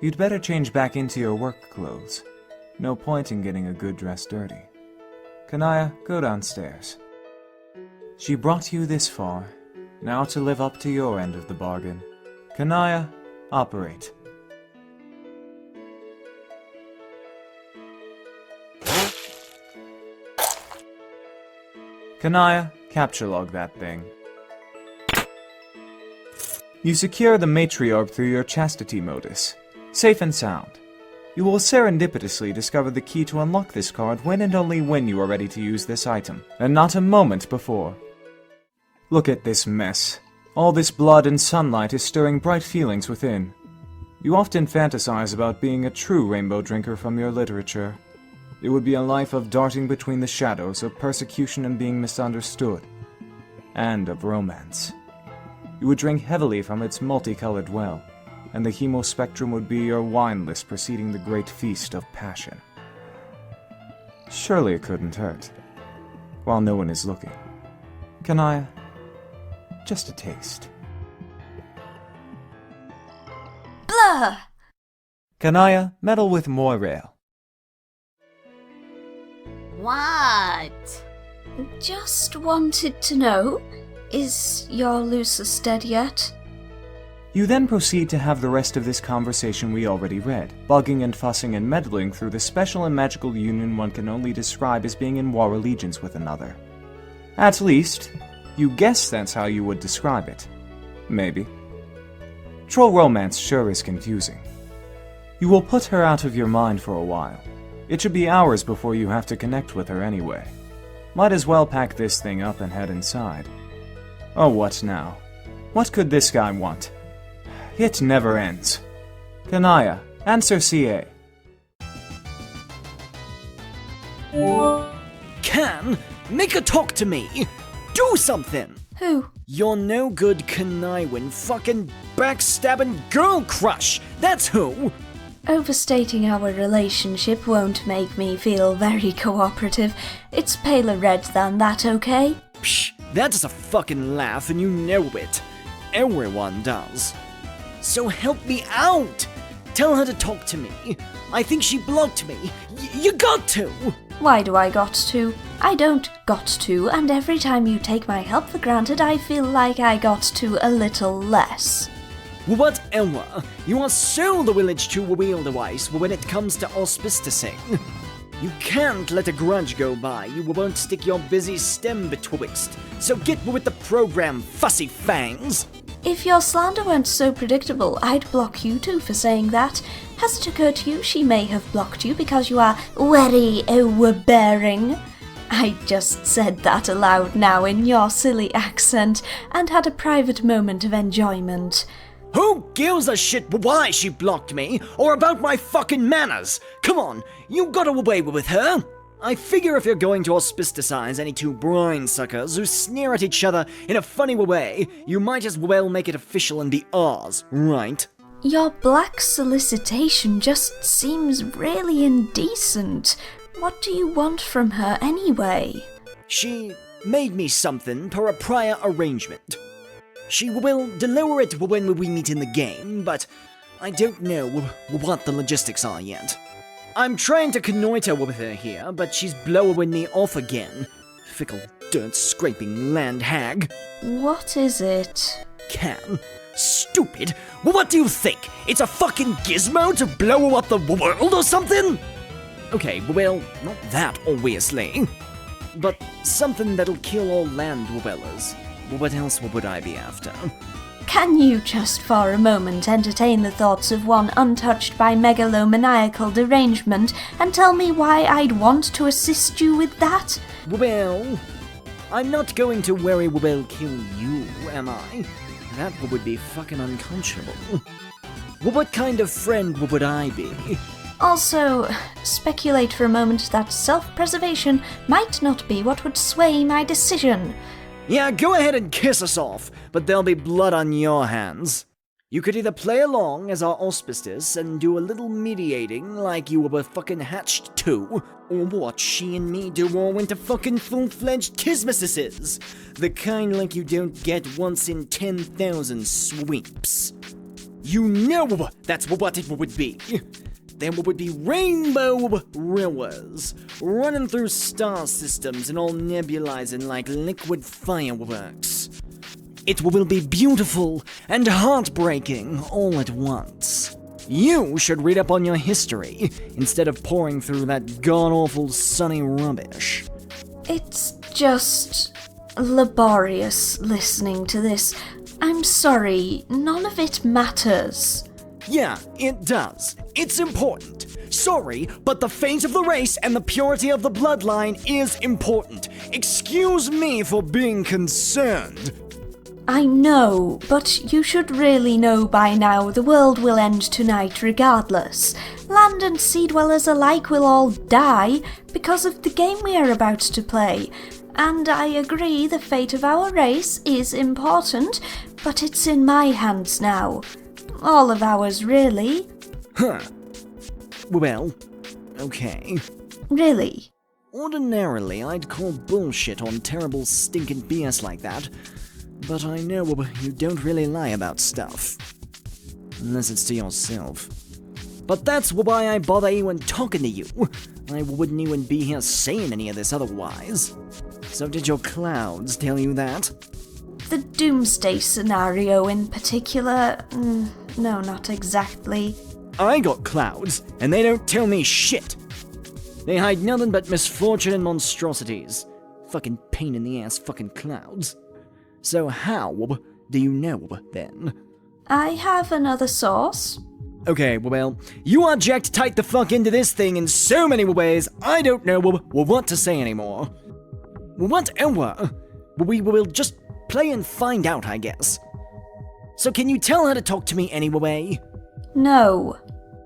You'd better change back into your work clothes. No point in getting a good dress dirty. Kanaya, go downstairs. She brought you this far. Now to live up to your end of the bargain. Kanaya, operate. Kanaya, capture log that thing. You secure the matriarch through your chastity modus. Safe and sound. You will serendipitously discover the key to unlock this card when and only when you are ready to use this item, and not a moment before. Look at this mess. All this blood and sunlight is stirring bright feelings within. You often fantasize about being a true rainbow drinker from your literature. It would be a life of darting between the shadows, of persecution and being misunderstood, and of romance. You would drink heavily from its multicolored well, and the hemospectrum would be your wine list preceding the great feast of passion. Surely it couldn't hurt, while no one is looking. Kanaya, just a taste. Blah! Kanaya, meddle with Moirail. What? Just wanted to know, is your Lucis dead yet? You then proceed to have the rest of this conversation we already read, bugging and fussing and meddling through the special and magical union one can only describe as being in war allegiance with another. At least, you guess that's how you would describe it. Maybe. Troll romance sure is confusing. You will put her out of your mind for a while. It should be hours before you have to connect with her anyway. Might as well pack this thing up and head inside. Oh, what now? What could this guy want? It never ends. Kanaya, answer CA. Can, make her talk to me. Do something. Who? Your no good conniving fucking backstabbing girl crush. That's who. Overstating our relationship won't make me feel very cooperative. It's paler red than that, okay? Psh, that's a fucking laugh and you know it. Everyone does. So help me out! Tell her to talk to me. I think she blocked me. You got to! Why do I got to? I don't got to, and every time you take my help for granted, I feel like I got to a little less. Whatever. You are so the village to wield device when it comes to auspicing. You can't let a grudge go by. You won't stick your busy stem betwixt. So get with the program, fussy fangs! If your slander weren't so predictable, I'd block you too for saying that. Has it occurred to you she may have blocked you because you are very overbearing? I just said that aloud now in your silly accent, and had a private moment of enjoyment. Who gives a shit why she blocked me, or about my fucking manners? Come on, you got away with her! I figure if you're going to auspicize any two brine suckers who sneer at each other in a funny way, you might as well make it official in the R's, right? Your black solicitation just seems really indecent. What do you want from her anyway? She made me something per a prior arrangement. She will deliver it when we meet in the game, but I don't know what the logistics are yet. I'm trying to connoiter with her here, but she's blowing me off again. Fickle, dirt-scraping land hag. What is it? Can? Stupid? What do you think? It's a fucking gizmo to blow up the world or something? Okay, well, not that, obviously. But something that'll kill all land dwellers. What else would I be after? Can you just for a moment entertain the thoughts of one untouched by megalomaniacal derangement and tell me why I'd want to assist you with that? Well, I'm not going to worry will kill you, am I? That would be fucking unconscionable. What kind of friend would I be? Also, speculate for a moment that self-preservation might not be what would sway my decision. Yeah, go ahead and kiss us off, but there'll be blood on your hands. You could either play along as our auspicious and do a little mediating like you were fucking hatched too, or watch she and me do all into fucking full-fledged kismisses. The kind like you don't get once in 10,000 sweeps. You know that's what it would be. There would be rainbow rivers running through star systems and all nebulizing like liquid fireworks. It will be beautiful and heartbreaking all at once. You should read up on your history instead of pouring through that god-awful sunny rubbish. It's just laborious listening to this. I'm sorry, none of it matters. Yeah, it does. It's important. Sorry, but the fate of the race and the purity of the bloodline is important. Excuse me for being concerned. I know, but you should really know by now the world will end tonight regardless. Land and sea dwellers alike will all die because of the game we are about to play. And I agree the fate of our race is important, but it's in my hands now. All of ours, really. Huh. Well, okay. Really? Ordinarily, I'd call bullshit on terrible stinking BS like that, but I know you don't really lie about stuff. Unless it's to yourself. But that's why I bother even talking to you. I wouldn't even be here saying any of this otherwise. So did your clouds tell you that? The doomsday scenario in particular? No, not exactly. I got clouds, and they don't tell me shit. They hide nothing but misfortune and monstrosities. Fucking pain in the ass fucking clouds. So how do you know, then? I have another source. Okay, well, you are jacked tight the fuck into this thing in so many ways, I don't know what to say anymore. Whatever. We will just play and find out, I guess. So can you tell her to talk to me anyway? No.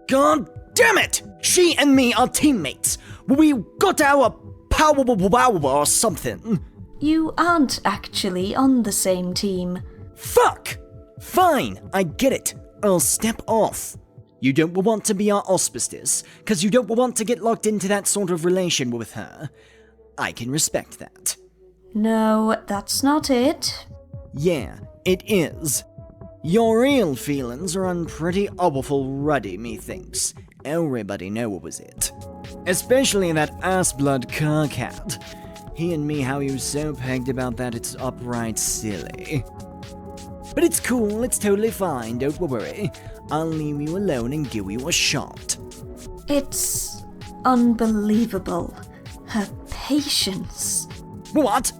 God damn it! She and me are teammates. We got our power or something. You aren't actually on the same team. Fuck! Fine, I get it. I'll step off. You don't want to be our auspicious, because you don't want to get locked into that sort of relation with her. I can respect that. No, that's not it. Yeah, it is. Your real feelings are on pretty awful ruddy, methinks. Everybody knows it. Especially that ass-blood cat. He and me, how you so pegged about that, it's upright silly. But it's cool, it's totally fine, don't worry. I'll leave you alone and give you a shot. It's unbelievable. Her patience. What?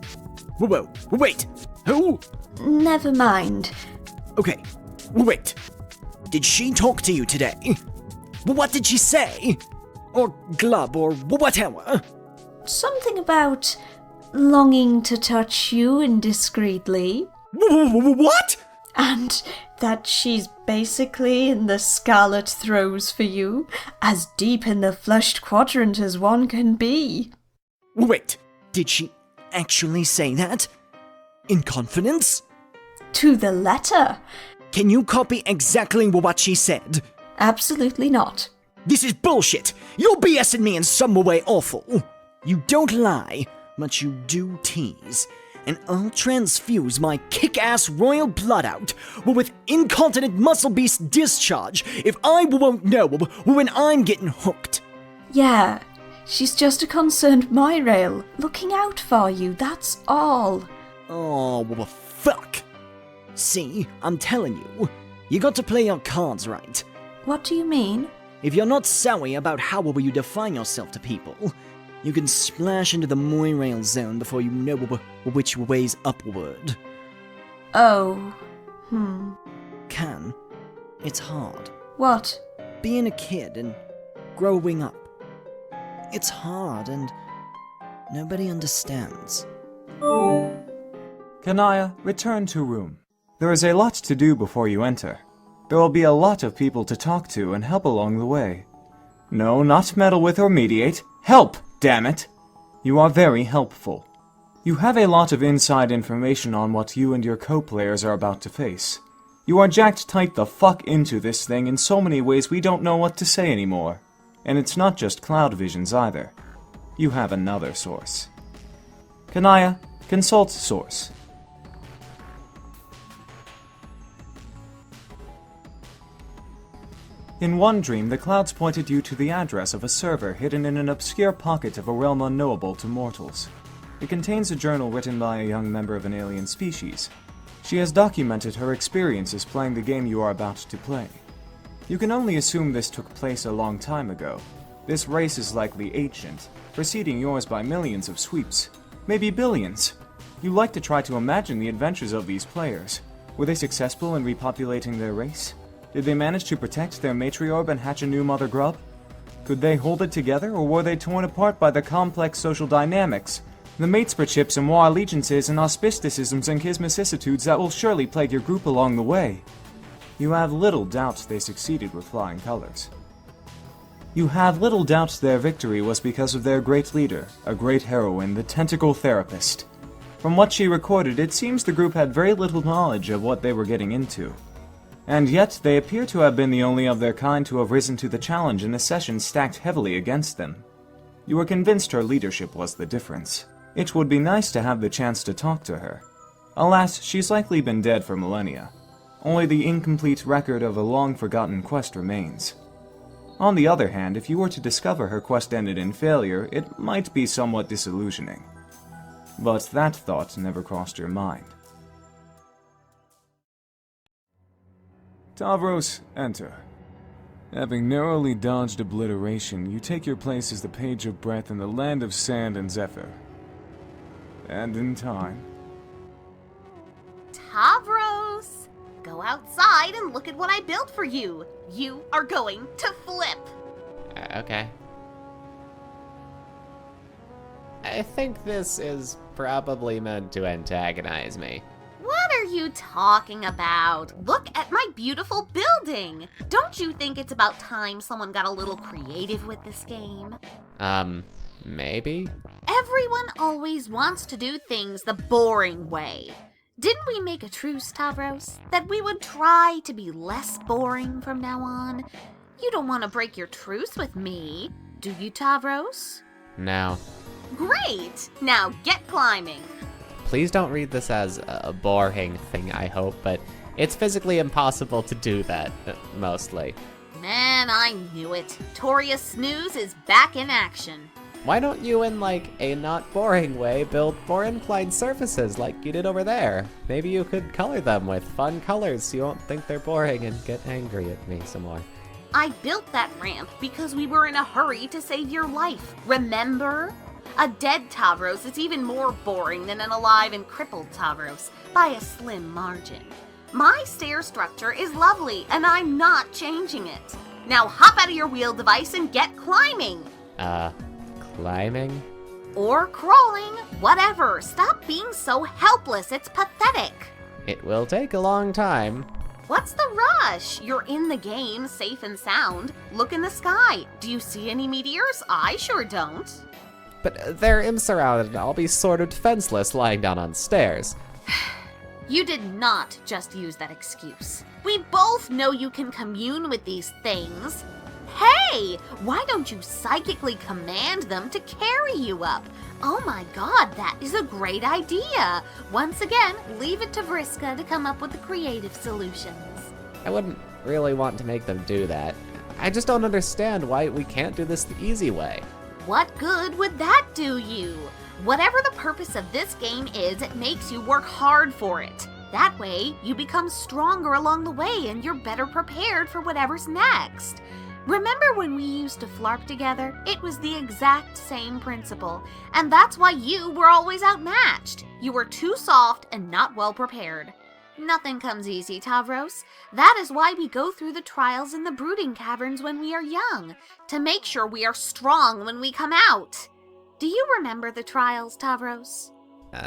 Whoa, wait, who? Never mind. Okay, wait. Did she talk to you today? What did she say? Or glub, or whatever? Something about longing to touch you indiscreetly. What? And that she's basically in the scarlet throes for you, as deep in the flushed quadrant as one can be. Wait, did she actually say that? In confidence? To the letter. Can you copy exactly what she said? Absolutely not. This is bullshit! You're BSing me in some way awful! You don't lie, but you do tease. And I'll transfuse my kick-ass royal blood out with incontinent muscle beast discharge if I won't know when I'm getting hooked. Yeah, she's just a concerned Myrail, looking out for you, that's all. Oh, well, fuck. See, I'm telling you, you got to play your cards right. What do you mean? If you're not sorry about how you define yourself to people, you can splash into the Moirail zone before you know which way's upward. Oh, Can. It's hard. What? Being a kid and growing up. It's hard and nobody understands. Kanaya, return to room. There is a lot to do before you enter. There will be a lot of people to talk to and help along the way. No, not meddle with or mediate. Help, damn it! You are very helpful. You have a lot of inside information on what you and your co-players are about to face. You are jacked tight the fuck into this thing in so many ways we don't know what to say anymore. And it's not just cloud visions either. You have another source. Kanaya, consult source. In one dream, the clouds pointed you to the address of a server hidden in an obscure pocket of a realm unknowable to mortals. It contains a journal written by a young member of an alien species. She has documented her experiences playing the game you are about to play. You can only assume this took place a long time ago. This race is likely ancient, preceding yours by millions of sweeps, maybe billions. You like to try to imagine the adventures of these players. Were they successful in repopulating their race? Did they manage to protect their matriarch and hatch a new mother grub? Could they hold it together, or were they torn apart by the complex social dynamics, the matesperchips and war allegiances and auspisticisms and kismicissitudes that will surely plague your group along the way? You have little doubt they succeeded with flying colors. You have little doubt their victory was because of their great leader, a great heroine, the Tentacle Therapist. From what she recorded, it seems the group had very little knowledge of what they were getting into. And yet, they appear to have been the only of their kind to have risen to the challenge in a session stacked heavily against them. You were convinced her leadership was the difference. It would be nice to have the chance to talk to her. Alas, she's likely been dead for millennia. Only the incomplete record of a long-forgotten quest remains. On the other hand, if you were to discover her quest ended in failure, it might be somewhat disillusioning. But that thought never crossed your mind. Tavros, enter. Having narrowly dodged obliteration, you take your place as the Page of Breath in the land of sand and zephyr. And in time... Tavros! Go outside and look at what I built for you. You are going to flip. Okay. I think this is probably meant to antagonize me. What are you talking about? Look at my beautiful building! Don't you think it's about time someone got a little creative with this game? Maybe? Everyone always wants to do things the boring way. Didn't we make a truce, Tavros? That we would try to be less boring from now on? You don't want to break your truce with me, do you, Tavros? No. Great! Now get climbing. Please don't read this as a boring thing, I hope, but it's physically impossible to do that, mostly. Man, I knew it. Toria Snooze is back in action. Why don't you, in like a not boring way, build more inclined surfaces like you did over there? Maybe you could color them with fun colors so you won't think they're boring and get angry at me some more. I built that ramp because we were in a hurry to save your life, remember? A dead Tavros is even more boring than an alive and crippled Tavros, by a slim margin. My stair structure is lovely, and I'm not changing it. Now hop out of your wheel device and get climbing! Climbing? Or crawling, whatever. Stop being so helpless, it's pathetic. It will take a long time. What's the rush? You're in the game, safe and sound. Look in the sky. Do you see any meteors? I sure don't. But they're imp-surrounded and I'll be sort of defenseless lying down on stairs. You did not just use that excuse. We both know you can commune with these things. Hey, why don't you psychically command them to carry you up? Oh my god, that is a great idea. Once again, leave it to Vriska to come up with the creative solutions. I wouldn't really want to make them do that. I just don't understand why we can't do this the easy way. What good would that do you? Whatever the purpose of this game is, it makes you work hard for it. That way, you become stronger along the way and you're better prepared for whatever's next. Remember when we used to flarp together? It was the exact same principle, and that's why you were always outmatched. You were too soft and not well prepared. Nothing comes easy, Tavros. That is why we go through the trials in the brooding caverns when we are young, to make sure we are strong when we come out. Do you remember the trials, Tavros?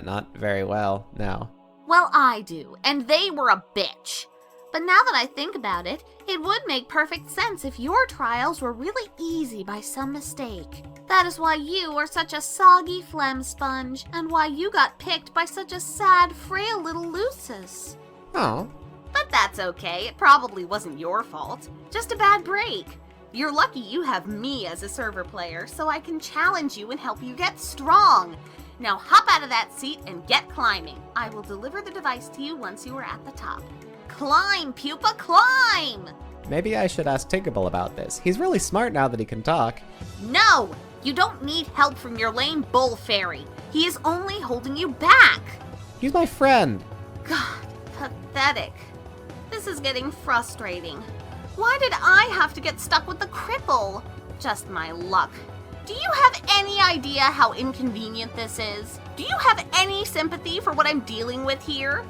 Not very well, no. Well, I do, and they were a bitch. But now that I think about it, it would make perfect sense if your trials were really easy by some mistake. That is why you are such a soggy phlegm sponge, and why you got picked by such a sad, frail little Lucis. Oh. But that's okay, it probably wasn't your fault. Just a bad break. You're lucky you have me as a server player, so I can challenge you and help you get strong. Now hop out of that seat and get climbing. I will deliver the device to you once you are at the top. Climb, pupa, climb! Maybe I should ask Tinkerbell about this. He's really smart now that he can talk. No! You don't need help from your lame bull fairy. He is only holding you back. He's my friend. God, pathetic. This is getting frustrating. Why did I have to get stuck with the cripple? Just my luck. Do you have any idea how inconvenient this is? Do you have any sympathy for what I'm dealing with here?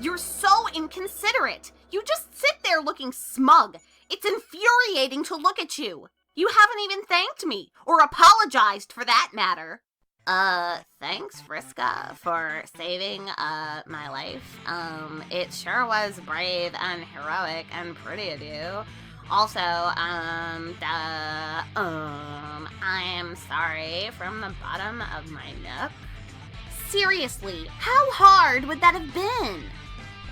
You're so inconsiderate. You just sit there looking smug. It's infuriating to look at you. You haven't even thanked me, or apologized for that matter. Thanks, Vriska, for saving, my life. It sure was brave and heroic and pretty of you. Also, I am sorry from the bottom of my neck. Seriously, how hard would that have been?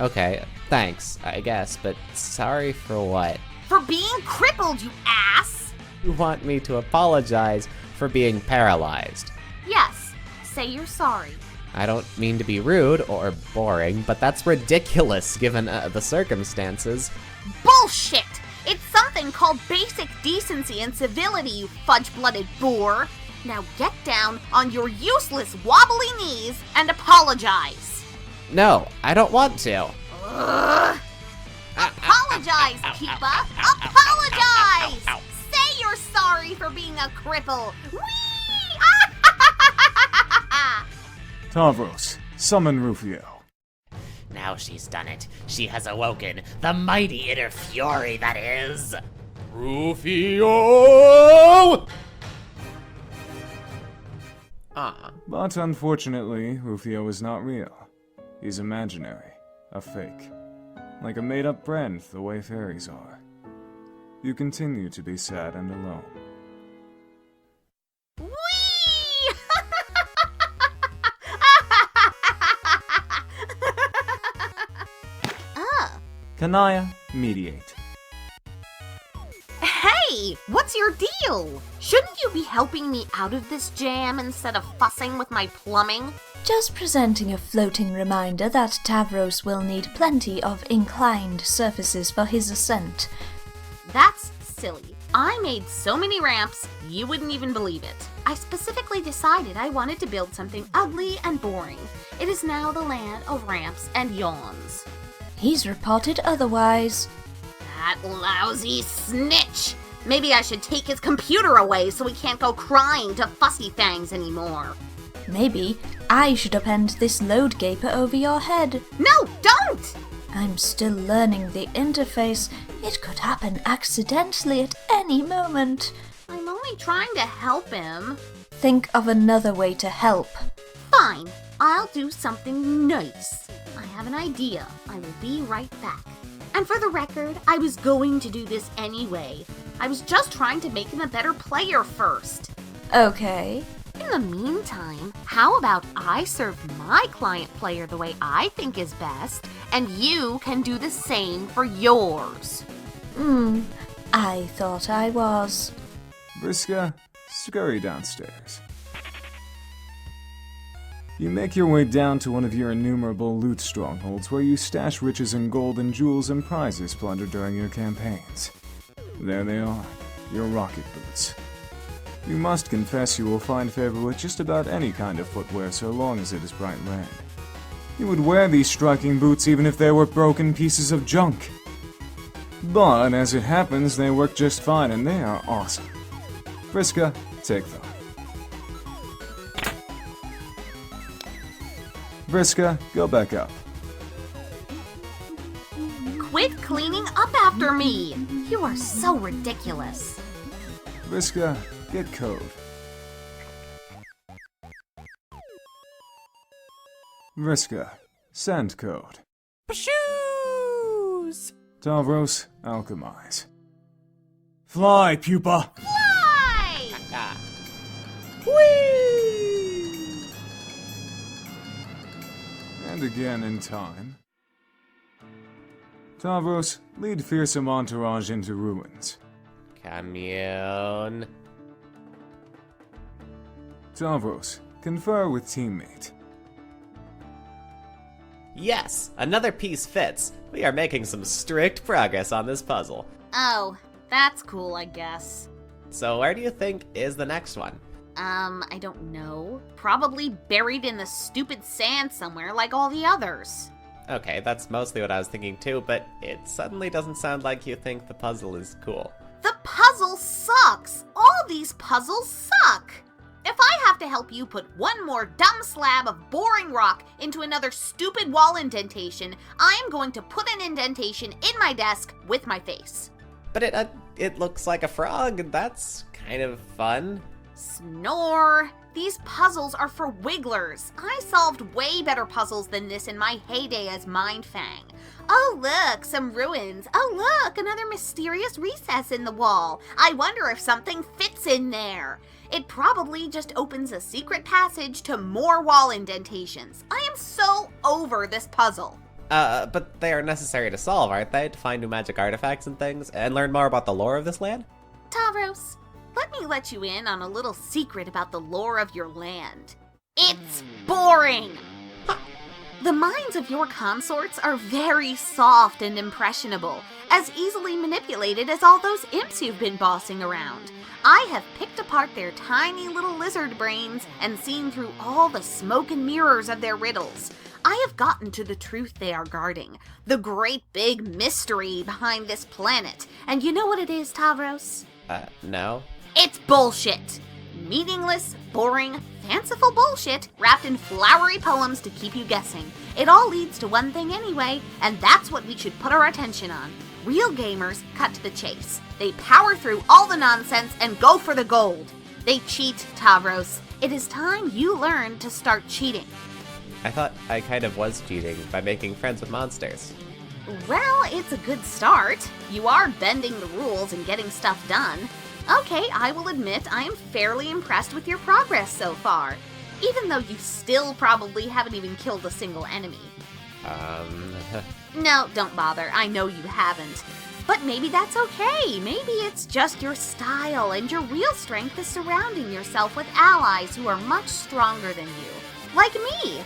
Okay, thanks, I guess, but sorry for what? For being crippled, you ass! You want me to apologize for being paralyzed? Yes, say you're sorry. I don't mean to be rude or boring, but that's ridiculous given the circumstances. Bullshit! It's something called basic decency and civility, you fudge-blooded boor. Now get down on your useless wobbly knees and apologize. No, I don't want to. Apologize, Keepa! Apologize! Say you're sorry for being a cripple! Whee! Tavros, summon Rufio. Now she's done it. She has awoken the mighty inner fury that is... Rufio! Ah. But unfortunately, Rufio is not real. He's imaginary, a fake. Like a made-up friend, the way fairies are. You continue to be sad and alone. Whee! Kanaya, mediate. Hey, what's your deal? Shouldn't you be helping me out of this jam instead of fussing with my plumbing? Just presenting a floating reminder that Tavros will need plenty of inclined surfaces for his ascent. That's silly. I made so many ramps, you wouldn't even believe it. I specifically decided I wanted to build something ugly and boring. It is now the land of ramps and yawns. He's reported otherwise. That lousy snitch! Maybe I should take his computer away so he can't go crying to Fussy Fangs anymore. Maybe I should append this load gaper over your head. No, don't! I'm still learning the interface. It could happen accidentally at any moment. I'm only trying to help him. Think of another way to help. Fine, I'll do something nice. I have an idea. I will be right back. And for the record, I was going to do this anyway. I was just trying to make him a better player first. Okay. In the meantime, how about I serve my client player the way I think is best, and you can do the same for yours? I thought I was. Vriska, scurry downstairs. You make your way down to one of your innumerable loot strongholds where you stash riches in gold and jewels and prizes plundered during your campaigns. There they are, your rocket boots. You must confess you will find favor with just about any kind of footwear so long as it is bright red. You would wear these striking boots even if they were broken pieces of junk. But as it happens, they work just fine and they are awesome. Vriska, take them. Vriska, go back up. Quit cleaning up after me! You are so ridiculous. Vriska, get code. Vriska, send code. Shoes! Tavros, alchemize. Fly, pupa! Fly! Whee! And again in time. Tavros, lead fearsome entourage into ruins. Commune. Tavros, confer with teammate. Yes, another piece fits. We are making some strict progress on this puzzle. Oh, that's cool, I guess. So where do you think is the next one? I don't know. Probably buried in the stupid sand somewhere like all the others. Okay, that's mostly what I was thinking too, but it suddenly doesn't sound like you think the puzzle is cool. The puzzle sucks! All these puzzles suck! If I have to help you put one more dumb slab of boring rock into another stupid wall indentation, I am going to put an indentation in my desk with my face. But it looks like a frog, and that's kind of fun. Snore! These puzzles are for wigglers. I solved way better puzzles than this in my heyday as Mindfang. Oh look, some ruins. Oh look, another mysterious recess in the wall. I wonder if something fits in there. It probably just opens a secret passage to more wall indentations. I am so over this puzzle. But they are necessary to solve, aren't they? To find new magic artifacts and things, and learn more about the lore of this land? Tavros, let me let you in on a little secret about the lore of your land. It's boring! The minds of your consorts are very soft and impressionable, as easily manipulated as all those imps you've been bossing around. I have picked apart their tiny little lizard brains and seen through all the smoke and mirrors of their riddles. I have gotten to the truth they are guarding, the great big mystery behind this planet. And you know what it is, Tavros? No. It's bullshit! Meaningless, boring, fanciful bullshit wrapped in flowery poems to keep you guessing. It all leads to one thing anyway, and that's what we should put our attention on. Real gamers cut to the chase. They power through all the nonsense and go for the gold. They cheat, Tavros. It is time you learn to start cheating. I thought I kind of was cheating by making friends with monsters. Well, it's a good start. You are bending the rules and getting stuff done. Okay, I will admit I am fairly impressed with your progress so far, even though you still probably haven't even killed a single enemy. No, don't bother. I know you haven't. But maybe that's okay. Maybe it's just your style, and your real strength is surrounding yourself with allies who are much stronger than you. Like me.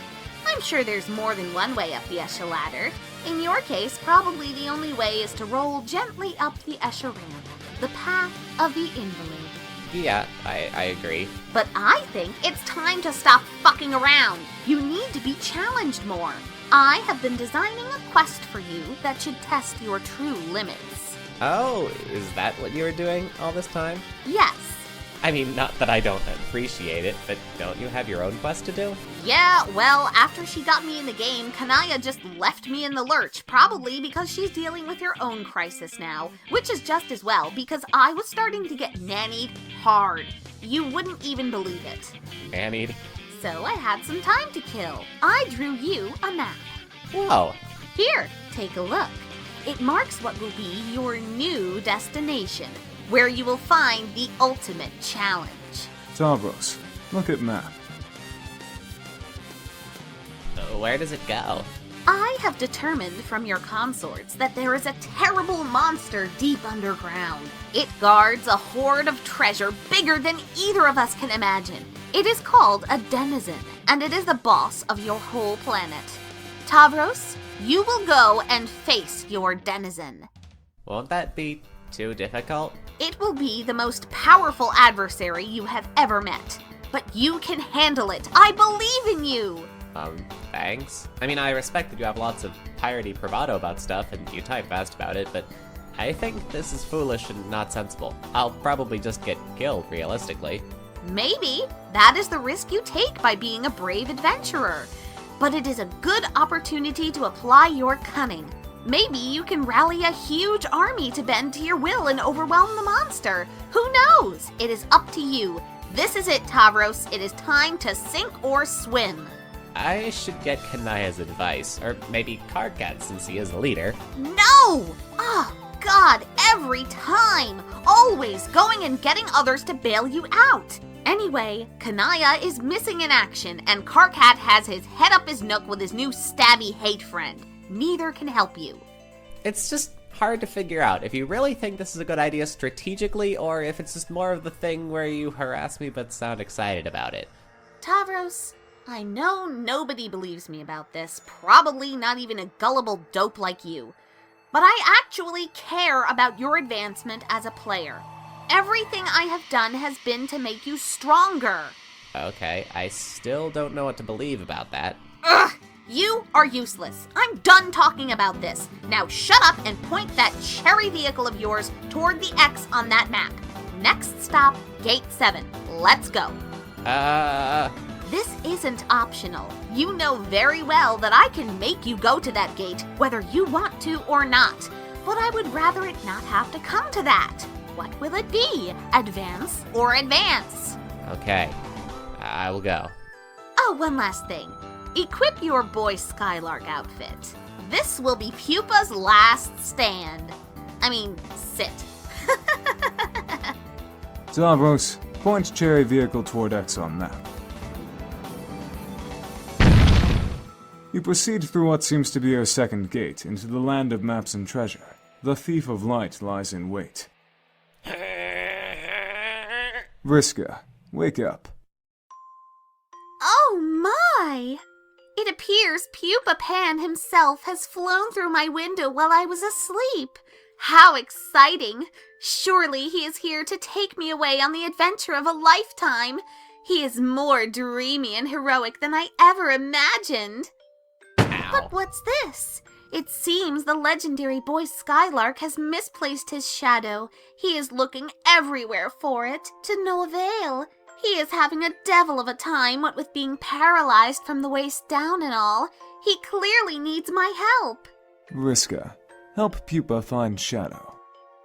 I'm sure there's more than one way up the Escher ladder. In your case, probably the only way is to roll gently up the Escher ramp, the path of the invalid. Yeah, I agree. But I think it's time to stop fucking around. You need to be challenged more. I have been designing a quest for you that should test your true limits. Oh, is that what you were doing all this time? Yes. I mean, not that I don't appreciate it, but don't you have your own quest to do? Yeah, well, after she got me in the game, Kanaya just left me in the lurch, probably because she's dealing with her own crisis now, which is just as well, because I was starting to get nannied hard. You wouldn't even believe it. Nannied? So I had some time to kill. I drew you a map. Whoa. Here, take a look. It marks what will be your new destination, where you will find the ultimate challenge. Tavros, look at map. Where does it go? I have determined from your consorts that there is a terrible monster deep underground. It guards a hoard of treasure bigger than either of us can imagine. It is called a denizen, and it is the boss of your whole planet. Tavros, you will go and face your denizen. Won't that be too difficult? It will be the most powerful adversary you have ever met. But you can handle it. I believe in you! Thanks. I mean, I respect that you have lots of piratey bravado about stuff and you type fast about it, but I think this is foolish and not sensible. I'll probably just get killed, realistically. Maybe. That is the risk you take by being a brave adventurer. But it is a good opportunity to apply your cunning. Maybe you can rally a huge army to bend to your will and overwhelm the monster. Who knows? It is up to you. This is it, Tavros. It is time to sink or swim. I should get Kanaya's advice, or maybe Karkat since he is the leader. No! Oh, God, every time! Always going and getting others to bail you out. Anyway, Kanaya is missing in action, and Karkat has his head up his nook with his new stabby hate friend. Neither can help you. It's just hard to figure out if you really think this is a good idea strategically, or if it's just more of the thing where you harass me but sound excited about it. Tavros, I know nobody believes me about this, probably not even a gullible dope like you. But I actually care about your advancement as a player. Everything I have done has been to make you stronger. Okay, I still don't know what to believe about that. Ugh! You are useless. I'm done talking about this. Now shut up and point that cherry vehicle of yours toward the X on that map. Next stop, Gate 7. Let's go. This isn't optional. You know very well that I can make you go to that gate, whether you want to or not. But I would rather it not have to come to that. What will it be? Advance or advance? Okay, I will go. Oh, one last thing. Equip your Boy Skylark outfit. This will be Pupa's last stand. I mean, sit. Tavros, point cherry vehicle toward X on map. You proceed through what seems to be your second gate into the land of maps and treasure. The Thief of Light lies in wait. Vriska, wake up. Oh my! It appears Pupa Pan himself has flown through my window while I was asleep. How exciting! Surely he is here to take me away on the adventure of a lifetime. He is more dreamy and heroic than I ever imagined. Ow. But what's this? It seems the legendary boy Skylark has misplaced his shadow. He is looking everywhere for it, to no avail. He is having a devil of a time, what with being paralyzed from the waist down and all. He clearly needs my help. Vriska, help Pupa find Shadow.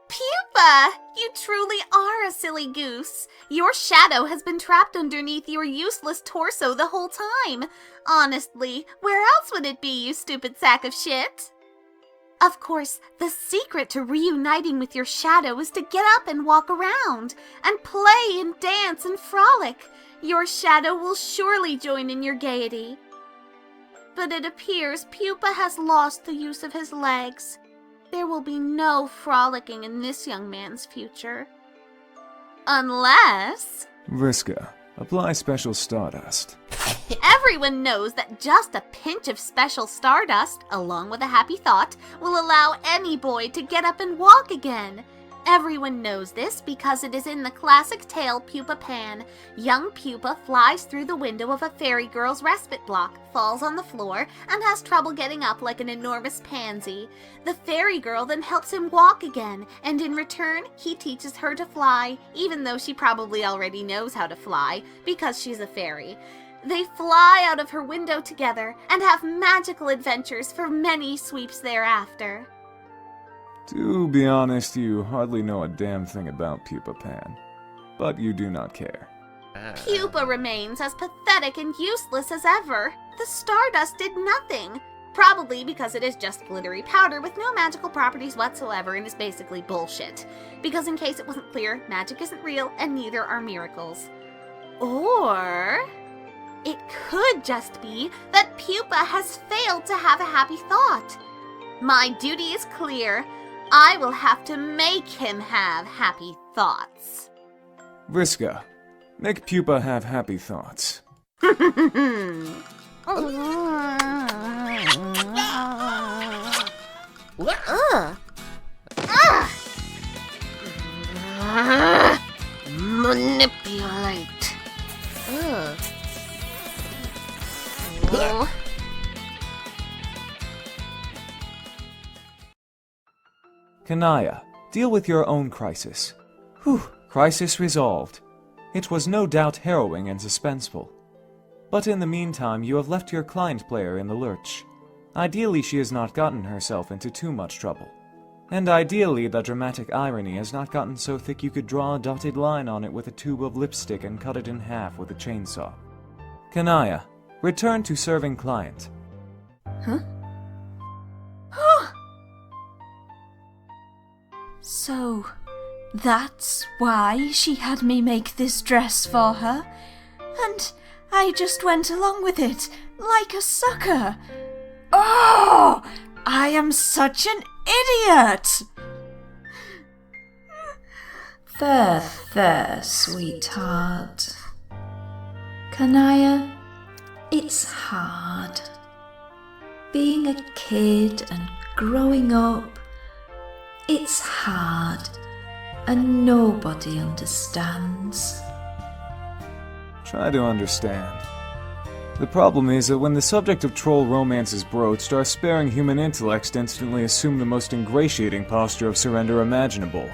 Pupa! You truly are a silly goose. Your shadow has been trapped underneath your useless torso the whole time. Honestly, where else would it be, you stupid sack of shit? Of course, the secret to reuniting with your shadow is to get up and walk around, and play and dance and frolic. Your shadow will surely join in your gaiety. But it appears Pupa has lost the use of his legs. There will be no frolicking in this young man's future. Unless... Vriska, apply special stardust. Everyone knows that just a pinch of special stardust, along with a happy thought, will allow any boy to get up and walk again. Everyone knows this because it is in the classic tale Pupa Pan. Young Pupa flies through the window of a fairy girl's respite block, falls on the floor, and has trouble getting up like an enormous pansy. The fairy girl then helps him walk again, and in return, he teaches her to fly, even though she probably already knows how to fly, because she's a fairy. They fly out of her window together, and have magical adventures for many sweeps thereafter. To be honest, you hardly know a damn thing about Pupa Pan. But you do not care. Pupa remains as pathetic and useless as ever. The stardust did nothing. Probably because it is just glittery powder with no magical properties whatsoever and is basically bullshit. Because in case it wasn't clear, magic isn't real and neither are miracles. Or... it could just be that Pupa has failed to have a happy thought. My duty is clear. I will have to make him have happy thoughts. Vriska, make Pupa have happy thoughts. Manipulate. Kanaya, deal with your own crisis. Whew, crisis resolved. It was no doubt harrowing and suspenseful. But in the meantime, you have left your client player in the lurch. Ideally, she has not gotten herself into too much trouble. And ideally, the dramatic irony has not gotten so thick you could draw a dotted line on it with a tube of lipstick and cut it in half with a chainsaw. Kanaya, return to serving client. Huh? So, that's why she had me make this dress for her? And I just went along with it, like a sucker. Oh! I am such an idiot! There, sweetheart. Kanaya, it's hard. Being a kid and growing up, it's hard, and nobody understands. Try to understand. The problem is that when the subject of troll romance is broached, our sparing human intellects instantly assume the most ingratiating posture of surrender imaginable.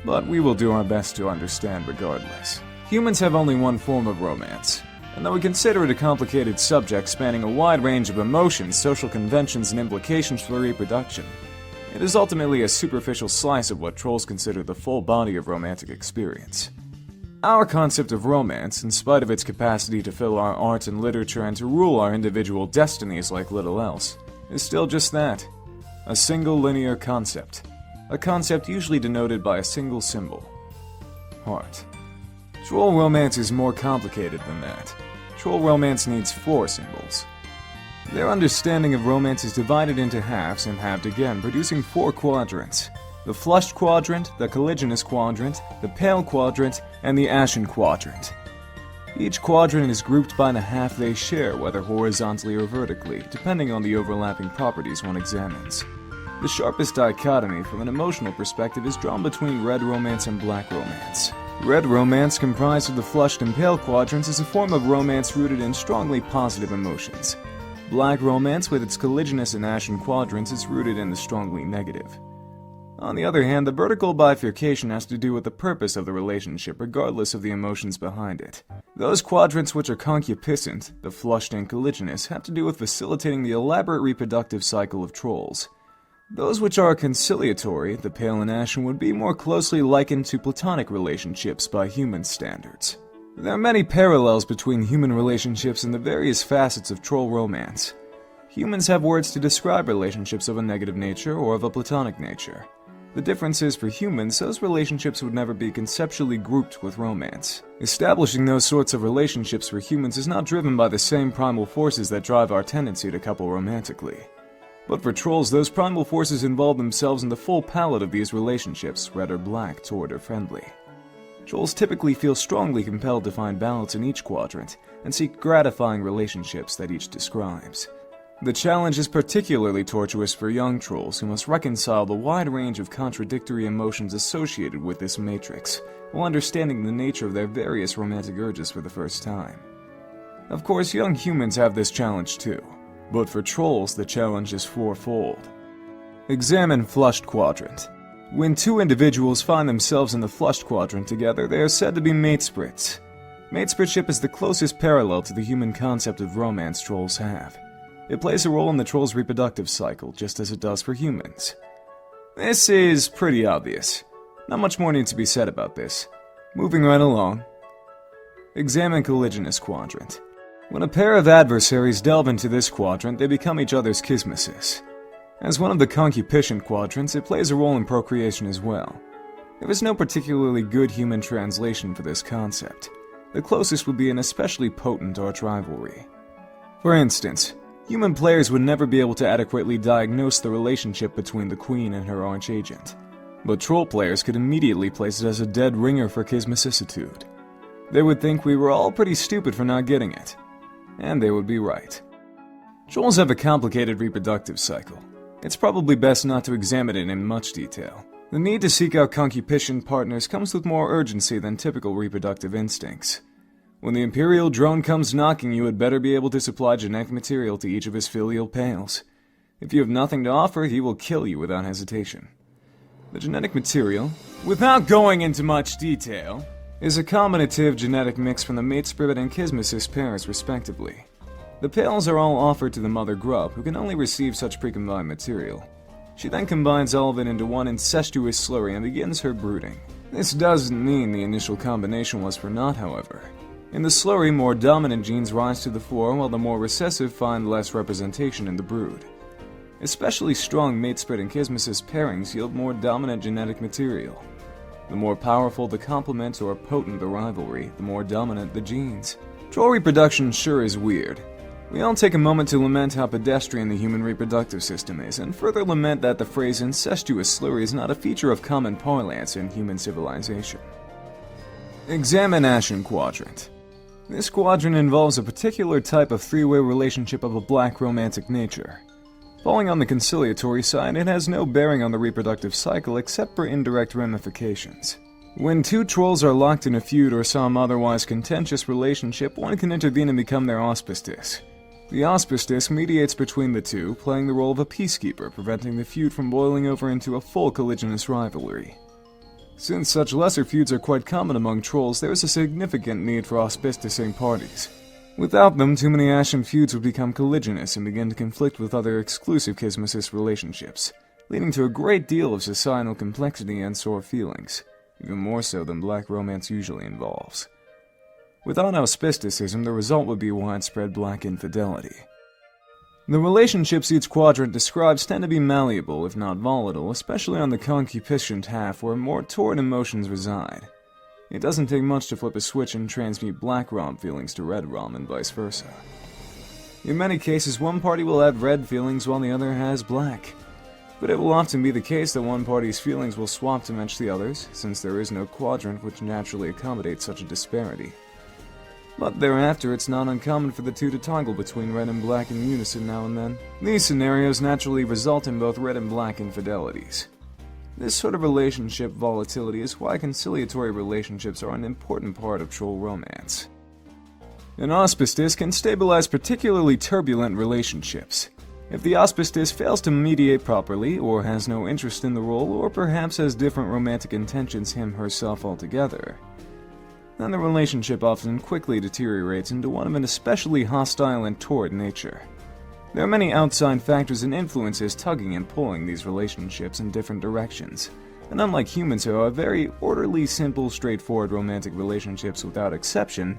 But we will do our best to understand regardless. Humans have only one form of romance, and though we consider it a complicated subject spanning a wide range of emotions, social conventions, and implications for reproduction, it is ultimately a superficial slice of what trolls consider the full body of romantic experience. Our concept of romance, in spite of its capacity to fill our art and literature and to rule our individual destinies like little else, is still just that. A single linear concept. A concept usually denoted by a single symbol. Heart. Troll romance is more complicated than that. Troll romance needs 4 symbols. Their understanding of romance is divided into halves and halved again, producing 4 quadrants. The flushed quadrant, the colliginous quadrant, the pale quadrant, and the ashen quadrant. Each quadrant is grouped by the half they share, whether horizontally or vertically, depending on the overlapping properties one examines. The sharpest dichotomy from an emotional perspective is drawn between red romance and black romance. Red romance, comprised of the flushed and pale quadrants, is a form of romance rooted in strongly positive emotions. Black romance, with its colliginous and ashen quadrants, is rooted in the strongly negative. On the other hand, the vertical bifurcation has to do with the purpose of the relationship, regardless of the emotions behind it. Those quadrants which are concupiscent, the flushed and colliginous, have to do with facilitating the elaborate reproductive cycle of trolls. Those which are conciliatory, the pale and ashen, would be more closely likened to platonic relationships by human standards. There are many parallels between human relationships and the various facets of troll romance. Humans have words to describe relationships of a negative nature or of a platonic nature. The difference is, for humans, those relationships would never be conceptually grouped with romance. Establishing those sorts of relationships for humans is not driven by the same primal forces that drive our tendency to couple romantically. But for trolls, those primal forces involve themselves in the full palette of these relationships, red or black, toward or friendly. Trolls typically feel strongly compelled to find balance in each quadrant, and seek gratifying relationships that each describes. The challenge is particularly tortuous for young trolls who must reconcile the wide range of contradictory emotions associated with this matrix, while understanding the nature of their various romantic urges for the first time. Of course, young humans have this challenge too, but for trolls the challenge is fourfold. Examine Flushed Quadrant. When two individuals find themselves in the flushed quadrant together, they are said to be matesprits. Matespritship is the closest parallel to the human concept of romance trolls have. It plays a role in the troll's reproductive cycle, just as it does for humans. This is pretty obvious. Not much more needs to be said about this. Moving right along. Examine Colliginous Quadrant. When a pair of adversaries delve into this quadrant, they become each other's kismesis. As one of the concupiscent quadrants, it plays a role in procreation as well. There is no particularly good human translation for this concept. The closest would be an especially potent arch rivalry. For instance, human players would never be able to adequately diagnose the relationship between the queen and her arch agent, but troll players could immediately place it as a dead ringer for kismicissitude. They would think we were all pretty stupid for not getting it, and they would be right. Trolls have a complicated reproductive cycle. It's probably best not to examine it in much detail. The need to seek out concupiscent partners comes with more urgency than typical reproductive instincts. When the Imperial drone comes knocking, you had better be able to supply genetic material to each of his filial pales. If you have nothing to offer, he will kill you without hesitation. The genetic material, without going into much detail, is a combinative genetic mix from the matesprit and kismesis pairs, respectively. The pales are all offered to the mother grub, who can only receive such precombined material. She then combines all of it into one incestuous slurry and begins her brooding. This doesn't mean the initial combination was for naught, however. In the slurry, more dominant genes rise to the fore, while the more recessive find less representation in the brood. Especially strong matesprit and kismesis pairings yield more dominant genetic material. The more powerful the complement or potent the rivalry, the more dominant the genes. Troll reproduction sure is weird. We all take a moment to lament how pedestrian the human reproductive system is, and further lament that the phrase incestuous slurry is not a feature of common parlance in human civilization. Examine Ashen Quadrant. This quadrant involves a particular type of three-way relationship of a black romantic nature. Falling on the conciliatory side, it has no bearing on the reproductive cycle except for indirect ramifications. When two trolls are locked in a feud or some otherwise contentious relationship, one can intervene and become their auspicious. The auspicious mediates between the two, playing the role of a peacekeeper, preventing the feud from boiling over into a full colliginous rivalry. Since such lesser feuds are quite common among trolls, there is a significant need for auspiciousing parties. Without them, too many ashen feuds would become colliginous and begin to conflict with other exclusive kismesis relationships, leading to a great deal of societal complexity and sore feelings, even more so than black romance usually involves. Without auspicitism, the result would be widespread black infidelity. The relationships each quadrant describes tend to be malleable, if not volatile, especially on the concupiscent half where more torrid emotions reside. It doesn't take much to flip a switch and transmute black rom feelings to red rom and vice versa. In many cases, one party will have red feelings while the other has black. But it will often be the case that one party's feelings will swap to match the other's, since there is no quadrant which naturally accommodates such a disparity. But thereafter, it's not uncommon for the two to toggle between red and black in unison now and then. These scenarios naturally result in both red and black infidelities. This sort of relationship volatility is why conciliatory relationships are an important part of troll romance. An auspice can stabilize particularly turbulent relationships. If the auspice fails to mediate properly, or has no interest in the role, or perhaps has different romantic intentions him/herself altogether, then the relationship often quickly deteriorates into one of an especially hostile and torrid nature. There are many outside factors and influences tugging and pulling these relationships in different directions, and unlike humans who have very orderly, simple, straightforward romantic relationships without exception,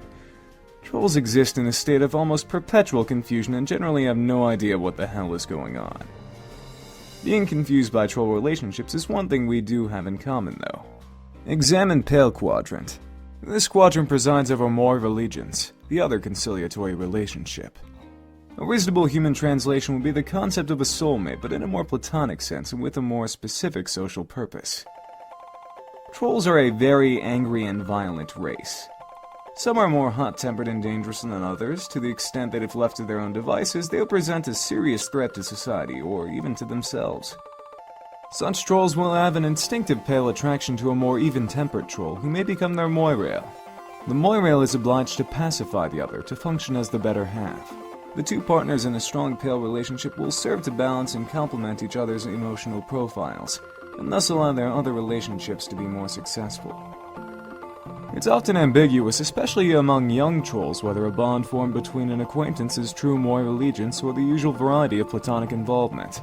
trolls exist in a state of almost perpetual confusion and generally have no idea what the hell is going on. Being confused by troll relationships is one thing we do have in common, though. Examine Pale Quadrant. This quadrant presides over War of Allegiance, the other conciliatory relationship. A reasonable human translation would be the concept of a soulmate, but in a more platonic sense and with a more specific social purpose. Trolls are a very angry and violent race. Some are more hot-tempered and dangerous than others, to the extent that if left to their own devices, they'll present a serious threat to society, or even to themselves. Such trolls will have an instinctive pale attraction to a more even-tempered troll, who may become their moirail. The moirail is obliged to pacify the other, to function as the better half. The two partners in a strong pale relationship will serve to balance and complement each other's emotional profiles, and thus allow their other relationships to be more successful. It's often ambiguous, especially among young trolls, whether a bond formed between an acquaintance is true moral allegiance or the usual variety of platonic involvement.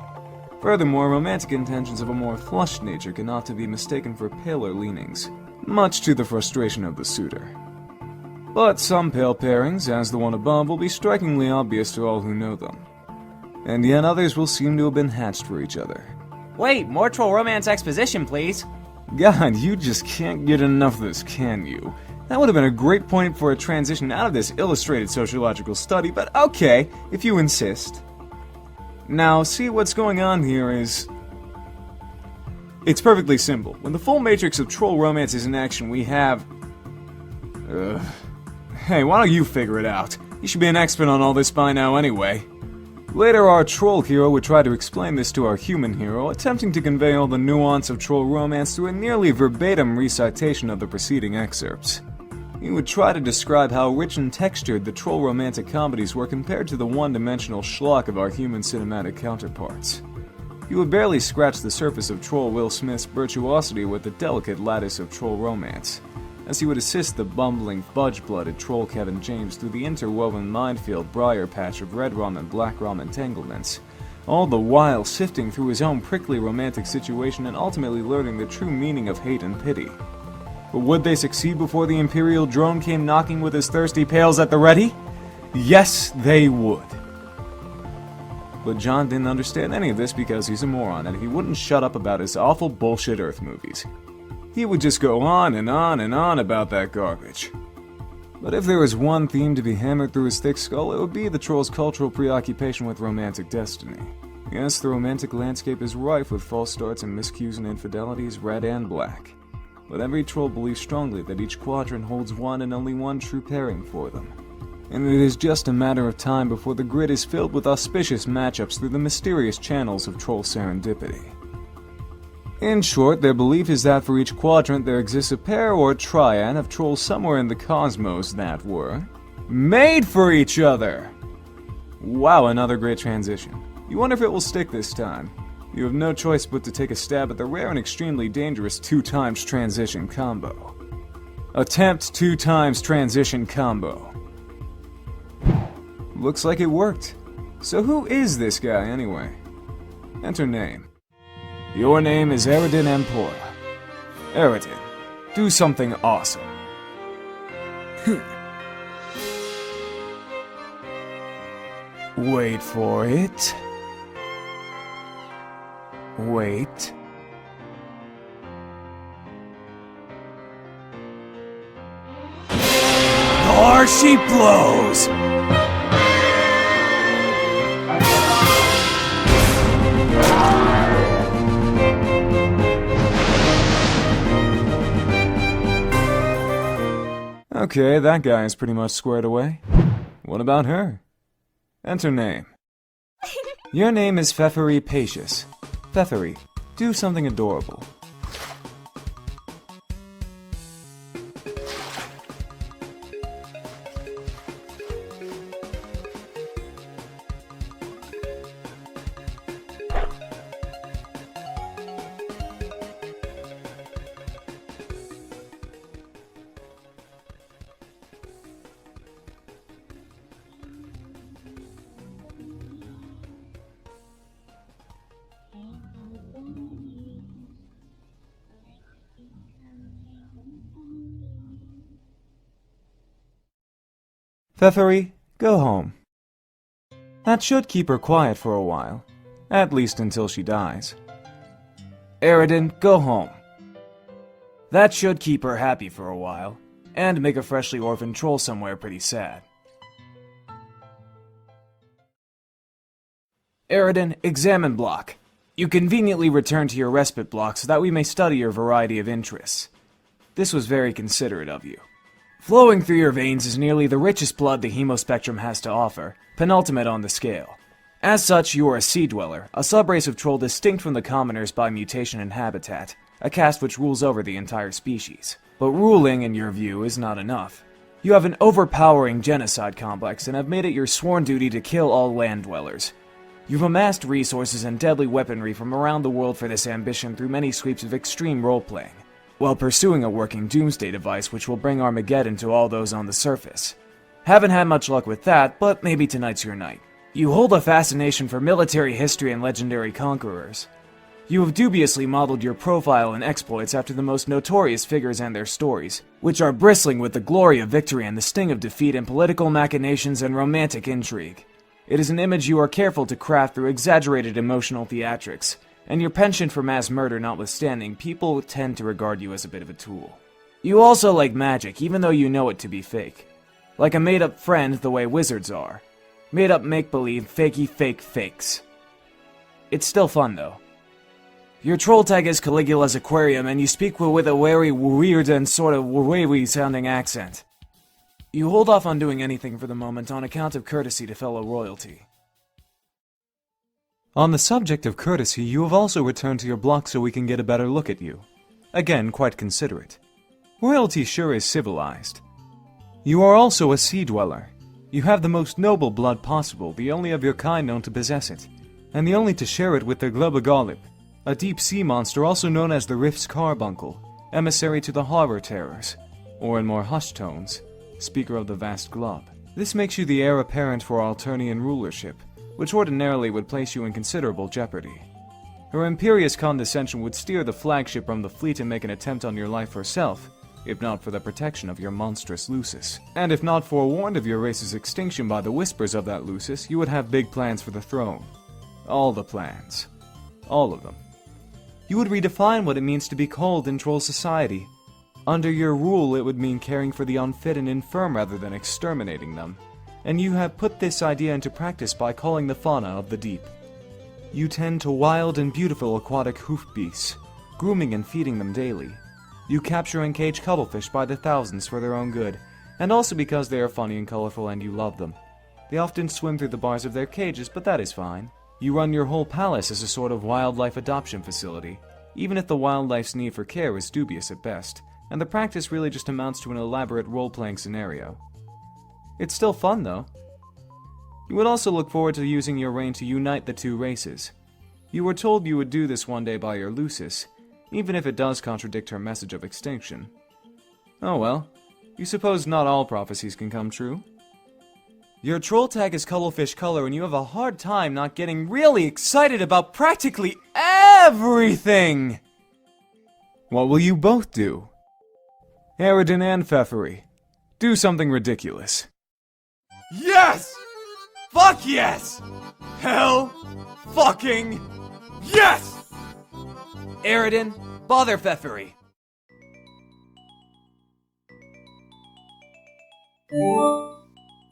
Furthermore, romantic intentions of a more flushed nature can often be mistaken for paler leanings, much to the frustration of the suitor. But some pale pairings, as the one above, will be strikingly obvious to all who know them. And yet others will seem to have been hatched for each other. Wait, more troll romance exposition, please. God, you just can't get enough of this, can you? That would have been a great point for a transition out of this illustrated sociological study, but okay, if you insist. Now, see, what's going on here is... It's perfectly simple. When the full matrix of troll romance is in action, we have... Hey, why don't you figure it out? You should be an expert on all this by now anyway. Later, our troll hero would try to explain this to our human hero, attempting to convey all the nuance of troll romance through a nearly verbatim recitation of the preceding excerpts. He would try to describe how rich and textured the troll romantic comedies were compared to the one-dimensional schlock of our human cinematic counterparts. He would barely scratch the surface of troll Will Smith's virtuosity with the delicate lattice of troll romance, as he would assist the bumbling, fudge-blooded troll Kevin James through the interwoven minefield briar patch of red rum and black rum entanglements, all the while sifting through his own prickly romantic situation and ultimately learning the true meaning of hate and pity. But would they succeed before the Imperial drone came knocking with his thirsty pails at the ready? Yes, they would. But John didn't understand any of this because he's a moron and he wouldn't shut up about his awful bullshit Earth movies. He would just go on and on and on about that garbage. But if there was one theme to be hammered through his thick skull, it would be the troll's cultural preoccupation with romantic destiny. Yes, the romantic landscape is rife with false starts and miscues and infidelities, red and black. But every troll believes strongly that each quadrant holds one and only one true pairing for them. And it is just a matter of time before the grid is filled with auspicious matchups through the mysterious channels of troll serendipity. In short, their belief is that for each quadrant there exists a pair or triad of trolls somewhere in the cosmos that were made for each other! Wow, another great transition. You wonder if it will stick this time. You have no choice but to take a stab at the rare and extremely dangerous 2x transition combo. Attempt 2x transition combo. Looks like it worked. So who is this guy anyway? Enter name. Your name is Eridan Empora. Eridan, do something awesome. Wait for it. Wait. There she blows! Okay, that guy is pretty much squared away. What about her? Enter name. Your name is Pfeffery Pacious. Pfeffery, do something adorable. Pfeffery, go home. That should keep her quiet for a while, at least until she dies. Eridan, go home. That should keep her happy for a while, and make a freshly orphaned troll somewhere pretty sad. Eridan, examine block. You conveniently return to your respite block so that we may study your variety of interests. This was very considerate of you. Flowing through your veins is nearly the richest blood the hemospectrum has to offer, penultimate on the scale. As such, you are a sea dweller, a subrace of troll distinct from the commoners by mutation and habitat, a caste which rules over the entire species. But ruling, in your view, is not enough. You have an overpowering genocide complex and have made it your sworn duty to kill all land dwellers. You've amassed resources and deadly weaponry from around the world for this ambition through many sweeps of extreme role-playing, while pursuing a working doomsday device which will bring Armageddon to all those on the surface. Haven't had much luck with that, but maybe tonight's your night. You hold a fascination for military history and legendary conquerors. You have dubiously modeled your profile and exploits after the most notorious figures and their stories, which are bristling with the glory of victory and the sting of defeat in political machinations and romantic intrigue. It is an image you are careful to craft through exaggerated emotional theatrics, and your penchant for mass murder notwithstanding, people tend to regard you as a bit of a tool. You also like magic, even though you know it to be fake. Like a made-up friend the way wizards are. Made-up make-believe, fakey fake fakes. It's still fun, though. Your troll tag is Caligula's aquarium, and you speak with a very weird and sort of wavy-sounding accent. You hold off on doing anything for the moment on account of courtesy to fellow royalty. On the subject of courtesy, you have also returned to your block so we can get a better look at you. Again, quite considerate. Royalty sure is civilized. You are also a sea dweller. You have the most noble blood possible, the only of your kind known to possess it, and the only to share it with the Glubagolip, a deep-sea monster also known as the Rift's Carbuncle, emissary to the Harbor Terrors, or in more hushed tones, Speaker of the Vast Glub. This makes you the heir apparent for Alternian rulership, which ordinarily would place you in considerable jeopardy. Her imperious condescension would steer the flagship from the fleet and make an attempt on your life herself, if not for the protection of your monstrous Lucis. And if not forewarned of your race's extinction by the whispers of that Lucis, you would have big plans for the throne. All the plans. All of them. You would redefine what it means to be called in troll society. Under your rule, it would mean caring for the unfit and infirm rather than exterminating them. And you have put this idea into practice by calling the fauna of the deep. You tend to wild and beautiful aquatic hoof beasts, grooming and feeding them daily. You capture and cage cuttlefish by the thousands for their own good, and also because they are funny and colorful and you love them. They often swim through the bars of their cages, but that is fine. You run your whole palace as a sort of wildlife adoption facility, even if the wildlife's need for care is dubious at best, and the practice really just amounts to an elaborate role-playing scenario. It's still fun, though. You would also look forward to using your reign to unite the two races. You were told you would do this one day by your Lucis, even if it does contradict her message of extinction. Oh well, you suppose not all prophecies can come true? Your troll tag is Cuttlefish Color, and you have a hard time not getting really excited about practically everything! What will you both do? Eridan and Pfeffery, do something ridiculous. Yes! Fuck yes! Hell fucking yes! Eridan, bother Pfeffery.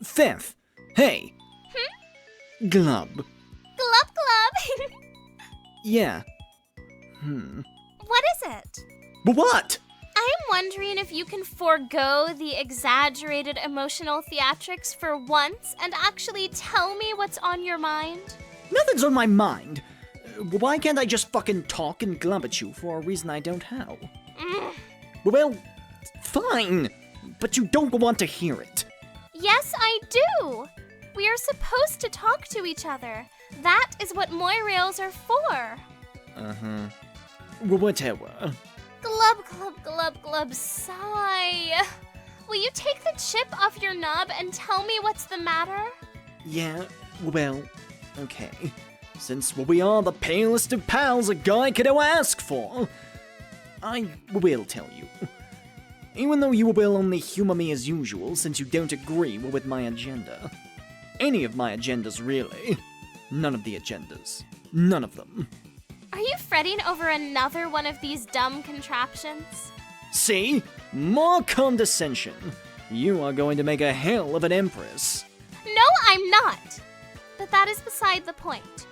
Pfeff, hey. Glub. Glub glub. Yeah. What is it? What? I'm wondering if you can forego the exaggerated emotional theatrics for once and actually tell me what's on your mind. Nothing's on my mind. Why can't I just fucking talk and glub at you for a reason I don't have? Well, fine. But you don't want to hear it. Yes, I do. We are supposed to talk to each other. That is what Moirails are for. Well, whatever. Glub, glub, glub, glub, sigh. Will you take the chip off your knob and tell me what's the matter? Yeah, well, okay. Since we are the palest of pals a guy could ever ask for, I will tell you. Even though you will only humor me as usual since you don't agree with my agenda. Any of my agendas, really. None of the agendas. None of them. Are you fretting over another one of these dumb contraptions? See? More condescension. You are going to make a hell of an empress. No, I'm not. But that is beside the point.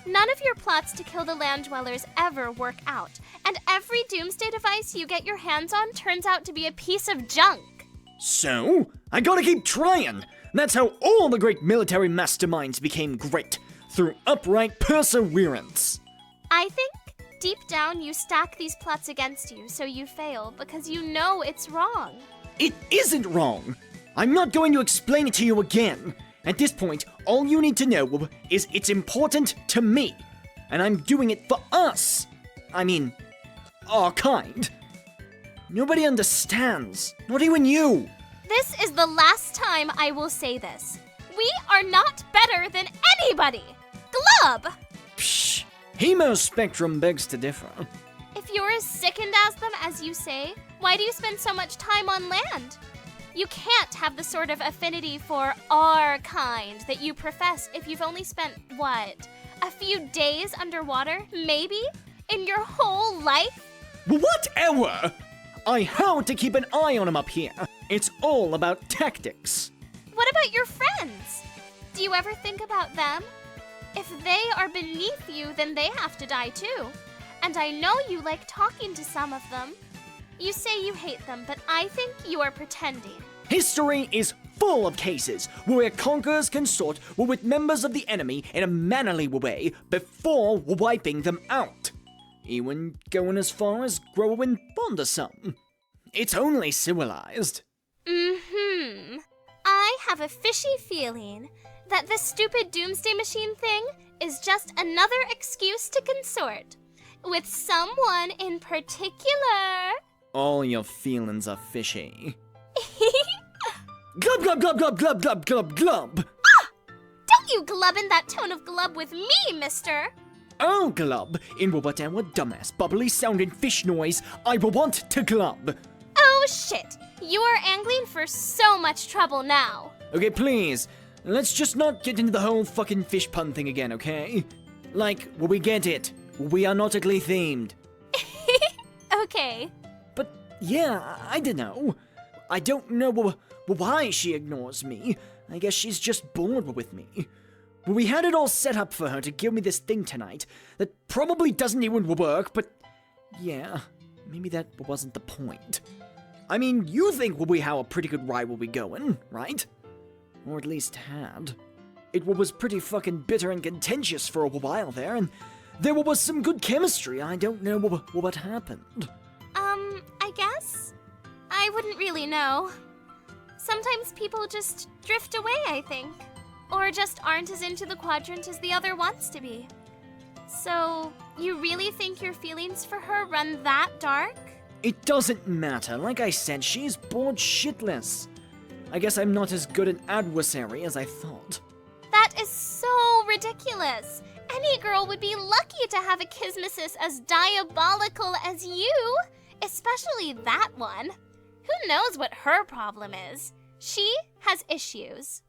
None of your plots to kill the land dwellers ever work out, and every doomsday device you get your hands on turns out to be a piece of junk. So, I gotta keep trying. That's how all the great military masterminds became great, through upright perseverance. I think deep down you stack these plots against you so you fail because you know it's wrong. It isn't wrong. I'm not going to explain it to you again. At this point, all you need to know is it's important to me. And I'm doing it for us. I mean, our kind. Nobody understands. Not even you. This is the last time I will say this. We are not better than anybody! Glub! Psh, Hemo Spectrum begs to differ. If you're as sickened as them as you say, why do you spend so much time on land? You can't have the sort of affinity for our kind that you profess if you've only spent, what, a few days underwater, maybe, in your whole life? Whatever! I have to keep an eye on him up here. It's all about tactics. What about your friends? Do you ever think about them? If they are beneath you, then they have to die too. And I know you like talking to some of them. You say you hate them, but I think you are pretending. History is full of cases where conquerors consort with members of the enemy in a mannerly way before wiping them out. Even going as far as growing fond of some. It's only civilized. I have a fishy feeling that this stupid doomsday machine thing is just another excuse to consort with someone in particular. All your feelings are fishy. Glub, glub, glub, glub, glub, glub, glub, glub. Don't you glub in that tone of glub with me, mister. I'll glub in whatever dumbass, bubbly-sounding fish noise I will want to glub. Oh, shit. You are angling for so much trouble now. Okay, please, let's just not get into the whole fucking fish pun thing again, okay? Like, we get it. We are nautically themed. Okay. But, yeah, I don't know. I don't know why she ignores me. I guess she's just bored with me. We had it all set up for her to give me this thing tonight that probably doesn't even work, but yeah, maybe that wasn't the point. I mean, you think we have a pretty good ride where we going, right? Or at least had. It was pretty fucking bitter and contentious for a while there, and there was some good chemistry. I don't know what happened. I guess? I wouldn't really know. Sometimes people just drift away, I think. Or just aren't as into the quadrant as the other wants to be. So, you really think your feelings for her run that dark? It doesn't matter. Like I said, she's bored shitless. I guess I'm not as good an adversary as I thought. That is so ridiculous. Any girl would be lucky to have a kismesis as diabolical as you. Especially that one. Who knows what her problem is? She has issues.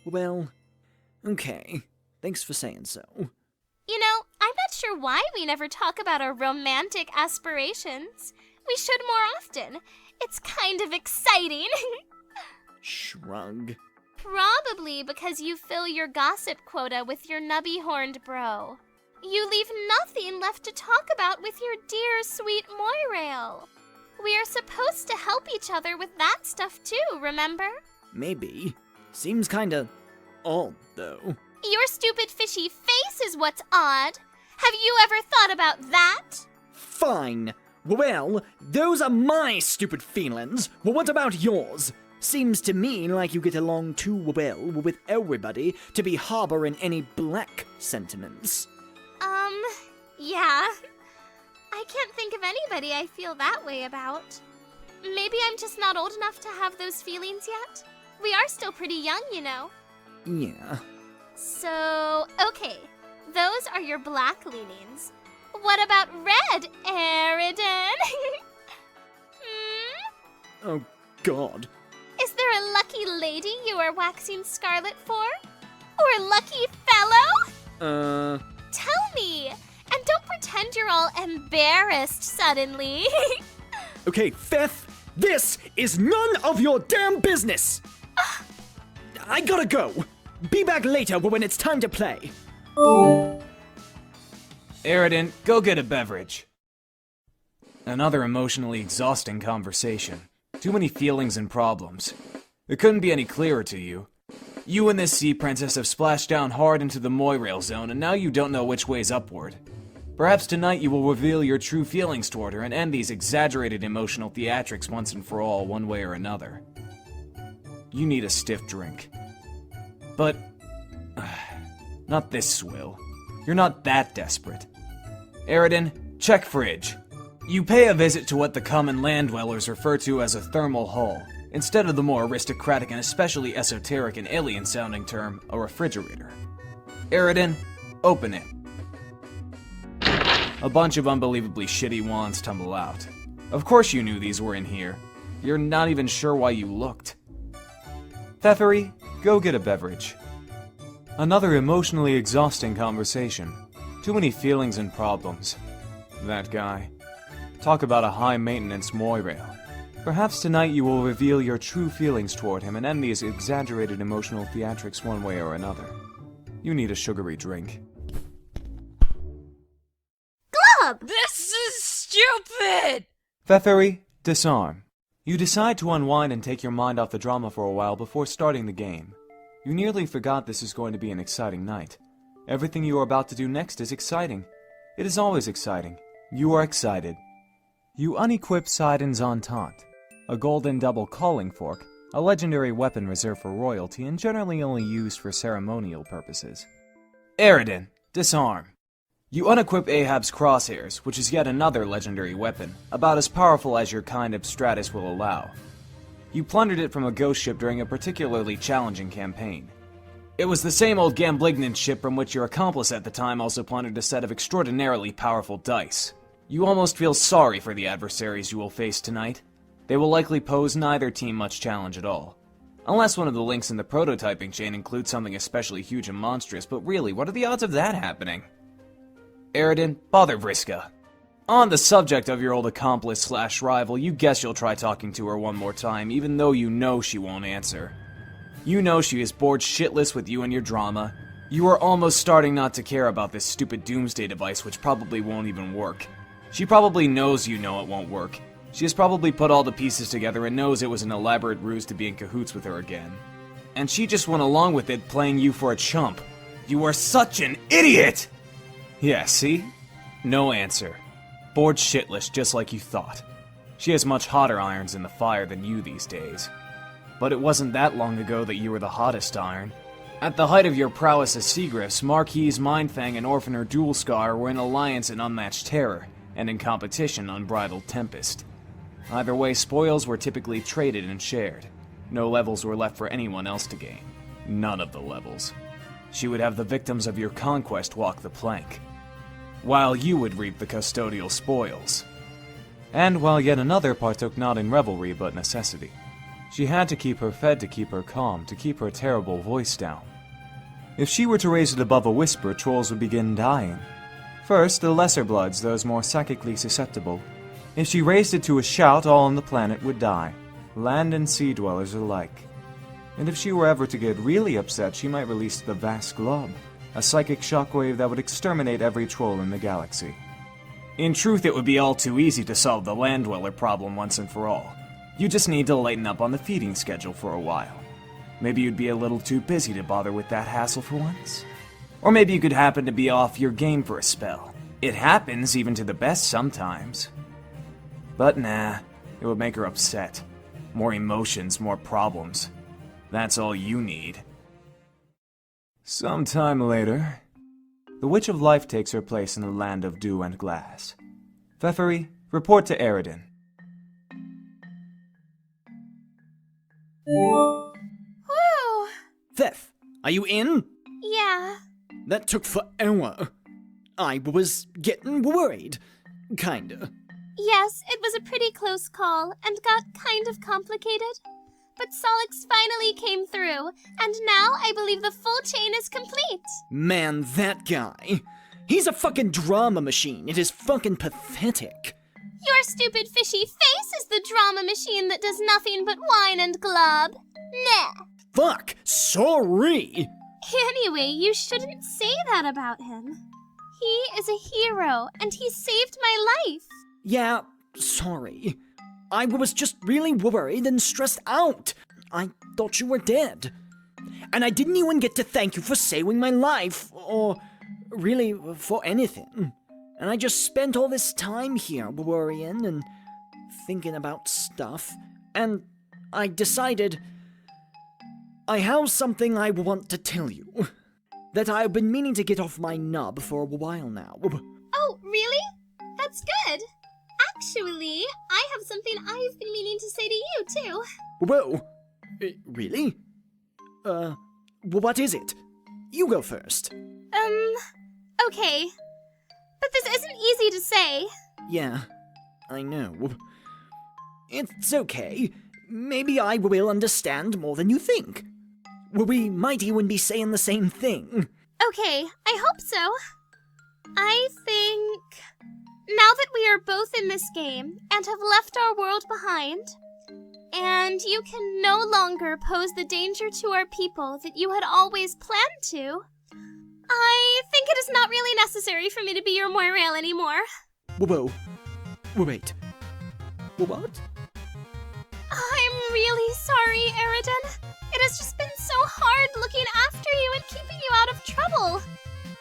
Well, okay. Thanks for saying so. You know, I'm not sure why we never talk about our romantic aspirations. We should more often. It's kind of exciting. Shrug. Probably because you fill your gossip quota with your nubby-horned bro. You leave nothing left to talk about with your dear, sweet Moirail. We are supposed to help each other with that stuff too, remember? Maybe. Seems kinda odd, though. Your stupid fishy face is what's odd. Have you ever thought about that? Fine. Well, those are my stupid feelings. Well, what about yours? Seems to me like you get along too well with everybody to be harboring any black sentiments. Yeah. I can't think of anybody I feel that way about. Maybe I'm just not old enough to have those feelings yet. We are still pretty young, you know. Yeah. So, okay. Those are your black leanings. What about red, Aridin? Oh, God. Is there a lucky lady you are waxing scarlet for? Or a lucky fellow? Tell me! And don't pretend you're all embarrassed suddenly. Okay, Fifth, this is none of your damn business! I gotta go! Be back later when it's time to play. Aridin, go get a beverage. Another emotionally exhausting conversation. Too many feelings and problems. It couldn't be any clearer to you. You and this sea princess have splashed down hard into the moirail zone, and now you don't know which way's upward. Perhaps tonight you will reveal your true feelings toward her and end these exaggerated emotional theatrics once and for all, one way or another. You need a stiff drink. But... not this swill. You're not that desperate. Aridin, check fridge. You pay a visit to what the common land dwellers refer to as a thermal hull, instead of the more aristocratic and especially esoteric and alien-sounding term, a refrigerator. Aridin, open it. A bunch of unbelievably shitty wands tumble out. Of course you knew these were in here. You're not even sure why you looked. Theferi, go get a beverage. Another emotionally exhausting conversation. Too many feelings and problems. That guy. Talk about a high-maintenance moirail. Perhaps tonight you will reveal your true feelings toward him and end these exaggerated emotional theatrics one way or another. You need a sugary drink. Glub! This is stupid! Theferi, disarm. You decide to unwind and take your mind off the drama for a while before starting the game. You nearly forgot this is going to be an exciting night. Everything you are about to do next is exciting. It is always exciting. You are excited. You unequip Sidon's Entente, a golden double calling fork, a legendary weapon reserved for royalty and generally only used for ceremonial purposes. Aridin, disarm. You unequip Ahab's crosshairs, which is yet another legendary weapon, about as powerful as your kind of Stratus will allow. You plundered it from a ghost ship during a particularly challenging campaign. It was the same old Gamblignant ship from which your accomplice at the time also plundered a set of extraordinarily powerful dice. You almost feel sorry for the adversaries you will face tonight. They will likely pose neither team much challenge at all. Unless one of the links in the prototyping chain includes something especially huge and monstrous, but really, what are the odds of that happening? Aridin, bother Vriska. On the subject of your old accomplice/rival, you guess you'll try talking to her one more time, even though you know she won't answer. You know she is bored shitless with you and your drama. You are almost starting not to care about this stupid doomsday device which probably won't even work. She probably knows you know it won't work. She has probably put all the pieces together and knows it was an elaborate ruse to be in cahoots with her again. And she just went along with it, playing you for a chump. You are such an idiot! Yeah, see? No answer. Bored shitless, just like you thought. She has much hotter irons in the fire than you these days. But it wasn't that long ago that you were the hottest iron. At the height of your prowess as Seagriffs, Marquise, Mindfang, and Orphaner Dualscar were in alliance in unmatched terror, and in competition unbridled tempest. Either way, spoils were typically traded and shared. No levels were left for anyone else to gain. None of the levels. She would have the victims of your conquest walk the plank, while you would reap the custodial spoils. And while yet another partook not in revelry but necessity. She had to keep her fed to keep her calm, to keep her terrible voice down. If she were to raise it above a whisper, trolls would begin dying. First, the lesser bloods, those more psychically susceptible. If she raised it to a shout, all on the planet would die, land and sea dwellers alike. And if she were ever to get really upset, she might release the vast glob, a psychic shockwave that would exterminate every troll in the galaxy. In truth, it would be all too easy to solve the land dweller problem once and for all. You just need to lighten up on the feeding schedule for a while. Maybe you'd be a little too busy to bother with that hassle for once. Or maybe you could happen to be off your game for a spell. It happens even to the best sometimes. But nah, it would make her upset. More emotions, more problems. That's all you need. Sometime later, the Witch of Life takes her place in the land of dew and glass. Theferi, report to Aridin. Woo! Theth, are you in? Yeah. That took forever. I was getting worried. Kinda. Yes, it was a pretty close call and got kind of complicated. But Solix finally came through, and now I believe the full chain is complete. Man, that guy. He's a fucking drama machine. It is fucking pathetic. Your stupid fishy face is the drama machine that does nothing but whine and glub. Nah. Fuck, sorry. Anyway, you shouldn't say that about him. He is a hero, and he saved my life. Yeah, sorry. I was just really worried and stressed out. I thought you were dead. And I didn't even get to thank you for saving my life, or really for anything. And I just spent all this time here worrying and thinking about stuff, and I decided I have something I want to tell you that I've been meaning to get off my nub for a while now. Oh, really? That's good. Actually, I have something I've been meaning to say to you, too. Whoa, really? What is it? You go first. Okay. But this isn't easy to say. Yeah, I know. It's okay. Maybe I will understand more than you think. We might even be saying the same thing. Okay, I hope so. I think... Now that we are both in this game and have left our world behind, and you can no longer pose the danger to our people that you had always planned to, I think it is not really necessary for me to be your Moirail anymore. Whoa. Wait. What? I'm really sorry, Aridin. It has just been so hard looking after you and keeping you out of trouble.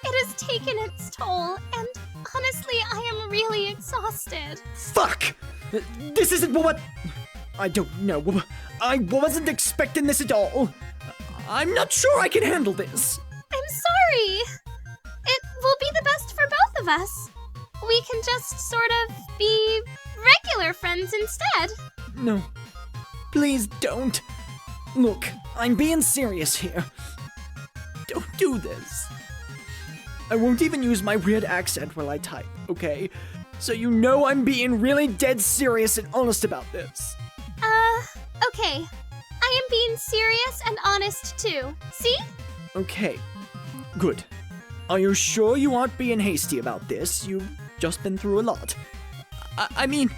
It has taken its toll, and honestly, I am really exhausted. Fuck! This isn't what... I don't know. I wasn't expecting this at all. I'm not sure I can handle this. I'm sorry. It will be the best for both of us. We can just sort of be regular friends instead. No. Please don't. Look, I'm being serious here. Don't do this. I won't even use my weird accent while I type, okay? So you know I'm being really dead serious and honest about this. Okay. I am being serious and honest too. See? Okay. Good. Are you sure you aren't being hasty about this? You've just been through a lot. I mean,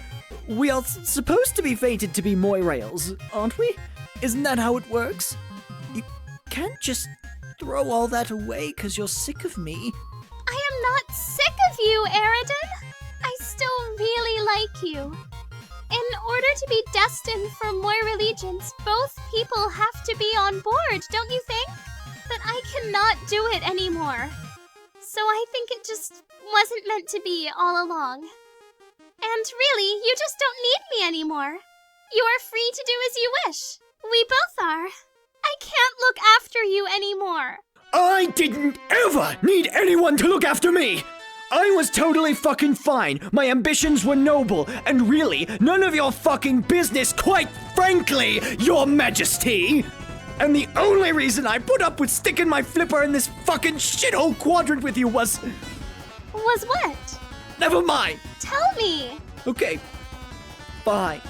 we are supposed to be fated to be Moirails, aren't we? Isn't that how it works? You can't just throw all that away because you're sick of me. I am not sick of you, Aridin. I still really like you. In order to be destined for Moira allegiance, both people have to be on board, don't you think? But I cannot do it anymore. So I think it just wasn't meant to be all along. And really, you just don't need me anymore. You are free to do as you wish. We both are. I can't look after you anymore. I didn't ever need anyone to look after me! I was totally fucking fine. My ambitions were noble, and really, none of your fucking business, quite frankly, Your Majesty! And the only reason I put up with sticking my flipper in this fucking shithole quadrant with you was... Was what? Never mind! Tell me! Okay. Fine.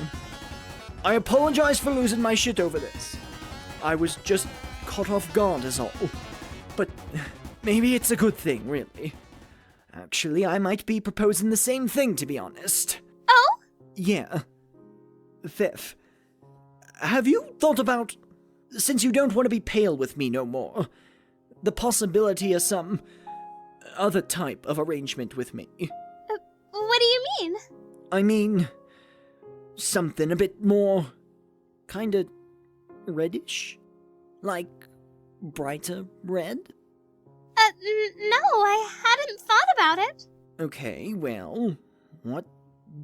I apologize for losing my shit over this. I was just caught off guard is all. But maybe it's a good thing, really. Actually, I might be proposing the same thing, to be honest. Oh? Yeah. Thef, have you thought about, since you don't want to be pale with me no more, the possibility of some other type of arrangement with me? What do you mean? I mean, something a bit more, kinda reddish? Like, brighter red? No, I hadn't thought about it. Okay, well, what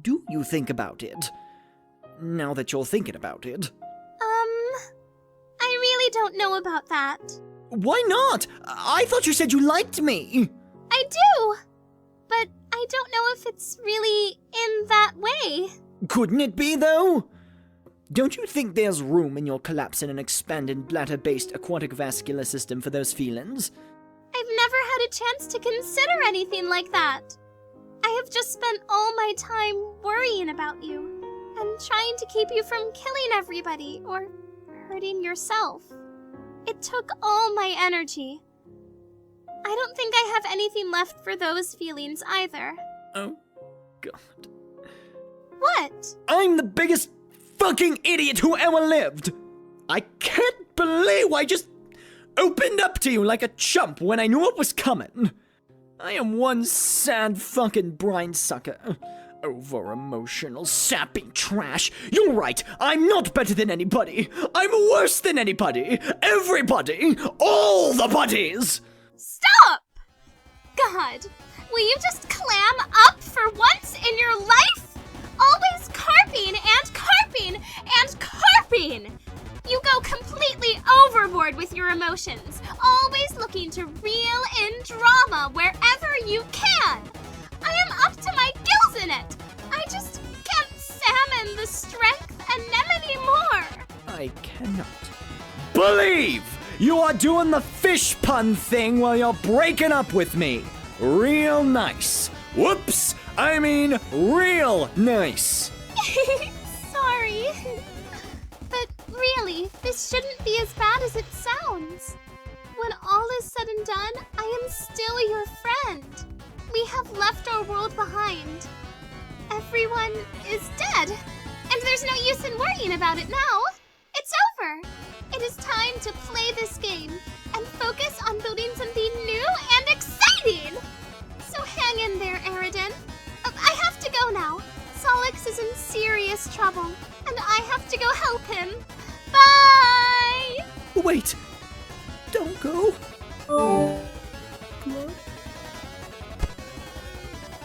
do you think about it? Now that you're thinking about it. I really don't know about that. Why not? I thought you said you liked me! I do! But I don't know if it's really in that way. Couldn't it be, though? Don't you think there's room in your collapsing and expanding bladder-based aquatic vascular system for those feelings? I've never had a chance to consider anything like that. I have just spent all my time worrying about you and trying to keep you from killing everybody or hurting yourself. It took all my energy. I don't think I have anything left for those feelings either. Oh, God. What? I'm the biggest fucking idiot who ever lived! I can't believe I just Opened up to you like a chump when I knew it was coming. I am one sad fucking brine sucker. Over-emotional, sappy trash. You're right, I'm not better than anybody. I'm worse than anybody. Everybody. All the buddies. Stop! God, will you just clam up for once in your life? Always carping and carping and carping! You go completely overboard with your emotions, always looking to reel in drama wherever you can. I am up to my gills in it. I just can't salmon the strength anemone more. I cannot believe you are doing the fish pun thing while you're breaking up with me. Real nice. Whoops, I mean real nice. Sorry. But really, this shouldn't be as bad as it sounds. When all is said and done, I am still your friend. We have left our world behind. Everyone is dead, and there's no use in worrying about it now. It's over. It is time to play this game and focus on building something new and exciting. So hang in there, Aridin. I have to go now. Solix is in serious trouble, and I have to go help him. Bye! Wait, don't go.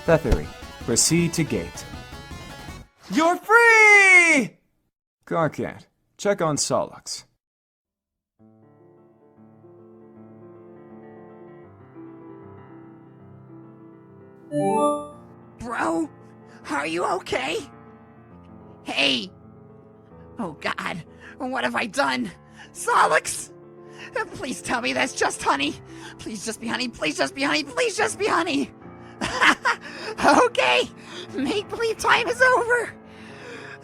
Thethery, proceed to gate. You're free! Carcat, check on Solix. Bro, are you okay? Hey! Oh God, what have I done? Solix! Please tell me that's just honey. Please just be honey, please just be honey, please just be honey! Okay, make-believe time is over!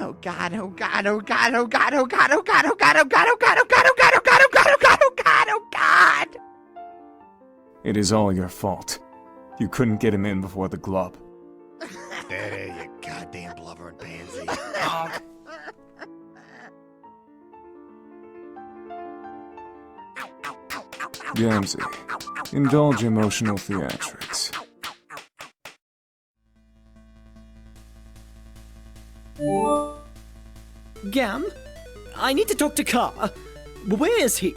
Oh God, oh God, oh God, oh God, oh God, oh God, oh God, oh God, oh God, oh God, oh God, oh God, oh God, oh God, oh God, oh God! It is all your fault. You couldn't get him in before the glub. There, you goddamn blubbering pansy. Gamzee, indulge emotional theatrics. Gam, I need to talk to Car. Where is he?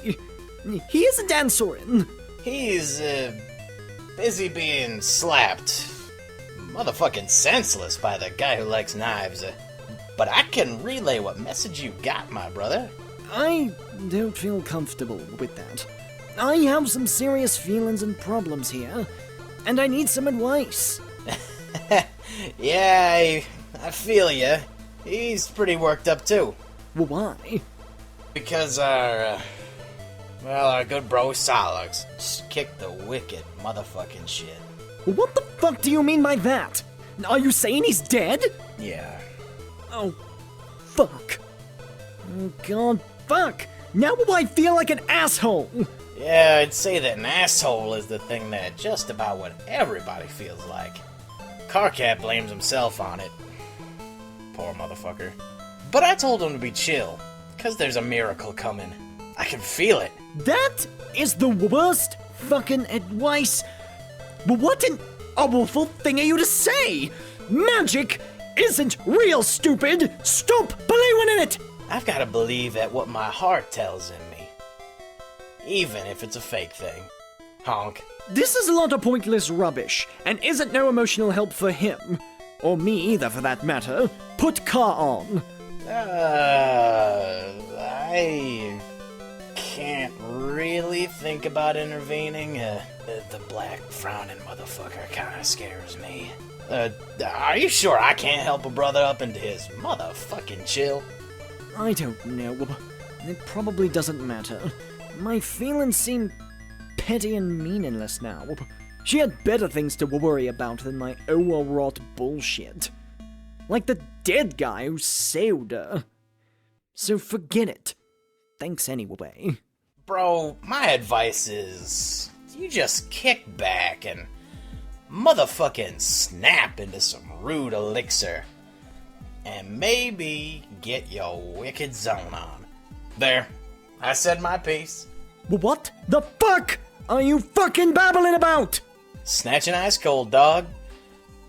He isn't answering. He's, busy being slapped. Motherfucking senseless by the guy who likes knives. But I can relay what message you got, my brother. I don't feel comfortable with that. I have some serious feelings and problems here, and I need some advice. Yeah, I feel ya. He's pretty worked up too. Well, why? Because our good bro Solix just kicked the wicked motherfucking shit. What the fuck do you mean by that? Are you saying he's dead? Yeah. Oh, fuck. Oh God, fuck. Now I feel like an asshole. Yeah, I'd say that an asshole is the thing that just about what everybody feels like. Carcat blames himself on it. Poor motherfucker. But I told him to be chill, cause there's a miracle coming. I can feel it. That is the worst fucking advice. But what an awful thing are you to say? Magic isn't real, stupid. Stop believing in it. I've gotta believe at what my heart tells in me. Even if it's a fake thing. Honk. This is a lot of pointless rubbish, and isn't no emotional help for him. Or me either, for that matter. Put Car on. I can't really think about intervening. The black frowning motherfucker kinda scares me. Are you sure I can't help a brother up into his motherfucking chill? I don't know. It probably doesn't matter. My feelings seem petty and meaningless now. She had better things to worry about than my overwrought bullshit. Like the dead guy who saved her. So forget it. Thanks anyway. Bro, my advice is you just kick back and motherfucking snap into some rude elixir. And maybe get your wicked zone on. There, I said my piece. What the fuck are you fucking babbling about? Snatching ice cold, dog.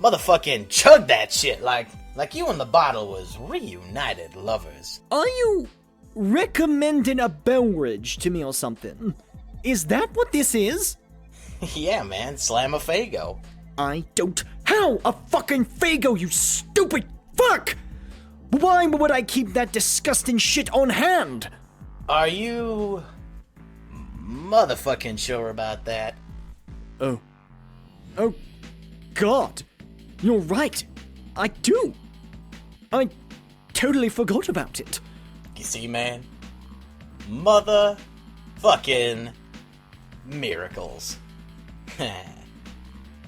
Motherfucking chug that shit like you and the bottle was reunited lovers. Are you recommending a beverage to me or something? Is that what this is? Yeah, man, slam a Fago. I don't. How a fucking Fago, you stupid fuck! Why would I keep that disgusting shit on hand? Are you motherfucking sure about that? Oh, God. You're right. I do. I totally forgot about it. You see, man? Motherfucking miracles.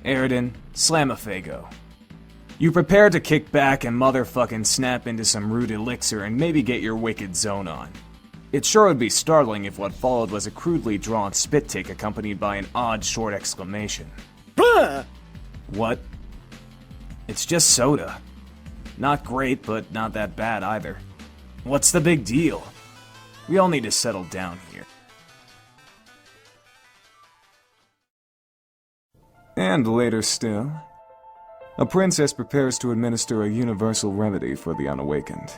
Aridin, Slamafago. You prepare to kick back and motherfucking snap into some rude elixir and maybe get your wicked zone on. It sure would be startling if what followed was a crudely drawn spit take accompanied by an odd short exclamation. Bruh! What? It's just soda. Not great, but not that bad either. What's the big deal? We all need to settle down here. And later still, a princess prepares to administer a universal remedy for the unawakened.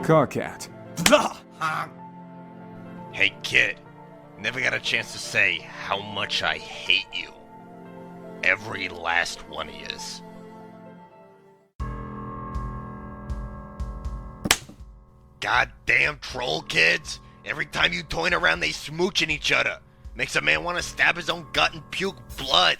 Carcat. Hey kid, never got a chance to say how much I hate you. Every last one of yous. Goddamn troll kids! Every time you toying around they smooching each other. Makes a man want to stab his own gut and puke blood.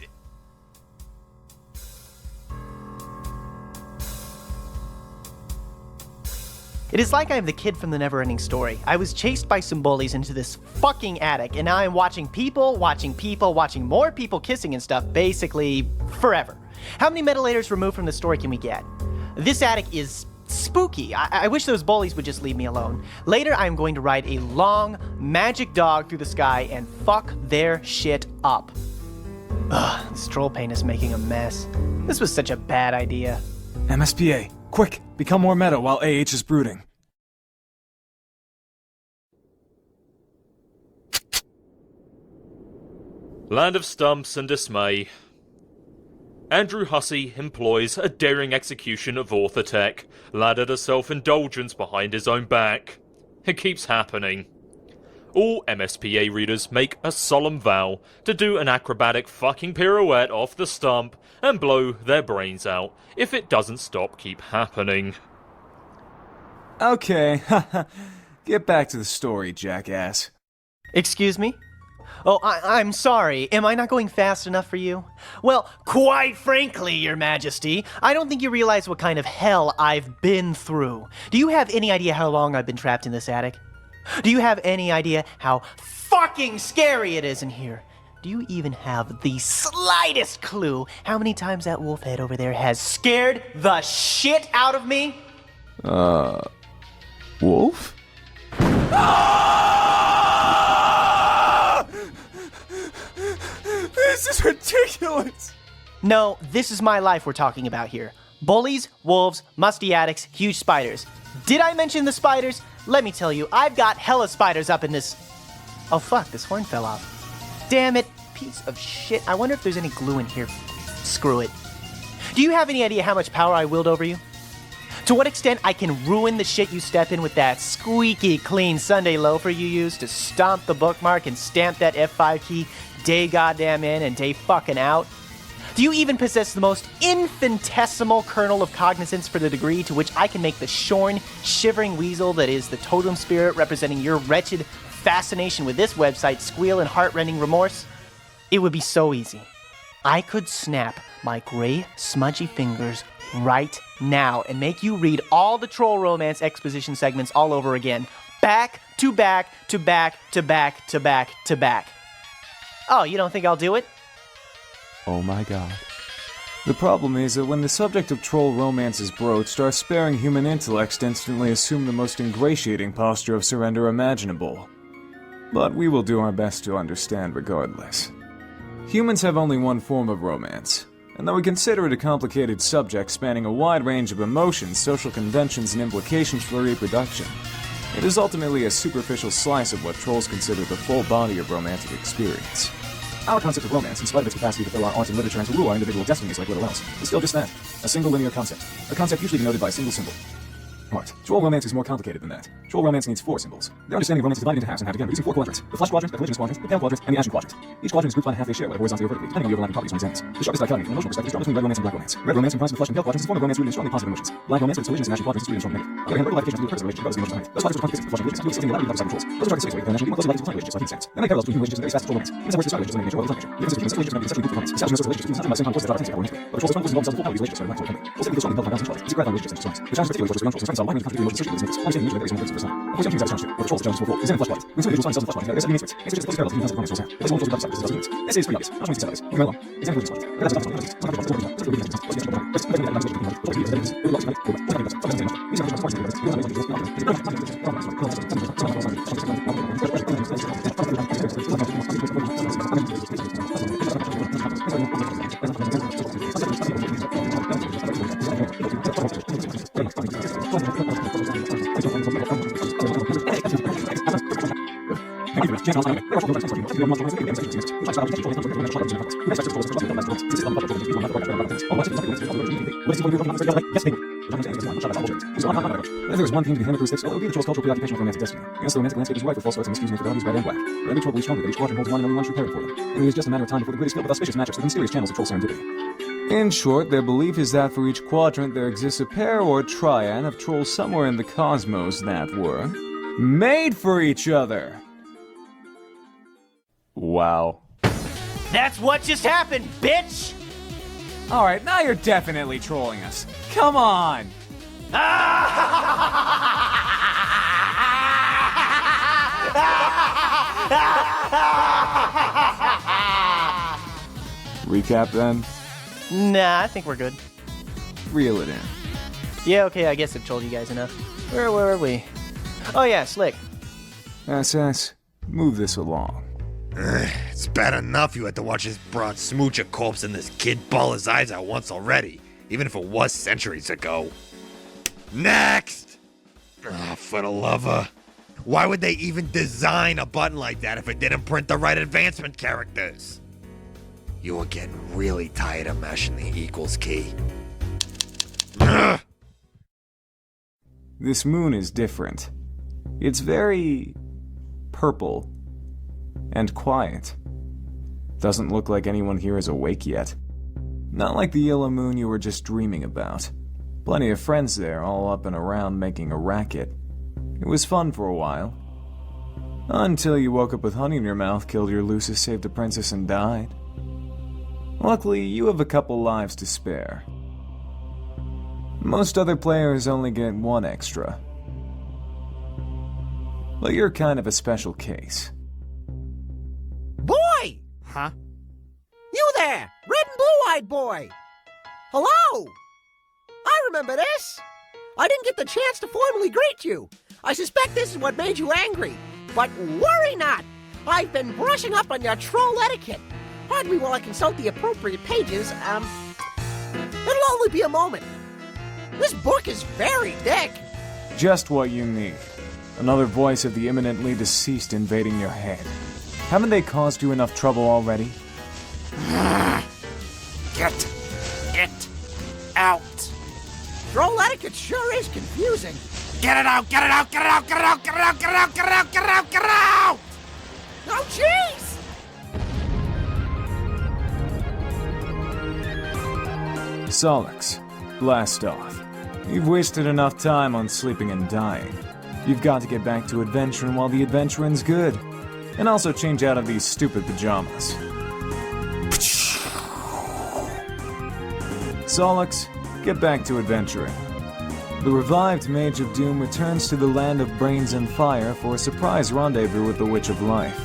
It is like I am the kid from the Never-Ending Story. I was chased by some bullies into this fucking attic, and now I'm watching more people kissing and stuff, basically forever. How many metalators removed from the story can we get? This attic is spooky. I wish those bullies would just leave me alone. Later, I'm going to ride a long, magic dog through the sky and fuck their shit up. Ugh, this troll paint is making a mess. This was such a bad idea. MSPA, quick, become more meta while AH is brooding. Land of Stumps and Dismay. Andrew Hussey employs a daring execution of Orthotech, ladder to self-indulgence behind his own back. It keeps happening. All MSPA readers make a solemn vow to do an acrobatic fucking pirouette off the stump and blow their brains out if it doesn't stop keep happening. Okay, get back to the story, jackass. Excuse me? Oh, I'm sorry. Am I not going fast enough for you? Well, quite frankly, Your Majesty, I don't think you realize what kind of hell I've been through. Do you have any idea how long I've been trapped in this attic? Do you have any idea how fucking scary it is in here? Do you even have the slightest clue how many times that wolf head over there has scared the shit out of me? Wolf? This is ridiculous! No, this is my life we're talking about here. Bullies, wolves, musty attics, huge spiders. Did I mention the spiders? Let me tell you, I've got hella spiders up in this... Oh fuck, this horn fell off. Damn it, piece of shit. I wonder if there's any glue in here. Screw it. Do you have any idea how much power I wield over you? To what extent I can ruin the shit you step in with that squeaky clean Sunday loafer you use to stomp the bookmark and stamp that F5 key day goddamn in and day fucking out? Do you even possess the most infinitesimal kernel of cognizance for the degree to which I can make the shorn, shivering weasel that is the totem spirit representing your wretched fascination with this website squeal in heart-rending remorse? It would be so easy. I could snap my gray, smudgy fingers right now and make you read all the troll romance exposition segments all over again. Back to back to back to back to back to back. Oh, you don't think I'll do it? Oh my god. The problem is that when the subject of troll romance is broached, our sparing human intellects instantly assume the most ingratiating posture of surrender imaginable. But we will do our best to understand regardless. Humans have only one form of romance, And though we consider it a complicated subject spanning a wide range of emotions, social conventions, and implications for reproduction, it is ultimately a superficial slice of what trolls consider the full body of romantic experience. Our concept of romance, in spite of its capacity to fill our art and literature and to rule our individual destinies like little else, is still just that, a single linear concept. A concept usually denoted by a single symbol. Art. Troll romance is more complicated than that. Troll romance needs 4 symbols. Their understanding of romance is divided into halves and halved again using 4 quadrants. The flush quadrant, the collisionist quadrant, the pale quadrant, and the ashen quadrant. Each quadrant is grouped on a half they share, whether horizontally or vertically, depending on the overlapping properties one examines. The sharpest dichotomy from an emotional perspective is drawn between red romance and black romance. Red romance, comprised of the flush and pale quadrants, is a form of romance rooted in strongly positive emotions. Black romance, with its collisionist and ashen quadrants, is rooted in strong negative. On the other hand, vertical bifurcation has to do with the purpose of the relationship, regardless of the emotional dynamic. Those quadrants are consistent with the flush and collisionist, still the latter of trolls. Those are target 6 ways internationally, more closely related to relationships like stands. There may parallels between relationships and very fast troll romance. Even some words describe relationships in nature or nature. The difference between relationships can be essentially grouped components. Establishing those relationships is not by the same concourse that are intensity or romantic. But the trolls are involved themselves in full power of these relationships are not troll. Trolls typically strongly held by balance and choice. Seek gratifying relationships and such. The challenge particularly for young trolls is reconcile wide range of contributing emotions associated with this. Understanding usually varies from one person to person. Of course, young teens have this challenge too, but the trolls' challenge is fourfold. Examine flush quadrants. When some individuals find themselves in flush quadrants, there are unique traits. Answers to close parallels between concepts of romance trolls have. Place one trolls without this doesn't mean. This is pretty obvious. Not showing these studies. You can go along. Examine collisionist quadrants. There are some concepts of romance trolls. Some contributing emotions. If there is one theme to be hammered through sticks, it would be the troll's cultural preoccupation with romantic destiny. Yes, the romantic landscape is rife with false starts and miscues made for values red and black. But every troll believes strongly that each quadrant holds one and only one true parent for them. And it is just a matter of time before the greatest skill with auspicious matchups to the mysterious channels of troll serendipity. In short, their belief is that for each quadrant there exists a pair or triad of trolls somewhere in the cosmos that were made for each other. Wow. That's what just happened, bitch! Alright, now you're definitely trolling us. Come on! Recap then? Nah, I think we're good. Reel it in. Yeah, okay, I guess I've told you guys enough. Where were we? Oh yeah, Slick. SS, move this along. It's bad enough you had to watch this broad smooch a corpse and this kid bawl his eyes out once already, even if it was centuries ago. Next! For the lover. Why would they even design a button like that if it didn't print the right advancement characters? You were getting really tired of mashing the equals key. This moon is different. It's very purple and quiet. Doesn't look like anyone here is awake yet. Not like the yellow moon you were just dreaming about. Plenty of friends there, all up and around making a racket. It was fun for a while. Until you woke up with honey in your mouth, killed your Lucis, saved a princess, and died. Luckily, you have a couple lives to spare. Most other players only get one extra. But you're kind of a special case. Boy! Huh? You there! Red and blue-eyed boy! Hello! I remember this! I didn't get the chance to formally greet you. I suspect this is what made you angry. But worry not! I've been brushing up on your troll etiquette. Pardon me while I consult the appropriate pages. It'll only be a moment. This book is very thick. Just what you need. Another voice of the imminently deceased invading your head. Haven't they caused you enough trouble already? Get it out. Troll etiquette sure is confusing. Get it out! Get it out! Get it out! Get it out! Get it out! Get it out! Get it out! Get it out! Get it out! Oh, jeez! Solix, blast off. You've wasted enough time on sleeping and dying. You've got to get back to adventuring while the adventuring's good. And also change out of these stupid pajamas. Solix, get back to adventuring. The revived Mage of Doom returns to the land of brains and fire for a surprise rendezvous with the Witch of Life.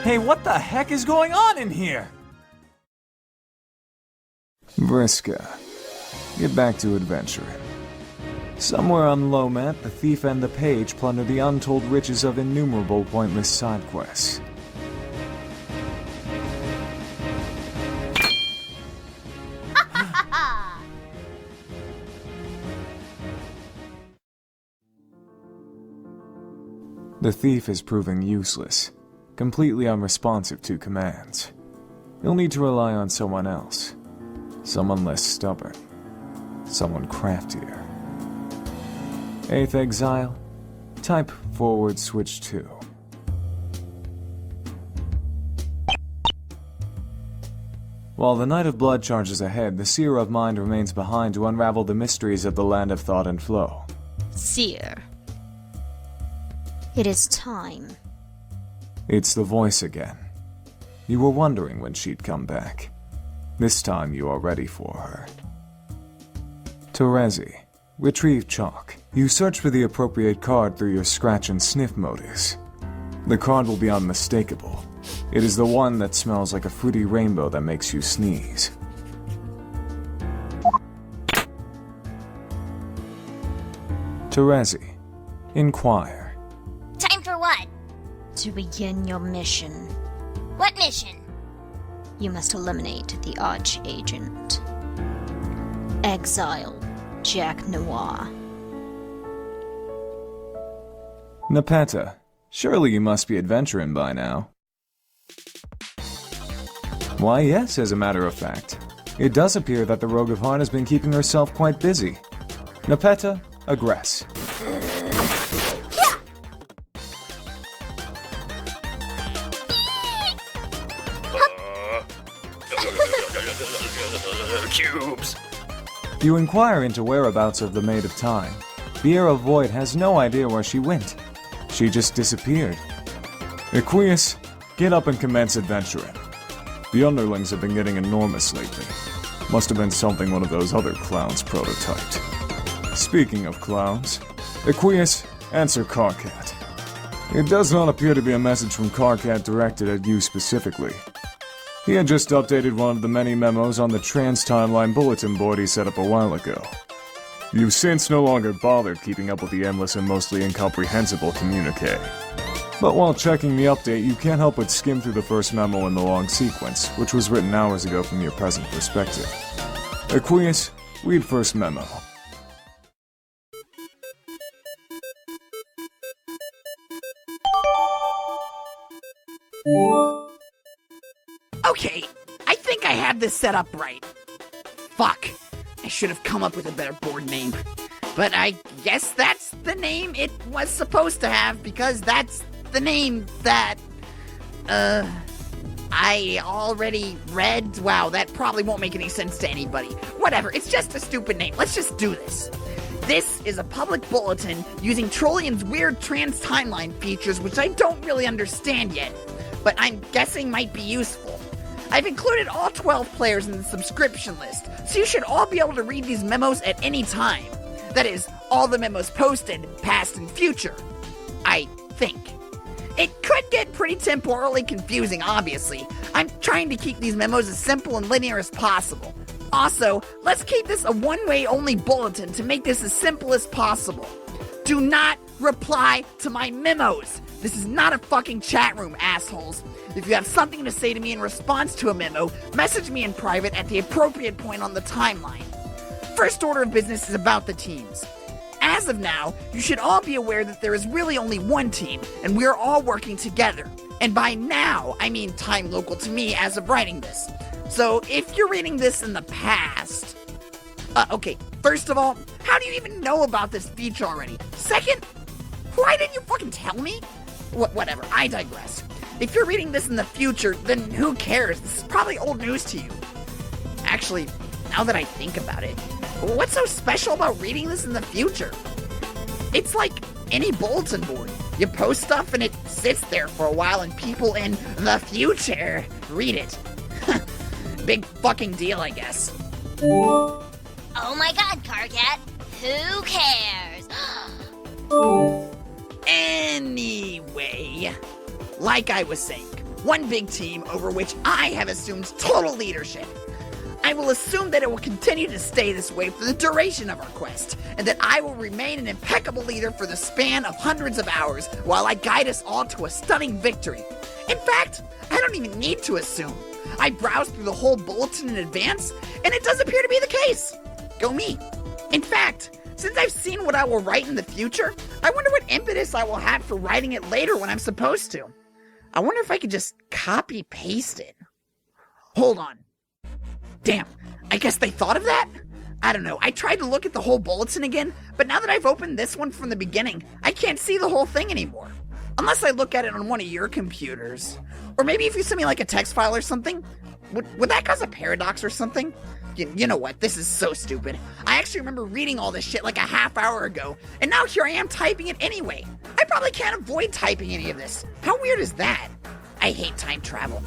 Hey, what the heck is going on in here? Vriska, get back to adventuring. Somewhere on Lomat, the thief and the page plunder the untold riches of innumerable pointless side quests. The thief is proving useless, completely unresponsive to commands. You'll need to rely on someone else. Someone less stubborn. Someone craftier. 8th Exile. Type forward switch 2. While the Knight of Blood charges ahead, the Seer of Mind remains behind to unravel the mysteries of the Land of Thought and Flow. Seer. It is time. It's the voice again. You were wondering when she'd come back. This time you are ready for her. Terezi. Retrieve chalk. You search for the appropriate card through your scratch and sniff modus. The card will be unmistakable. It is the one that smells like a fruity rainbow that makes you sneeze. Terezi. Inquire. Time for what? To begin your mission, What mission? you must eliminate the Archagent. Exile Jack Noir. Nepeta. Surely you must be adventuring by now. Why, yes, as a matter of fact. It does appear that the Rogue of Heart has been keeping herself quite busy. Nepeta, aggress. Cubes. You inquire into whereabouts of the Maid of Time. The Heir of Void has no idea where she went. She just disappeared. Equius, get up and commence adventuring. The underlings have been getting enormous lately. Must have been something one of those other clowns prototyped. Speaking of clowns, Equius, answer Carcat. It does not appear to be a message from Carcat directed at you specifically. He had just updated one of the many memos on the trans-timeline bulletin board he set up a while ago. You've since no longer bothered keeping up with the endless and mostly incomprehensible communique. But while checking the update, you can't help but skim through the first memo in the long sequence, which was written hours ago from your present perspective. Equius, read first memo. Okay, I think I have this set up right. Fuck. I should have come up with a better board name. But I guess that's the name it was supposed to have, because that's the name that, I already read. Wow, that probably won't make any sense to anybody. Whatever, it's just a stupid name. Let's just do this. This is a public bulletin using Trollion's weird trans-timeline features, which I don't really understand yet, but I'm guessing might be useful. I've included all 12 players in the subscription list, so you should all be able to read these memos at any time. That is, all the memos posted, past and future. I think. It could get pretty temporally confusing, obviously. I'm trying to keep these memos as simple and linear as possible. Also, let's keep this a one-way only bulletin to make this as simple as possible. Do not reply to my memos. This is not a fucking chat room, assholes. If you have something to say to me in response to a memo, message me in private at the appropriate point on the timeline. First order of business is about the teams. As of now, you should all be aware that there is really only one team, and we are all working together. And by now, I mean time local to me as of writing this. So if you're reading this in the past... okay, first of all, how do you even know about this feature already? Second, why didn't you fucking tell me? Whatever, I digress. If you're reading this in the future, then who cares? This is probably old news to you. Actually, now that I think about it, what's so special about reading this in the future? It's like any bulletin board. You post stuff and it sits there for a while and people in the future read it. Big fucking deal, I guess. Oh my god, Carcat. Who cares? Anyway, like I was saying, one big team over which I have assumed total leadership. I will assume that it will continue to stay this way for the duration of our quest, and that I will remain an impeccable leader for the span of hundreds of hours while I guide us all to a stunning victory. In fact, I don't even need to assume. I browsed through the whole bulletin in advance, and it does appear to be the case. Go me. In fact, Since I've seen what I will write in the future, I wonder what impetus I will have for writing it later when I'm supposed to. I wonder if I could just copy-paste it. Hold on. Damn, I guess they thought of that? I don't know, I tried to look at the whole bulletin again, but now that I've opened this one from the beginning, I can't see the whole thing anymore. Unless I look at it on one of your computers. Or maybe if you send me like a text file or something. Would that cause a paradox or something? You know what, this is so stupid. I actually remember reading all this shit like a half hour ago, and now here I am typing it anyway. I probably can't avoid typing any of this. How weird is that? I hate time travel.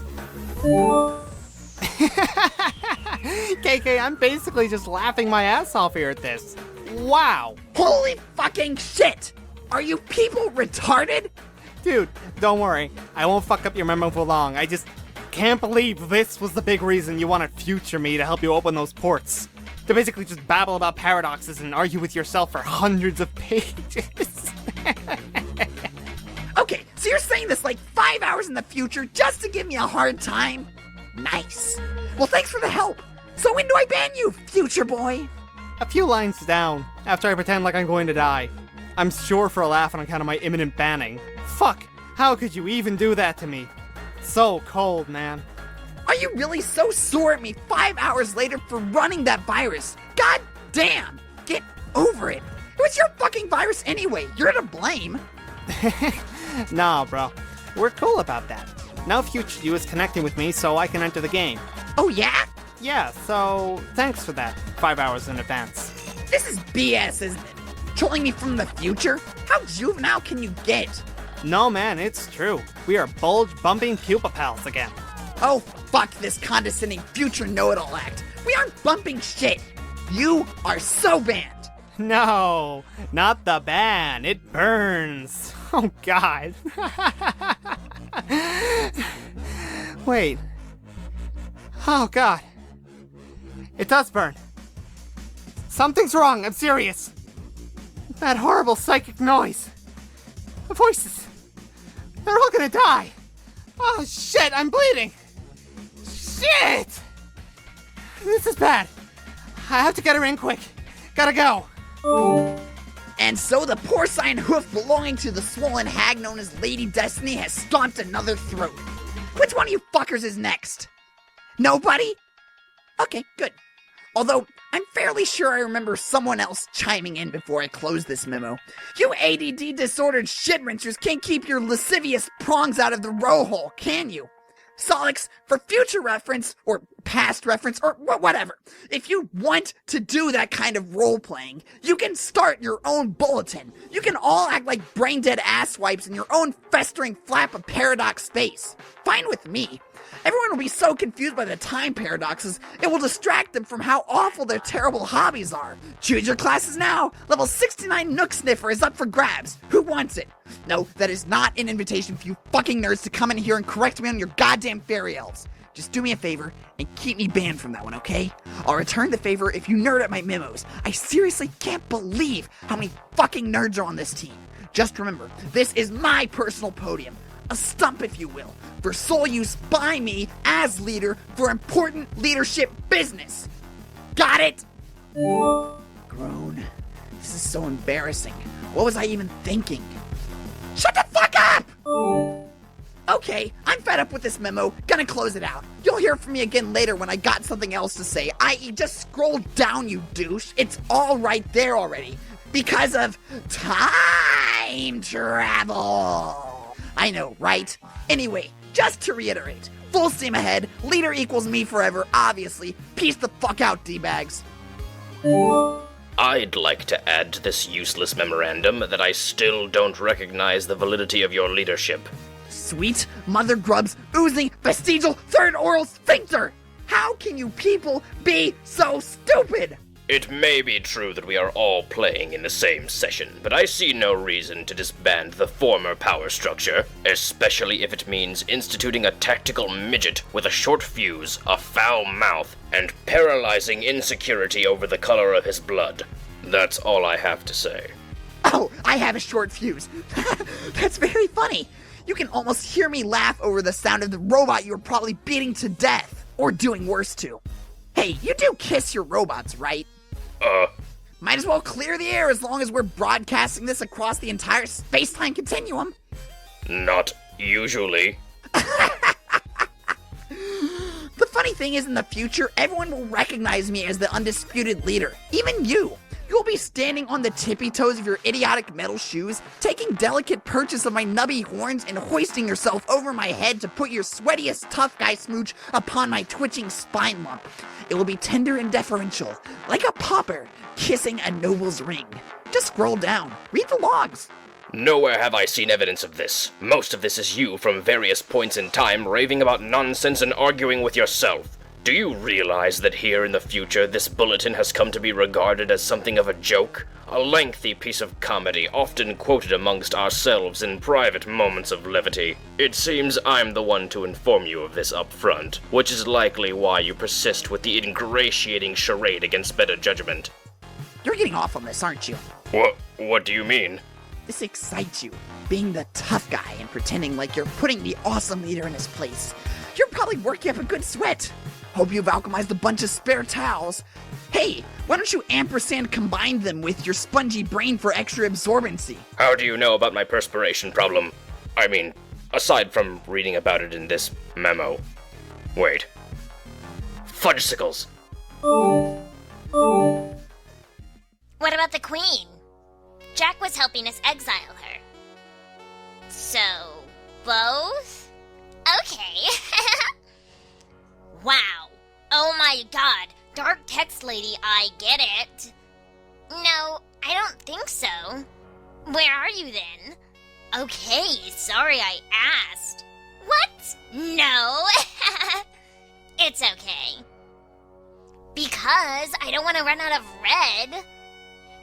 KK, I'm basically just laughing my ass off here at this. Wow. Holy fucking shit! Are you people retarded? Dude, don't worry. I won't fuck up your memo for long. I just can't believe this was the big reason you wanted future me to help you open those ports. To basically just babble about paradoxes and argue with yourself for hundreds of pages. Okay, so you're saying this like 5 hours in the future just to give me a hard time? Nice. Well, thanks for the help. So when do I ban you, future boy? A few lines down, after I pretend like I'm going to die. I'm sure for a laugh on account of my imminent banning. Fuck, how could you even do that to me? So cold, man. Are you really so sore at me 5 hours later for running that virus? God damn! Get over it. It was your fucking virus anyway. You're to blame. Nah, bro. We're cool about that. Now future you is connecting with me so I can enter the game. Oh yeah? Yeah, so thanks for that 5 hours in advance. This is BS, isn't it? Trolling me from the future? How juvenile can you get? No, man, it's true. We are bulge-bumping pupa pals again. Oh, fuck this condescending future know-it-all act. We aren't bumping shit. You are so banned. No, not the ban. It burns. Oh, God. Wait. Oh, God. It does burn. Something's wrong. I'm serious. That horrible psychic noise. The voices. They're all gonna die. Oh, shit. I'm bleeding. Shit. This is bad. I have to get her in quick. Gotta go. And so the porcine hoof belonging to the swollen hag known as Lady Destiny has stomped another throat. Which one of you fuckers is next? Nobody? Okay, good. Although, I'm fairly sure I remember someone else chiming in before I close this memo. You ADD disordered shit rinsers can't keep your lascivious prongs out of the row hole, can you? Solix, for future reference, or past reference, or whatever, if you want to do that kind of role-playing, you can start your own bulletin. You can all act like brain-dead asswipes in your own festering flap of paradox space. Fine with me. Everyone will be so confused by the time paradoxes, it will distract them from how awful their terrible hobbies are. Choose your classes now. Level 69 Nook Sniffer is up for grabs. Who wants it? No, that is not an invitation for you fucking nerds to come in here and correct me on your goddamn fairy elves. Just do me a favor and keep me banned from that one, okay? I'll return the favor if you nerd at my memos. I seriously can't believe how many fucking nerds are on this team. Just remember, this is my personal podium. A stump, if you will, for sole use by me as leader for important leadership business. Got it? Groan. This is so embarrassing. What was I even thinking? Shut the fuck up! Okay, I'm fed up with this memo, gonna close it out. You'll hear from me again later when I got something else to say, i.e. just scroll down, you douche. It's all right there already. Because of time travel. I know, right? Anyway, just to reiterate, full steam ahead, leader equals me forever, obviously. Peace the fuck out, D-bags. I'd like to add to this useless memorandum that I still don't recognize the validity of your leadership. Sweet mother grubs oozing vestigial third oral sphincter! How can you people be so stupid? It may be true that we are all playing in the same session, but I see no reason to disband the former power structure, especially if it means instituting a tactical midget with a short fuse, a foul mouth, and paralyzing insecurity over the color of his blood. That's all I have to say. Oh, I have a short fuse. That's very funny. You can almost hear me laugh over the sound of the robot you were probably beating to death, or doing worse to. Hey, you do kiss your robots, right? Might as well clear the air as long as we're broadcasting this across the entire space-time continuum. Not usually. The funny thing is, in the future, everyone will recognize me as the undisputed leader. Even you. You'll be standing on the tippy toes of your idiotic metal shoes, taking delicate purchase of my nubby horns and hoisting yourself over my head to put your sweatiest tough guy smooch upon my twitching spine lump. It will be tender and deferential, like a pauper kissing a noble's ring. Just scroll down. Read the logs. Nowhere have I seen evidence of this. Most of this is you from various points in time raving about nonsense and arguing with yourself. Do you realize that here in the future this bulletin has come to be regarded as something of a joke? A lengthy piece of comedy often quoted amongst ourselves in private moments of levity. It seems I'm the one to inform you of this up front, which is likely why you persist with the ingratiating charade against better judgment. You're getting off on this, aren't you? What do you mean? This excites you, being the tough guy and pretending like you're putting the awesome leader in his place. You're probably working up a good sweat. Hope you've alchemized a bunch of spare towels. Hey, why don't you ampersand combine them with your spongy brain for extra absorbency? How do you know about my perspiration problem? I mean, aside from reading about it in this memo. Wait. Fudgesicles! What about the Queen? Jack was helping us exile her. So, both? Okay. Wow. Oh my god. Dark text lady, I get it. No, I don't think so. Where are you then? Okay, sorry I asked. What? No. It's okay. Because I don't want to run out of red.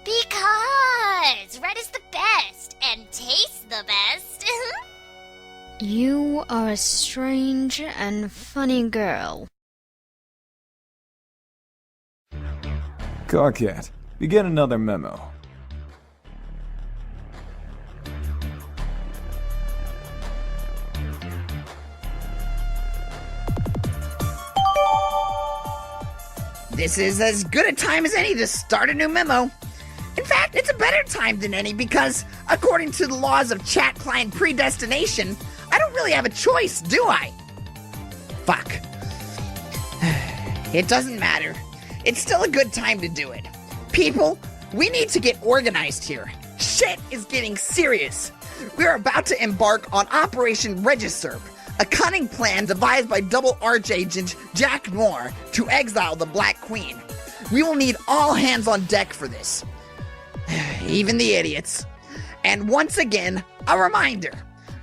Because red is the best and tastes the best. You are a strange and funny girl. Carcat, begin another memo. This is as good a time as any to start a new memo. In fact, it's a better time than any because, according to the laws of chat client predestination, I don't really have a choice, do I? Fuck. It doesn't matter. It's still a good time to do it. People, we need to get organized here. Shit is getting serious. We're about to embark on Operation Regisurp, a cunning plan devised by double archagent Jack Noir to exile the Black Queen. We will need all hands on deck for this. Even the idiots. And once again, a reminder.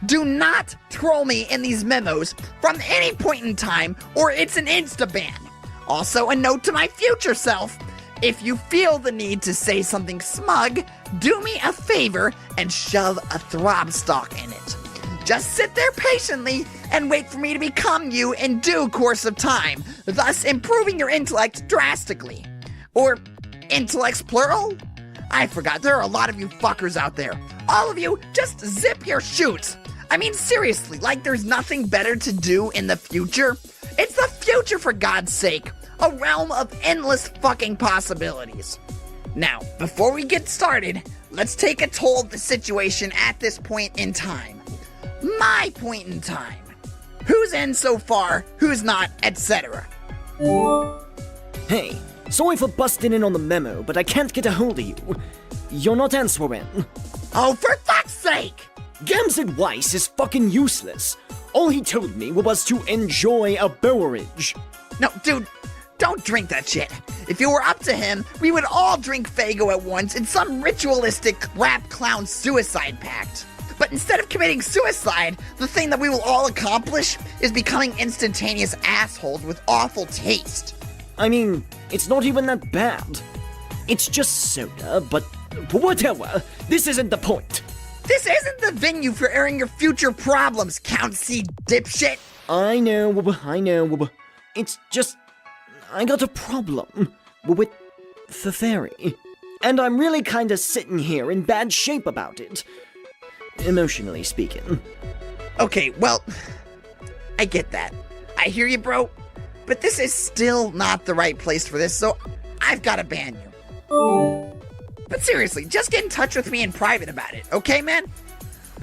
Do not troll me in these memos from any point in time or it's an insta-ban. Also, a note to my future self. If you feel the need to say something smug, do me a favor and shove a throbstock in it. Just sit there patiently and wait for me to become you in due course of time, thus improving your intellect drastically. Or intellects plural? I forgot, there are a lot of you fuckers out there. All of you, just zip your shoots. I mean, seriously, like there's nothing better to do in the future? It's the future, for God's sake. A realm of endless fucking possibilities. Now, before we get started, let's take a toll of the situation at this point in time. My point in time. Who's in so far, who's not, etc. Hey, sorry for busting in on the memo, but I can't get a hold of you. You're not answering. Oh, for fuck's sake! Gamzed Weiss is fucking useless. All he told me was to enjoy a beverage. No, dude, don't drink that shit. If it were up to him, we would all drink Faygo at once in some ritualistic rap clown suicide pact. But instead of committing suicide, the thing that we will all accomplish is becoming instantaneous assholes with awful taste. I mean, it's not even that bad. It's just soda, but whatever. This isn't the point. This isn't the venue for airing your future problems, Count C. dipshit. I know. It's just, I got a problem with the fairy. And I'm really kinda sitting here in bad shape about it. Emotionally speaking. Okay, well, I get that. I hear you, bro. But this is still not the right place for this, so I've gotta ban you. But seriously, just get in touch with me in private about it, okay, man?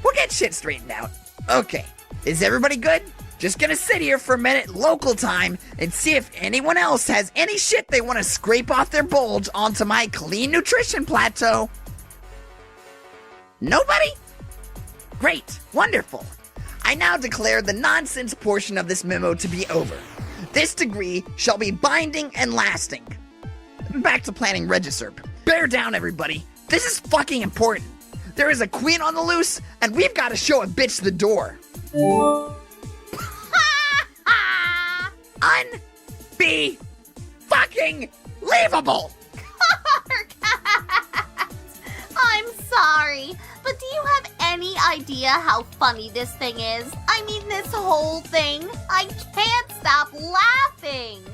We'll get shit straightened out. Okay, is everybody good? Just gonna sit here for a minute, local time, and see if anyone else has any shit they want to scrape off their bulge onto my clean nutrition plateau. Nobody? Great, wonderful. I now declare the nonsense portion of this memo to be over. This degree shall be binding and lasting. Back to planning Regisurb. Bear down, everybody. This is fucking important. There is a queen on the loose, and we've got to show a bitch the door. Fucking-leavable! I'm sorry, but do you have any idea how funny this thing is? I mean, this whole thing. I can't stop laughing.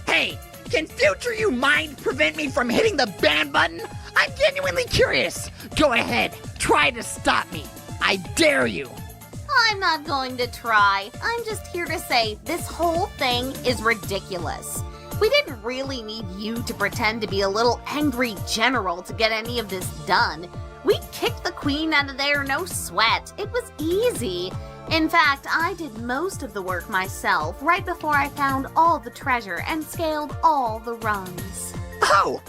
Hey, can future you mind prevent me from hitting the ban button? I'm genuinely curious. Go ahead, try to stop me. I dare you. I'm not going to try. I'm just here to say this whole thing is ridiculous. We didn't really need you to pretend to be a little angry general to get any of this done. We kicked the queen out of there, no sweat. It was easy. In fact, I did most of the work myself right before I found all the treasure and scaled all the rungs. Oh,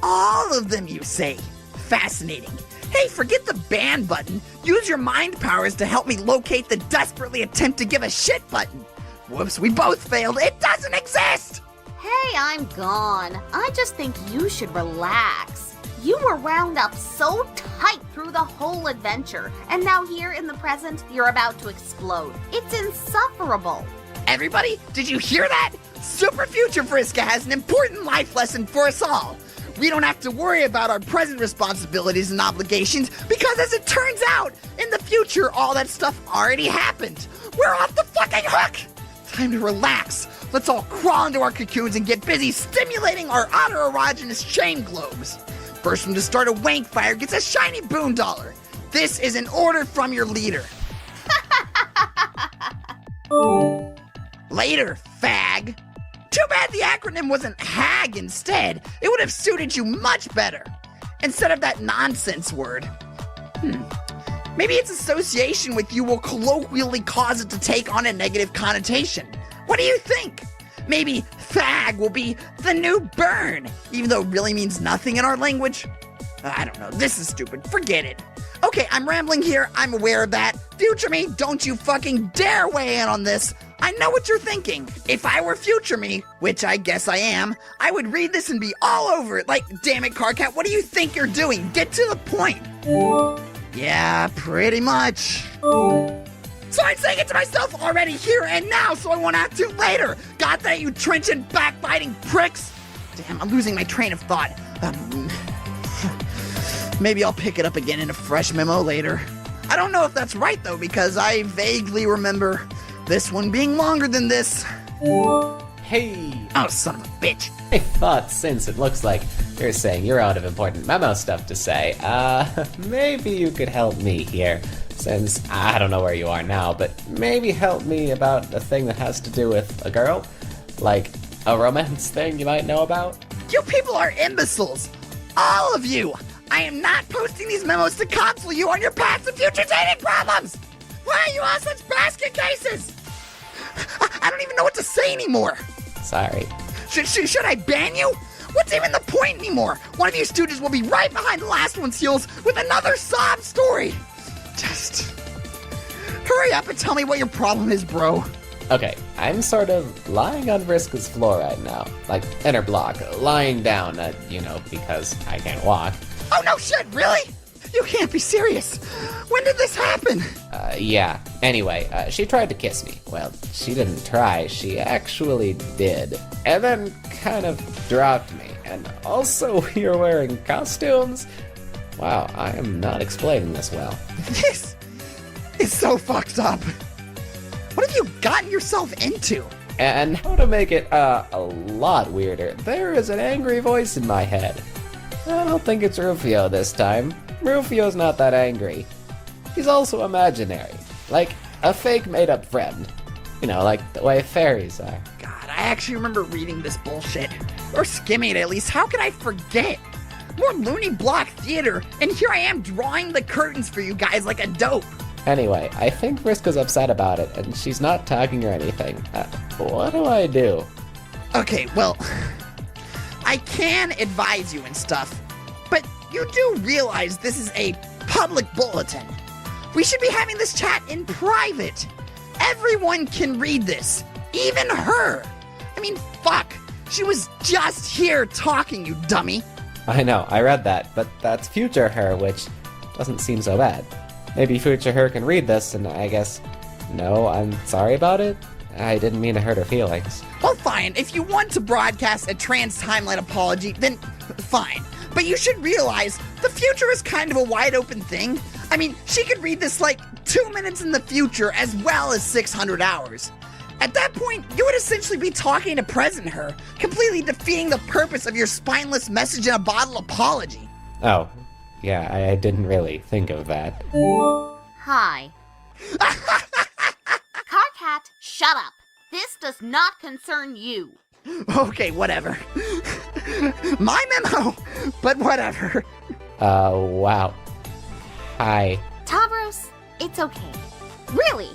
all of them, you say? Fascinating. Hey, forget the ban button. Use your mind powers to help me locate the desperately attempt to give a shit button. Whoops, we both failed. It doesn't exist! Hey, I'm gone. I just think you should relax. You were wound up so tight through the whole adventure, and now here in the present, you're about to explode. It's insufferable. Everybody, did you hear that? Super Future Friska has an important life lesson for us all. We don't have to worry about our present responsibilities and obligations because, as it turns out, in the future, all that stuff already happened. We're off the fucking hook! Time to relax. Let's all crawl into our cocoons and get busy stimulating our autoerogenous chain globes. First one to start a wank fire gets a shiny boondollar. This is an order from your leader. Later, fag. Too bad the acronym wasn't HAG instead. It would have suited you much better. Instead of that nonsense word. Maybe its association with you will colloquially cause it to take on a negative connotation. What do you think? Maybe fag will be the new burn, even though it really means nothing in our language? I don't know, this is stupid, forget it. Okay, I'm rambling here, I'm aware of that. Future me, don't you fucking dare weigh in on this. I know what you're thinking. If I were future me, which I guess I am, I would read this and be all over it. Like, damn it, Carcat, what do you think you're doing? Get to the point. Yeah, pretty much. So I'm saying it to myself already here and now, so I won't have to later. Got that, you trenchant, backbiting pricks? Damn, I'm losing my train of thought. Maybe I'll pick it up again in a fresh memo later. I don't know if that's right, though, because I vaguely remember this one being longer than this. Hey! Oh, son of a bitch. I thought since it looks like you're saying you're out of important memo stuff to say, maybe you could help me here. Since I don't know where you are now, but maybe help me about a thing that has to do with a girl? Like a romance thing you might know about? You people are imbeciles. All of you. I am not posting these memos to counsel you on your past and future dating problems. Why are you all such basket cases? I don't even know what to say anymore. Sorry. Should I ban you? What's even the point anymore? One of you stooges will be right behind the last one's heels with another sob story. Just hurry up and tell me what your problem is, bro. Okay, I'm sort of lying on Vriska's floor right now. Like, inner block, lying down, because I can't walk. Oh, no shit, really? You can't be serious. When did this happen? Yeah. Anyway, she tried to kiss me. Well, she didn't try, she actually did. And then kind of dropped me. And also, you're wearing costumes? Wow, I am not explaining this well. This is so fucked up. What have you gotten yourself into? And how to make it, a lot weirder, there is an angry voice in my head. I don't think it's Rufio this time. Rufio's not that angry. He's also imaginary. Like a fake made-up friend. You know, like the way fairies are. God, I actually remember reading this bullshit. Or skimming it at least. How could I forget? more loony block theater, and here I am drawing the curtains for you guys like a dope. Anyway, I think Vriska's upset about it, and she's not talking or anything. What do I do? Okay, well, I can advise you and stuff, but you do realize this is a public bulletin. We should be having this chat in private. Everyone can read this, even her. I mean, fuck. She was just here talking, you dummy. I know, I read that, but that's future her, which doesn't seem so bad. Maybe future her can read this, and I guess, no, I'm sorry about it? I didn't mean to hurt her feelings. Well, fine. If you want to broadcast a trans timeline apology, then fine. But you should realize the future is kind of a wide open thing. I mean, she could read this like 2 minutes in the future as well as 600 hours. At that point, you would essentially be talking to present her, completely defeating the purpose of your spineless message in a bottle apology. Oh, yeah, I didn't really think of that. Hi. Carcat, shut up. This does not concern you. Okay, whatever. My memo, but whatever. Wow. Hi. Tavros, it's okay. Really?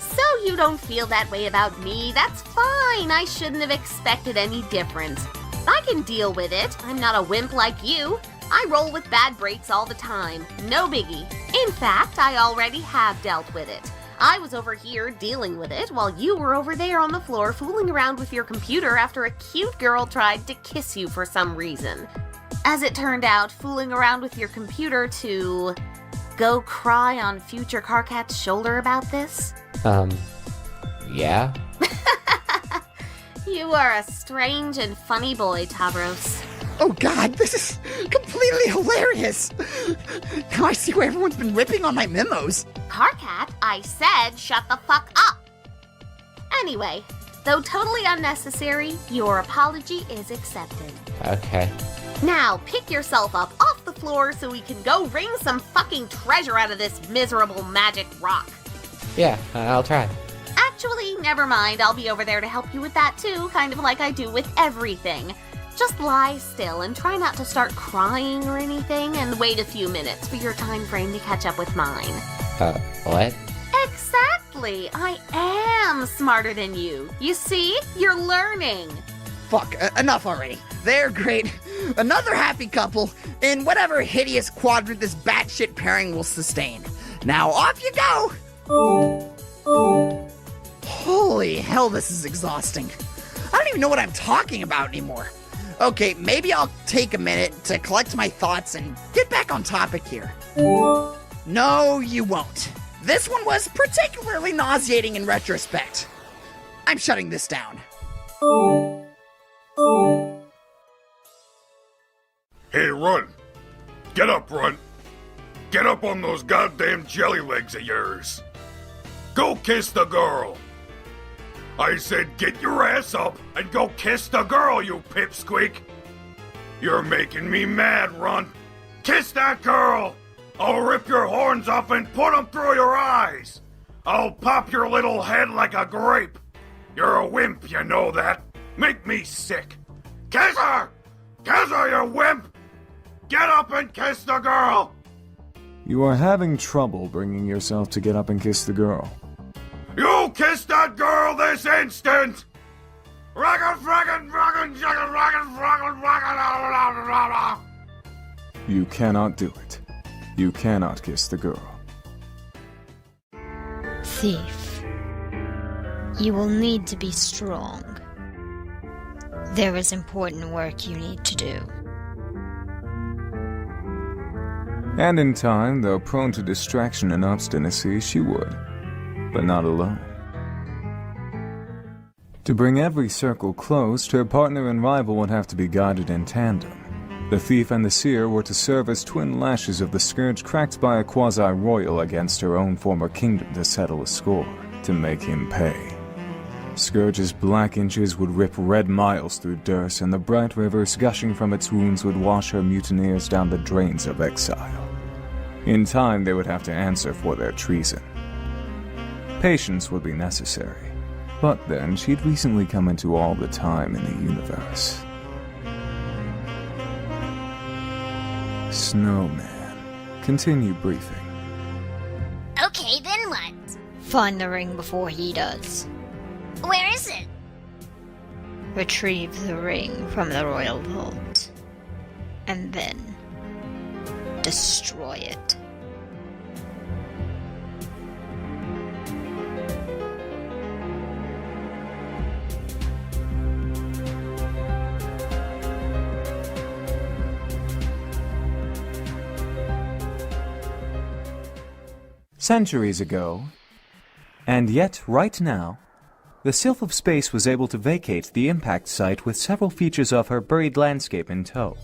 So you don't feel that way about me? That's fine. I shouldn't have expected any difference. I can deal with it. I'm not a wimp like you. I roll with bad breaks all the time. No biggie. In fact, I already have dealt with it. I was over here dealing with it while you were over there on the floor fooling around with your computer after a cute girl tried to kiss you for some reason. As it turned out, fooling around with your computer to go cry on future Carcat's shoulder about this? Yeah? You are a strange and funny boy, Tavros. Oh god, this is completely hilarious! Now I see why everyone's been ripping on my memos. Carcat, I said shut the fuck up! Anyway, though totally unnecessary, your apology is accepted. Okay. Now, pick yourself up off the floor so we can go wring some fucking treasure out of this miserable magic rock. Yeah, I'll try. Actually, never mind, I'll be over there to help you with that too, kind of like I do with everything. Just lie still and try not to start crying or anything, and wait a few minutes for your time frame to catch up with mine. What? Exactly! I am smarter than you. You see? You're learning. Fuck, enough already. They're great. Another happy couple in whatever hideous quadrant this batshit pairing will sustain. Now off you go! Holy hell, this is exhausting. I don't even know what I'm talking about anymore. Okay, maybe I'll take a minute to collect my thoughts and get back on topic here. No, you won't. This one was particularly nauseating in retrospect. I'm shutting this down. Hey, Run. Get up, Run. Get up on those goddamn jelly legs of yours. Go kiss the girl. I said get your ass up and go kiss the girl, you pipsqueak. You're making me mad, Run. Kiss that girl. I'll rip your horns off and put them through your eyes. I'll pop your little head like a grape. You're a wimp, you know that. Make me sick. Kiss her! Kiss her, you wimp! Get up and kiss the girl! You are having trouble bringing yourself to get up and kiss the girl. You kiss that girl this instant! You cannot do it. You cannot kiss the girl. Thief. You will need to be strong. There is important work you need to do. And in time, though prone to distraction and obstinacy, she would. But not alone. To bring every circle closed, her partner and rival would have to be guided in tandem. The thief and the seer were to serve as twin lashes of the scourge cracked by a quasi-royal against her own former kingdom to settle a score, to make him pay. Scourge's black inches would rip red miles through Durst, and the bright rivers gushing from its wounds would wash her mutineers down the drains of exile. In time, they would have to answer for their treason. Patience would be necessary, but then she'd recently come into all the time in the universe. Snowman. Continue briefing. Okay, then what? Find the ring before he does. Where is it? Retrieve the ring from the royal vault. And then destroy it. Centuries ago, and yet right now, the Sylph of Space was able to vacate the impact site with several features of her buried landscape in tow.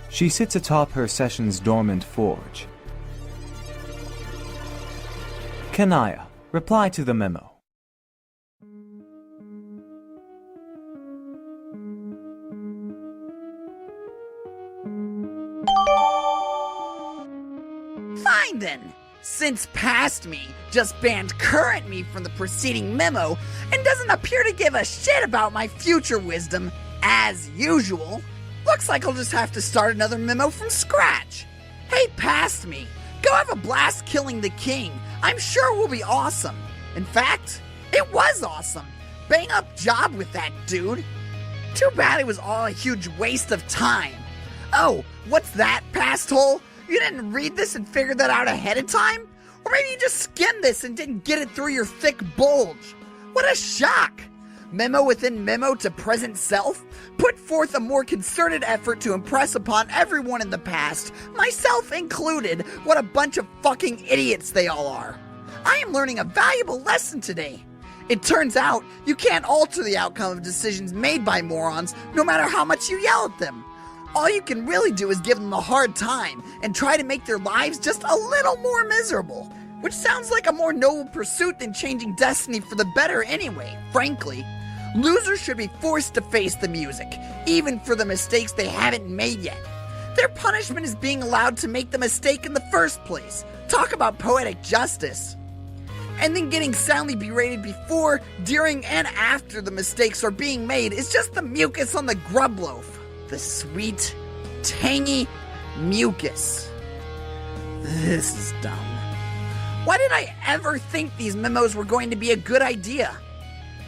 She sits atop her session's dormant forge. Kanaya, reply to the memo. Fine then. Since past me just banned current me from the preceding memo and doesn't appear to give a shit about my future wisdom, as usual, looks like I'll just have to start another memo from scratch. Hey, past me, go have a blast killing the king. I'm sure it will be awesome. In fact, it was awesome. Bang up job with that dude. Too bad it was all a huge waste of time. Oh, what's that, past hole? You didn't read this and figure that out ahead of time? Or maybe you just skimmed this and didn't get it through your thick bulge. What a shock! Memo within memo to present self, put forth a more concerted effort to impress upon everyone in the past, myself included, what a bunch of fucking idiots they all are. I am learning a valuable lesson today. It turns out you can't alter the outcome of decisions made by morons, no matter how much you yell at them. All you can really do is give them a hard time and try to make their lives just a little more miserable. Which sounds like a more noble pursuit than changing destiny for the better anyway, frankly. Losers should be forced to face the music, even for the mistakes they haven't made yet. Their punishment is being allowed to make the mistake in the first place. Talk about poetic justice. And then getting soundly berated before, during, and after the mistakes are being made is just the mucus on the grub loaf. The sweet, tangy mucus. This is dumb. Why did I ever think these memos were going to be a good idea?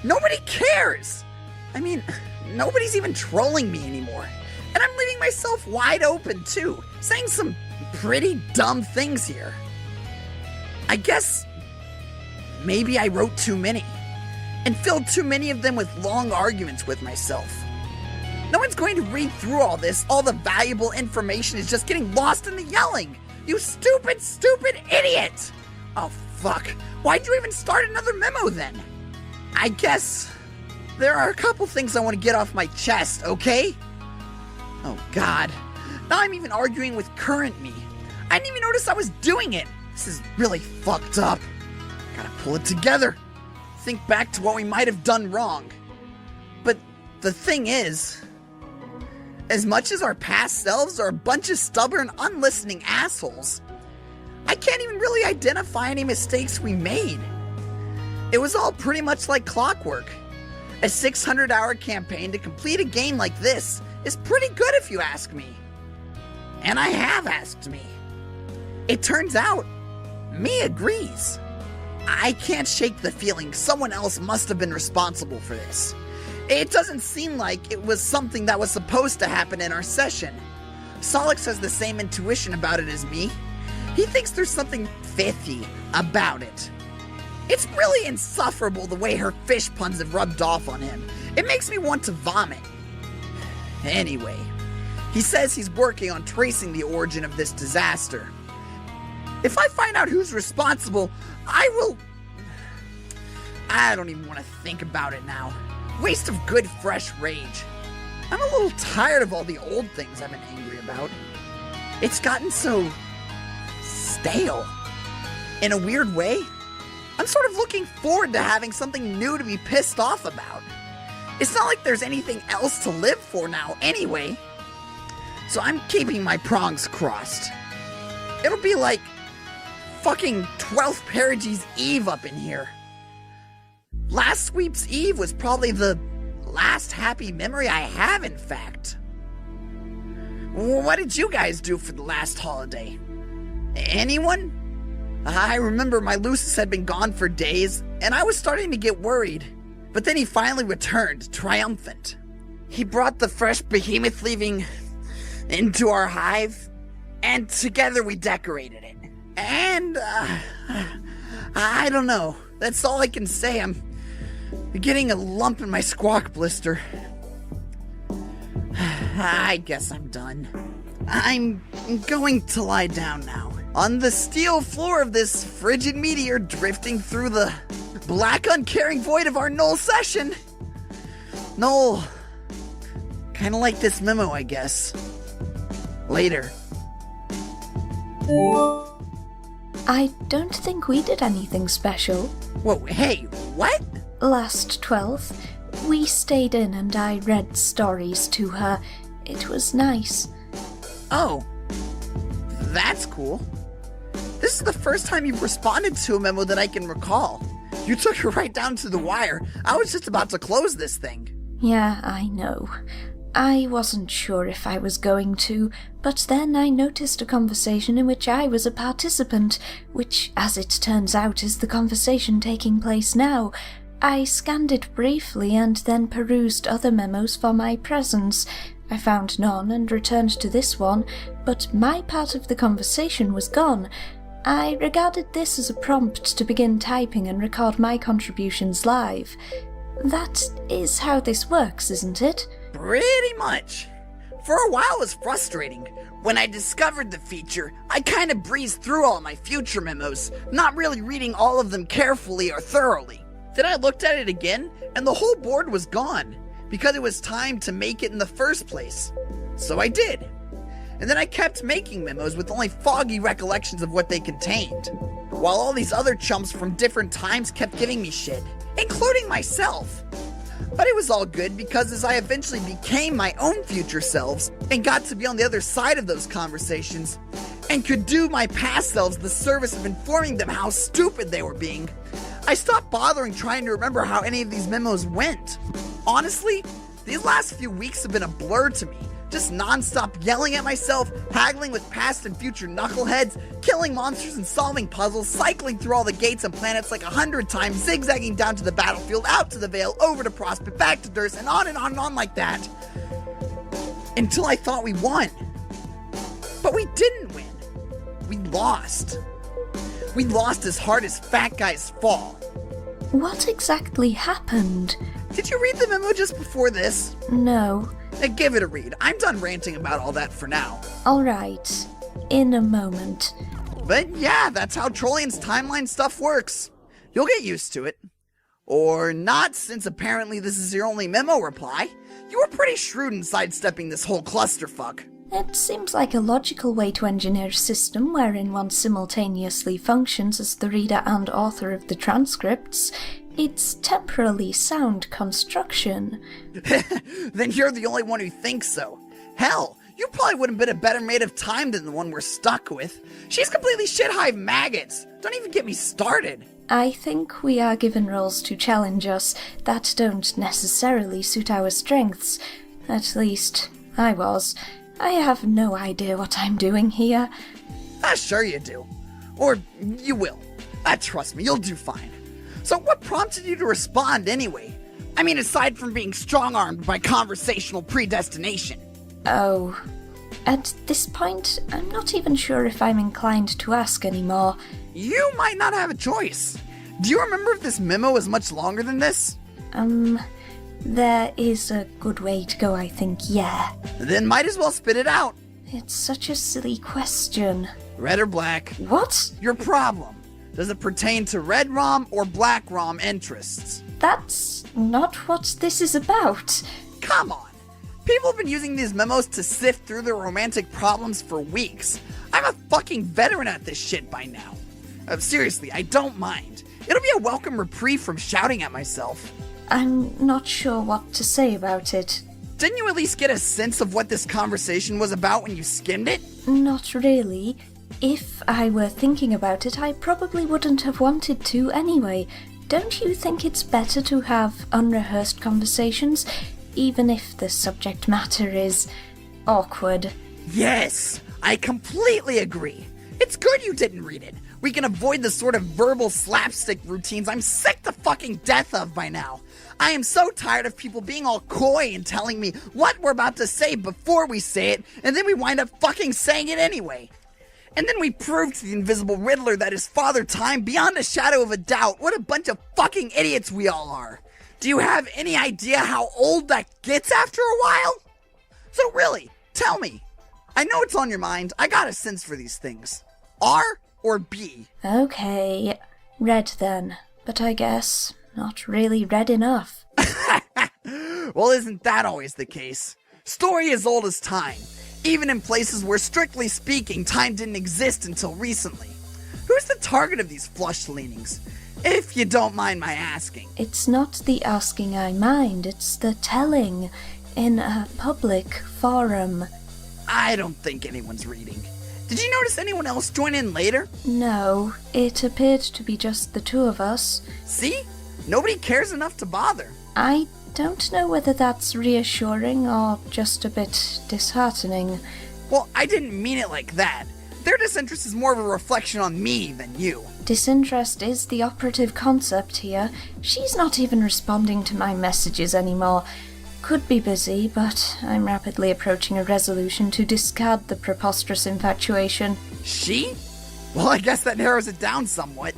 Nobody cares! I mean, nobody's even trolling me anymore. And I'm leaving myself wide open too, saying some pretty dumb things here. I guess maybe I wrote too many, and filled too many of them with long arguments with myself. No one's going to read through all this. All the valuable information is just getting lost in the yelling. You stupid, stupid idiot! Oh, fuck. Why'd you even start another memo then? I guess there are a couple things I want to get off my chest, okay? Oh, God. Now I'm even arguing with current me. I didn't even notice I was doing it. This is really fucked up. Gotta pull it together. Think back to what we might have done wrong. But the thing is, as much as our past selves are a bunch of stubborn, unlistening assholes, I can't even really identify any mistakes we made. It was all pretty much like clockwork. A 600-hour campaign to complete a game like this is pretty good if you ask me. And I have asked me. It turns out, me agrees. I can't shake the feeling someone else must have been responsible for this. It doesn't seem like it was something that was supposed to happen in our session. Solix has the same intuition about it as me. He thinks there's something fifty about it. It's really insufferable the way her fish puns have rubbed off on him. It makes me want to vomit. Anyway, he says he's working on tracing the origin of this disaster. If I find out who's responsible, I don't even want to think about it now. Waste of good, fresh rage. I'm a little tired of all the old things I've been angry about. It's gotten so stale. In a weird way, I'm sort of looking forward to having something new to be pissed off about. It's not like there's anything else to live for now anyway. So I'm keeping my prongs crossed. It'll be like fucking 12th Perigee's Eve up in here. Last sweep's Eve was probably the last happy memory I have, in fact. What did you guys do for the last holiday? Anyone? I remember my Lucis had been gone for days, and I was starting to get worried. But then he finally returned, triumphant. He brought the fresh behemoth leaving into our hive, and together we decorated it. And, I don't know. That's all I can say. I'm getting a lump in my squawk blister. I guess I'm done. I'm going to lie down now. On the steel floor of this frigid meteor drifting through the black uncaring void of our null session. Null. Kinda like this memo, I guess. Later. I don't think we did anything special. Whoa, hey, what? Last 12th, we stayed in and I read stories to her. It was nice. Oh. That's cool. This is the first time you've responded to a memo that I can recall. You took her right down to the wire. I was just about to close this thing. Yeah, I know. I wasn't sure if I was going to, but then I noticed a conversation in which I was a participant, which, as it turns out, is the conversation taking place now. I scanned it briefly and then perused other memos for my presence. I found none and returned to this one, but my part of the conversation was gone. I regarded this as a prompt to begin typing and record my contributions live. That is how this works, isn't it? Pretty much. For a while it was frustrating. When I discovered the feature, I kinda breezed through all my future memos, not really reading all of them carefully or thoroughly. Then I looked at it again, and the whole board was gone, because it was time to make it in the first place. So I did. And then I kept making memos with only foggy recollections of what they contained, while all these other chumps from different times kept giving me shit, including myself. But it was all good because as I eventually became my own future selves and got to be on the other side of those conversations and could do my past selves the service of informing them how stupid they were being, I stopped bothering trying to remember how any of these memos went. Honestly, these last few weeks have been a blur to me. Just non-stop yelling at myself, haggling with past and future knuckleheads, killing monsters and solving puzzles, cycling through all the gates and planets like 100 times, zigzagging down to the battlefield, out to the Vale, over to Prospect, back to Durst, and on and on and on like that. Until I thought we won. But we didn't win. We lost. We lost as hard as fat guys fall. What exactly happened? Did you read the memo just before this? No. Give it a read. I'm done ranting about all that for now. Alright. In a moment. But yeah, that's how Trollian's timeline stuff works. You'll get used to it. Or not, since apparently this is your only memo reply. You were pretty shrewd in sidestepping this whole clusterfuck. It seems like a logical way to engineer a system wherein one simultaneously functions as the reader and author of the transcripts. It's temporally sound construction. Then you're the only one who thinks so. Hell, you probably would have been a better maid of time than the one we're stuck with. She's completely shit-hive maggots. Don't even get me started. I think we are given roles to challenge us that don't necessarily suit our strengths. At least, I was. I have no idea what I'm doing here. Sure you do. Or you will. Trust me, you'll do fine. So what prompted you to respond anyway? I mean, aside from being strong-armed by conversational predestination. Oh. At this point, I'm not even sure if I'm inclined to ask anymore. You might not have a choice. Do you remember if this memo is much longer than this? There is a good way to go, I think, yeah. Then might as well spit it out. It's such a silly question. Red or black? What? Your problem. Does it pertain to red ROM or black ROM interests? That's not what this is about. Come on. People have been using these memos to sift through their romantic problems for weeks. I'm a fucking veteran at this shit by now. Seriously, I don't mind. It'll be a welcome reprieve from shouting at myself. I'm not sure what to say about it. Didn't you at least get a sense of what this conversation was about when you skimmed it? Not really. If I were thinking about it, I probably wouldn't have wanted to anyway. Don't you think it's better to have unrehearsed conversations, even if the subject matter is awkward? Yes, I completely agree. It's good you didn't read it. We can avoid the sort of verbal slapstick routines I'm sick to fucking death of by now. I am so tired of people being all coy and telling me what we're about to say before we say it, and then we wind up fucking saying it anyway. And then we prove to the invisible Riddler that is Father Time beyond a shadow of a doubt. What a bunch of fucking idiots we all are. Do you have any idea how old that gets after a while? So really, tell me. I know it's on your mind. I got a sense for these things. R or B? Okay, red then. But I guess not really red enough. Well, isn't that always the case? Story as old as time. Even in places where, strictly speaking, time didn't exist until recently. Who's the target of these flush leanings? If you don't mind my asking. It's not the asking I mind, it's the telling. In a public forum. I don't think anyone's reading. Did you notice anyone else join in later? No, it appeared to be just the two of us. See? Nobody cares enough to bother. I don't know whether that's reassuring or just a bit disheartening. Well, I didn't mean it like that. Their disinterest is more of a reflection on me than you. Disinterest is the operative concept here. She's not even responding to my messages anymore. Could be busy, but I'm rapidly approaching a resolution to discard the preposterous infatuation. She? Well, I guess that narrows it down somewhat.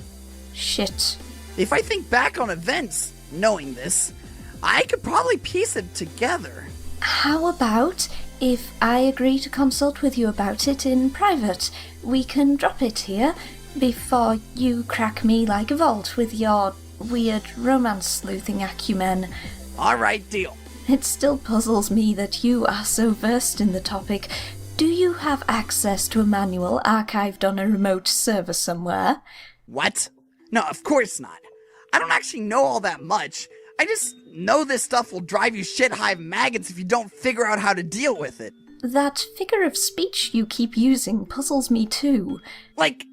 Shit. If I think back on events, knowing this, I could probably piece it together. How about if I agree to consult with you about it in private? We can drop it here before you crack me like a vault with your weird romance sleuthing acumen. Alright, deal. It still puzzles me that you are so versed in the topic. Do you have access to a manual archived on a remote server somewhere? What? No, of course not. I don't actually know all that much. I just know this stuff will drive you shit-hive maggots if you don't figure out how to deal with it. That figure of speech you keep using puzzles me too. Like,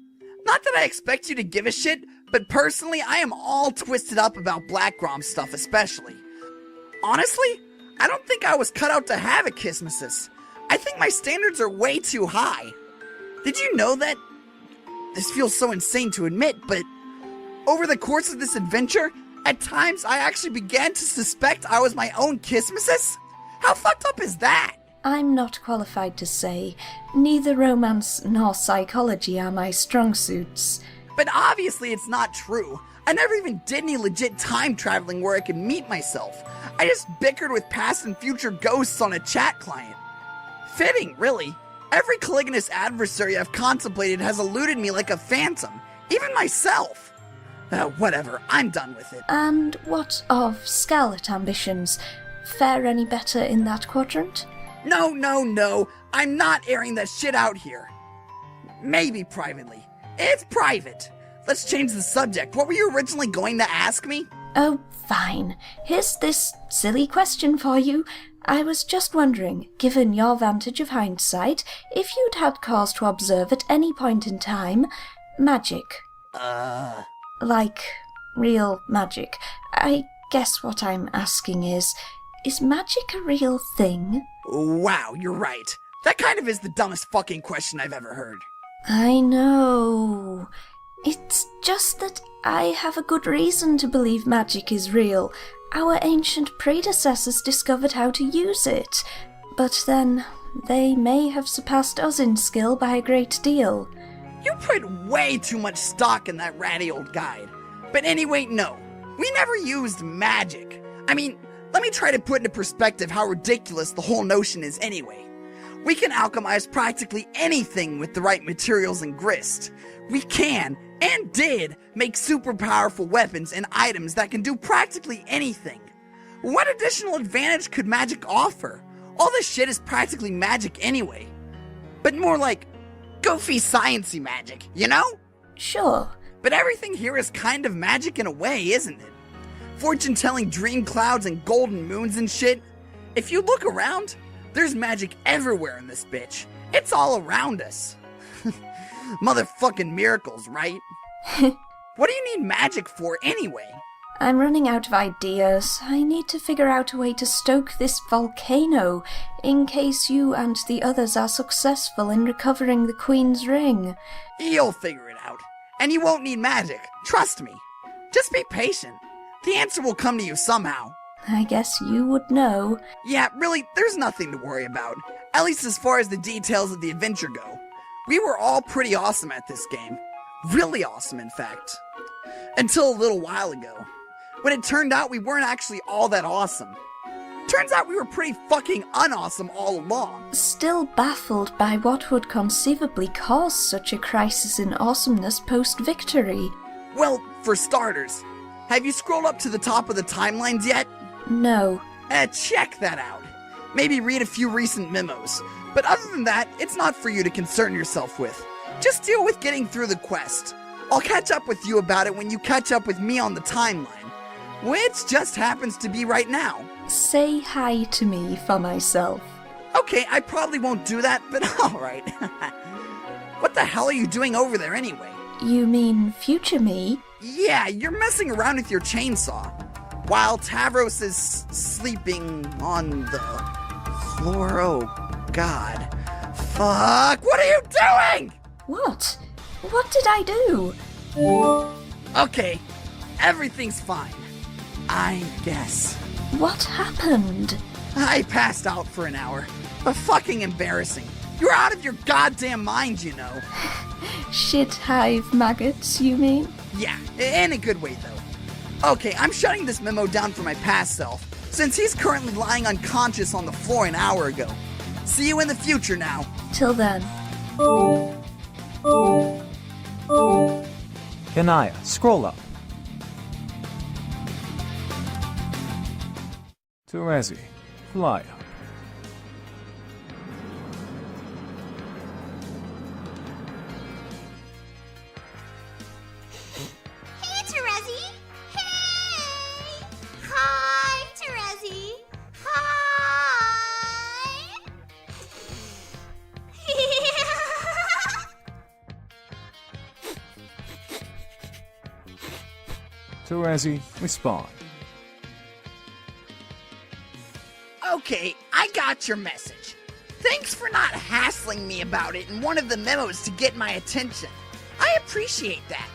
not that I expect you to give a shit, but personally, I am all twisted up about Black Grom stuff especially. Honestly, I don't think I was cut out to have a Christmases. I think my standards are way too high. Did you know that? This feels so insane to admit, but over the course of this adventure, at times I actually began to suspect I was my own Christmases? How fucked up is that? I'm not qualified to say. Neither romance nor psychology are my strong suits. But obviously it's not true. I never even did any legit time traveling where I could meet myself. I just bickered with past and future ghosts on a chat client. Fitting, really. Every Caligulous adversary I've contemplated has eluded me like a phantom. Even myself. Whatever, I'm done with it. And what of Scarlet ambitions? Fare any better in that quadrant? No. I'm not airing that shit out here. Maybe privately. It's private. Let's change the subject. What were you originally going to ask me? Oh, fine. Here's this silly question for you. I was just wondering, given your vantage of hindsight, if you'd had cause to observe at any point in time magic. Like, real magic. I guess what I'm asking is magic a real thing? Wow, you're right. That kind of is the dumbest fucking question I've ever heard. I know. It's just that I have a good reason to believe magic is real. Our ancient predecessors discovered how to use it. But then, they may have surpassed us in skill by a great deal. You put way too much stock in that ratty old guide. But anyway, no. We never used magic. I mean, let me try to put into perspective how ridiculous the whole notion is anyway. We can alchemize practically anything with the right materials and grist. We can, and did, make super powerful weapons and items that can do practically anything. What additional advantage could magic offer? All this shit is practically magic anyway. But more like goofy sciencey magic, you know? Sure. But everything here is kind of magic in a way, isn't it? Fortune-telling dream clouds and golden moons and shit. If you look around, there's magic everywhere in this bitch. It's all around us. Motherfucking miracles, right? What do you need magic for anyway? I'm running out of ideas. I need to figure out a way to stoke this volcano, in case you and the others are successful in recovering the Queen's ring. You'll figure it out. And you won't need magic. Trust me. Just be patient. The answer will come to you somehow. I guess you would know. Yeah, really, there's nothing to worry about. At least as far as the details of the adventure go. We were all pretty awesome at this game. Really awesome, in fact. Until a little while ago, when it turned out we weren't actually all that awesome. Turns out we were pretty fucking unawesome all along. Still baffled by what would conceivably cause such a crisis in awesomeness post-victory. Well, for starters, have you scrolled up to the top of the timelines yet? No. Check that out. Maybe read a few recent memos. But other than that, it's not for you to concern yourself with. Just deal with getting through the quest. I'll catch up with you about it when you catch up with me on the timeline. Which just happens to be right now. Say hi to me for myself. Okay, I probably won't do that, but alright. What the hell are you doing over there anyway? You mean future me? Yeah, you're messing around with your chainsaw. While Tavros is sleeping on the floor. Oh, God. Fuck! What are you doing? What? What did I do? Okay, everything's fine. I guess. What happened? I passed out for an hour. But fucking embarrassing. You're out of your goddamn mind, you know. Shit hive maggots, you mean? Yeah, in a good way, though. Okay, I'm shutting this memo down for my past self, since he's currently lying unconscious on the floor an hour ago. See you in the future now. Till then. Kanaya, scroll up. Terezi, fly up. Hey, Terezi! Hey! Hi, Terezi! Hi! Terezi, respond. Okay, I got your message. Thanks for not hassling me about it in one of the memos to get my attention. I appreciate that.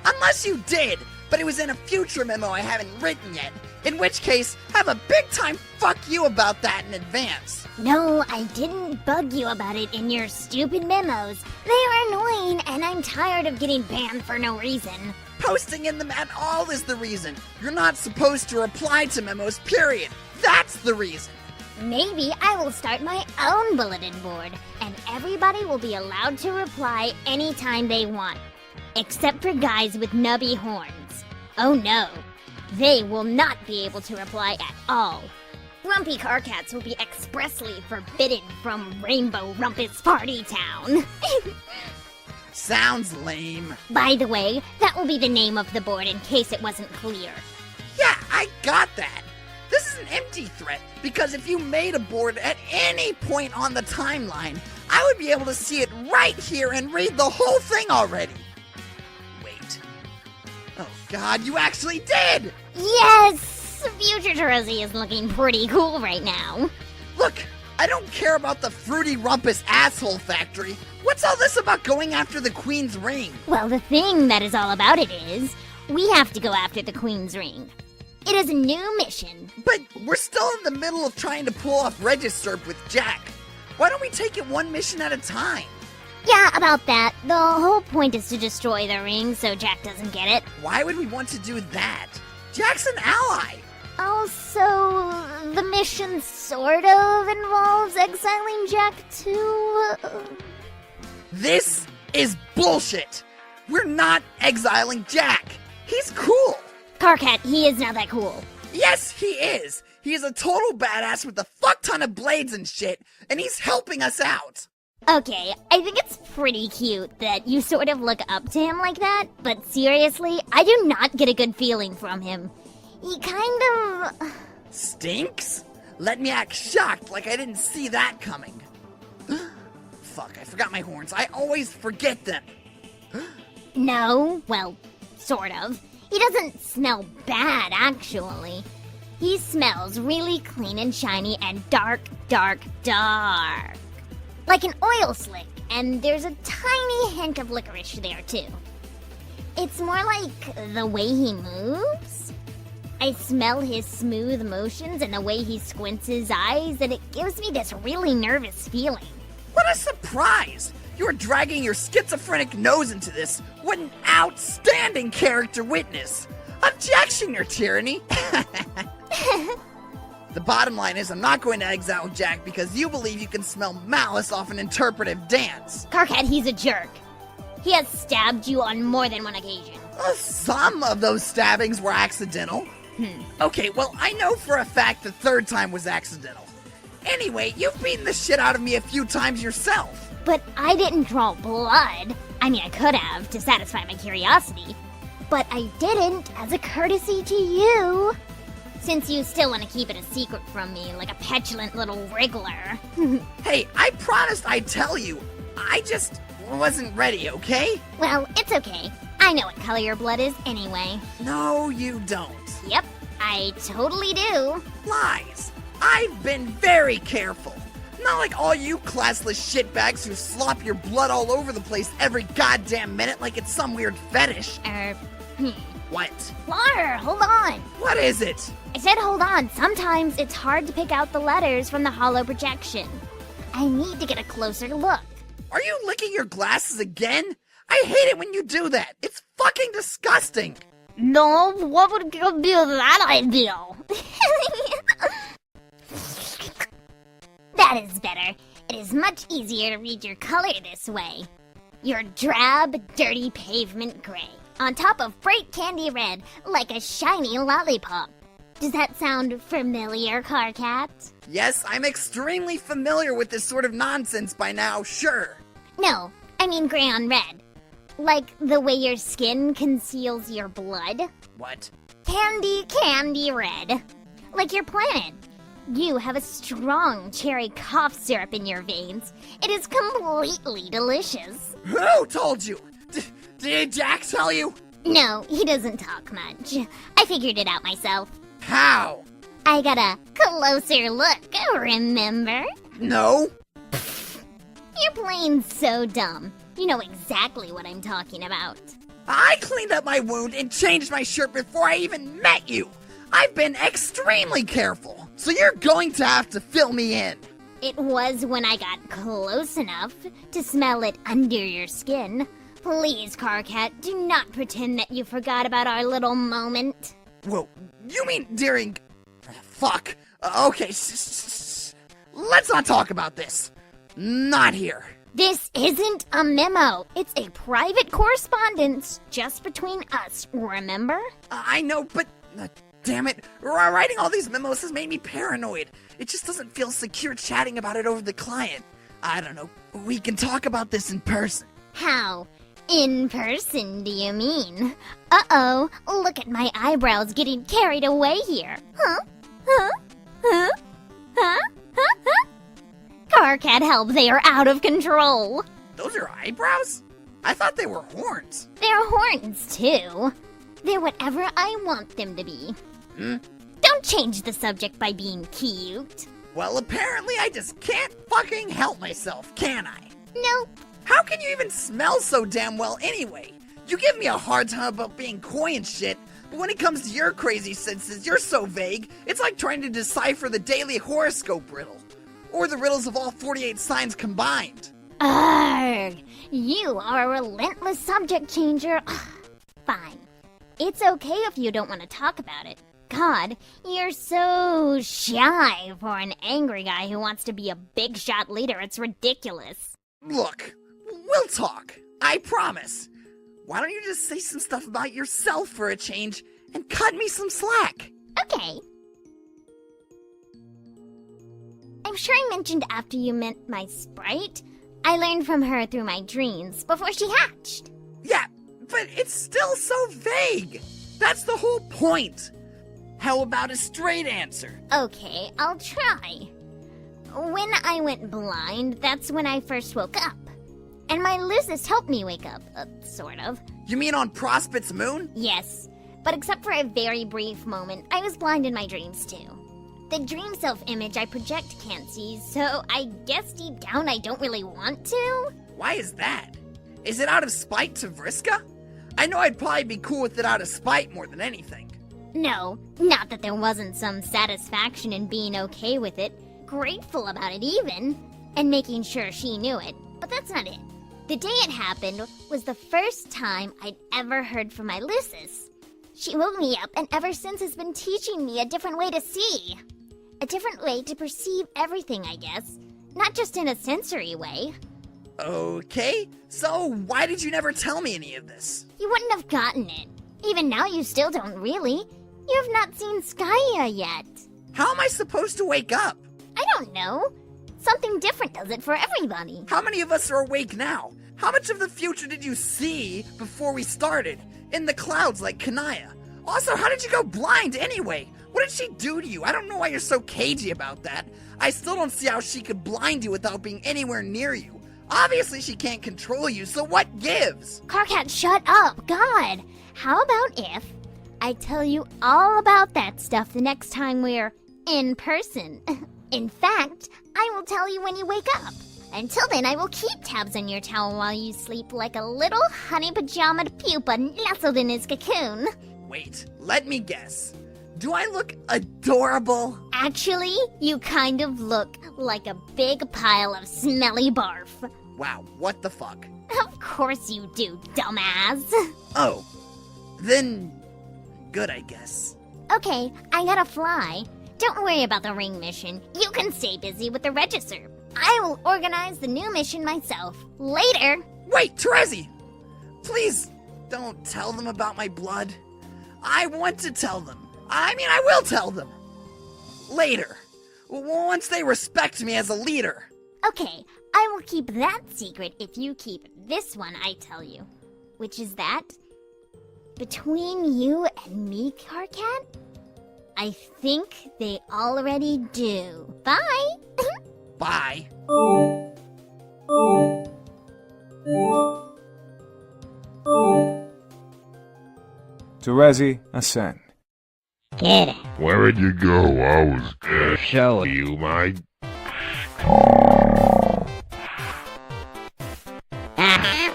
Unless you did, but it was in a future memo I haven't written yet. In which case, have a big time fuck you about that in advance. No, I didn't bug you about it in your stupid memos. They are annoying, and I'm tired of getting banned for no reason. Posting in them at all is the reason. You're not supposed to reply to memos, period. That's the reason. Maybe I will start my own bulletin board, and everybody will be allowed to reply anytime they want. Except for guys with nubby horns. Oh no, they will not be able to reply at all. Grumpy car cats will be expressly forbidden from Rainbow Rumpus Party Town. Sounds lame. By the way, that will be the name of the board in case it wasn't clear. Yeah, I got that. This is an empty threat, because if you made a board at any point on the timeline, I would be able to see it right here and read the whole thing already. Wait. Oh God, you actually did! Yes! Future Terezi is looking pretty cool right now. Look, I don't care about the Fruity Rumpus asshole factory. What's all this about going after the Queen's ring? Well, the thing that is all about it is, we have to go after the Queen's ring. It is a new mission. But we're still in the middle of trying to pull off Registerp with Jack. Why don't we take it one mission at a time? Yeah, about that. The whole point is to destroy the ring so Jack doesn't get it. Why would we want to do that? Jack's an ally. Also, the mission sort of involves exiling Jack too. This is bullshit. We're not exiling Jack. He's cool. Carcat, he is not that cool. Yes, he is. He is a total badass with a fuck ton of blades and shit, and he's helping us out. Okay, I think it's pretty cute that you sort of look up to him like that, but seriously, I do not get a good feeling from him. He kind of... Stinks? Let me act shocked like I didn't see that coming. Fuck, I forgot my horns. I always forget them. No, well, sort of. He doesn't smell bad, actually. He smells really clean and shiny and dark, dark, dark. Like an oil slick, and there's a tiny hint of licorice there, too. It's more like the way he moves. I smell his smooth motions and the way he squints his eyes, and it gives me this really nervous feeling. What a surprise! You're dragging your schizophrenic nose into this. What an outstanding character witness! Objection, your tyranny! The bottom line is I'm not going to exile Jack because you believe you can smell malice off an interpretive dance. Karkat, he's a jerk. He has stabbed you on more than one occasion. Some of those stabbings were accidental. Okay, well, I know for a fact the third time was accidental. Anyway, you've beaten the shit out of me a few times yourself. But I didn't draw blood. I mean, I could have to satisfy my curiosity. But I didn't as a courtesy to you. Since you still want to keep it a secret from me, like a petulant little wriggler. Hey, I promised I'd tell you. I just wasn't ready, okay? Well, it's okay. I know what color your blood is anyway. No, you don't. Yep, I totally do. Lies. I've been very careful. Not like all you classless shitbags who slop your blood all over the place every goddamn minute like it's some weird fetish. What? Lar, hold on. What is it? I said hold on. Sometimes it's hard to pick out the letters from the hollow projection. I need to get a closer look. Are you licking your glasses again? I hate it when you do that. It's fucking disgusting. No, what would be that idea? That is better. It is much easier to read your color this way. Your drab, dirty pavement gray, on top of bright candy red, like a shiny lollipop. Does that sound familiar, Karkat? Yes, I'm extremely familiar with this sort of nonsense by now, sure. No, I mean gray on red. Like the way your skin conceals your blood. What? Candy red. Like your planet. You have a strong cherry cough syrup in your veins. It is completely delicious. Who told you? Did Jack tell you? No, he doesn't talk much. I figured it out myself. How? I got a closer look, remember? No. You're playing so dumb. You know exactly what I'm talking about. I cleaned up my wound and changed my shirt before I even met you. I've been extremely careful, so you're going to have to fill me in. It was when I got close enough to smell it under your skin. Please, Karkat, do not pretend that you forgot about our little moment. Whoa, you mean during... Fuck. Okay, let's not talk about this. Not here. This isn't a memo. It's a private correspondence just between us, remember? I know, but... damn it, writing all these memos has made me paranoid. It just doesn't feel secure chatting about it over the client. I don't know, we can talk about this in person. How? In person, do you mean? Uh-oh, look at my eyebrows getting carried away here. Huh? Karkat, help, they are out of control. Those are eyebrows? I thought they were horns. They're horns, too. They're whatever I want them to be. Don't change the subject by being cute. Well, apparently I just can't fucking help myself, can I? Nope. How can you even smell so damn well anyway? You give me a hard time about being coy and shit, but when it comes to your crazy senses, you're so vague, it's like trying to decipher the daily horoscope riddle. Or the riddles of all 48 signs combined. Arrgh! You are a relentless subject changer. Fine. It's okay if you don't want to talk about it. God, you're so shy for an angry guy who wants to be a big shot leader. It's ridiculous. Look, we'll talk. I promise. Why don't you just say some stuff about yourself for a change and cut me some slack? Okay. I'm sure I mentioned after you met my sprite. I learned from her through my dreams before she hatched. Yeah, but it's still so vague. That's the whole point. How about a straight answer? Okay, I'll try. When I went blind, that's when I first woke up. And my Lucis helped me wake up, sort of. You mean on Prospect's moon? Yes. But except for a very brief moment, I was blind in my dreams too. The dream self-image I project can't see, so I guess deep down I don't really want to? Why is that? Is it out of spite to Vriska? I know I'd probably be cool with it out of spite more than anything. No, not that there wasn't some satisfaction in being okay with it, grateful about it even, and making sure she knew it, but that's not it. The day it happened was the first time I'd ever heard from my Lucis. She woke me up and ever since has been teaching me a different way to see. A different way to perceive everything, I guess. Not just in a sensory way. Okay, so why did you never tell me any of this? You wouldn't have gotten it. Even now you still don't really. You have not seen Skya yet. How am I supposed to wake up? I don't know. Something different does it for everybody. How many of us are awake now? How much of the future did you see before we started? In the clouds like Kanaya. Also, how did you go blind anyway? What did she do to you? I don't know why you're so cagey about that. I still don't see how she could blind you without being anywhere near you. Obviously she can't control you, so what gives? Carcat, shut up! God! How about if I tell you all about that stuff the next time we're in person? In fact, I will tell you when you wake up. Until then, I will keep tabs on your towel while you sleep like a little honey pajamaed pupa nestled in his cocoon. Wait, let me guess. Do I look adorable? Actually, you kind of look like a big pile of smelly barf. Wow, what the fuck? Of course you do, dumbass. Oh, then good, I guess. Okay, I gotta fly. Don't worry about the ring mission. You can stay busy with the register. I will organize the new mission myself. Later! Wait, Terezi! Please, don't tell them about my blood. I want to tell them. I will tell them. Later. Once they respect me as a leader. Okay, I will keep that secret if you keep this one I tell you. Which is that, between you and me, Carcat, I think they already do. Bye! Bye. Terezi, ascend. Get it. Where'd you go? I was gonna show you my...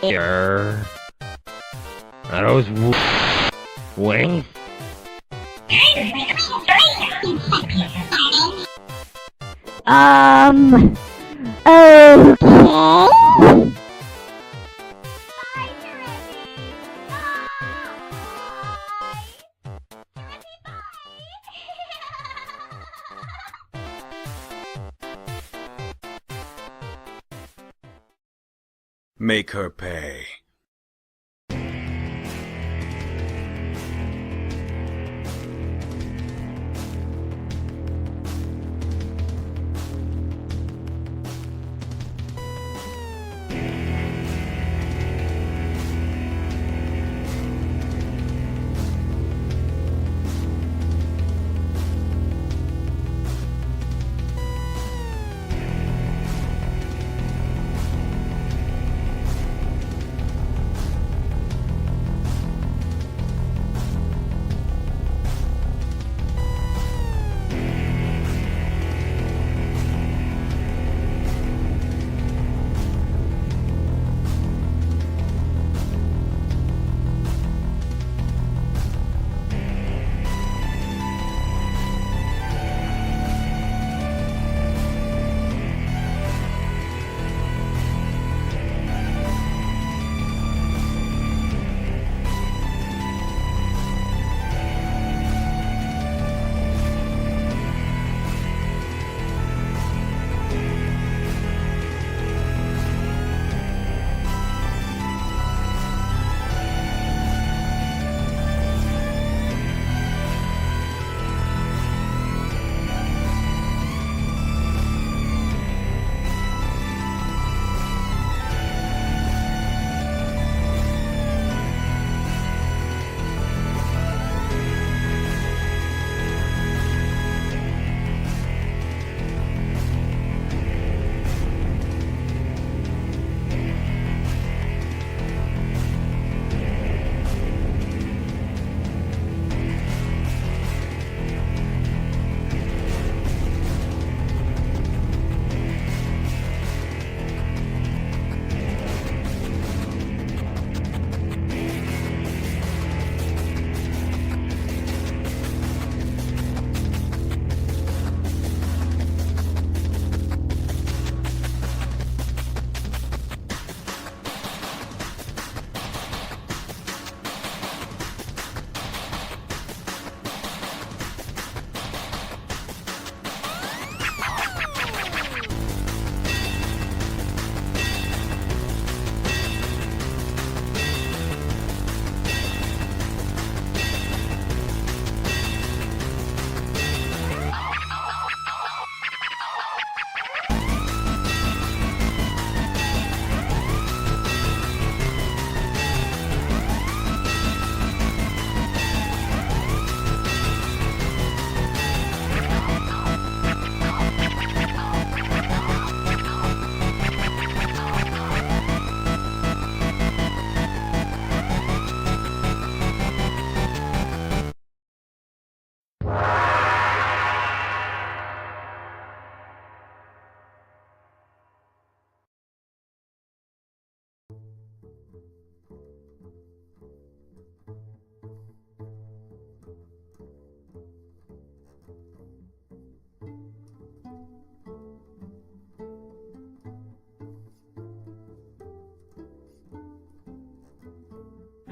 Here. Are those wings? Okay. Make her pay.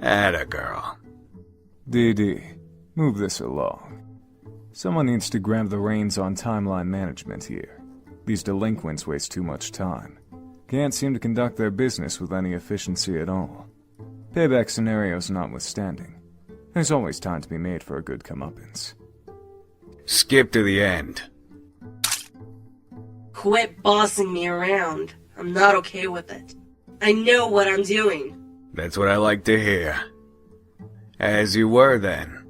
Atta girl. DD, move this along. Someone needs to grab the reins on timeline management here. These delinquents waste too much time. Can't seem to conduct their business with any efficiency at all. Payback scenarios notwithstanding, there's always time to be made for a good comeuppance. Skip to the end. Quit bossing me around. I'm not okay with it. I know what I'm doing. That's what I like to hear. As you were then.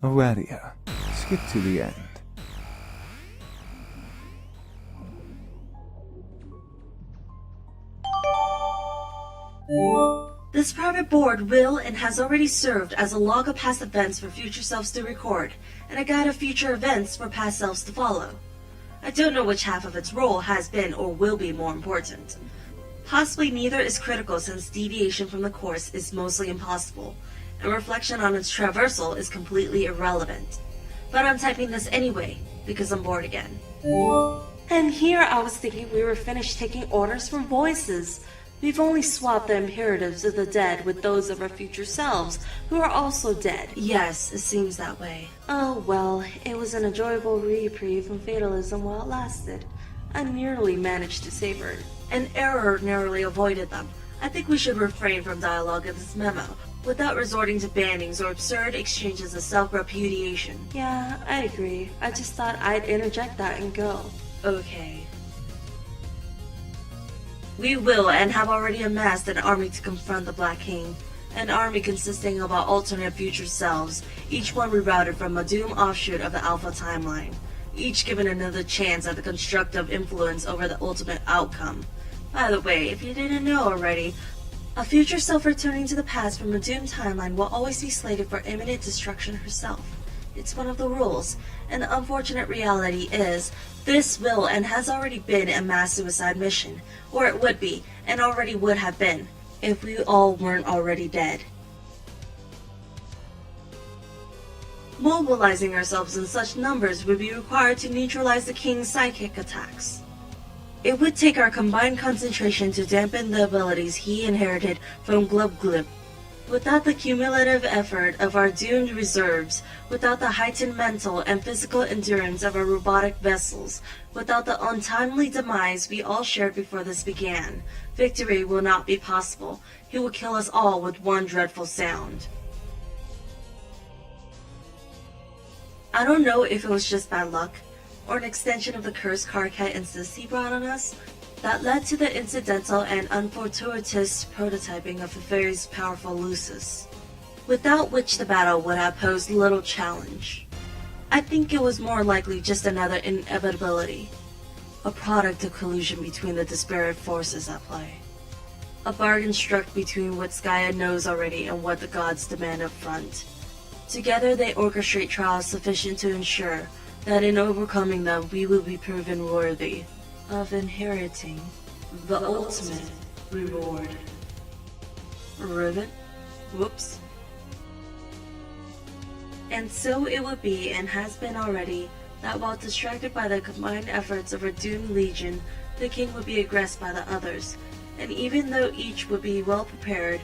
Aurelia, skip to the end. This private board will and has already served as a log of past events for future selves to record, and a guide of future events for past selves to follow. I don't know which half of its role has been or will be more important. Possibly neither is critical, since deviation from the course is mostly impossible, and reflection on its traversal is completely irrelevant. But I'm typing this anyway, because I'm bored again. And here I was thinking we were finished taking orders from voices. We've only swapped the imperatives of the dead with those of our future selves, who are also dead. Yes, it seems that way. Oh well, it was an enjoyable reprieve from fatalism while it lasted. I nearly managed to savor it. An error narrowly avoided them. I think we should refrain from dialogue in this memo, without resorting to bannings or absurd exchanges of self-repudiation. Yeah, I agree. I just thought I'd interject that and go. Okay. We will and have already amassed an army to confront the Black King. An army consisting of our alternate future selves, each one rerouted from a doomed offshoot of the Alpha timeline, each given another chance at the constructive influence over the ultimate outcome. By the way, if you didn't know already, a future self returning to the past from a doomed timeline will always be slated for imminent destruction herself. It's one of the rules, and the unfortunate reality is, this will and has already been a mass suicide mission, or it would be, and already would have been, if we all weren't already dead. Mobilizing ourselves in such numbers would be required to neutralize the King's psychic attacks. It would take our combined concentration to dampen the abilities he inherited from Glub Glib. Without the cumulative effort of our doomed reserves, without the heightened mental and physical endurance of our robotic vessels, without the untimely demise we all shared before this began, victory will not be possible. He will kill us all with one dreadful sound. I don't know if it was just bad luck, or an extension of the curse Karkat and Sissy brought on us, that led to the incidental and unfortuitous prototyping of the very powerful Lucis, without which the battle would have posed little challenge. I think it was more likely just another inevitability, a product of collusion between the disparate forces at play. A bargain struck between what Skya knows already and what the gods demand up front. Together they orchestrate trials sufficient to ensure that in overcoming them we will be proven worthy of inheriting the ultimate reward. Rivet? Whoops. And so it would be, and has been already, that while distracted by the combined efforts of our doomed legion, the king would be aggressed by the others, and even though each would be well prepared,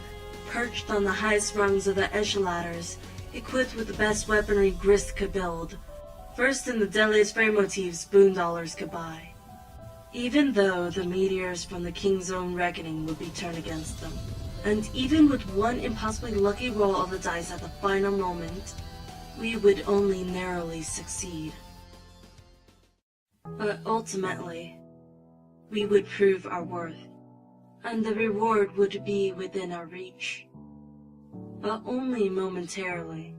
perched on the highest rungs of the echelons, equipped with the best weaponry Grist could build, versed in the deadliest frame motifs Boondollars could buy. Even though the meteors from the king's own reckoning would be turned against them, and even with one impossibly lucky roll of the dice at the final moment, we would only narrowly succeed. But ultimately, we would prove our worth, and the reward would be within our reach. But only momentarily.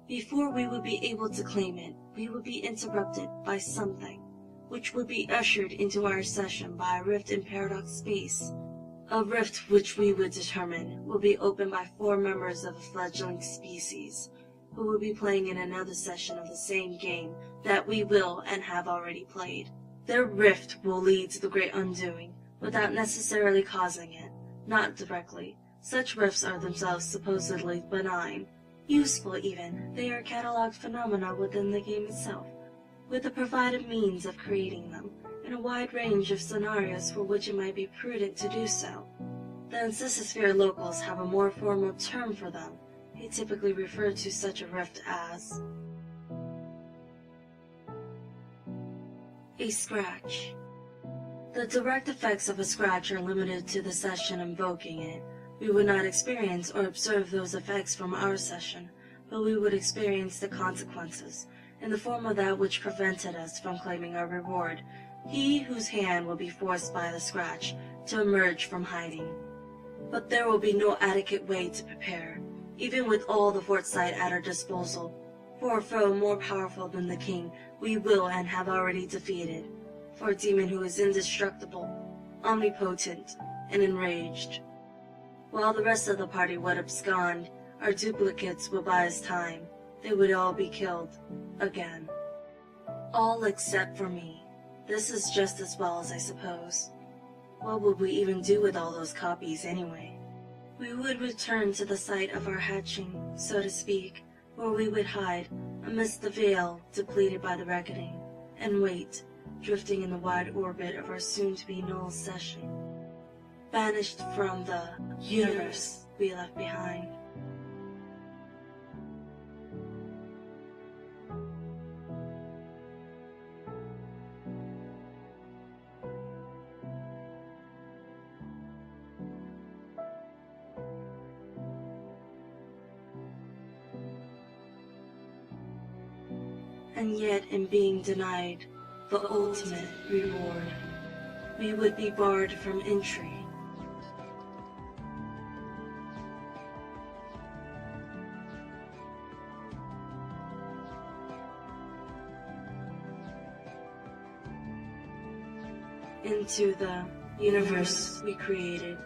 Before we would be able to claim it, we would be interrupted by something, which would be ushered into our session by a rift in paradox space. A rift which we would determine will be opened by 4 members of a fledgling species, who will be playing in another session of the same game that we will and have already played. Their rift will lead to the great undoing, without necessarily causing it, not directly. Such rifts are themselves supposedly benign, useful even. They are cataloged phenomena within the game itself. with the provided means of creating them, in a wide range of scenarios for which it might be prudent to do so. The Ancistosphere locals have a more formal term for them. They typically refer to such a rift as a scratch. The direct effects of a scratch are limited to the session invoking it. We would not experience or observe those effects from our session, but we would experience the consequences, in the form of that which prevented us from claiming our reward, he whose hand will be forced by the scratch to emerge from hiding. But there will be no adequate way to prepare, even with all the foresight at our disposal, for a foe more powerful than the king we will and have already defeated, for a demon who is indestructible, omnipotent, and enraged. While the rest of the party would abscond, our duplicates would buy us time. They would all be killed. Again. All except for me. This is just as well as I suppose. What would we even do with all those copies anyway? We would return to the site of our hatching, so to speak, where we would hide amidst the veil depleted by the reckoning, and wait, drifting in the wide orbit of our soon-to-be null session. Banished from the universe we left behind. And yet in being denied the ultimate reward, we would be barred from entry. Into the universe we created.